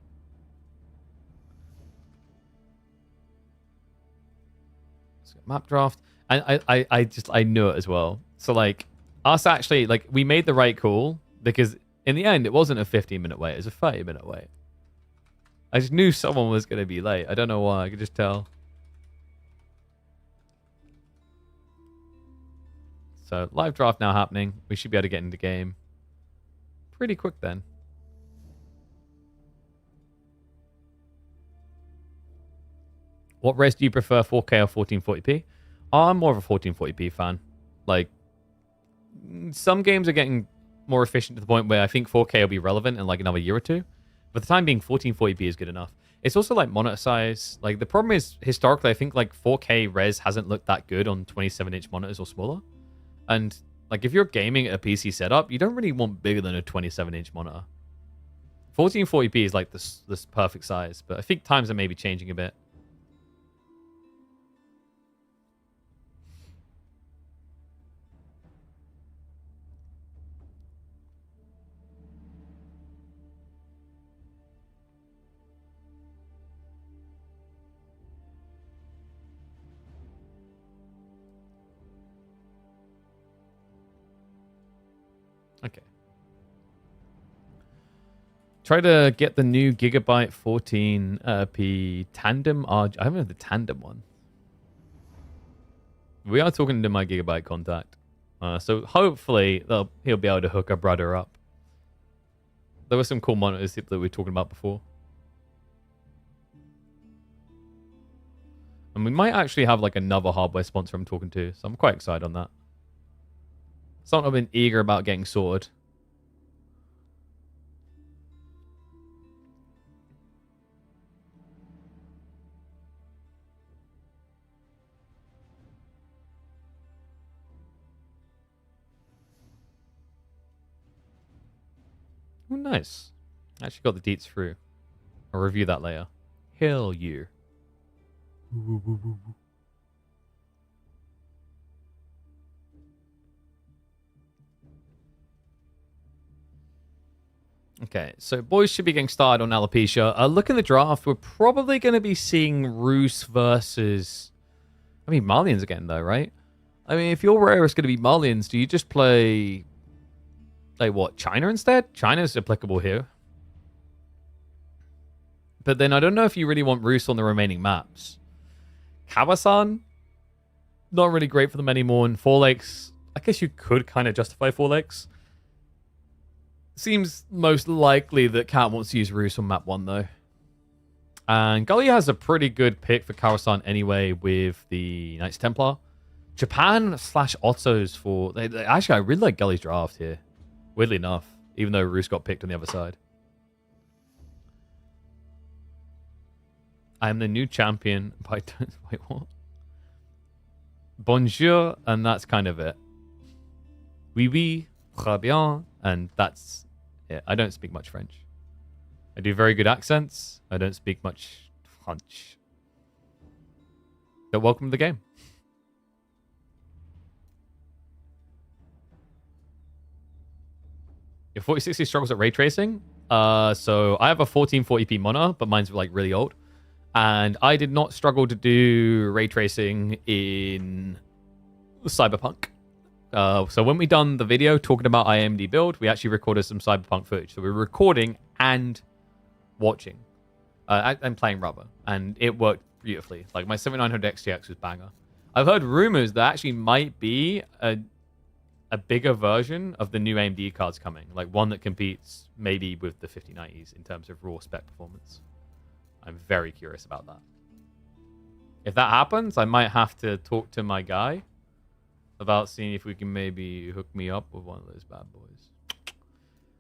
Speaker 1: So map draft. And I knew it as well. So like us actually, like we made the right call because in the end it wasn't a 15-minute wait, it was a 30-minute wait. I just knew someone was going to be late. I don't know why. I could just tell. So live draft now happening. We should be able to get into game pretty quick then. What res do you prefer, 4K or 1440p? I'm more of a 1440p fan. Like, some games are getting more efficient to the point where I think 4K will be relevant in like another year or two. For the time being, 1440p is good enough. It's also like monitor size. Like the problem is historically, I think like 4K res hasn't looked that good on 27-inch monitors or smaller. And like if you're gaming at a PC setup, you don't really want bigger than a 27-inch monitor. 1440p is like this perfect size, but I think times are maybe changing a bit. Okay. Try to get the new Gigabyte 14p tandem RG. I haven't had the tandem one. We are talking to my Gigabyte contact. So hopefully he'll be able to hook our brother up. There were some cool monitors that we were talking about before. And we might actually have like another hardware sponsor I'm talking to. So I'm quite excited on that. Something I've been eager about getting sorted. Oh, nice. Actually got the deets through. I'll review that later. Hell yeah. Okay, so boys should be getting started on alopecia. Look in the draft. We're probably going to be seeing Roos versus... I mean, Malians again, though, right? I mean, if your rare is going to be Malians, do you just play... like, what, China instead? China's applicable here. But then I don't know if you really want Roos on the remaining maps. Kawasan? Not really great for them anymore. And Four Lakes, I guess you could kind of justify Four Lakes. Seems most likely that Cat wants to use Roos on map 1, though. And Gully has a pretty good pick for Kawasan anyway with the Knights Templar. Japan / Ottos for... actually, I really like Gully's draft here. Weirdly enough. Even though Roos got picked on the other side. I am the new champion. But I don't... Wait, what? Bonjour, and that's kind of it. Oui, oui, très bien, and that's it. I don't speak much French. I do very good accents. I don't speak much French. But welcome to the game. Your 4060 struggles at ray tracing. So I have a 1440p monitor, but mine's like really old. And I did not struggle to do ray tracing in Cyberpunk. So when we done the video talking about AMD build, we actually recorded some Cyberpunk footage. So we were recording and watching. And playing rubber. And it worked beautifully. Like my 7900 XTX was banger. I've heard rumors that actually might be a bigger version of the new AMD cards coming. Like one that competes maybe with the 5090s in terms of raw spec performance. I'm very curious about that. If that happens, I might have to talk to my guy about seeing if we can maybe hook me up with one of those bad boys.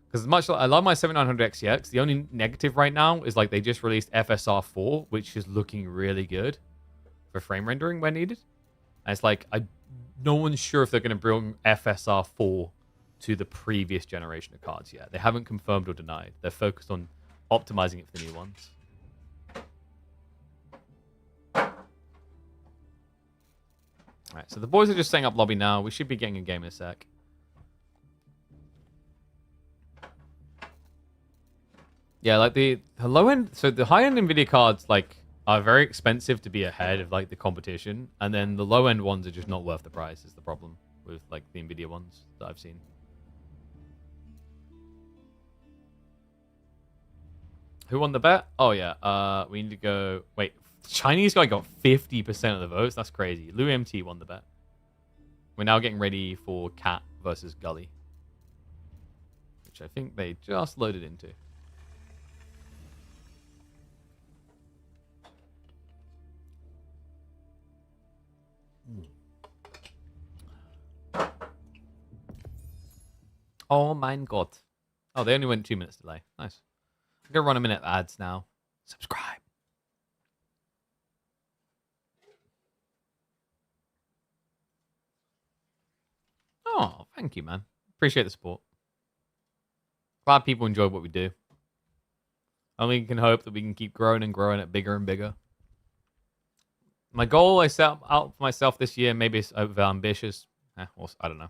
Speaker 1: Because much like I love my 7900 XTX, the only negative right now is like they just released FSR 4, which is looking really good for frame rendering when needed. And it's like no one's sure if they're going to bring FSR 4 to the previous generation of cards yet. They haven't confirmed or denied. They're focused on optimizing it for the new ones. Alright, so the boys are just setting up lobby now. We should be getting a game in a sec. Yeah, like the low end, so the high end Nvidia cards like are very expensive to be ahead of like the competition, and then the low end ones are just not worth the price. Is the problem with like the Nvidia ones that I've seen. Who won the bet? Oh yeah, we need to go. Wait, Chinese guy got 50% of the votes. That's crazy. Lou MT won the bet. We're now getting ready for Cat versus Gully, which I think they just loaded into. Oh my god. Oh, they only went 2 minutes delay. Nice. I'm going to run a minute of ads now. Subscribe. Oh, thank you, man. Appreciate the support. Glad people enjoy what we do. Only can hope that we can keep growing and growing it bigger and bigger. My goal I set out for myself this year, maybe it's over ambitious. I don't know.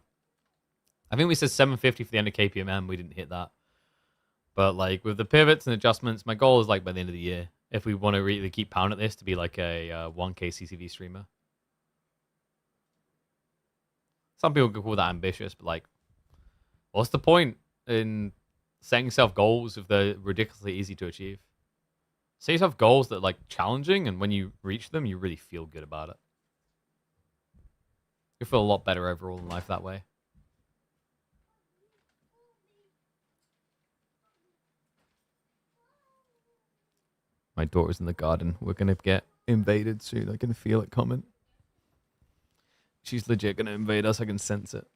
Speaker 1: I think we said 750 for the end of KPMM. We didn't hit that. But like with the pivots and adjustments, my goal is like by the end of the year, if we want to really keep pounding at this, to be like a 1K CCV streamer. Some people could call that ambitious, but like, what's the point in setting yourself goals if they're ridiculously easy to achieve? Set yourself goals that are like challenging, and when you reach them, you really feel good about it. You feel a lot better overall in life that way. My daughter's in the garden. We're going to get invaded soon. I can feel it coming. She's legit going to invade us. I can sense it.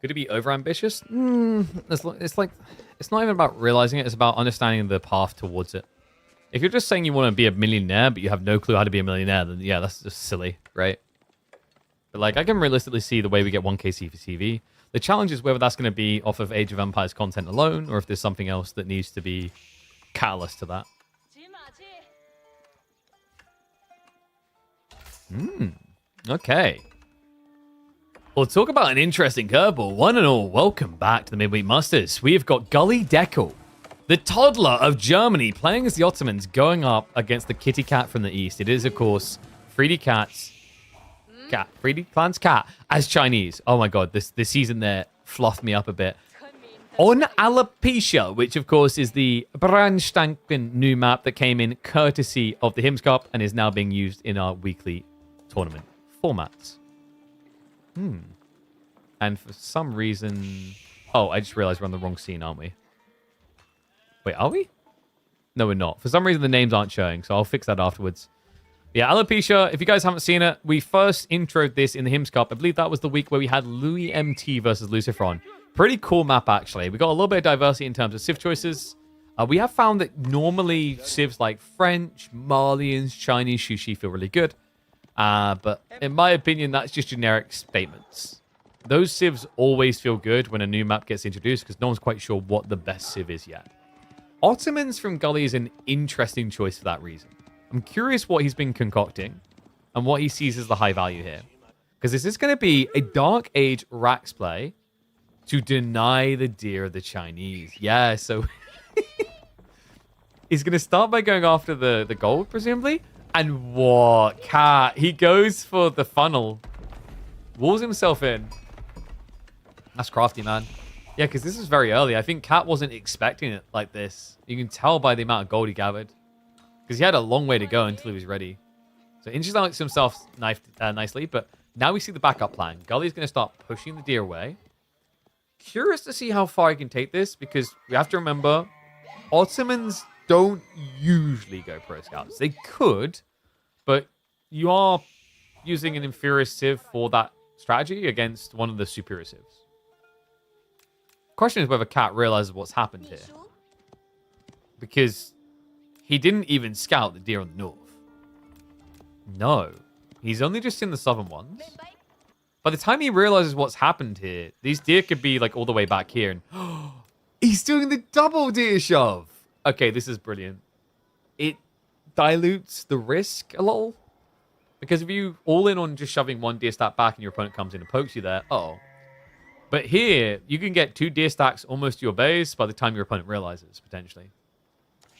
Speaker 1: Could it be overambitious? It's like, it's not even about realizing it. It's about understanding the path towards it. If you're just saying you want to be a millionaire, but you have no clue how to be a millionaire, then yeah, that's just silly, right? But like, I can realistically see the way we get 1K CCV. The challenge is whether that's going to be off of Age of Empires content alone, or if there's something else that needs to be catalyst to that. Okay. Well, talk about an interesting curveball. One and all, welcome back to the Midweek Musters. We have got Gully Deckel, the toddler of Germany, playing as the Ottomans, going up against the kitty cat from the east. It is, of course, 3D Clan's cat as Chinese. Oh my god, this season there fluffed me up a bit. On Alopecia, which of course is the brand spanking new map that came in courtesy of the Hims Cup and is now being used in our weekly tournament formats. And for some reason... Oh, I just realized we're on the wrong scene, aren't we? Wait, are we? No, we're not. For some reason, the names aren't showing, so I'll fix that afterwards. Yeah, Alopecia, if you guys haven't seen it, we first introed this in the Hims Cup. I believe that was the week where we had Louis MT versus Lucifron. Pretty cool map, actually. We got a little bit of diversity in terms of civ choices. We have found that normally civs like French, Malians, Chinese, Shushi feel really good. But in my opinion, that's just generic statements. Those civs always feel good when a new map gets introduced because no one's quite sure what the best civ is yet. Ottomans from Gully is an interesting choice for that reason. I'm curious what he's been concocting and what he sees as the high value here. Because this is going to be a Dark Age Rax play to deny the deer of the Chinese. Yeah, so he's going to start by going after the gold, presumably. And what? Cat. He goes for the funnel. Walls himself in. That's crafty, man. Yeah, because this is very early. I think Cat wasn't expecting it like this. You can tell by the amount of gold he gathered. Because he had a long way to go until he was ready. So Inches likes himself nicely, but now we see the backup plan. Gully's going to start pushing the deer away. Curious to see how far he can take this, because we have to remember, Ottomans don't usually go pro scouts. They could, but you are using an inferior civ for that strategy against one of the superior civs. Question is whether Cat realizes what's happened here. Because he didn't even scout the deer on the north. No. He's only just seen the southern ones. By the time he realizes what's happened here, these deer could be like all the way back here. And he's doing the double deer shove. Okay, this is brilliant. It dilutes the risk a little. Because if you all in on just shoving one deer stack back and your opponent comes in and pokes you there, But here, you can get 2 deer stacks almost to your base by the time your opponent realizes, potentially.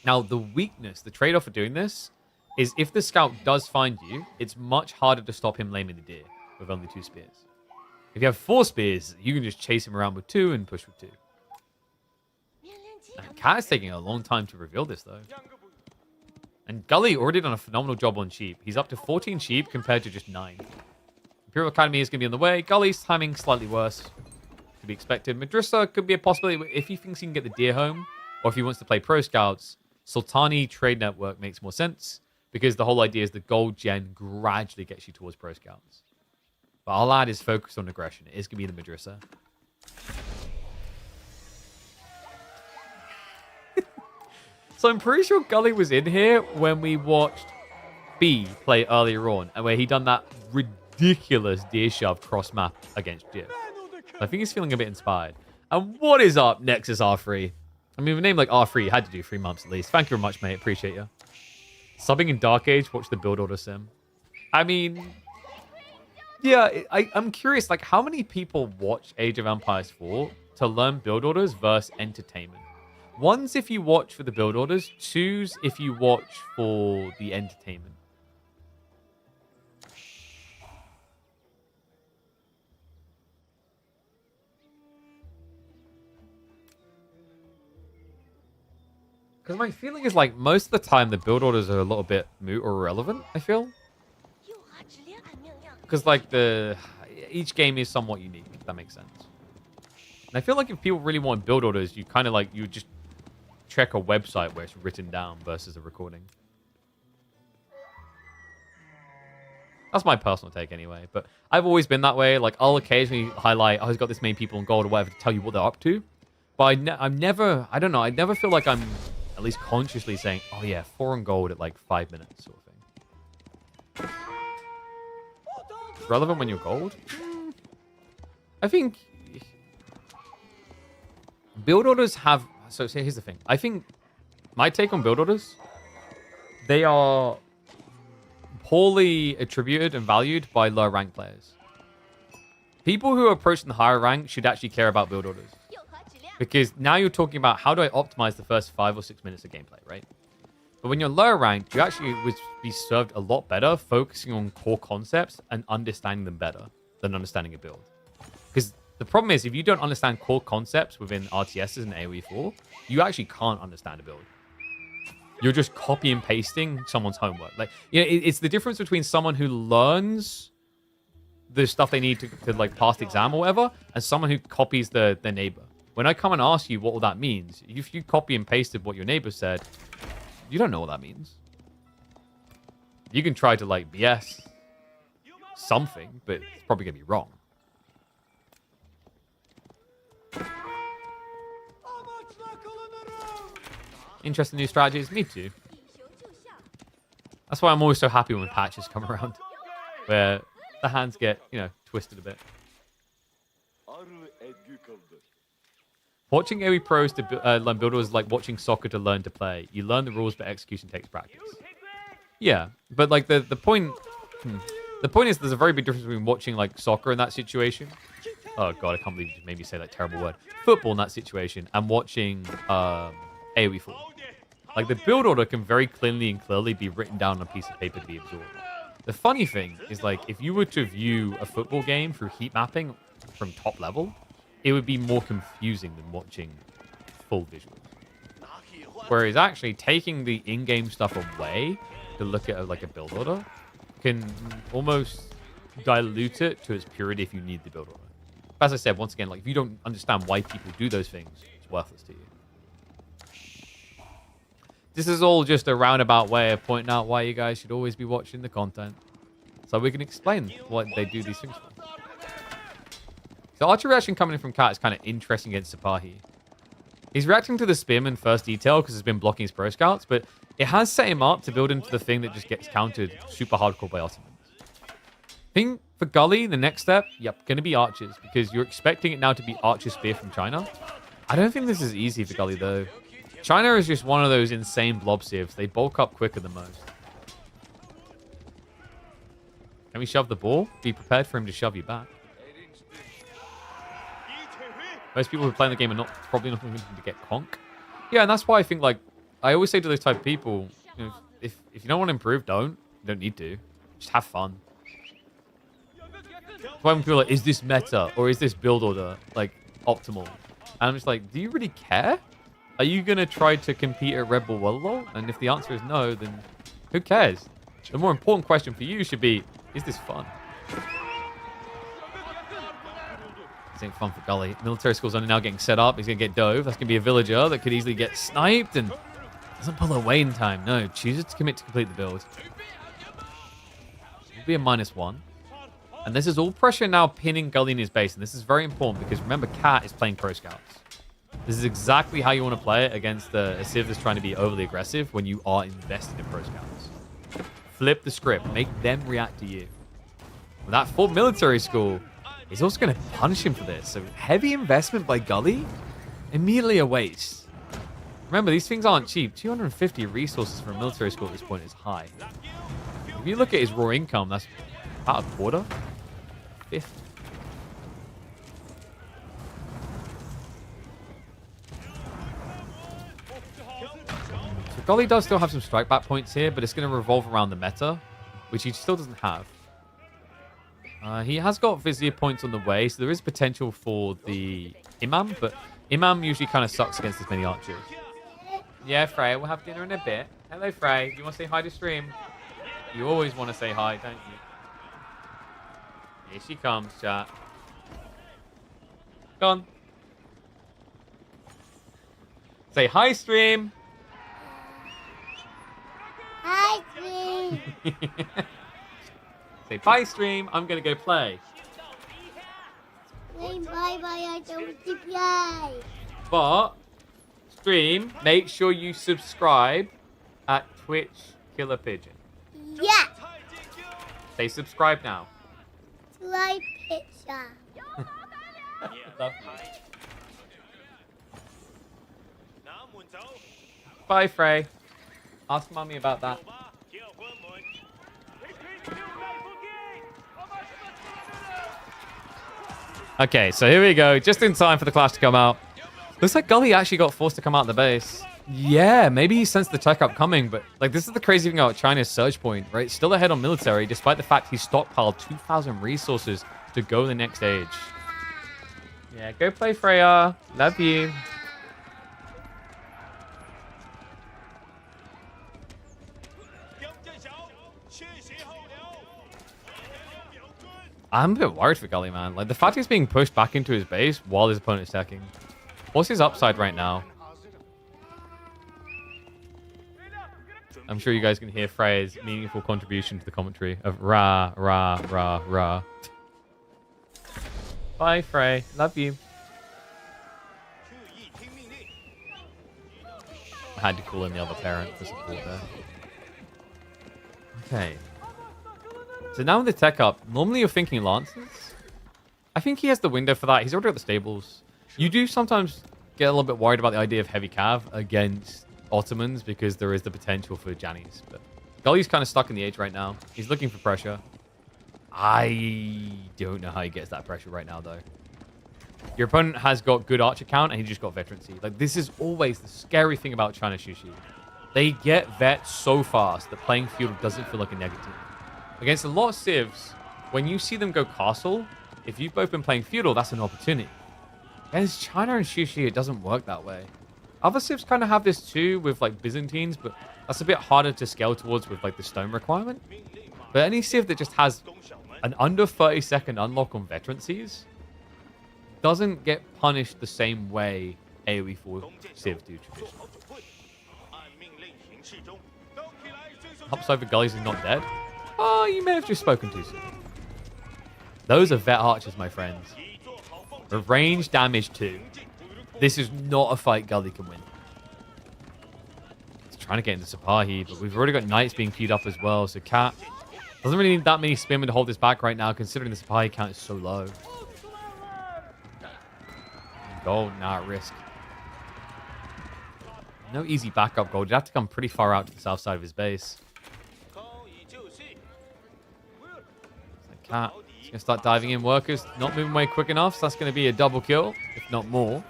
Speaker 1: Now, the weakness, the trade-off for doing this, is if the scout does find you, it's much harder to stop him laming the deer with only 2 spears. If you have 4 spears, you can just chase him around with 2 and push with 2. And Cat is taking a long time to reveal this, though. And Gully already done a phenomenal job on sheep. He's up to 14 sheep compared to just 9. Imperial Academy is going to be on the way. Gully's timing slightly worse. To be expected. Madrissa could be a possibility if he thinks he can get the deer home, or if he wants to play pro scouts. Sultani Trade Network makes more sense, because the whole idea is the gold gen gradually gets you towards pro scouts. But our lad is focused on aggression. It is going to be the Madrissa. So I'm pretty sure Gully was in here when we watched B play earlier on, and where he done that ridiculous deer shove cross map against Jib. I think he's feeling a bit inspired. And what is up, Nexus R3? I mean, with a name like R3, you had to do 3 months at least. Thank you very much, mate. Appreciate you. Subbing in Dark Age, watch the build order sim. I mean, yeah, I'm curious, like, how many people watch Age of Empires 4 to learn build orders versus entertainment? One's if you watch for the build orders, 2's if you watch for the entertainment. Because my feeling is like most of the time the build orders are a little bit moot or irrelevant, I feel. Because like each game is somewhat unique, if that makes sense. And I feel like if people really want build orders, you kind of like, you just check a website where it's written down versus a recording. That's my personal take anyway. But I've always been that way. Like, I'll occasionally highlight, oh, he's got this many people in gold or whatever to tell you what they're up to. But I never feel like I'm at least consciously saying, oh yeah, 4 on gold at like 5 minutes sort of thing. It's relevant when you're gold? I think build orders have... So here's the thing. I think my take on build orders, they are poorly attributed and valued by lower rank players. People who are approaching the higher rank should actually care about build orders. Because now you're talking about how do I optimize the first 5 or 6 minutes of gameplay, right? But when you're lower ranked, you actually would be served a lot better focusing on core concepts and understanding them better than understanding a build. Because the problem is, if you don't understand core concepts within RTSs and AoE 4, you actually can't understand a build. You're just copy and pasting someone's homework. Like, you know, it's the difference between someone who learns the stuff they need to like pass the exam or whatever, and someone who copies their neighbor. When I come and ask you what all that means, if you copy and pasted what your neighbor said, you don't know what that means. You can try to like BS something, but it's probably gonna be wrong. Interesting new strategies. Me too. That's why I'm always so happy when patches come around, where the hands get, you know, twisted a bit. Watching AoE pros to learn builders is like watching soccer to learn to play. You learn the rules, but execution takes practice. Yeah, but like the point, the point is there's a very big difference between watching like soccer in that situation. Oh god, I can't believe you just made me say that terrible word. Football in that situation, and watching AoE 4. Like, the build order can very cleanly and clearly be written down on a piece of paper to be absorbed. The funny thing is, like, if you were to view a football game through heat mapping from top level, it would be more confusing than watching full visuals. Whereas actually taking the in-game stuff away to look at like a build order can almost dilute it to its purity if you need the build order. As I said, once again, like, if you don't understand why people do those things, it's worthless to you. This is all just a roundabout way of pointing out why you guys should always be watching the content. so we can explain what they do these things for. So archer reaction coming in from Cat is kind of interesting against Sipahi. He's reacting to the Spearman first detail because it's been blocking his Pro Scouts, but it has set him up to build into the thing that just gets countered super hardcore by Ottomans. I think for Gully, the next step, yep, going to be archers, because you're expecting it now to be archer spear from China. I don't think this is easy for Gully, though. China is just one of those insane blob civs. They bulk up quicker than most. Can we shove the ball? Be prepared for him to shove you back. Most people who are playing the game are probably not looking to get conk. Yeah, and that's why I think, like, I always say to those type of people, you know, if you don't want to improve, don't. You don't need to. Just have fun. That's why when people are like, is this meta or is this build order, like, optimal? And I'm just like, do you really care? Are you going to try to compete at Red Bull World Law? And if the answer is no, then who cares? The more important question for you should be, is this fun? This ain't fun for Gully. Military school's only now getting set up. He's going to get dove. That's going to be a villager that could easily get sniped and doesn't pull away in time. No, chooses to commit to complete the build. It'll be a -1. And this is all pressure now pinning Gully in his base. And this is very important because remember, Cat is playing Pro Scouts. This is exactly how you want to play it against a Civ that's trying to be overly aggressive when you are invested in Pro Scouts. Flip the script. Make them react to you. With that full military school, he's also going to punish him for this. So heavy investment by Gully, immediately a waste. Remember, these things aren't cheap. 250 resources for a military school at this point is high. If you look at his raw income, that's about a quarter. 50. So Gully does still have some strike back points here, but it's going to revolve around the meta, which he still doesn't have. He has got Vizier points on the way, so there is potential for the Imam, but Imam usually kind of sucks against as many archers. Yeah, Frey, we'll have dinner in a bit. Hello, Frey. Do you want to say hi to stream? You always want to say hi, don't you? Here she comes, chat. Go on. Say hi, stream.
Speaker 4: Hi, stream.
Speaker 1: Say bye, stream. I'm going to go play.
Speaker 4: Bye, bye, I don't want to play.
Speaker 1: But, stream, make sure you subscribe at Twitch Killer Pigeon.
Speaker 4: Yeah.
Speaker 1: Say subscribe now.
Speaker 4: Slide picture.
Speaker 1: Love you. Bye, Frey. Ask mommy about that. Okay, so here we go. Just in time for the clash to come out. Looks like Gully actually got forced to come out of the base. Yeah, maybe he sensed the tech up coming, but like this is the crazy thing about China's surge point, right? Still ahead on military, despite the fact he's stockpiled 2,000 resources to go the next stage. Yeah, go play Freya. Love you. I'm a bit worried for Gully, man. Like, the fact he's being pushed back into his base while his opponent's attacking. What's his upside right now? I'm sure you guys can hear Freya's meaningful contribution to the commentary of rah, rah, rah, rah. Bye, Frey. Love you. I had to call in the other parent for support there. Okay. So now with the tech up, normally you're thinking Lancers. I think he has the window for that. He's already at the stables. You do sometimes get a little bit worried about the idea of heavy cav against Ottomans because there is the potential for Jannies. But Gully's kind of stuck in the edge right now. He's looking for pressure. I don't know how he gets that pressure right now, though. Your opponent has got good archer count, and he just got veterancy. Like, this is always the scary thing about China Shushi. They get vet so fast that playing feudal doesn't feel like a negative. Against a lot of civs, when you see them go castle, if you've both been playing feudal, that's an opportunity. Against China and Shushi, it doesn't work that way. Other civs kind of have this too with like Byzantines, but that's a bit harder to scale towards with like the stone requirement. But any civ that just has an under 30-second unlock on veterancies doesn't get punished the same way AoE 4 civs do traditionally. Upside for Gullies is not dead. Oh, you may have just spoken too soon. Those are vet archers, my friends. Range damage 2. This is not a fight Gully can win. He's trying to get into Sapahi, but we've already got knights being queued up as well, so Cat doesn't really need that many spinmen to hold this back right now, considering the Sapahi count is so low. Gold now at risk. No easy backup gold. You'd have to come pretty far out to the south side of his base. Cat. He's going to start diving in. Workers not moving away quick enough, so that's going to be a double kill, if not more.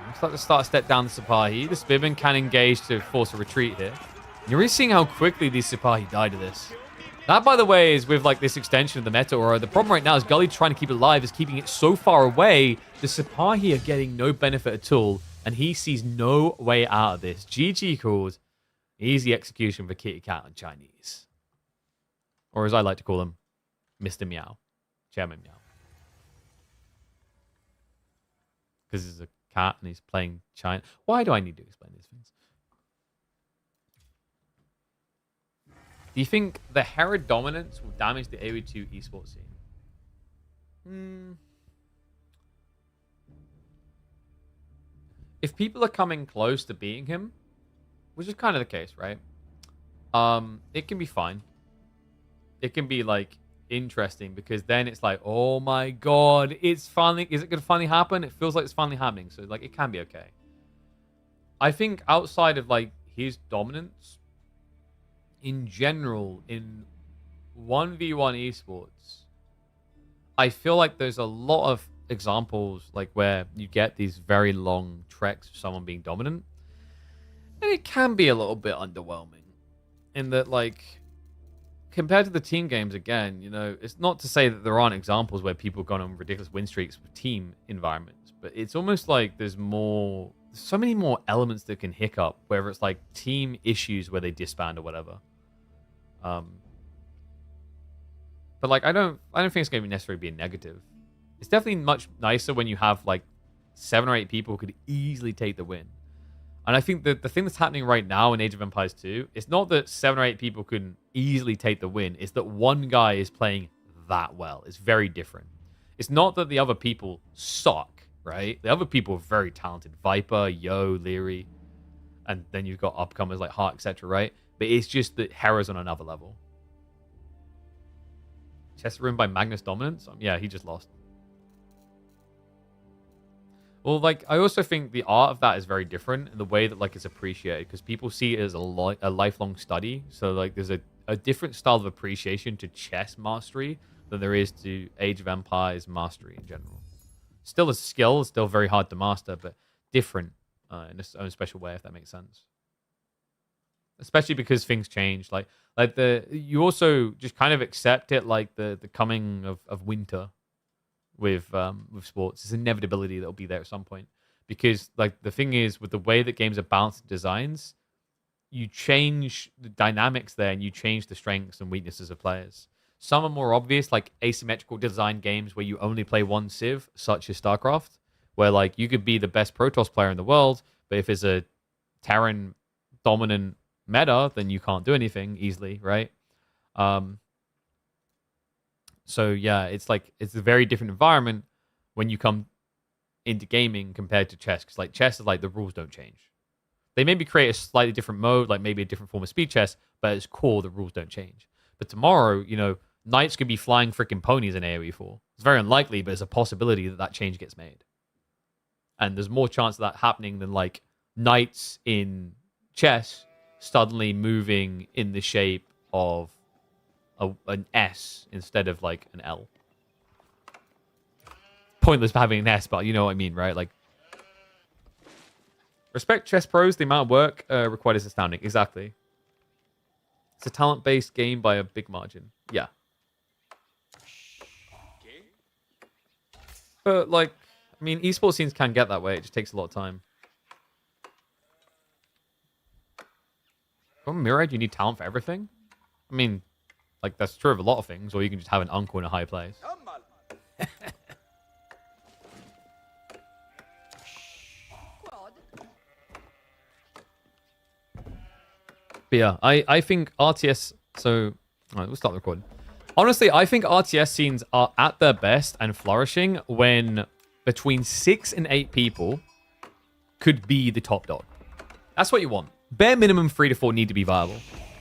Speaker 1: Looks like to start a step down the Sipahi. The Spibin can engage to force a retreat here. You're really seeing how quickly these Sipahi die to this. That, by the way, is with like this extension of the meta aura. The problem right now is Gully trying to keep it alive, is keeping it so far away. The Sipahi are getting no benefit at all, and he sees no way out of this. GG calls. Easy execution for Kitty Cat on Chinese. Or as I like to call him, Mr. Meow. Chairman Meow. Because he's a cat and he's playing China. Why do I need to explain these things? Do you think the Herod dominance will damage the AoE2 esports scene? If people are coming close to beating him, which is kind of the case, right? It can be fine. It can be like interesting because then it's like, oh my god, it's finally, is it going to finally happen? It feels like it's finally happening. So like it can be okay. I think outside of like his dominance, in general, in 1v1 esports, I feel like there's a lot of examples like where you get these very long treks of someone being dominant. And it can be a little bit underwhelming in that, like, compared to the team games, again, you know, it's not to say that there aren't examples where people have gone on ridiculous win streaks with team environments, but it's almost like there's so many more elements that can hiccup, whether it's like team issues where they disband or whatever. But like, I don't think it's going to necessarily be a negative. It's definitely much nicer when you have like 7 or 8 people who could easily take the win. And I think that the thing that's happening right now in Age of Empires 2, it's not that 7 or 8 people can easily take the win. It's that one guy is playing that well. It's very different. It's not that the other people suck, right? The other people are very talented. Viper, Yo, Leary, and then you've got upcomers like Hart, etc., right? But it's just that Hera's on another level. Chest ruined by Magnus Dominance? Yeah, he just lost. Well, like, I also think the art of that is very different in the way that, like, it's appreciated, because people see it as a lifelong study. So, like, there's a different style of appreciation to chess mastery than there is to Age of Empires mastery in general. Still a skill, still very hard to master, but different in its own special way, if that makes sense. Especially because things change. You also just kind of accept it, like the coming of winter. With sports, it's inevitability that'll be there at some point, because like the thing is with the way that games are balanced designs, you change the dynamics there and you change the strengths and weaknesses of players. Some are more obvious, like asymmetrical design games where you only play one civ, such as StarCraft, where like you could be the best Protoss player in the world, but if it's a Terran dominant meta, then you can't do anything easily, right? So yeah, it's a very different environment when you come into gaming compared to chess. Because like chess is like the rules don't change. They maybe create a slightly different mode, like maybe a different form of speed chess, but at its core, the rules don't change. But tomorrow, you know, knights could be flying freaking ponies in AoE 4. It's very unlikely, but it's a possibility that that change gets made. And there's more chance of that happening than like knights in chess suddenly moving in the shape of an S instead of like an L. Pointless having an S, but you know what I mean, right? Like, respect chess pros. The amount of work required is astounding. Exactly. It's a talent-based game by a big margin. Yeah. But like, I mean, esports scenes can get that way. It just takes a lot of time. From Mirage, you need talent for everything. I mean, like, that's true of a lot of things, or you can just have an uncle in a high place. But yeah, I think RTS. So, all right, we'll start the recording. Honestly, I think RTS scenes are at their best and flourishing when between 6 and 8 people could be the top dog. That's what you want. Bare minimum 3 to 4 need to be viable.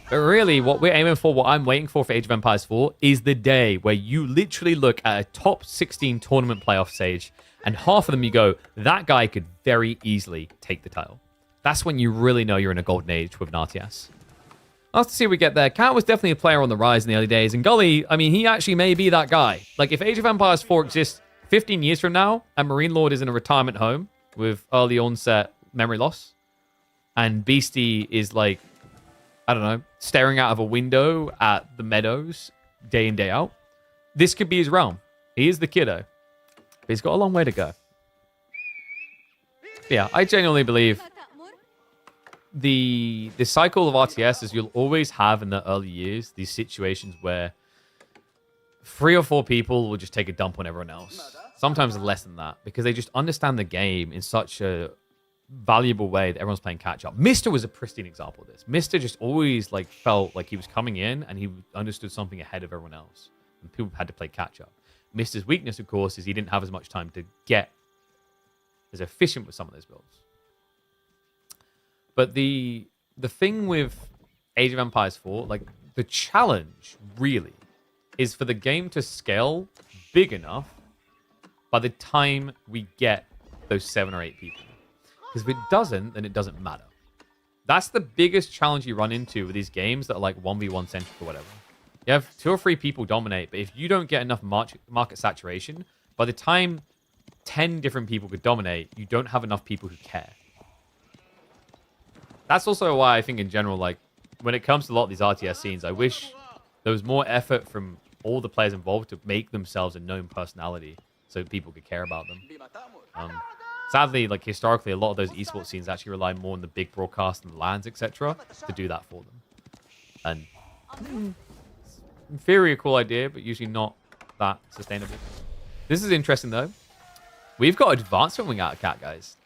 Speaker 1: But really, what we're aiming for, what I'm waiting for Age of Empires 4, is the day where you literally look at a top 16 tournament playoff stage, and half of them you go, that guy could very easily take the title. That's when you really know you're in a golden age with an RTS. Let's see if we get there. Cat was definitely a player on the rise in the early days, and Gully, I mean, he actually may be that guy. Like, if Age of Empires 4 exists 15 years from now, and Marine Lord is in a retirement home with early onset memory loss, and Beastie is like, I don't know, staring out of a window at the meadows day in, day out, this could be his realm. He is the kiddo. But he's got a long way to go. Yeah, I genuinely believe the cycle of RTS is you'll always have in the early years these situations where 3 or 4 people will just take a dump on everyone else. Sometimes less than that, because they just understand the game in such a valuable way that everyone's playing catch up. Mr. was a pristine example of this. Mr. just always like felt like he was coming in and he understood something ahead of everyone else, and people had to play catch up. Mr.'s weakness, of course, is he didn't have as much time to get as efficient with some of those builds. But the thing with Age of Empires 4, like the challenge really is for the game to scale big enough by the time we get those 7 or 8 people. Because if it doesn't, then it doesn't matter. That's the biggest challenge you run into with these games that are like 1v1 centric or whatever. You have 2 or 3 people dominate, but if you don't get enough market saturation, by the time 10 different people could dominate, you don't have enough people who care. That's also why I think in general, like, when it comes to a lot of these RTS scenes, I wish there was more effort from all the players involved to make themselves a known personality so people could care about them. Sadly, like historically, a lot of those esports scenes actually rely more on the big broadcast and LANs, etc., to do that for them. And in theory, a cool idea, but usually not that sustainable. This is interesting, though. We've got advancement wing out of Cat, guys.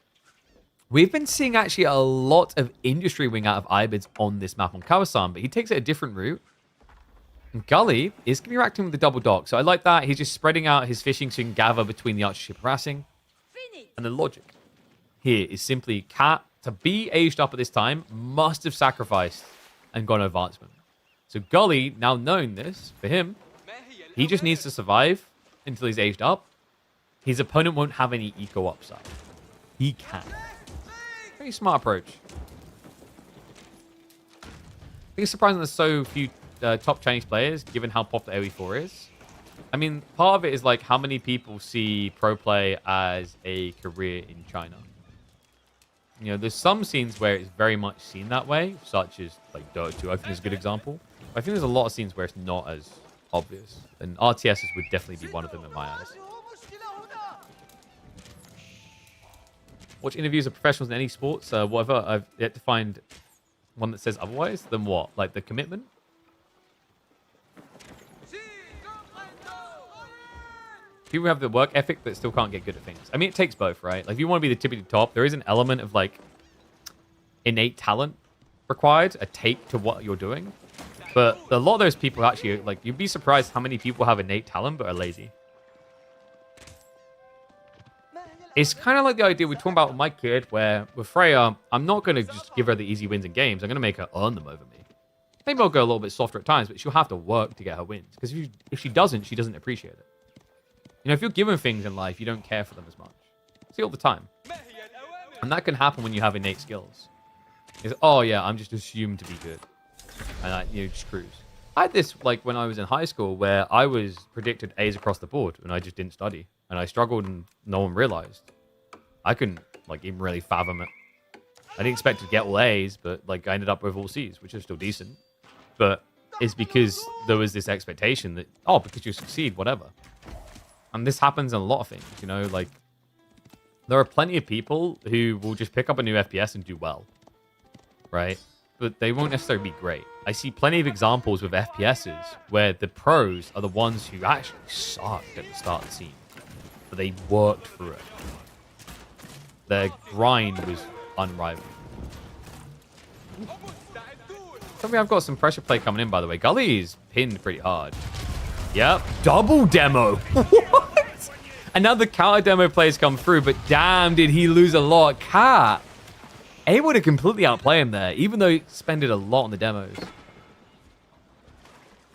Speaker 1: We've been seeing actually a lot of industry wing out of Ibids on this map on Kawasan, but he takes it a different route. And Gully is going to be reacting with the double dock, so I like that. He's just spreading out his fishing so he can gather between the archership harassing. And the logic here is simply Cat, to be aged up at this time, must have sacrificed and gone advancement. So Gully, now knowing this, for him, he just needs to survive until he's aged up. His opponent won't have any eco upside. He can. Pretty smart approach. I think it's surprising there's so few top Chinese players, given how popular AoE4 is. I mean, part of it is like how many people see pro play as a career in China. You know, there's some scenes where it's very much seen that way, such as like Dota 2, I think is a good example. But I think there's a lot of scenes where it's not as obvious. And RTSs would definitely be one of them in my eyes. Watch interviews of professionals in any sports, whatever. I've yet to find one that says otherwise. Then what? Like the commitment? People have the work ethic but still can't get good at things. I mean, it takes both, right? Like, if you want to be the tippity top, there is an element of, like, innate talent required, a take to what you're doing. But a lot of those people actually, like, you'd be surprised how many people have innate talent but are lazy. It's kind of like the idea we're talking about with my kid, where with Freya, I'm not going to just give her the easy wins in games. I'm going to make her earn them over me. Maybe I'll go a little bit softer at times, but she'll have to work to get her wins. Because if she doesn't appreciate it. You know, if you're given things in life, you don't care for them as much. See, all the time. And that can happen when you have innate skills. It's, oh yeah, I'm just assumed to be good. And you know, just cruise. I had this, like, when I was in high school, where I was predicted A's across the board, and I just didn't study. And I struggled, and no one realized. I couldn't, like, even really fathom it. I didn't expect to get all A's, but, like, I ended up with all C's, which is still decent. But it's because there was this expectation that, oh, because you succeed, whatever. And this happens in a lot of things, you know, like, there are plenty of people who will just pick up a new FPS and do well, right? But they won't necessarily be great. I see plenty of examples with FPSs where the pros are the ones who actually sucked at the start of the scene, but they worked through it. Their grind was unrivaled. Tell me I've got some pressure play coming in, by the way. Gully's pinned pretty hard. Yep. Double demo. What? And now the counter demo plays come through, but damn, did he lose a lot. Cat able to completely outplay him there, even though he spended a lot on the demos.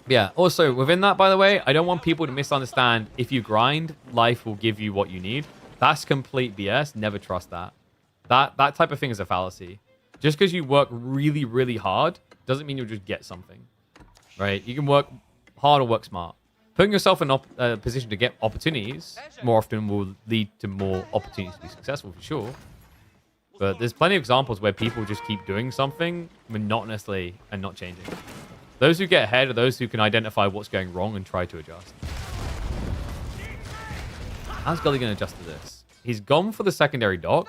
Speaker 1: Yeah, also, within that, by the way, I don't want people to misunderstand if you grind, life will give you what you need. That's complete BS. Never trust that. That type of thing is a fallacy. Just because you work really, really hard doesn't mean you'll just get something, right? You can work hard or work smart. Putting yourself in a position to get opportunities more often will lead to more opportunities to be successful, for sure. But there's plenty of examples where people just keep doing something monotonously and not changing. Those who get ahead are those who can identify what's going wrong and try to adjust. How's Gully going to adjust to this? He's gone for the secondary dock,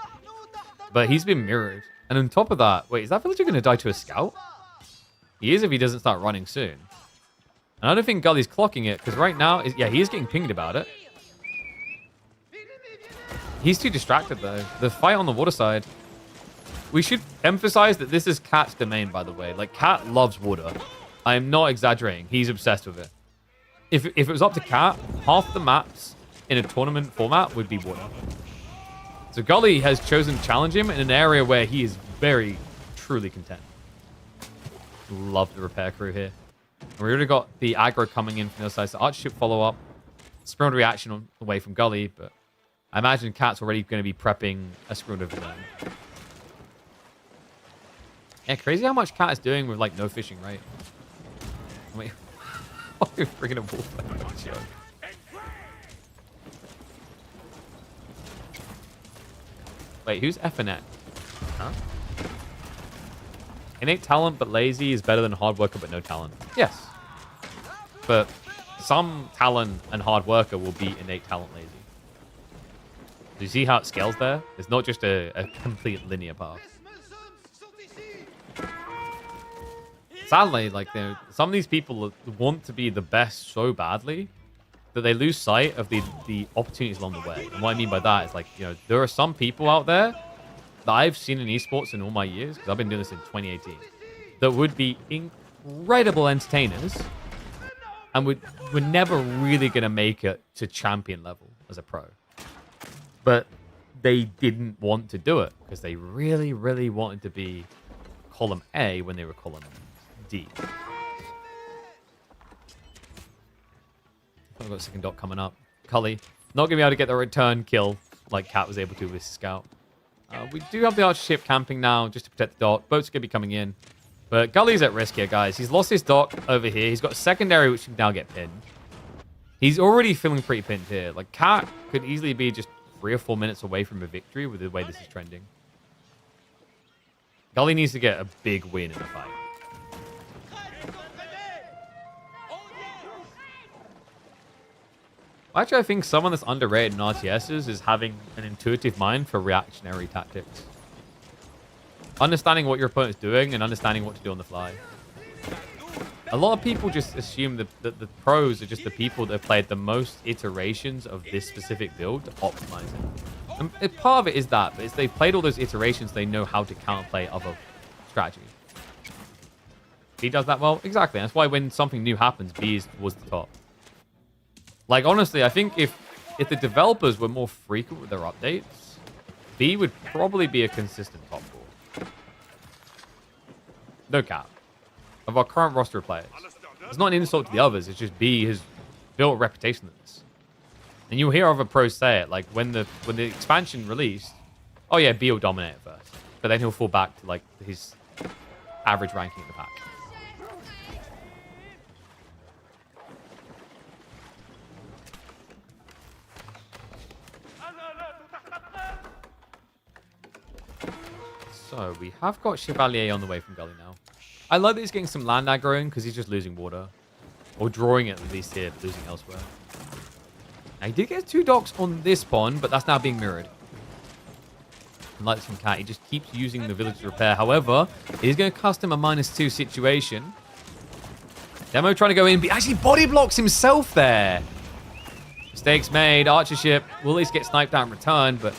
Speaker 1: but he's been mirrored. And on top of that, wait, is that villager going to die to a scout? He is if he doesn't start running soon. And I don't think Gully's clocking it, because right now, yeah, he is getting pinged about it. He's too distracted, though. The fight on the water side. We should emphasize that this is Cat's domain, by the way. Like, Cat loves water. I am not exaggerating. He's obsessed with it. If it was up to Cat, half the maps in a tournament format would be water. So Gully has chosen to challenge him in an area where he is very, truly content. Love the repair crew here. And we already got the aggro coming in from the other side. So Archership follow up. Sprint reaction away from Gully, but I imagine Cat's already going to be prepping a screwed of his own. Yeah, crazy how much Cat is doing with, like, no fishing, right? Wait. Oh, you're freaking a wolf. Wait, who's FNX? Huh? Innate talent but lazy is better than hard worker but no talent. Yes. But some talent and hard worker will be innate talent lazy. Do you see how it scales there? It's not just a complete linear path. Sadly, like, some of these people want to be the best so badly that they lose sight of the opportunities along the way. And what I mean by that is, like, you know, there are some people out there that I've seen in esports in all my years, because I've been doing this in 2018, that would be incredible entertainers and were never really going to make it to champion level as a pro. But they didn't want to do it because they really, really wanted to be column A when they were column D. I've got a second dot coming up. Cully, not going to be able to get the return kill like Cat was able to with his scout. We do have the archer ship camping now just to protect the dock. Boats are going to be coming in. But Gully's at risk here, guys. He's lost his dock over here. He's got a secondary which can now get pinned. He's already feeling pretty pinned here. Like, Cat could easily be just 3 or 4 minutes away from a victory with the way this is trending. Gully needs to get a big win in the fight. Actually, I think someone that's underrated in RTSs is having an intuitive mind for reactionary tactics. Understanding what your opponent's doing and understanding what to do on the fly. A lot of people just assume that the pros are just the people that have played the most iterations of this specific build to optimize it. And part of it is that, but it's they've played all those iterations, they know how to counterplay other strategies. B does that well? Exactly. That's why when something new happens, B is towards the top. Like, honestly, I think if the developers were more frequent with their updates, B would probably be a consistent top 4. No cap. Of our current roster of players. It's not an insult to the others, it's just B has built a reputation of this. And you'll hear other pros say it, like when the expansion released, oh yeah, B will dominate it first. But then he'll fall back to like his average ranking in the pack. So, we have got Chevalier on the way from Gully now. I like that he's getting some land aggroing because he's just losing water. Or drawing it at least here, but losing elsewhere. Now, he did get 2 docks on this pond, but that's now being mirrored. And like this from Cat, he just keeps using the village to repair. However, he's going to cost him a -2 situation. Demo trying to go in, but he actually body blocks himself there. Mistakes made. Archer ship will at least get sniped out in return, but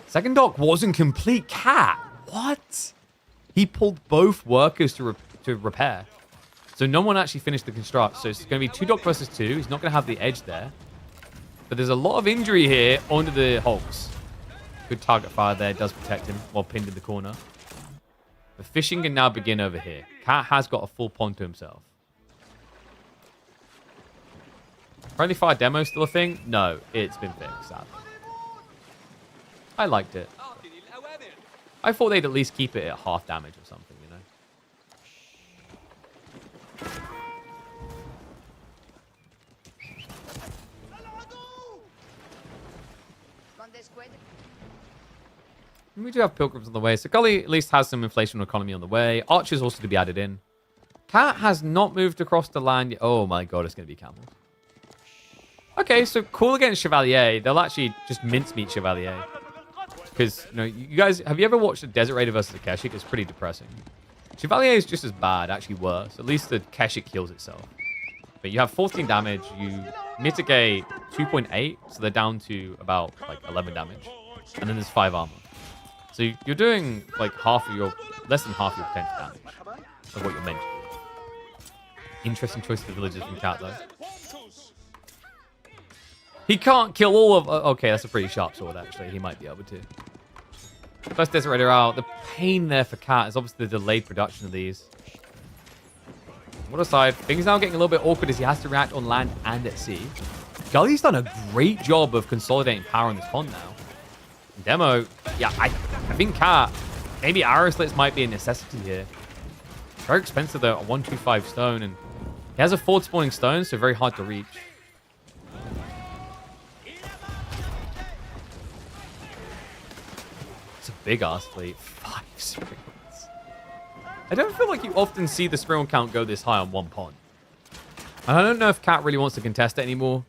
Speaker 1: second dock wasn't complete. Cat. What? He pulled both workers to to repair. So no one actually finished the construct. So it's going to be 2 dock versus 2. He's not going to have the edge there. But there's a lot of injury here onto the hulks. Good target fire there. Does protect him while pinned in the corner. The fishing can now begin over here. Cat has got a full pond to himself. Friendly fire demo still a thing? No, it's been fixed, sadly. I liked it. I thought they'd at least keep it at half damage or something, you know? We do have pilgrims on the way. So Gully at least has some inflationary economy on the way. Archers also to be added in. Cat has not moved across the land yet. Oh my god, it's going to be camels. Okay, so cool against Chevalier. They'll actually just mincemeat Chevalier. Because, you know, you guys, have you ever watched a Desert Raider versus a Keshik? It's pretty depressing. Chevalier is just as bad, actually worse. At least the Keshik heals itself. But you have 14 damage. You mitigate 2.8, so they're down to about, like, 11 damage. And then there's 5 armor. So you're doing, like, less than half your potential damage of what you're meant to do. Interesting choice of the villagers from Cat, though. He can't kill all of... Okay, that's a pretty sharp sword, actually. He might be able to. First Desert Raider out. The pain there for Cat is obviously the delayed production of these. What aside, things now getting a little bit awkward as he has to react on land and at sea. Gully's done a great job of consolidating power in this pond now. Demo, yeah, I think Cat, maybe arrow slits might be a necessity here. Very expensive though, a 125 stone, and he has a forward spawning stone, so very hard to reach. It's a big ass fleet, 5 sprints. I don't feel like you often see the sprint count go this high on one pond. And I don't know if Cat really wants to contest it anymore.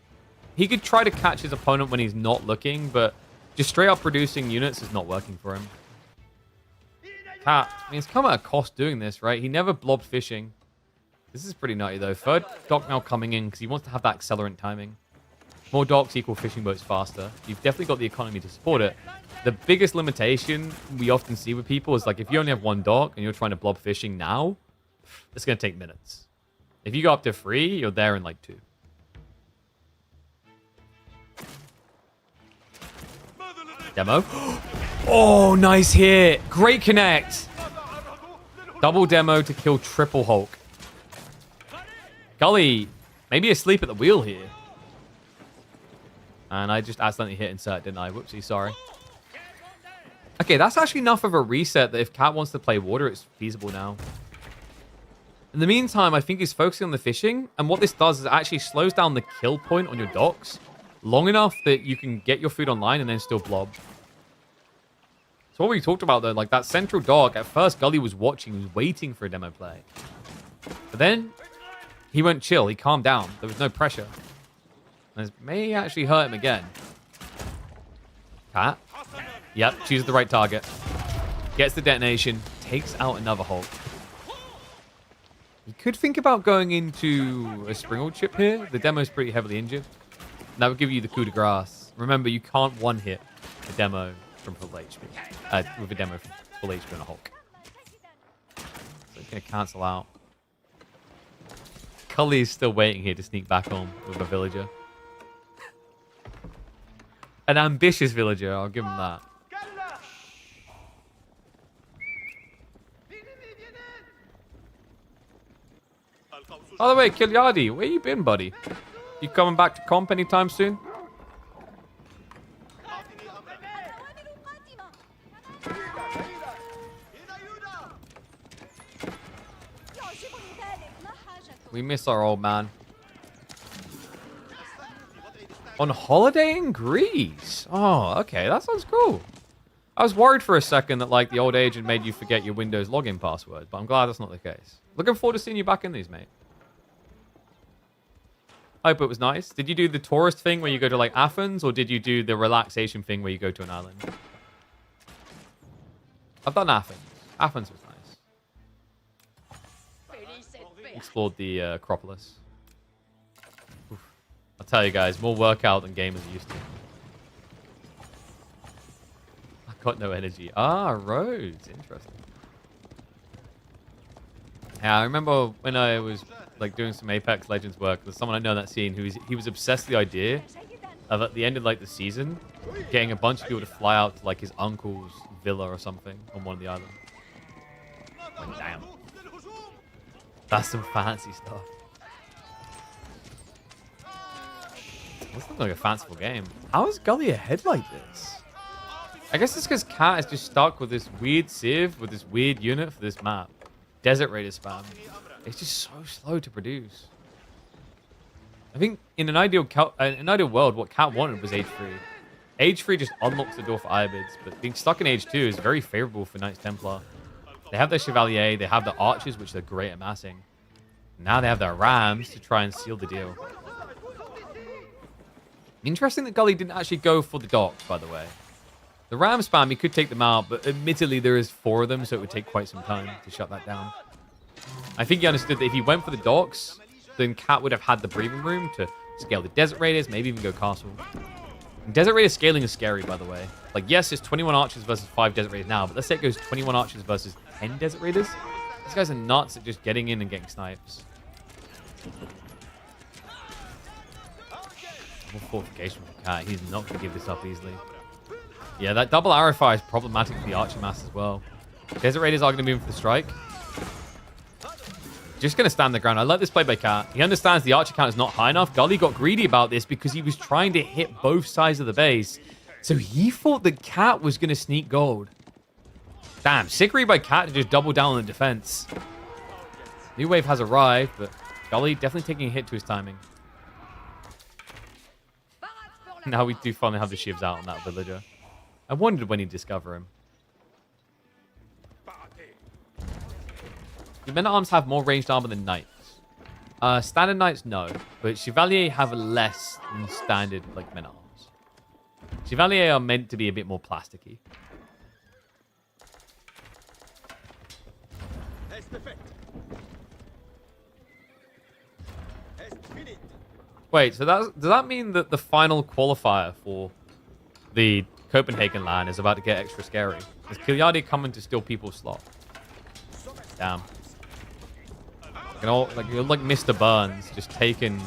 Speaker 1: He could try to catch his opponent when he's not looking, but just straight up producing units is not working for him. Cat, I mean, it's come at a cost doing this, right? He never blobbed fishing. This is pretty nutty, though. Third dock now coming in because he wants to have that accelerant timing. More docks equal fishing boats faster. You've definitely got the economy to support it. The biggest limitation we often see with people is, like, if you only have 1 dock and you're trying to blob fishing now, it's going to take minutes. If you go up to 3, you're there in, like, 2. Demo. Oh, nice hit. Great connect. Double demo to kill triple Hulk. Gully, maybe asleep at the wheel here. And I just accidentally hit insert, didn't I? Whoopsie, sorry. Okay, that's actually enough of a reset that if Cat wants to play water, it's feasible now. In the meantime, I think he's focusing on the fishing. And what this does is it actually slows down the kill point on your docks long enough that you can get your food online and then still blob. So what we talked about, though, like that central dock, at first Gully was watching, he was waiting for a demo play. But then he went chill, he calmed down. There was no pressure. And this may actually hurt him again. Cat. Yep, chooses the right target. Gets the detonation, takes out another Hulk. You could think about going into a Springald chip here. The demo's pretty heavily injured. That would give you the coup de grace. Remember, you can't one-hit the demo from full HP. With a demo from full HP on a Hulk. So it's going to cancel out. Cully's still waiting here to sneak back on with a villager. An ambitious villager, I'll give him that. By the way, Kilyadi, where you been, buddy? You coming back to comp anytime soon? We miss our old man. On holiday in Greece. Oh, okay. That sounds cool. I was worried for a second that, like, the old age had made you forget your Windows login password, but I'm glad that's not the case. Looking forward to seeing you back in these, mate. Hope it was nice. Did you do the tourist thing where you go to, like, Athens, or did you do the relaxation thing where you go to an island? I've done Athens. Athens was nice. Explored the Acropolis. Oof. I'll tell you guys, more workout than gamers used to. I got no energy. Ah, roads. Interesting. Yeah, I remember when I was like doing some Apex Legends work, there's someone I know in that scene he was obsessed with the idea of at the end of like the season, getting a bunch of people to fly out to like his uncle's villa or something on one of the islands. Like, damn. That's some fancy stuff. This looks like a fanciful game. How is Gully ahead like this? I guess it's because Cat is just stuck with this weird Civ, with this weird unit for this map. Desert Raider spam. It's just so slow to produce. I think in an ideal world, what Cat wanted was Age 3. Age 3 just unlocks the door for Ibids, but being stuck in Age 2 is very favorable for Knights Templar. They have their Chevalier, they have the Archers, which they're great at massing. Now they have their Rams to try and seal the deal. Interesting that Gully didn't actually go for the docks, by the way. The Ram spam, he could take them out, but admittedly there is 4 of them, so it would take quite some time to shut that down. I think he understood that if he went for the docks, then Cat would have had the breathing room to scale the Desert Raiders, maybe even go Castle. And Desert Raider scaling is scary, by the way. Like, yes, it's 21 Archers versus 5 Desert Raiders now, but let's say it goes 21 Archers versus 10 Desert Raiders. These guys are nuts at just getting in and getting snipes. More fortification from Cat. He's not going to give this up easily. Yeah, that double arrow fire is problematic for the Archer mass as well. Desert Raiders are going to move in for the strike. Just going to stand the ground. I like this play by Cat. He understands the Archer count is not high enough. Gully got greedy about this because he was trying to hit both sides of the base. So he thought that Cat was going to sneak gold. Damn, sick read by Cat to just double down on the defense. New wave has arrived, but Gully definitely taking a hit to his timing. Now we do finally have the shivs out on that villager. I wondered when he'd discover him. Do men-at-arms have more ranged armor than knights? Standard knights, no. But Chevalier have less than standard like men-at-arms. Chevalier are meant to be a bit more plasticky. Wait, so does that mean that the final qualifier for the Copenhagen LAN is about to get extra scary? Is Kiliardi coming to steal people's slot? Damn. You know, like you're like Mr. Burns, just taking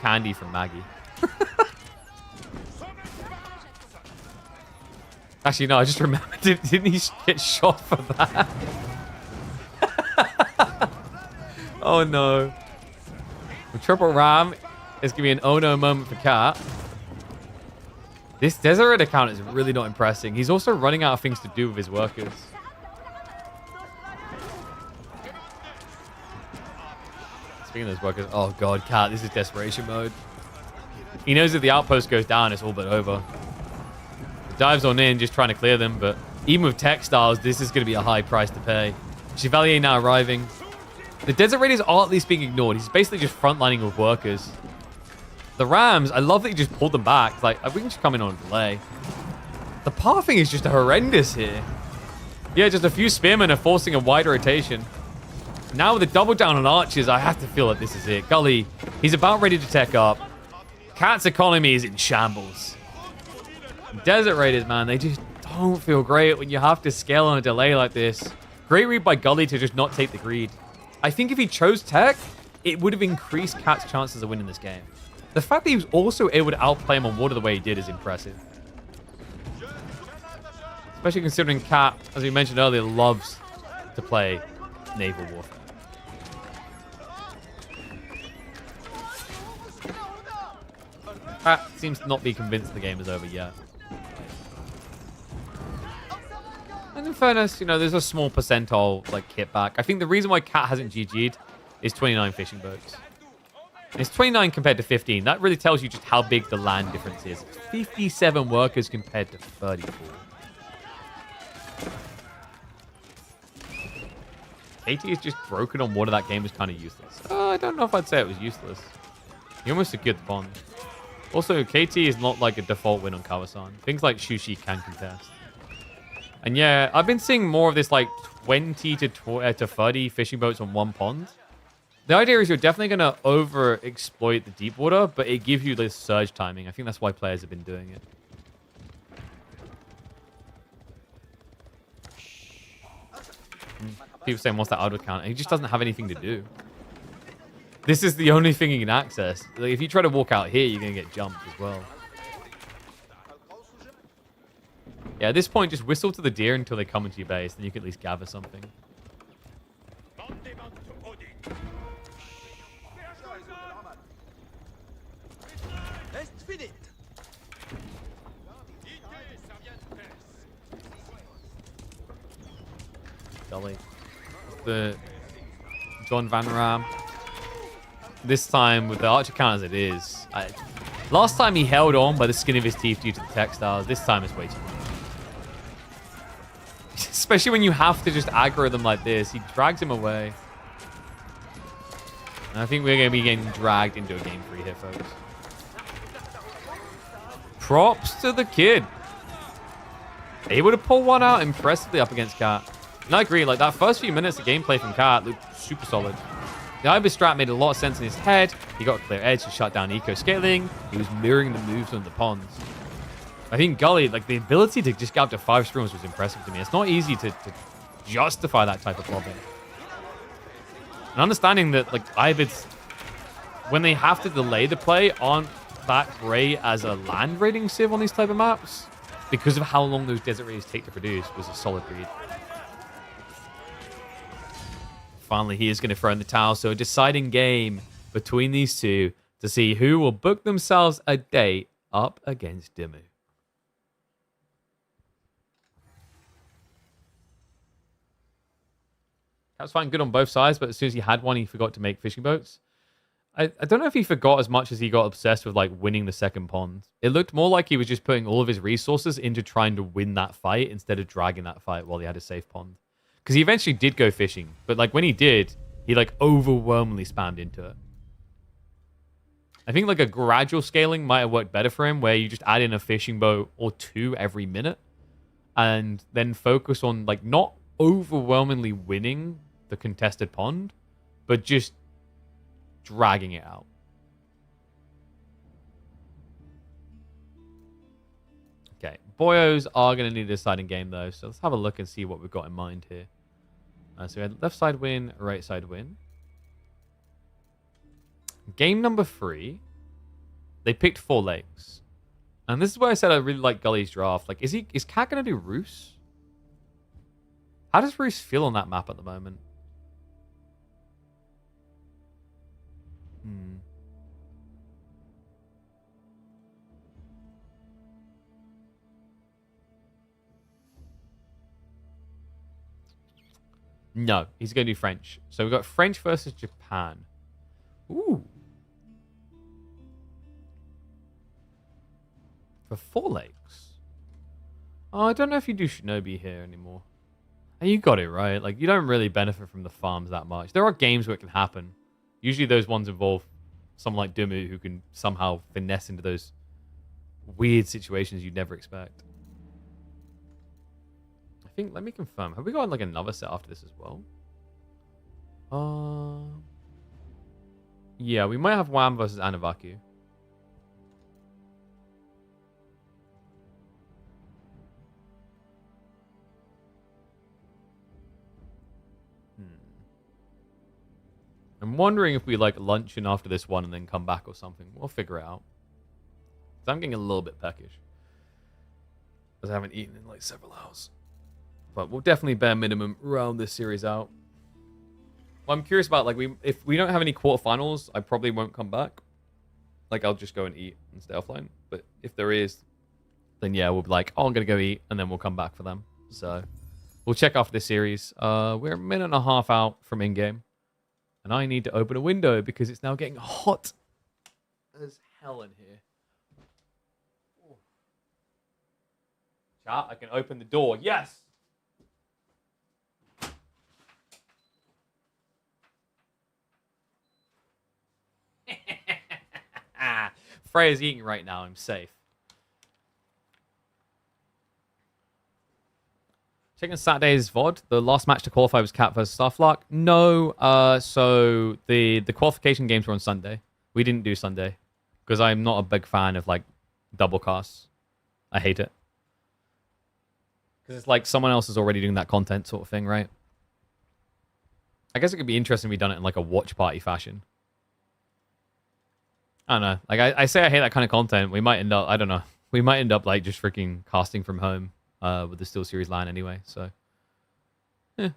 Speaker 1: candy from Maggie. Actually, no, I just remembered. Didn't he get shot for that? Oh no. The triple ram is gonna be an oh no moment for Cat. This Desert account is really not impressing. He's also running out of things to do with his workers. Speaking of those workers, oh god, Cat, this is desperation mode. He knows if the outpost goes down, it's all but over. He dives on in, just trying to clear them, but even with textiles, this is going to be a high price to pay. Chevalier now arriving. The Desert Raiders are at least being ignored. He's basically just frontlining with workers. The Rams, I love that he just pulled them back. Like, we can just come in on a delay. The pathing is just horrendous here. Yeah, just a few spearmen are forcing a wide rotation. Now with a double down on Archers, I have to feel like this is it. Gully, he's about ready to tech up. Cat's economy is in shambles. Desert Raiders, man, they just don't feel great when you have to scale on a delay like this. Great read by Gully to just not take the greed. I think if he chose tech, it would have increased Cat's chances of winning this game. The fact that he was also able to outplay him on water the way he did is impressive. Especially considering Cat, as we mentioned earlier, loves to play naval warfare. Cat seems to not be convinced the game is over yet. And in fairness, you know, there's a small percentile like kit back. I think the reason why Cat hasn't GG'd is 29 fishing boats. And it's 29 compared to 15. That really tells you just how big the land difference is. 57 workers compared to 34. KT is just broken on water. That game is kind of useless. I don't know if I'd say it was useless. He almost secured the pond. Also, KT is not like a default win on Kawasan. Things like Shushi can contest. And yeah, I've been seeing more of this like 20 to 30 fishing boats on one pond. The idea is you're definitely going to over-exploit the deep water, but it gives you this surge timing. I think that's why players have been doing it. People saying, what's that auto counter? He just doesn't have anything to do. This is the only thing he can access. Like, if you try to walk out here, you're going to get jumped as well. Yeah, at this point, just whistle to the deer until they come into your base. Then you can at least gather something. Golly. The John Van Ram. This time with the archer count as it is. Last time he held on by the skin of his teeth due to the textiles. This time it's way too much. Especially when you have to just aggro them like this. He drags him away. And I think we're going to be getting dragged into a game 3 here, folks. Props to the kid. Able to pull one out impressively up against Cat. And I agree, like that first few minutes of gameplay from Cat looked super solid. The Ibis strat made a lot of sense in his head. He got a clear edge to shut down eco scaling. He was mirroring the moves on the ponds. I think Gully, like the ability to just get up to 5 streams was impressive to me. It's not easy to justify that type of problem. And understanding that like Ibis, when they have to delay the play, aren't that great as a land raiding civ on these type of maps because of how long those desert raids take to produce was a solid read. Finally, he is going to throw in the towel. So a deciding game between these two to see who will book themselves a date up against Dimmu. That's fine, good on both sides, but as soon as he had one, he forgot to make fishing boats. I don't know if he forgot as much as he got obsessed with like winning the second pond. It looked more like he was just putting all of his resources into trying to win that fight instead of dragging that fight while he had a safe pond. Because he eventually did go fishing, but like when he did, he like overwhelmingly spammed into it. I think like a gradual scaling might have worked better for him, where you just add in a fishing boat or 2 every minute, and then focus on like not overwhelmingly winning the contested pond, but just dragging it out. Okay, boyos are going to need a deciding game though, so let's have a look and see what we've got in mind here. So we had left side win, right side win. Game number 3, they picked 4 lakes. And this is where I said I really like Gully's draft. Like, is Cat going to do Roos? How does Roos feel on that map at the moment? No, he's going to do French. So we've got French versus Japan. Ooh. For 4 lakes. Oh, I don't know if you do Shinobi here anymore. And you got it, right? Like, you don't really benefit from the farms that much. There are games where it can happen. Usually those ones involve someone like Dimmu who can somehow finesse into those weird situations you'd never expect. I think, let me confirm. Have we got like another set after this as well? Yeah, we might have Wham versus Anavaku. I'm wondering if we like lunch in after this one and then come back or something. We'll figure it out. So I'm getting a little bit peckish, as I haven't eaten in like several hours. But we'll definitely bare minimum round this series out. Well, I'm curious about like if we don't have any quarterfinals, I probably won't come back. Like I'll just go and eat and stay offline. But if there is, then yeah, we'll be like, oh, I'm gonna go eat, and then we'll come back for them. So we'll check after this series. We're a minute and a half out from in-game. And I need to open a window because it's now getting hot as hell in here. Ooh. Chat, I can open the door. Yes! Freya's eating right now. I'm safe. Checking Saturday's VOD. The last match to qualify was Cat versus Starflark. No, so the qualification games were on Sunday. We didn't do Sunday because I'm not a big fan of like double casts. I hate it because it's like someone else is already doing that content sort of thing, right? I guess it could be interesting if we done it in like a watch party fashion. I don't know. Like I say I hate that kind of content. We might end up, I don't know. We might end up like just freaking casting from home with the Steel Series line anyway. So, yeah.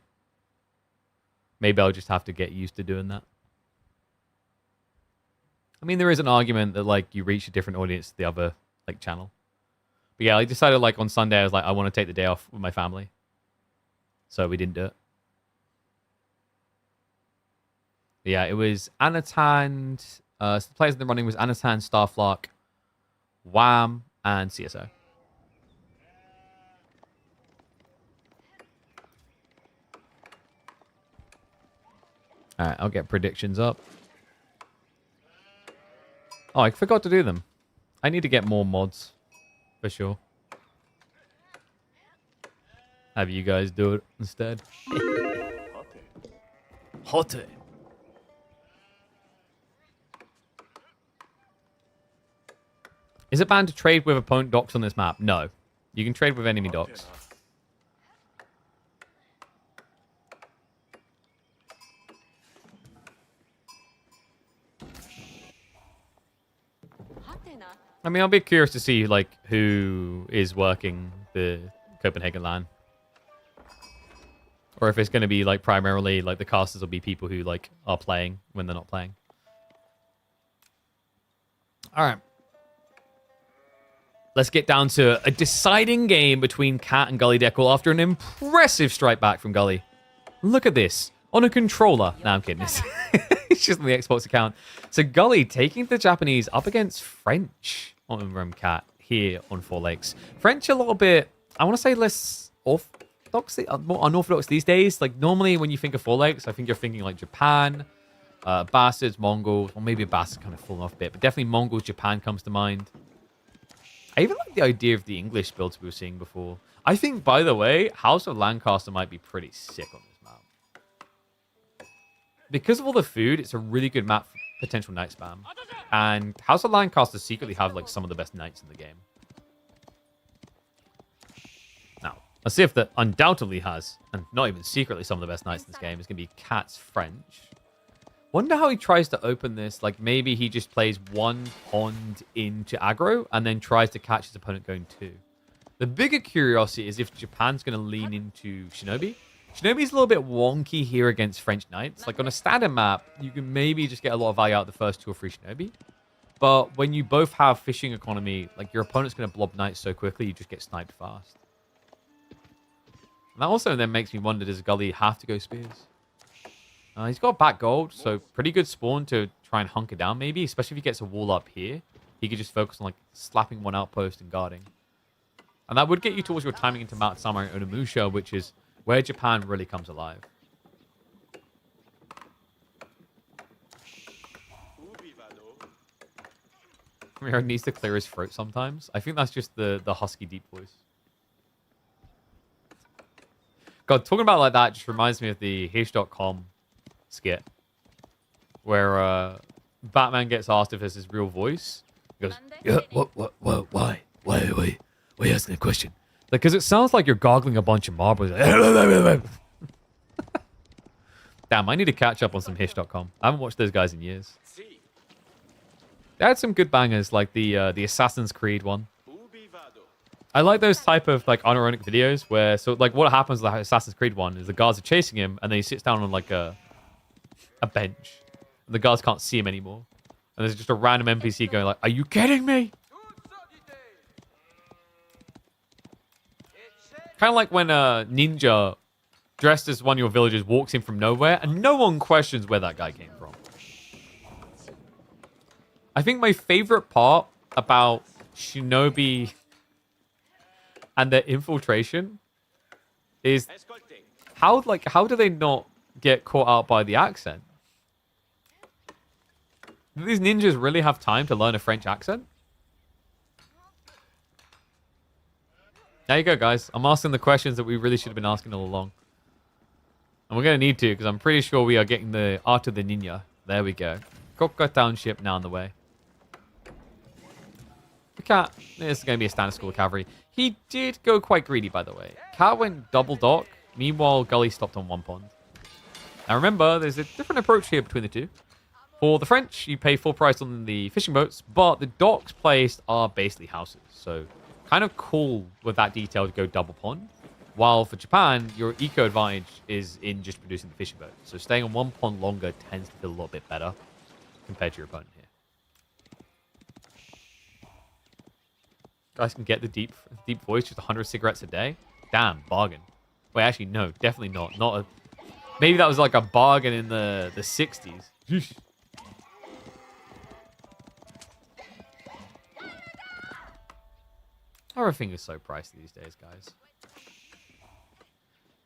Speaker 1: Maybe I'll just have to get used to doing that. I mean, there is an argument that like you reach a different audience to the other like channel. But yeah, I decided like on Sunday I was like I want to take the day off with my family, so we didn't do it. But yeah, it was Anatan. So the players in the running was Anatan, Starflark, Wham, and CSO. All right, I'll get predictions up. Oh, I forgot to do them. I need to get more mods, for sure. Have you guys do it instead. Hot. Is it banned to trade with opponent docks on this map? No. You can trade with enemy docks. I mean, I'll be curious to see, like, who is working the Copenhagen LAN. Or if it's going to be, like, primarily, like, the casters will be people who, like, are playing when they're not playing. All right. Let's get down to a deciding game between Cat and Gully Deckle after an impressive strike back from Gully. Look at this. On a controller. No, I'm kidding. It's just on the Xbox account. So Gully taking the Japanese up against French on Cat here on Four Lakes. French a little bit, I want to say less orthodox, more unorthodox these days. Like normally when you think of Four Lakes, I think you're thinking like Japan, Bastards, Mongols, or maybe Bastards kind of fallen off a bit, but definitely Mongols, Japan comes to mind. I even like the idea of the English builds we were seeing before. I think, by the way, House of Lancaster might be pretty sick on this map. Because of all the food, it's a really good map for potential night spam. And House of Lancaster secretly have like some of the best knights in the game. Now, let's see if that undoubtedly has, and not even secretly, some of the best knights in this game. It's going to be Cat's French. Wonder how he tries to open this. Like maybe he just plays one pond into aggro and then tries to catch his opponent going two. The bigger curiosity is if Japan's going to lean into Shinobi. Shinobi's a little bit wonky here against French Knights. Like on a standard map, you can maybe just get a lot of value out of the first 2 or 3 Shinobi. But when you both have fishing economy, like your opponent's going to blob Knights so quickly, you just get sniped fast. And that also then makes me wonder, does Gully have to go Spears? He's got back gold, so pretty good spawn to try and hunker down maybe, especially if he gets a wall up here. He could just focus on like slapping one outpost and guarding. And that would get you towards your timing into Mount Samurai and Onimusha, which is where Japan really comes alive. Miro needs to clear his throat sometimes. I think that's just the husky deep voice. God, talking about like that just reminds me of the Hish.com skit where Batman gets asked if it's his real voice. He goes, yeah, what, why are you asking a question? Like, because it sounds like you're goggling a bunch of marbles. Damn, I need to catch up on some Hish.com. I haven't watched those guys in years. They had some good bangers, like the Assassin's Creed one. I like those type of like unironic videos where, so like what happens with the Assassin's Creed one is the guards are chasing him and then he sits down on like a bench and the guards can't see him anymore. And there's just a random NPC going like, are you kidding me? Kind of like when a ninja dressed as one of your villagers walks in from nowhere and no one questions where that guy came from. I think my favorite part about Shinobi and their infiltration is how do they not get caught out by the accent? Do these ninjas really have time to learn a French accent? There you go, guys. I'm asking the questions that we really should have been asking all along. And we're going to need to, because I'm pretty sure we are getting the Art of the Ninja. There we go. Coca Township now on the way. The Cat, this is going to be a standard school of cavalry. He did go quite greedy, by the way. Cat went double dock. Meanwhile, Gully stopped on one pond. Now remember, there's a different approach here between the two. For the French, you pay full price on the fishing boats, but the docks placed are basically houses. So kind of cool with that detail to go double pond. While for Japan, your eco advantage is in just producing the fishing boat. So staying on one pond longer tends to feel a little bit better compared to your opponent here. Guys can get the deep voice, just 100 cigarettes a day. Damn, bargain. Wait, actually, no, definitely not. Maybe that was like a bargain in the 60s. Everything is so pricey these days, guys.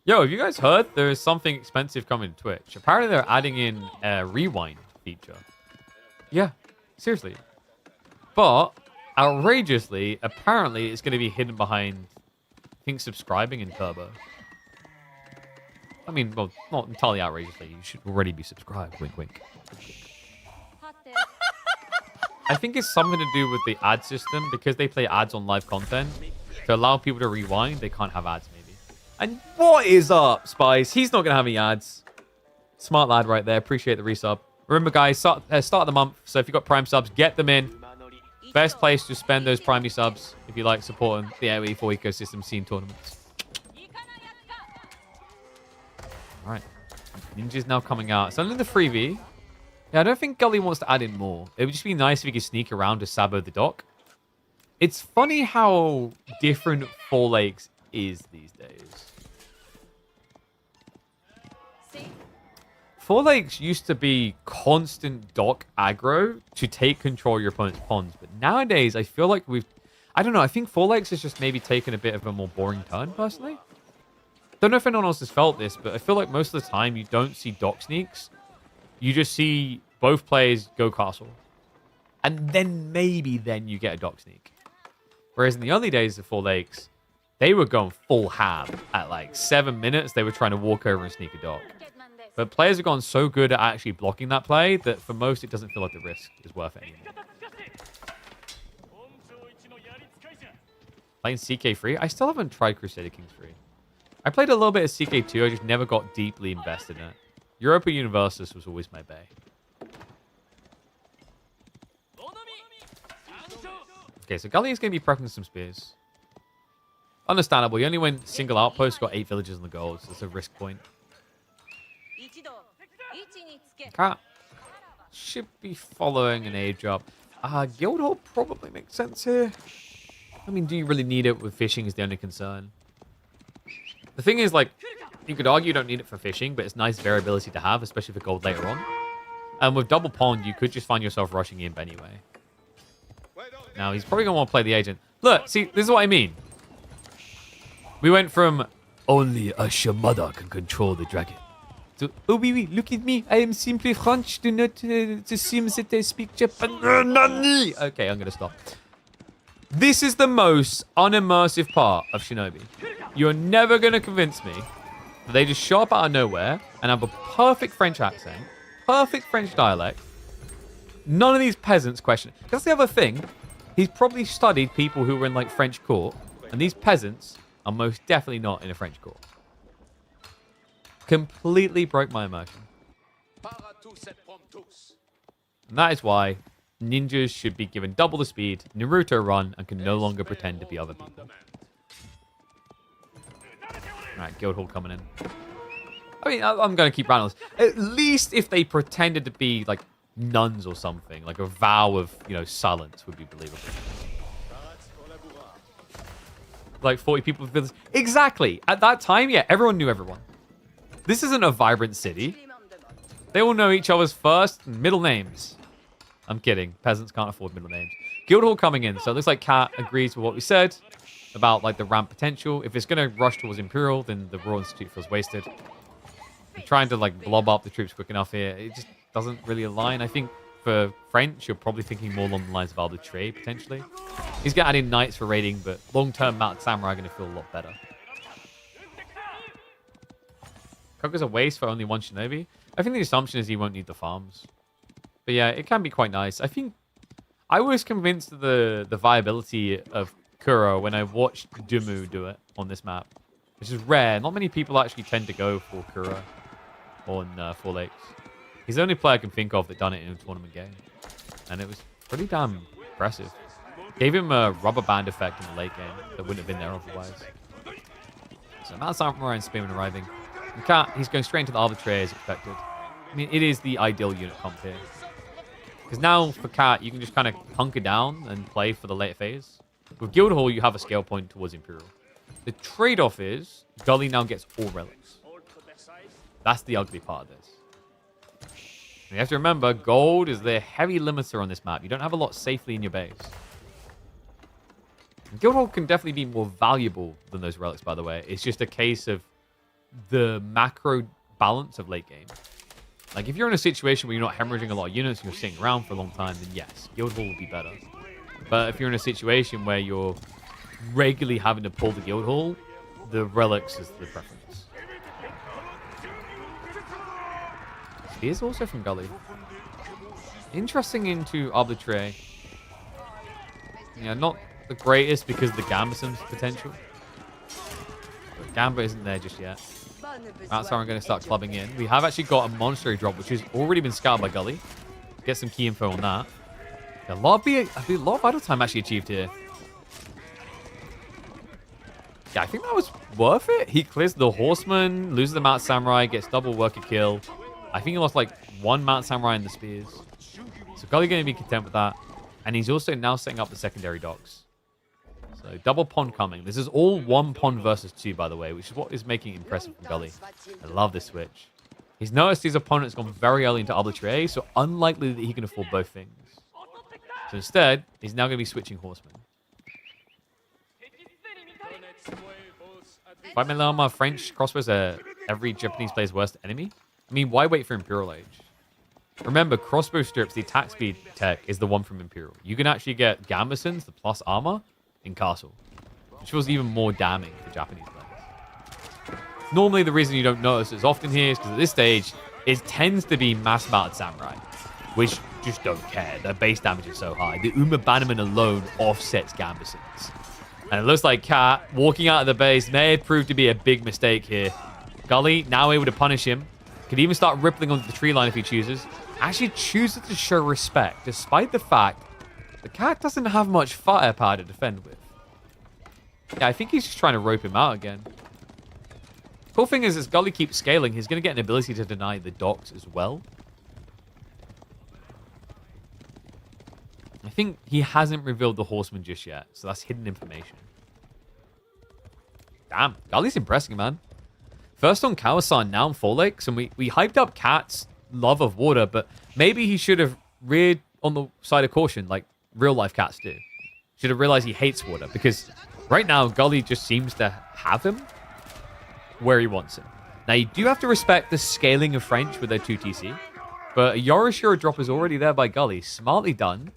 Speaker 1: Yo, have you guys heard there is something expensive coming to Twitch? Apparently they're adding in a rewind feature. Yeah, seriously. But, outrageously, apparently it's going to be hidden behind, I think, subscribing in Turbo. I mean, well, not entirely outrageously. You should already be subscribed. Wink, wink. I think it's something to do with the ad system because they play ads on live content. To allow people to rewind, they can't have ads, maybe. And what is up, Spice? He's not going to have any ads. Smart lad right there. Appreciate the resub. Remember, guys, start of the month. So if you've got Prime subs, get them in. Best place to spend those Prime subs if you like supporting the AOE4 ecosystem scene tournaments. All right. Ninja's now coming out. It's only the 3v. Yeah, I don't think Gully wants to add in more. It would just be nice if he could sneak around to sabo the dock. It's funny how different Four Lakes is these days. Four Lakes used to be constant dock aggro to take control of your opponent's ponds. But nowadays, I feel like I don't know, I think Four Lakes has just maybe taken a bit of a more boring turn, personally. Don't know if anyone else has felt this, but I feel like most of the time you don't see dock sneaks. You just see both players go castle. And then maybe then you get a dock sneak. Whereas in the early days of Four Lakes, they were going full ham. At like 7 minutes, they were trying to walk over and sneak a dock. But players have gone so good at actually blocking that play that for most, it doesn't feel like the risk is worth it anymore. Playing CK3? I still haven't tried Crusader Kings 3. I played a little bit of CK2, I just never got deeply invested in it. Europa Universalis was always my bay. Okay, so Gully is going to be prepping some spears. Understandable. He only went single outpost, got 8 villages in the gold, so it's a risk point. Cat should be following an age up. Guildhall probably makes sense here. I mean, do you really need it with fishing is the only concern. The thing is, like, you could argue you don't need it for fishing, but it's nice variability to have, especially for gold later on. And with double pond, you could just find yourself rushing imp anyway. Now, he's probably going to want to play the agent. Look, see, this is what I mean. We went from only a Shamada can control the dragon to, oh, oui, look at me. I am simply French. Do not assume that I speak Japanese. Okay, I'm going to stop. This is the most unimmersive part of Shinobi. You're never going to convince me that they just show up out of nowhere and have a perfect French accent, perfect French dialect. None of these peasants question it. That's the other thing. He's probably studied people who were in, like, French court, and these peasants are most definitely not in a French court. Completely broke my immersion. And that is why ninjas should be given double the speed, Naruto run, and can no longer pretend to be other people. Alright, Guildhall coming in. I mean, I'm going to keep round on this. At least if they pretended to be, like, nuns or something, like a vow of, you know, silence would be believable. Like 40 people with villages. Exactly. At that time, yeah, everyone knew everyone. This isn't a vibrant city. They all know each other's first and middle names. I'm kidding. Peasants can't afford middle names. Guildhall coming in. So it looks like Kat agrees with what we said about, like, the ramp potential. If it's going to rush towards Imperial, then the Royal Institute feels wasted. I'm trying to, like, blob up the troops quick enough here. It just doesn't really align. I think for French, you're probably thinking more along the lines of arbitrary, potentially. He's going to add in knights for raiding, but long-term Mount Samurai are going to feel a lot better. Koko's a waste for only one shinobi. I think the assumption is he won't need the farms. But yeah, it can be quite nice. I think I was convinced of the viability of Kuro when I watched Dumu do it on this map, which is rare. Not many people actually tend to go for Kuro. on Four Lakes. He's the only player I can think of that done it in a tournament game. And it was pretty damn impressive. Gave him a rubber band effect in the late game that wouldn't have been there otherwise. So Mount Samurai and Spearman arriving. And Cat, he's going straight into the arbitrary as expected. I mean, it is the ideal unit comp here. Because now for Cat, you can just kind of hunker down and play for the later phase. With Guildhall, you have a scale point towards Imperial. The trade-off is Gully now gets all relics. That's the ugly part of this. And you have to remember, gold is the heavy limiter on this map. You don't have a lot safely in your base. Guildhall can definitely be more valuable than those relics, by the way. It's just a case of the macro balance of late game. Like, if you're in a situation where you're not hemorrhaging a lot of units and you're sitting around for a long time, then yes, Guildhall will be better. But if you're in a situation where you're regularly having to pull the Guildhall, the relics is the preference. Spears also from Gully. Interesting into Arbitrary. Yeah, not the greatest because of the Gambason's potential. But Gamba isn't there just yet. That's how I'm going to start clubbing in. We have actually got a monastery drop, which has already been scouted by Gully. Get some key info on that. A lot of idle time actually achieved here. Yeah, I think that was worth it. He clears the Horseman, loses the Mount Samurai, gets double worker kill. I think he lost like one Mount Samurai in the spears. So Gully going to be content with that. And he's also now setting up the secondary docks. So double pond coming. This is all one pond versus two, by the way, which is what is making it impressive from Gully. I love this switch. He's noticed his opponent's gone very early into arbitrary, so unlikely that he can afford both things. So instead, he's now going to be switching Horsemen. Fight Melama, French crossbows are every Japanese player's worst enemy. I mean, why wait for Imperial Age? Remember, crossbow strips, the attack speed tech is the one from Imperial. You can actually get Gambasons, the plus armor, in Castle, which feels even more damning for Japanese players. Normally, the reason you don't notice as often here is because at this stage, it tends to be mass-mounted Samurai, which just don't care. Their base damage is so high. The Uma Bannerman alone offsets Gambasons. And it looks like Cat, walking out of the base, may have proved to be a big mistake here. Gully, now able to punish him. Could even start rippling onto the tree line if he chooses. Actually chooses to show respect, despite the fact the Cat doesn't have much firepower to defend with. Yeah, I think he's just trying to rope him out again. Cool thing is, as Gully keeps scaling, he's going to get an ability to deny the docks as well. I think he hasn't revealed the Horseman just yet, so that's hidden information. Damn, Gully's impressing, man. First on Kawasan, now on Four Lakes, and we hyped up Cat's love of water, but maybe he should have reared on the side of caution, like real-life Cats do. Should have realized he hates water, because right now, Gully just seems to have him where he wants him. Now, you do have to respect the scaling of French with their 2TC, but a Yorishiro drop is already there by Gully, smartly done,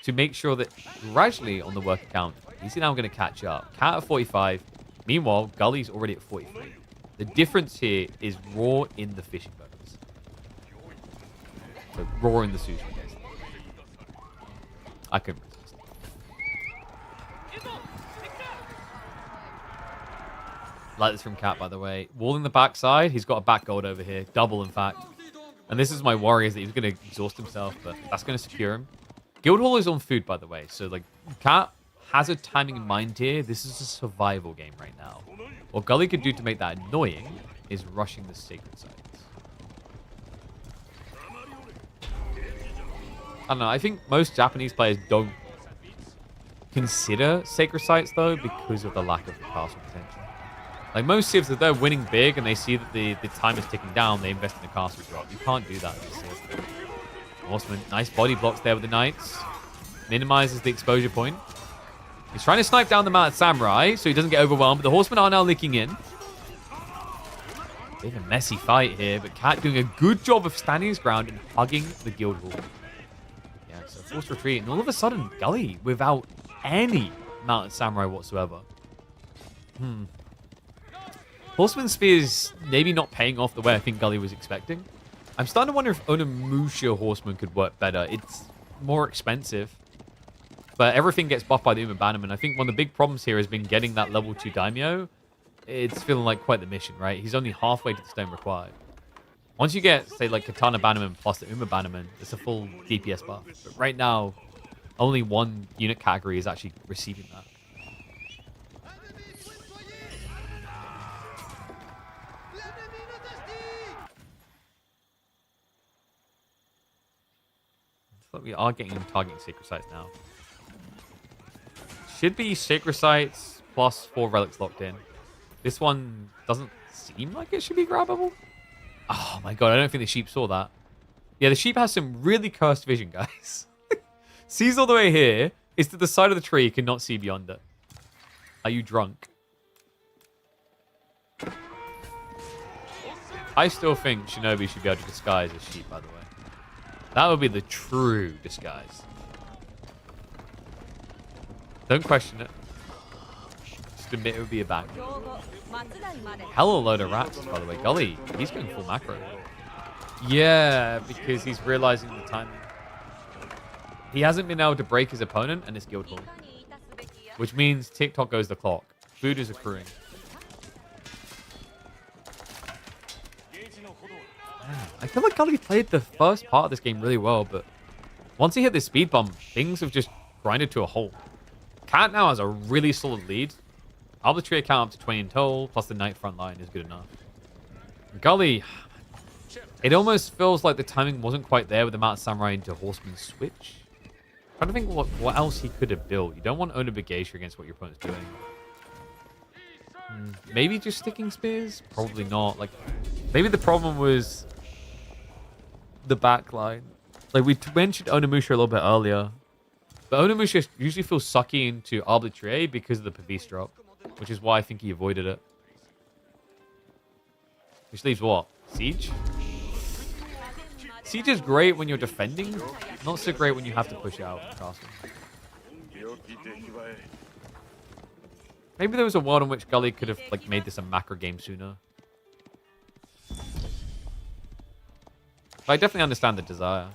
Speaker 1: to make sure that gradually on the work account, he's now going to catch up. Cat at 45. Meanwhile, Gully's already at 43. The difference here is raw in the fishing boats. So raw in the sushi case. I couldn't resist. Like this from Cat, by the way. Walling the backside. He's got a back gold over here. Double, in fact. And this is my worry, is that he's going to exhaust himself, but that's going to secure him. Guildhall is on food, by the way. So, like, Cat has a timing in mind here. This is a survival game right now. What Gully could do to make that annoying is rushing the sacred sites. I don't know. I think most Japanese players don't consider sacred sites, though, because of the lack of castle potential. Like, most civs, if they're winning big and they see that the time is ticking down, they invest in a castle drop. You can't do that with Civ. Horseman, nice body blocks there with the Knights. Minimizes the exposure point. He's trying to snipe down the Mount Samurai so he doesn't get overwhelmed, but the Horsemen are now leaking in. Bit of a messy fight here, but Cat doing a good job of standing his ground and hugging the Guildhall. Yeah, so forced retreat, and all of a sudden, Gully without any Mounted Samurai whatsoever. Horseman Spears maybe not paying off the way I think Gully was expecting. I'm starting to wonder if Onimusha Horseman could work better. It's more expensive. But everything gets buffed by the Uma Bannerman. I think one of the big problems here has been getting that level 2 Daimyo. It's feeling like quite the mission, right? He's only halfway to the stone required. Once you get, say, like Katana Bannerman plus the Uma Bannerman, it's a full DPS buff. But right now, only one unit category is actually receiving that. But we are getting targeting Sacred Sites now. Should be Sacred Sites plus 4 relics locked in. This one doesn't seem like it should be grabbable. Oh my god, I don't think the sheep saw that. Yeah, the sheep has some really cursed vision, guys. Sees all the way here. Is to the side of the tree, cannot see beyond it. Are you drunk? I still think Shinobi should be able to disguise as sheep, by the way. That would be the true disguise. Don't question it. Just admit it would be a bang. Hell of a load of rats, by the way. Golly, he's going full macro. Yeah, because he's realizing the timing. He hasn't been able to break his opponent and his guild hall. Which means TikTok goes the clock. Food is accruing. I feel like Gully played the first part of this game really well, but once he hit the speed bump, things have just grinded to a halt. Cat now has a really solid lead. Arbitrary account up to 20 in total, plus the knight front line is good enough. Gully, it almost feels like the timing wasn't quite there with the amount of samurai into horseman switch. I'm trying to think what else he could have built. You don't want Ona Begeisha against what your opponent's doing. Maybe just sticking spears? Probably not. Like, maybe the problem was the back line. Like, we mentioned Onimusha a little bit earlier. But Onimusha usually feels sucky into Arbitrary because of the Pavis drop. Which is why I think he avoided it. Which leaves what? Siege? Siege is great when you're defending. Not so great when you have to push out castle. Maybe there was a world in which Gully could have like made this a macro game sooner. But I definitely understand the desire.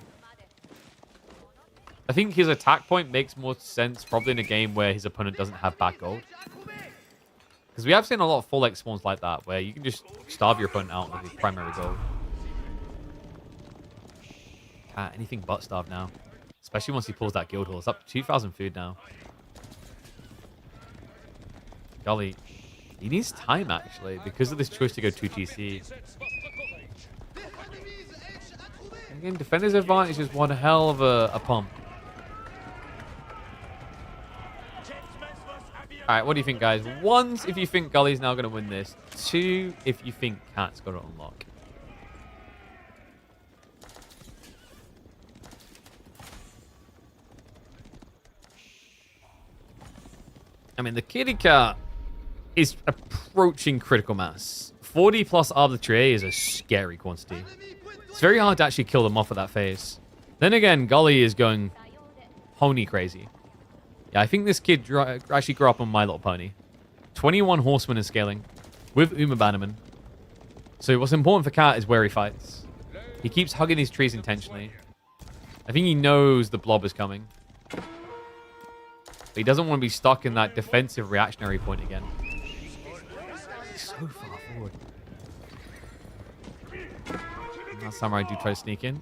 Speaker 1: I think his attack point makes more sense probably in a game where his opponent doesn't have back gold. Because we have seen a lot of full X spawns like that, where you can just starve your opponent out with his primary gold. Anything but starve now. Especially once he pulls that guild hall. It's up to 2,000 food now. Golly, he needs time actually, because of this choice to go 2TC. Again, defender's advantage is one hell of a pump. Alright, what do you think, guys? 1, if you think Gully's now going to win this. 2, if you think Cat's got to unlock. I mean, the kitty cat is approaching critical mass. 40 plus Arbitrary is a scary quantity. It's very hard to actually kill them off at that phase. Then again, Gully is going pony crazy. Yeah, I think this kid actually grew up on My Little Pony. 21 horsemen is scaling with Uma Bannerman. So what's important for Cat is where he fights. He keeps hugging these trees intentionally. I think he knows the blob is coming. But he doesn't want to be stuck in that defensive reactionary point again. He's so far forward. Now Samurai do try to sneak in.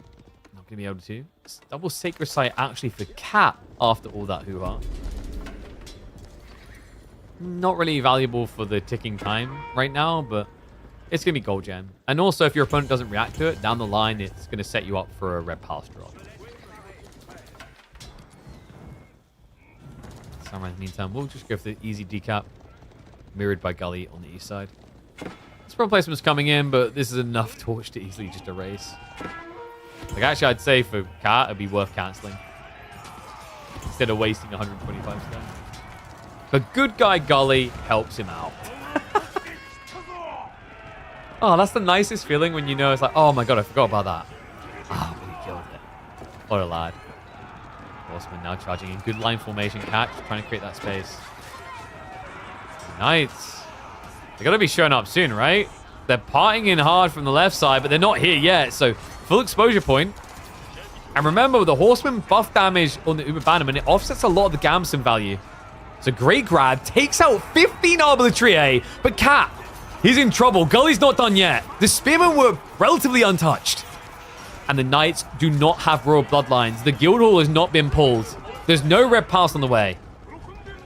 Speaker 1: Not going to be able to. It's double Sacred Site actually for Cat after all that hoo-ha. Not really valuable for the ticking time right now, but it's going to be gold gem. And also, if your opponent doesn't react to it, down the line, it's going to set you up for a red palace drop. Samurai, in the meantime, we'll just go for the easy decap, mirrored by Gully on the east side. Sprung placement's coming in, but this is enough torch to easily just erase. Like, actually, I'd say for Cat, it'd be worth cancelling. Instead of wasting 125 stone. But good guy Gully helps him out. Oh, that's the nicest feeling when you know it's like, oh my god, I forgot about that. Ah, but he killed it. What a lad. Horseman now charging in. Good line formation catch, trying to create that space. Knights. They're going to be showing up soon, right? They're parting in hard from the left side, but they're not here yet. So, full exposure point. And remember, with the Horseman buff damage on the Uma Bannerman, it offsets a lot of the Gamson value. It's a great grab. Takes out 15 Arbitrary, but Cat He's in trouble. Gully's not done yet. The spearmen were relatively untouched. And the knights do not have royal bloodlines. The Guildhall has not been pulled. There's no red pass on the way.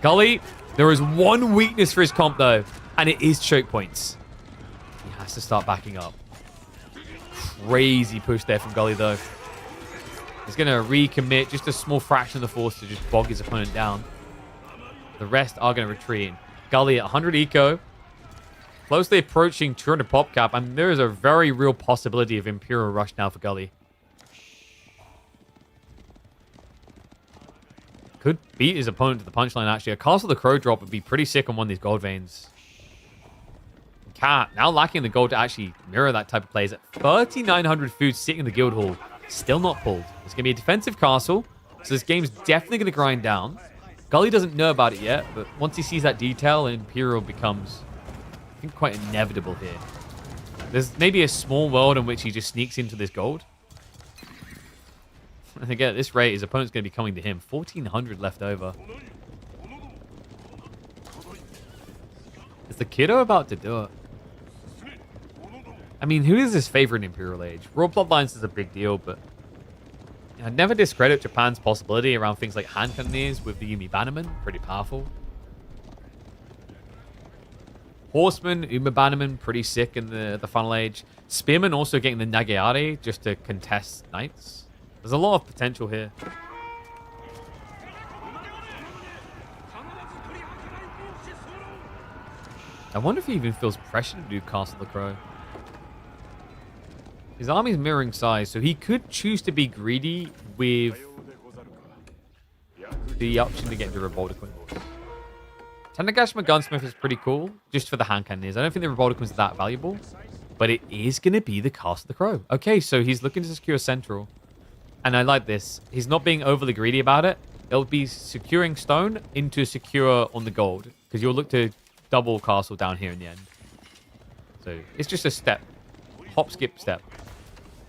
Speaker 1: Gully, there is one weakness for his comp, though, and it is choke points. He has to start backing up. Crazy push there from Gully, though. He's going to recommit just a small fraction of the force to just bog his opponent down. The rest are going to retreat. Gully at 100 eco. Closely approaching 200 pop cap. And there is a very real possibility of Imperial Rush now for Gully. Could beat his opponent to the punchline, actually. A Castle of the Crow drop would be pretty sick on one of these gold veins. Cat, now lacking the gold to actually mirror that type of plays at 3,900 food sitting in the guild hall. Still not pulled. It's going to be a defensive castle, so this game's definitely going to grind down. Gully doesn't know about it yet, but once he sees that detail, Imperial becomes, I think, quite inevitable here. There's maybe a small world in which he just sneaks into this gold. And again, at this rate, his opponent's going to be coming to him. 1,400 left over. Is the kiddo about to do it? I mean, who is his favorite in Imperial Age? Royal Bloodlines is a big deal, but I'd never discredit Japan's possibility around things like hand cannoneers with the Yumi Bannerman. Pretty powerful. Horseman, Uma Bannerman, pretty sick in the Final Age. Spearman also getting the Nageari just to contest knights. There's a lot of potential here. I wonder if he even feels pressure to do Castle of the Crow. His army's mirroring size, so he could choose to be greedy with the option to get the Revolta Queen. Tanagashima Gunsmith is pretty cool, just for the hand cannons. I don't think the Revolta Queen's that valuable, but it is going to be the Castle of the Crow. Okay, so he's looking to secure Central, and I like this. He's not being overly greedy about it. It'll be securing stone into secure on the gold, because you'll look to double castle down here in the end. So it's just a step. Hop, skip, step.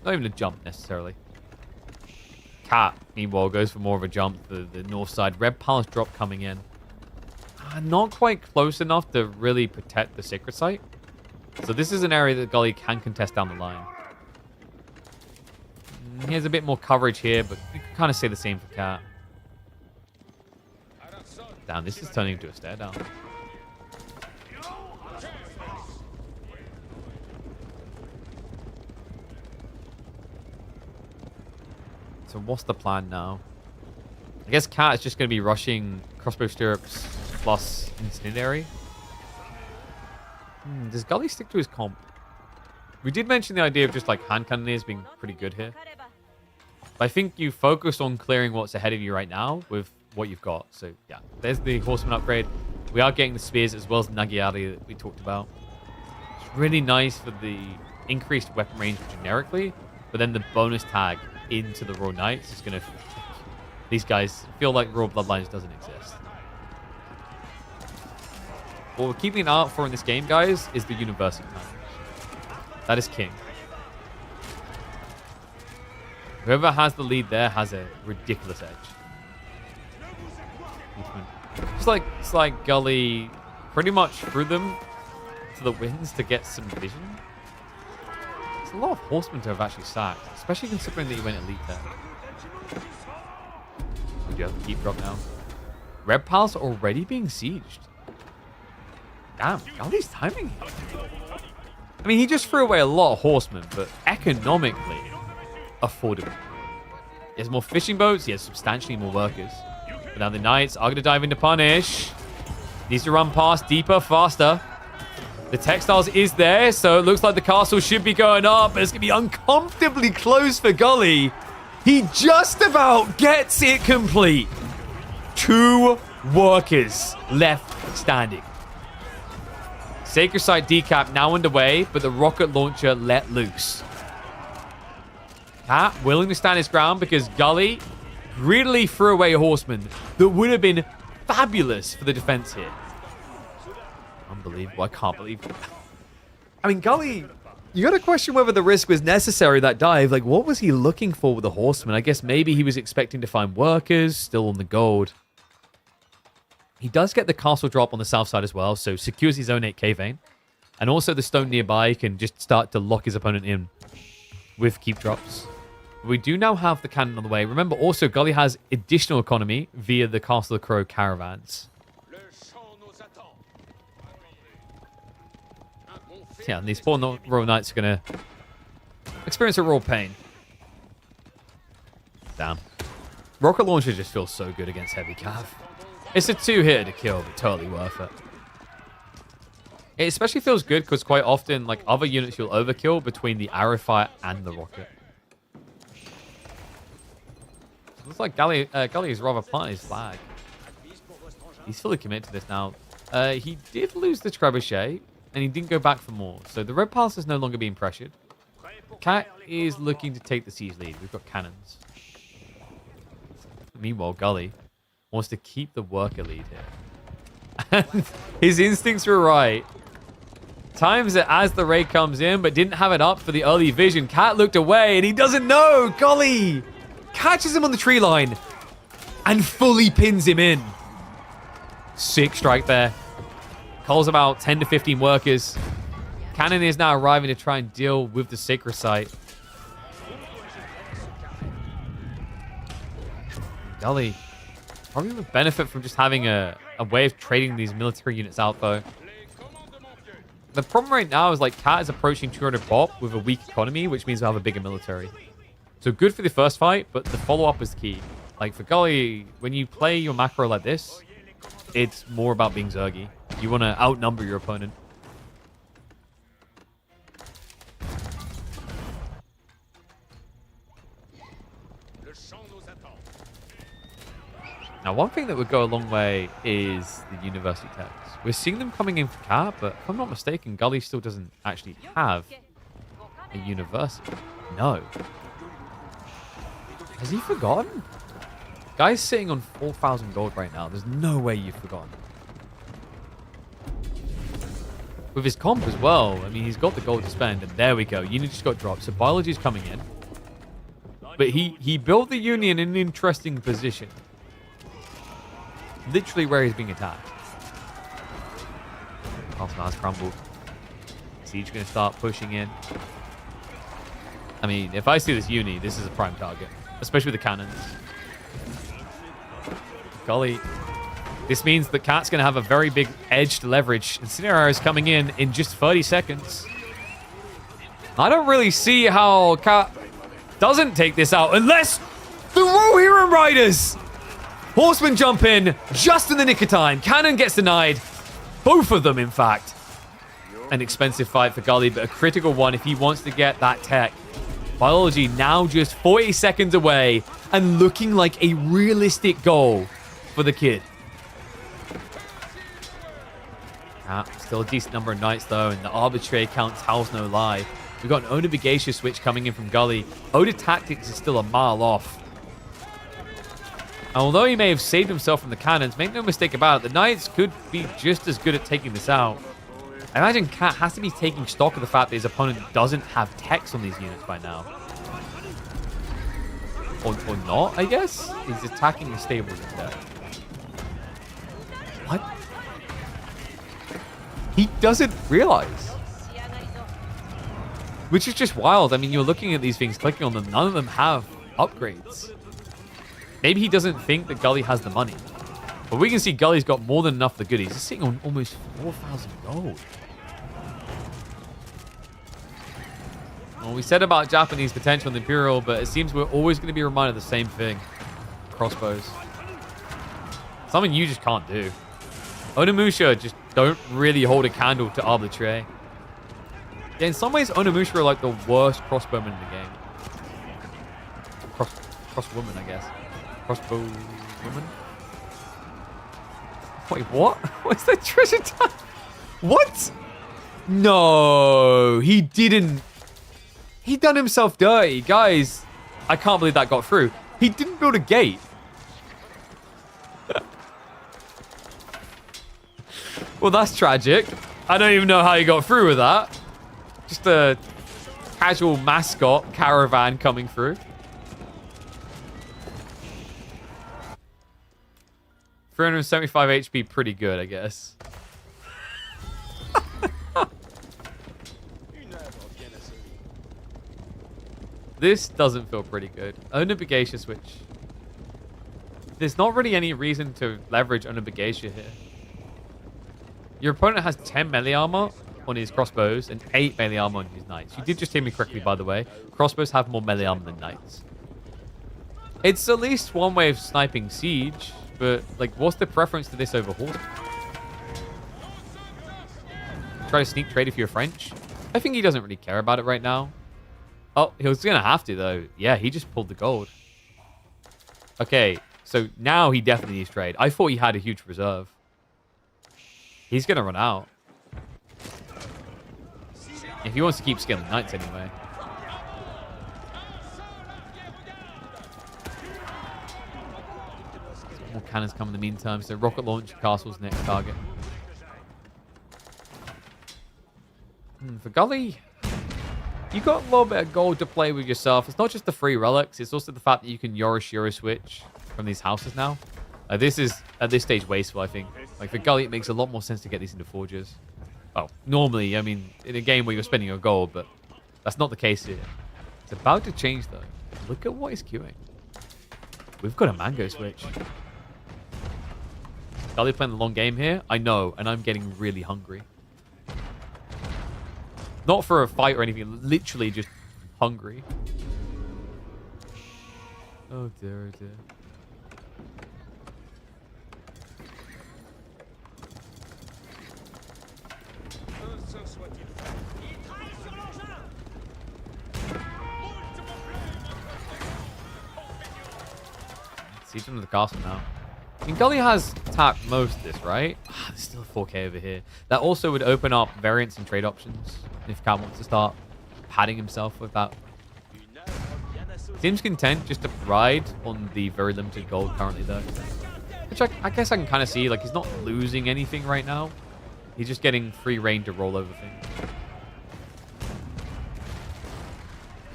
Speaker 1: Not even a jump, necessarily. Cat, meanwhile, goes for more of a jump. The north side. Red Palace drop coming in. Not quite close enough to really protect the sacred site. So this is an area that Gully can contest down the line. He has a bit more coverage here, but you can kind of say the same for Cat. Damn, this is turning into a stare down. So what's the plan now? I guess Cat is just going to be rushing crossbow stirrups plus incendiary. Does Gully stick to his comp? We did mention the idea of just like hand cannoneers being pretty good here. But I think you focus on clearing what's ahead of you right now with what you've got. So yeah, there's the horseman upgrade. We are getting the spears as well as the Nagiari that we talked about. It's really nice for the increased weapon range generically, but then the bonus tag into the Royal Knights is going to... These guys feel like Royal Bloodlines doesn't exist. What we're keeping an eye out for in this game, guys, is the University Challenge. That is king. Whoever has the lead there has a ridiculous edge. It's like Gully pretty much threw them to the winds to get some vision. It's a lot of horsemen to have actually sacked, especially considering that you went elite there. We do have to keep drop now. Red Palace already being sieged. Damn, Gully's timing here. I mean, he just threw away a lot of horsemen, but economically affordable. He has more fishing boats. He has substantially more workers. But now the Knights are going to dive into punish. Needs to run past deeper, faster. The textiles is there, so it looks like the castle should be going up, but it's going to be uncomfortably close for Gully. He just about gets it complete. 2 workers left standing. Sacred Site decap now underway, but the rocket launcher let loose. Cat willing to stand his ground because Gully greedily threw away a horseman that would have been fabulous for the defense here. Unbelievable. I can't believe it.
Speaker 2: I mean, Gully, you got to question whether the risk was necessary, that dive. Like, what was he looking for with the horseman?
Speaker 1: I guess maybe he was expecting to find workers still on the gold. He does get the castle drop on the south side as well, so secures his own 8k vein.
Speaker 2: And also the stone nearby can just start to lock his opponent in with keep drops. We do now have the cannon on the way. Remember, also, Gully has additional economy via the Castle of Crow caravans. Yeah, and these poor Royal Knights are going to experience a raw pain. Damn. Rocket Launcher just feels so good against Heavy Cav. It's a 2-hitter to kill, but totally worth it. It especially feels good because quite often, like, other units you'll overkill between the arrow fire and the rocket. Looks like Gully is rather planting his flag. He's fully committed to this now. He did lose the trebuchet, and he didn't go back for more. So the red palace is no longer being pressured. Cat is looking to take the siege lead. We've got cannons. Meanwhile, Gully wants to keep the worker lead here. And his instincts were right. Times it as the raid comes in, but didn't have it up for the early vision. Cat looked away, and he doesn't know. Gully catches him on the tree line and fully pins him in. Sick strike there. Calls about 10 to 15 workers. Cannon is now arriving to try and deal with the sacred site. Gully probably would benefit from just having a way of trading these military units out, though. The problem right now is, like, Cat is approaching 200 pop with a weak economy, which means we'll have a bigger military. So good for the first fight, but the follow-up is key. Like, for Gully, when you play your macro like this, it's more about being Zergy. You want to outnumber your opponent. Now, one thing that would go a long way is the university techs. We're seeing them coming in for Cat, but if I'm not mistaken, Gully still doesn't actually have a university. No. Has he forgotten? Guy's sitting on 4,000 gold right now. There's no way you've forgotten. With his comp as well. I mean, he's got the gold to spend, and there we go. Unit just got dropped, so biology's coming in. But he built the Union in an interesting position. Literally where he's being attacked. Arsenal has crumbled. Siege going to start pushing in. I mean, if I see this uni, this is a prime target. Especially with the cannons. Gully. This means that Cat's going to have a very big edge to leverage. Incineroar is coming in just 30 seconds. I don't really see how Cat doesn't take this out unless the Rohirrim Riders! Horsemen jump in just in the nick of time. Cannon gets denied. Both of them, in fact. An expensive fight for Gully, but a critical one if he wants to get that tech. Biology now just 40 seconds away and looking like a realistic goal for the kid. Still a decent number of knights, though, and the arbitrary counts tells no lie. We've got an Oda Vigacia switch coming in from Gully. Oda Tactics is still a mile off. And although he may have saved himself from the cannons, make no mistake about it, the knights could be just as good at taking this out. I imagine Cat has to be taking stock of the fact that his opponent doesn't have techs on these units by now. Or not, I guess? He's attacking the stables instead. What? He doesn't realize. Which is just wild. I mean, you're looking at these things, clicking on them. None of them have upgrades. Maybe he doesn't think that Gully has the money. But we can see Gully's got more than enough of the goodies. He's sitting on almost 4,000 gold. Well, we said about Japanese potential in the Imperial, but it seems we're always going to be reminded of the same thing. Crossbows. Something you just can't do. Onimusha just don't really hold a candle to Arbitrary. Yeah, in some ways, Onimusha are like the worst crossbowmen in the game. Crosswoman, I guess. Crossbow woman? Wait, what? What's that treasure time? What? No, he didn't. He done himself dirty. Guys, I can't believe that got through. He didn't build a gate. Well, that's tragic. I don't even know how he got through with that. Just a casual mascot caravan coming through. 375 HP, pretty good, I guess. This doesn't feel pretty good. Onabigation switch. There's not really any reason to leverage Onabigation here. Your opponent has 10 melee armor on his crossbows and 8 melee armor on his knights. You did just hear me correctly, by the way. Crossbows have more melee armor than knights. It's at least one way of sniping siege, but like, what's the preference to this over horde? Try to sneak trade if you're French. I think he doesn't really care about it right now. Oh, he was gonna have to though. Yeah, he just pulled the gold. Okay, so now he definitely needs trade. I thought he had a huge reserve. He's gonna run out. If he wants to keep scaling knights anyway. More cannons come in the meantime, so rocket launch castle's next target. For Gully, you got a little bit of gold to play with yourself. It's not just the free relics, it's also the fact that you can Yoro switch from these houses now. This is, at this stage, wasteful, I think. Like, for Gully, it makes a lot more sense to get these into forges. Oh, normally, I mean, in a game where you're spending your gold, but that's not the case here. It's about to change, though. Look at what he's queuing. We've got a mango switch. Gully playing the long game here? I know, and I'm getting really hungry. Not for a fight or anything, literally just hungry. Oh dear, oh dear. Siege into the castle now. I mean, Gully has tapped most of this, right? There's still a 4K over here. That also would open up variants and trade options if Cal wants to start padding himself with that. Seems content just to ride on the very limited gold currently, though. Which I guess I can kind of see. Like, he's not losing anything right now. He's just getting free reign to roll over things.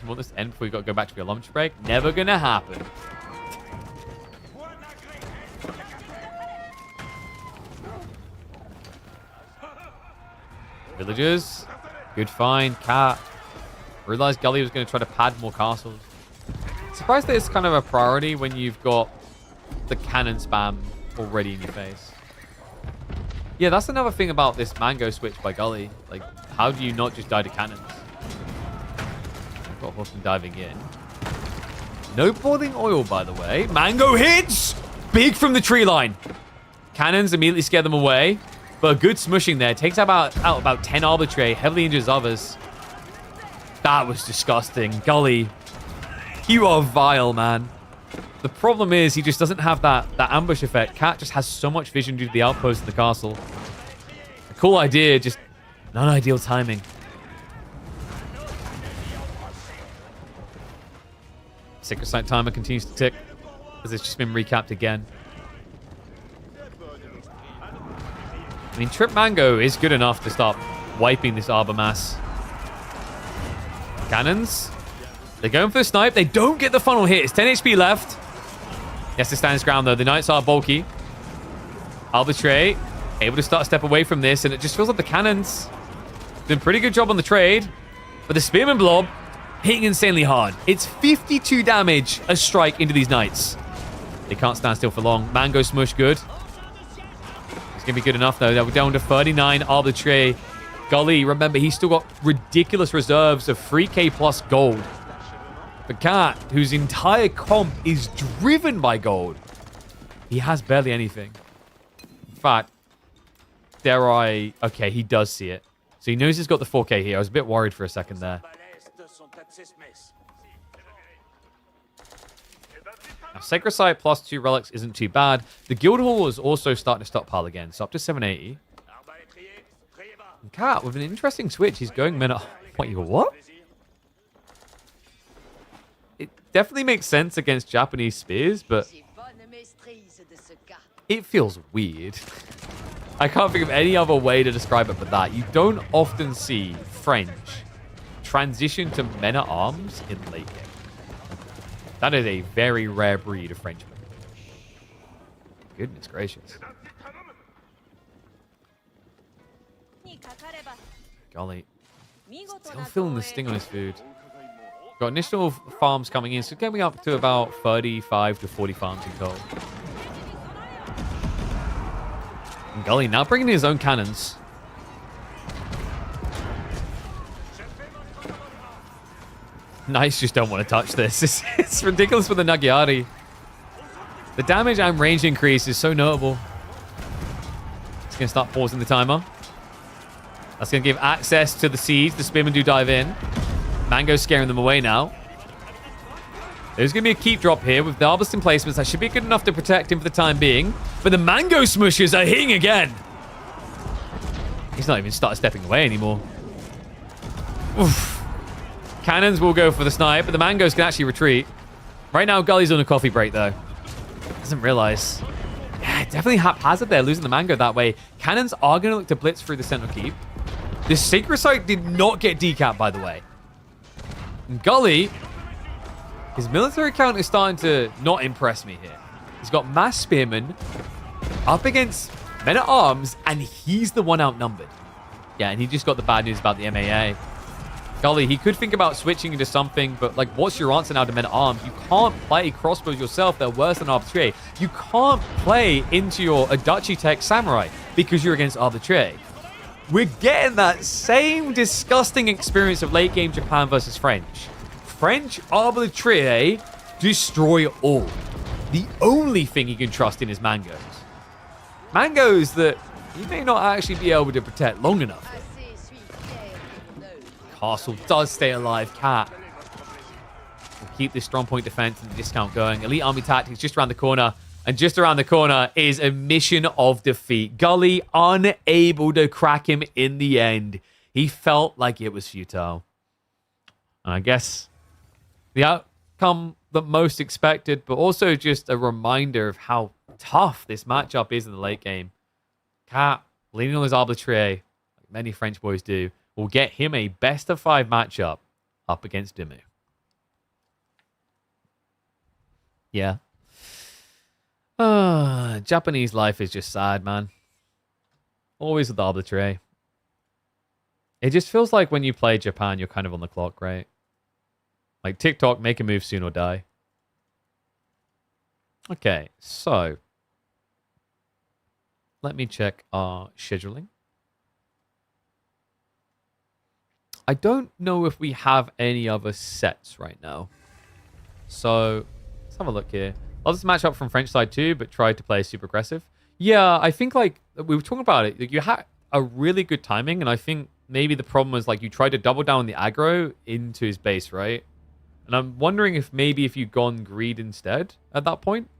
Speaker 2: You want this to end before we got to go back to your lunch break? Never gonna happen. Villagers. Good find. Cat. Realized Gully was going to try to pad more castles. Surprised that it's kind of a priority when you've got the cannon spam already in your face. Yeah, that's another thing about this mango switch by Gully. Like, how do you not just die to cannons? I've got Horseman diving in. No boiling oil, by the way. Mango hits! Big from the tree line. Cannons immediately scare them away. But a good smushing there. Takes out about 10 arbitrary. Heavily injures others. That was disgusting. Gully, you are vile, man. The problem is he just doesn't have that ambush effect. Cat just has so much vision due to the outpost in the castle. A cool idea, just not ideal timing. Sacred Sight timer continues to tick as it's just been recapped again. I mean, Trip Mango is good enough to start wiping this Arbor Mass. Cannons. They're going for the snipe. They don't get the funnel hit. It's 10 HP left. He has to stand his ground, though. The Knights are bulky. Arbitrate. Able to start a step away from this, and it just feels like the Cannons doing a pretty good job on the trade. But the Spearman Blob hitting insanely hard. It's 52 damage a strike into these Knights. They can't stand still for long. Mango Smush good. It's going to be good enough, though. We're down to 39 arbitrary. Gully, remember, he's still got ridiculous reserves of 3k plus gold. The Cat, whose entire comp is driven by gold, he has barely anything. In fact, dare I... Okay, he does see it. So he knows he's got the 4k here. I was a bit worried for a second there. Now, Sacred Sight plus 2 relics isn't too bad. The Guildhall is also starting to stockpile again, so up to 780. And Cat, with an interesting switch, he's going men... Wait, what? It definitely makes sense against Japanese spears, but it feels weird. I can't think of any other way to describe it but that. You don't often see French transition to men-at-arms in late game. That is a very rare breed of Frenchman. Goodness gracious. Golly. Still feeling the sting on his food. Got initial farms coming in, so getting up to about 35 to 40 farms in total. And Gully now bringing in his own cannons. Knights just don't want to touch this. It's ridiculous with the Nagiari. The damage and range increase is so notable. It's going to start pausing the timer. That's going to give access to the siege. The spearmen do dive in. Mango's scaring them away now. There's going to be a keep drop here with the harvesting placements. That should be good enough to protect him for the time being. But the mango smushers are hitting again. He's not even started stepping away anymore. Oof. Cannons will go for the snipe, but the mangoes can actually retreat. Right now, Gully's on a coffee break, though. Doesn't realize. Yeah, definitely haphazard there, losing the mango that way. Cannons are going to look to blitz through the center keep. The Sacred Site did not get decapped, by the way. And Gully, his military count is starting to not impress me here. He's got mass spearmen up against men-at-arms, and he's the one outnumbered. Yeah, and he just got the bad news about the MAA. Gully, he could think about switching into something, but like, what's your answer now to men-at-arms? You can't play crossbows yourself. They're worse than arbitrary. You can't play into your Adachi Tech Samurai because you're against arbitrary. We're getting that same disgusting experience of late-game Japan versus French. French arbitrary destroy all. The only thing you can trust in is mangoes. Mangoes that you may not actually be able to protect long enough. Castle does stay alive. Cat will keep this strong point defense and the discount going. Elite Army Tactics just around the corner. And just around the corner is a mission of defeat. Gully unable to crack him in the end. He felt like it was futile. And I guess the outcome that most expected, but also just a reminder of how tough this matchup is in the late game. Cat, leaning on his arbitrary, like many French boys do, will get him a best-of-5 matchup up against Dimu. Yeah. Japanese life is just sad, man. Always with arbitrary. It just feels like when you play Japan, you're kind of on the clock, right? Like TikTok, make a move soon or die. Okay, so let me check our scheduling. I don't know if we have any other sets right now. So let's have a look here. I'll just match up from French side too, but try to play super aggressive. Yeah, I think like we were talking about it. You had a really good timing, and I think maybe the problem was like you tried to double down the aggro into his base, right? And I'm wondering if maybe if you'd gone greed instead at that point.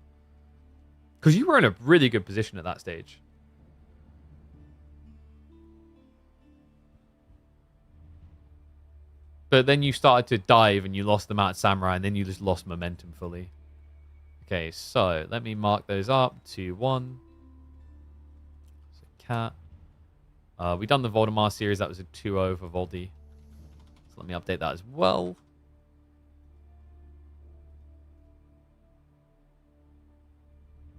Speaker 2: Because you were in a really good position at that stage. But then you started to dive and you lost the Mount Samurai, and then you just lost momentum fully. Okay, so let me mark those up. 2-1. So Cat. We done the Voldemar series. That was a 2-0 for Voldy. So let me update that as well.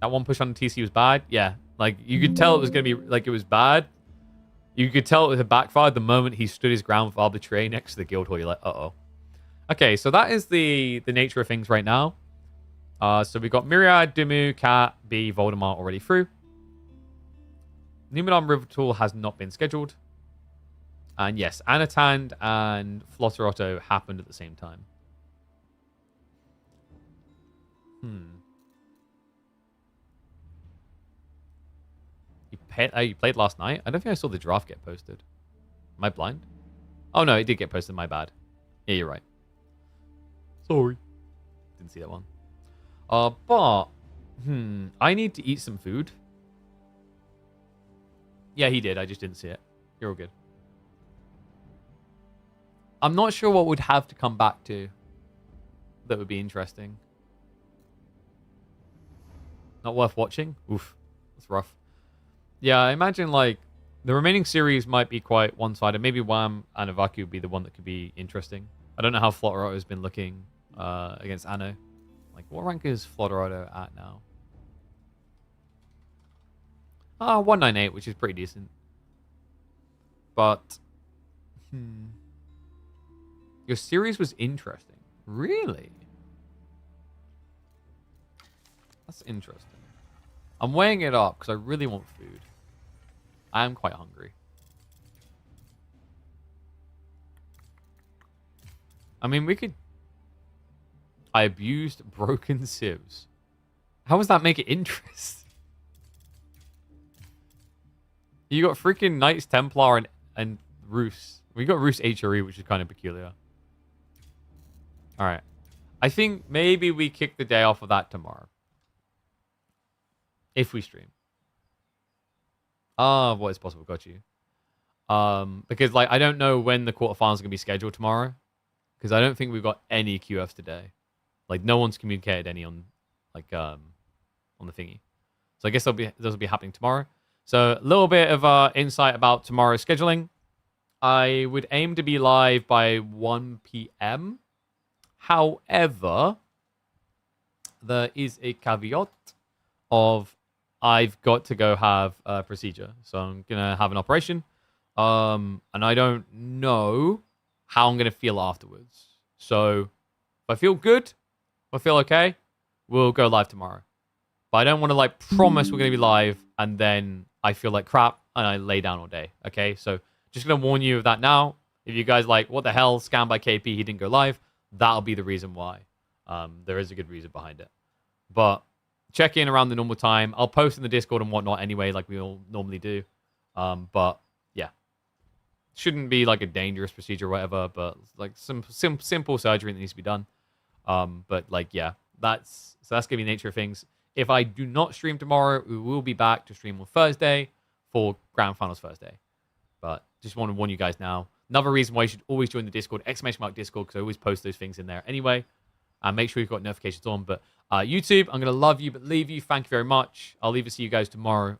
Speaker 2: That one push on the TC was bad. Yeah, like you could tell it was going to be like it was bad. You could tell it had backfired the moment he stood his ground with Arbitrary next to the guild hall. You're like, uh-oh. Okay, so that is the nature of things right now. So we got Myriad, Dimu, Cat, B, Voldemar already through. Numenor River Tool has not been scheduled. And yes, Anatand and Flotterotto happened at the same time. You played last night? I don't think I saw the draft get posted. Am I blind? Oh no, it did get posted. My bad. Yeah, you're right. Sorry. Didn't see that one. But I need to eat some food. Yeah, he did. I just didn't see it. You're all good. I'm not sure what would have to come back to that would be interesting. Not worth watching? Oof. That's rough. Yeah, I imagine like the remaining series might be quite one-sided. Maybe Wham and Avaku would be the one that could be interesting. I don't know how Flotterotto has been looking against Anno. Like, what rank is Flotterotto at now? 198, which is pretty decent. But, Your series was interesting. Really? That's interesting. I'm weighing it up because I really want food. I am quite hungry. I mean, we could... I abused broken sieves. How does that make it interesting? You got freaking Knights Templar and Roos. We got Roos HRE, which is kind of peculiar. Alright. I think maybe we kick the day off of that tomorrow. If we stream. What is possible? Got you. Because, like, I don't know when the quarterfinals are going to be scheduled tomorrow. Because I don't think we've got any QFs today. Like, no one's communicated any on, like, on the thingy. So I guess those will be happening tomorrow. So a little bit of insight about tomorrow's scheduling. I would aim to be live by 1 p.m. However, there is a caveat of I've got to go have a procedure. So I'm going to have an operation. And I don't know how I'm going to feel afterwards. So if I feel good, if I feel okay, we'll go live tomorrow. But I don't want to, like, promise we're going to be live and then I feel like crap and I lay down all day. Okay? So just going to warn you of that now. If you guys like, what the hell, scam by KP, he didn't go live, that'll be the reason why. There is a good reason behind it. But check in around the normal time. I'll post in the Discord and whatnot anyway, like we all normally do. But yeah, shouldn't be like a dangerous procedure or whatever, but like some simple surgery that needs to be done. But like, yeah, that's gonna be the nature of things. If I do not stream tomorrow, we will be back to stream on Thursday for Grand Finals Thursday. But just want to warn you guys now. Another reason why you should always join the Discord, !Discord, because I always post those things in there anyway. And make sure you've got notifications on. But YouTube, I'm going to love you but leave you. Thank you very much. I'll leave it to you guys tomorrow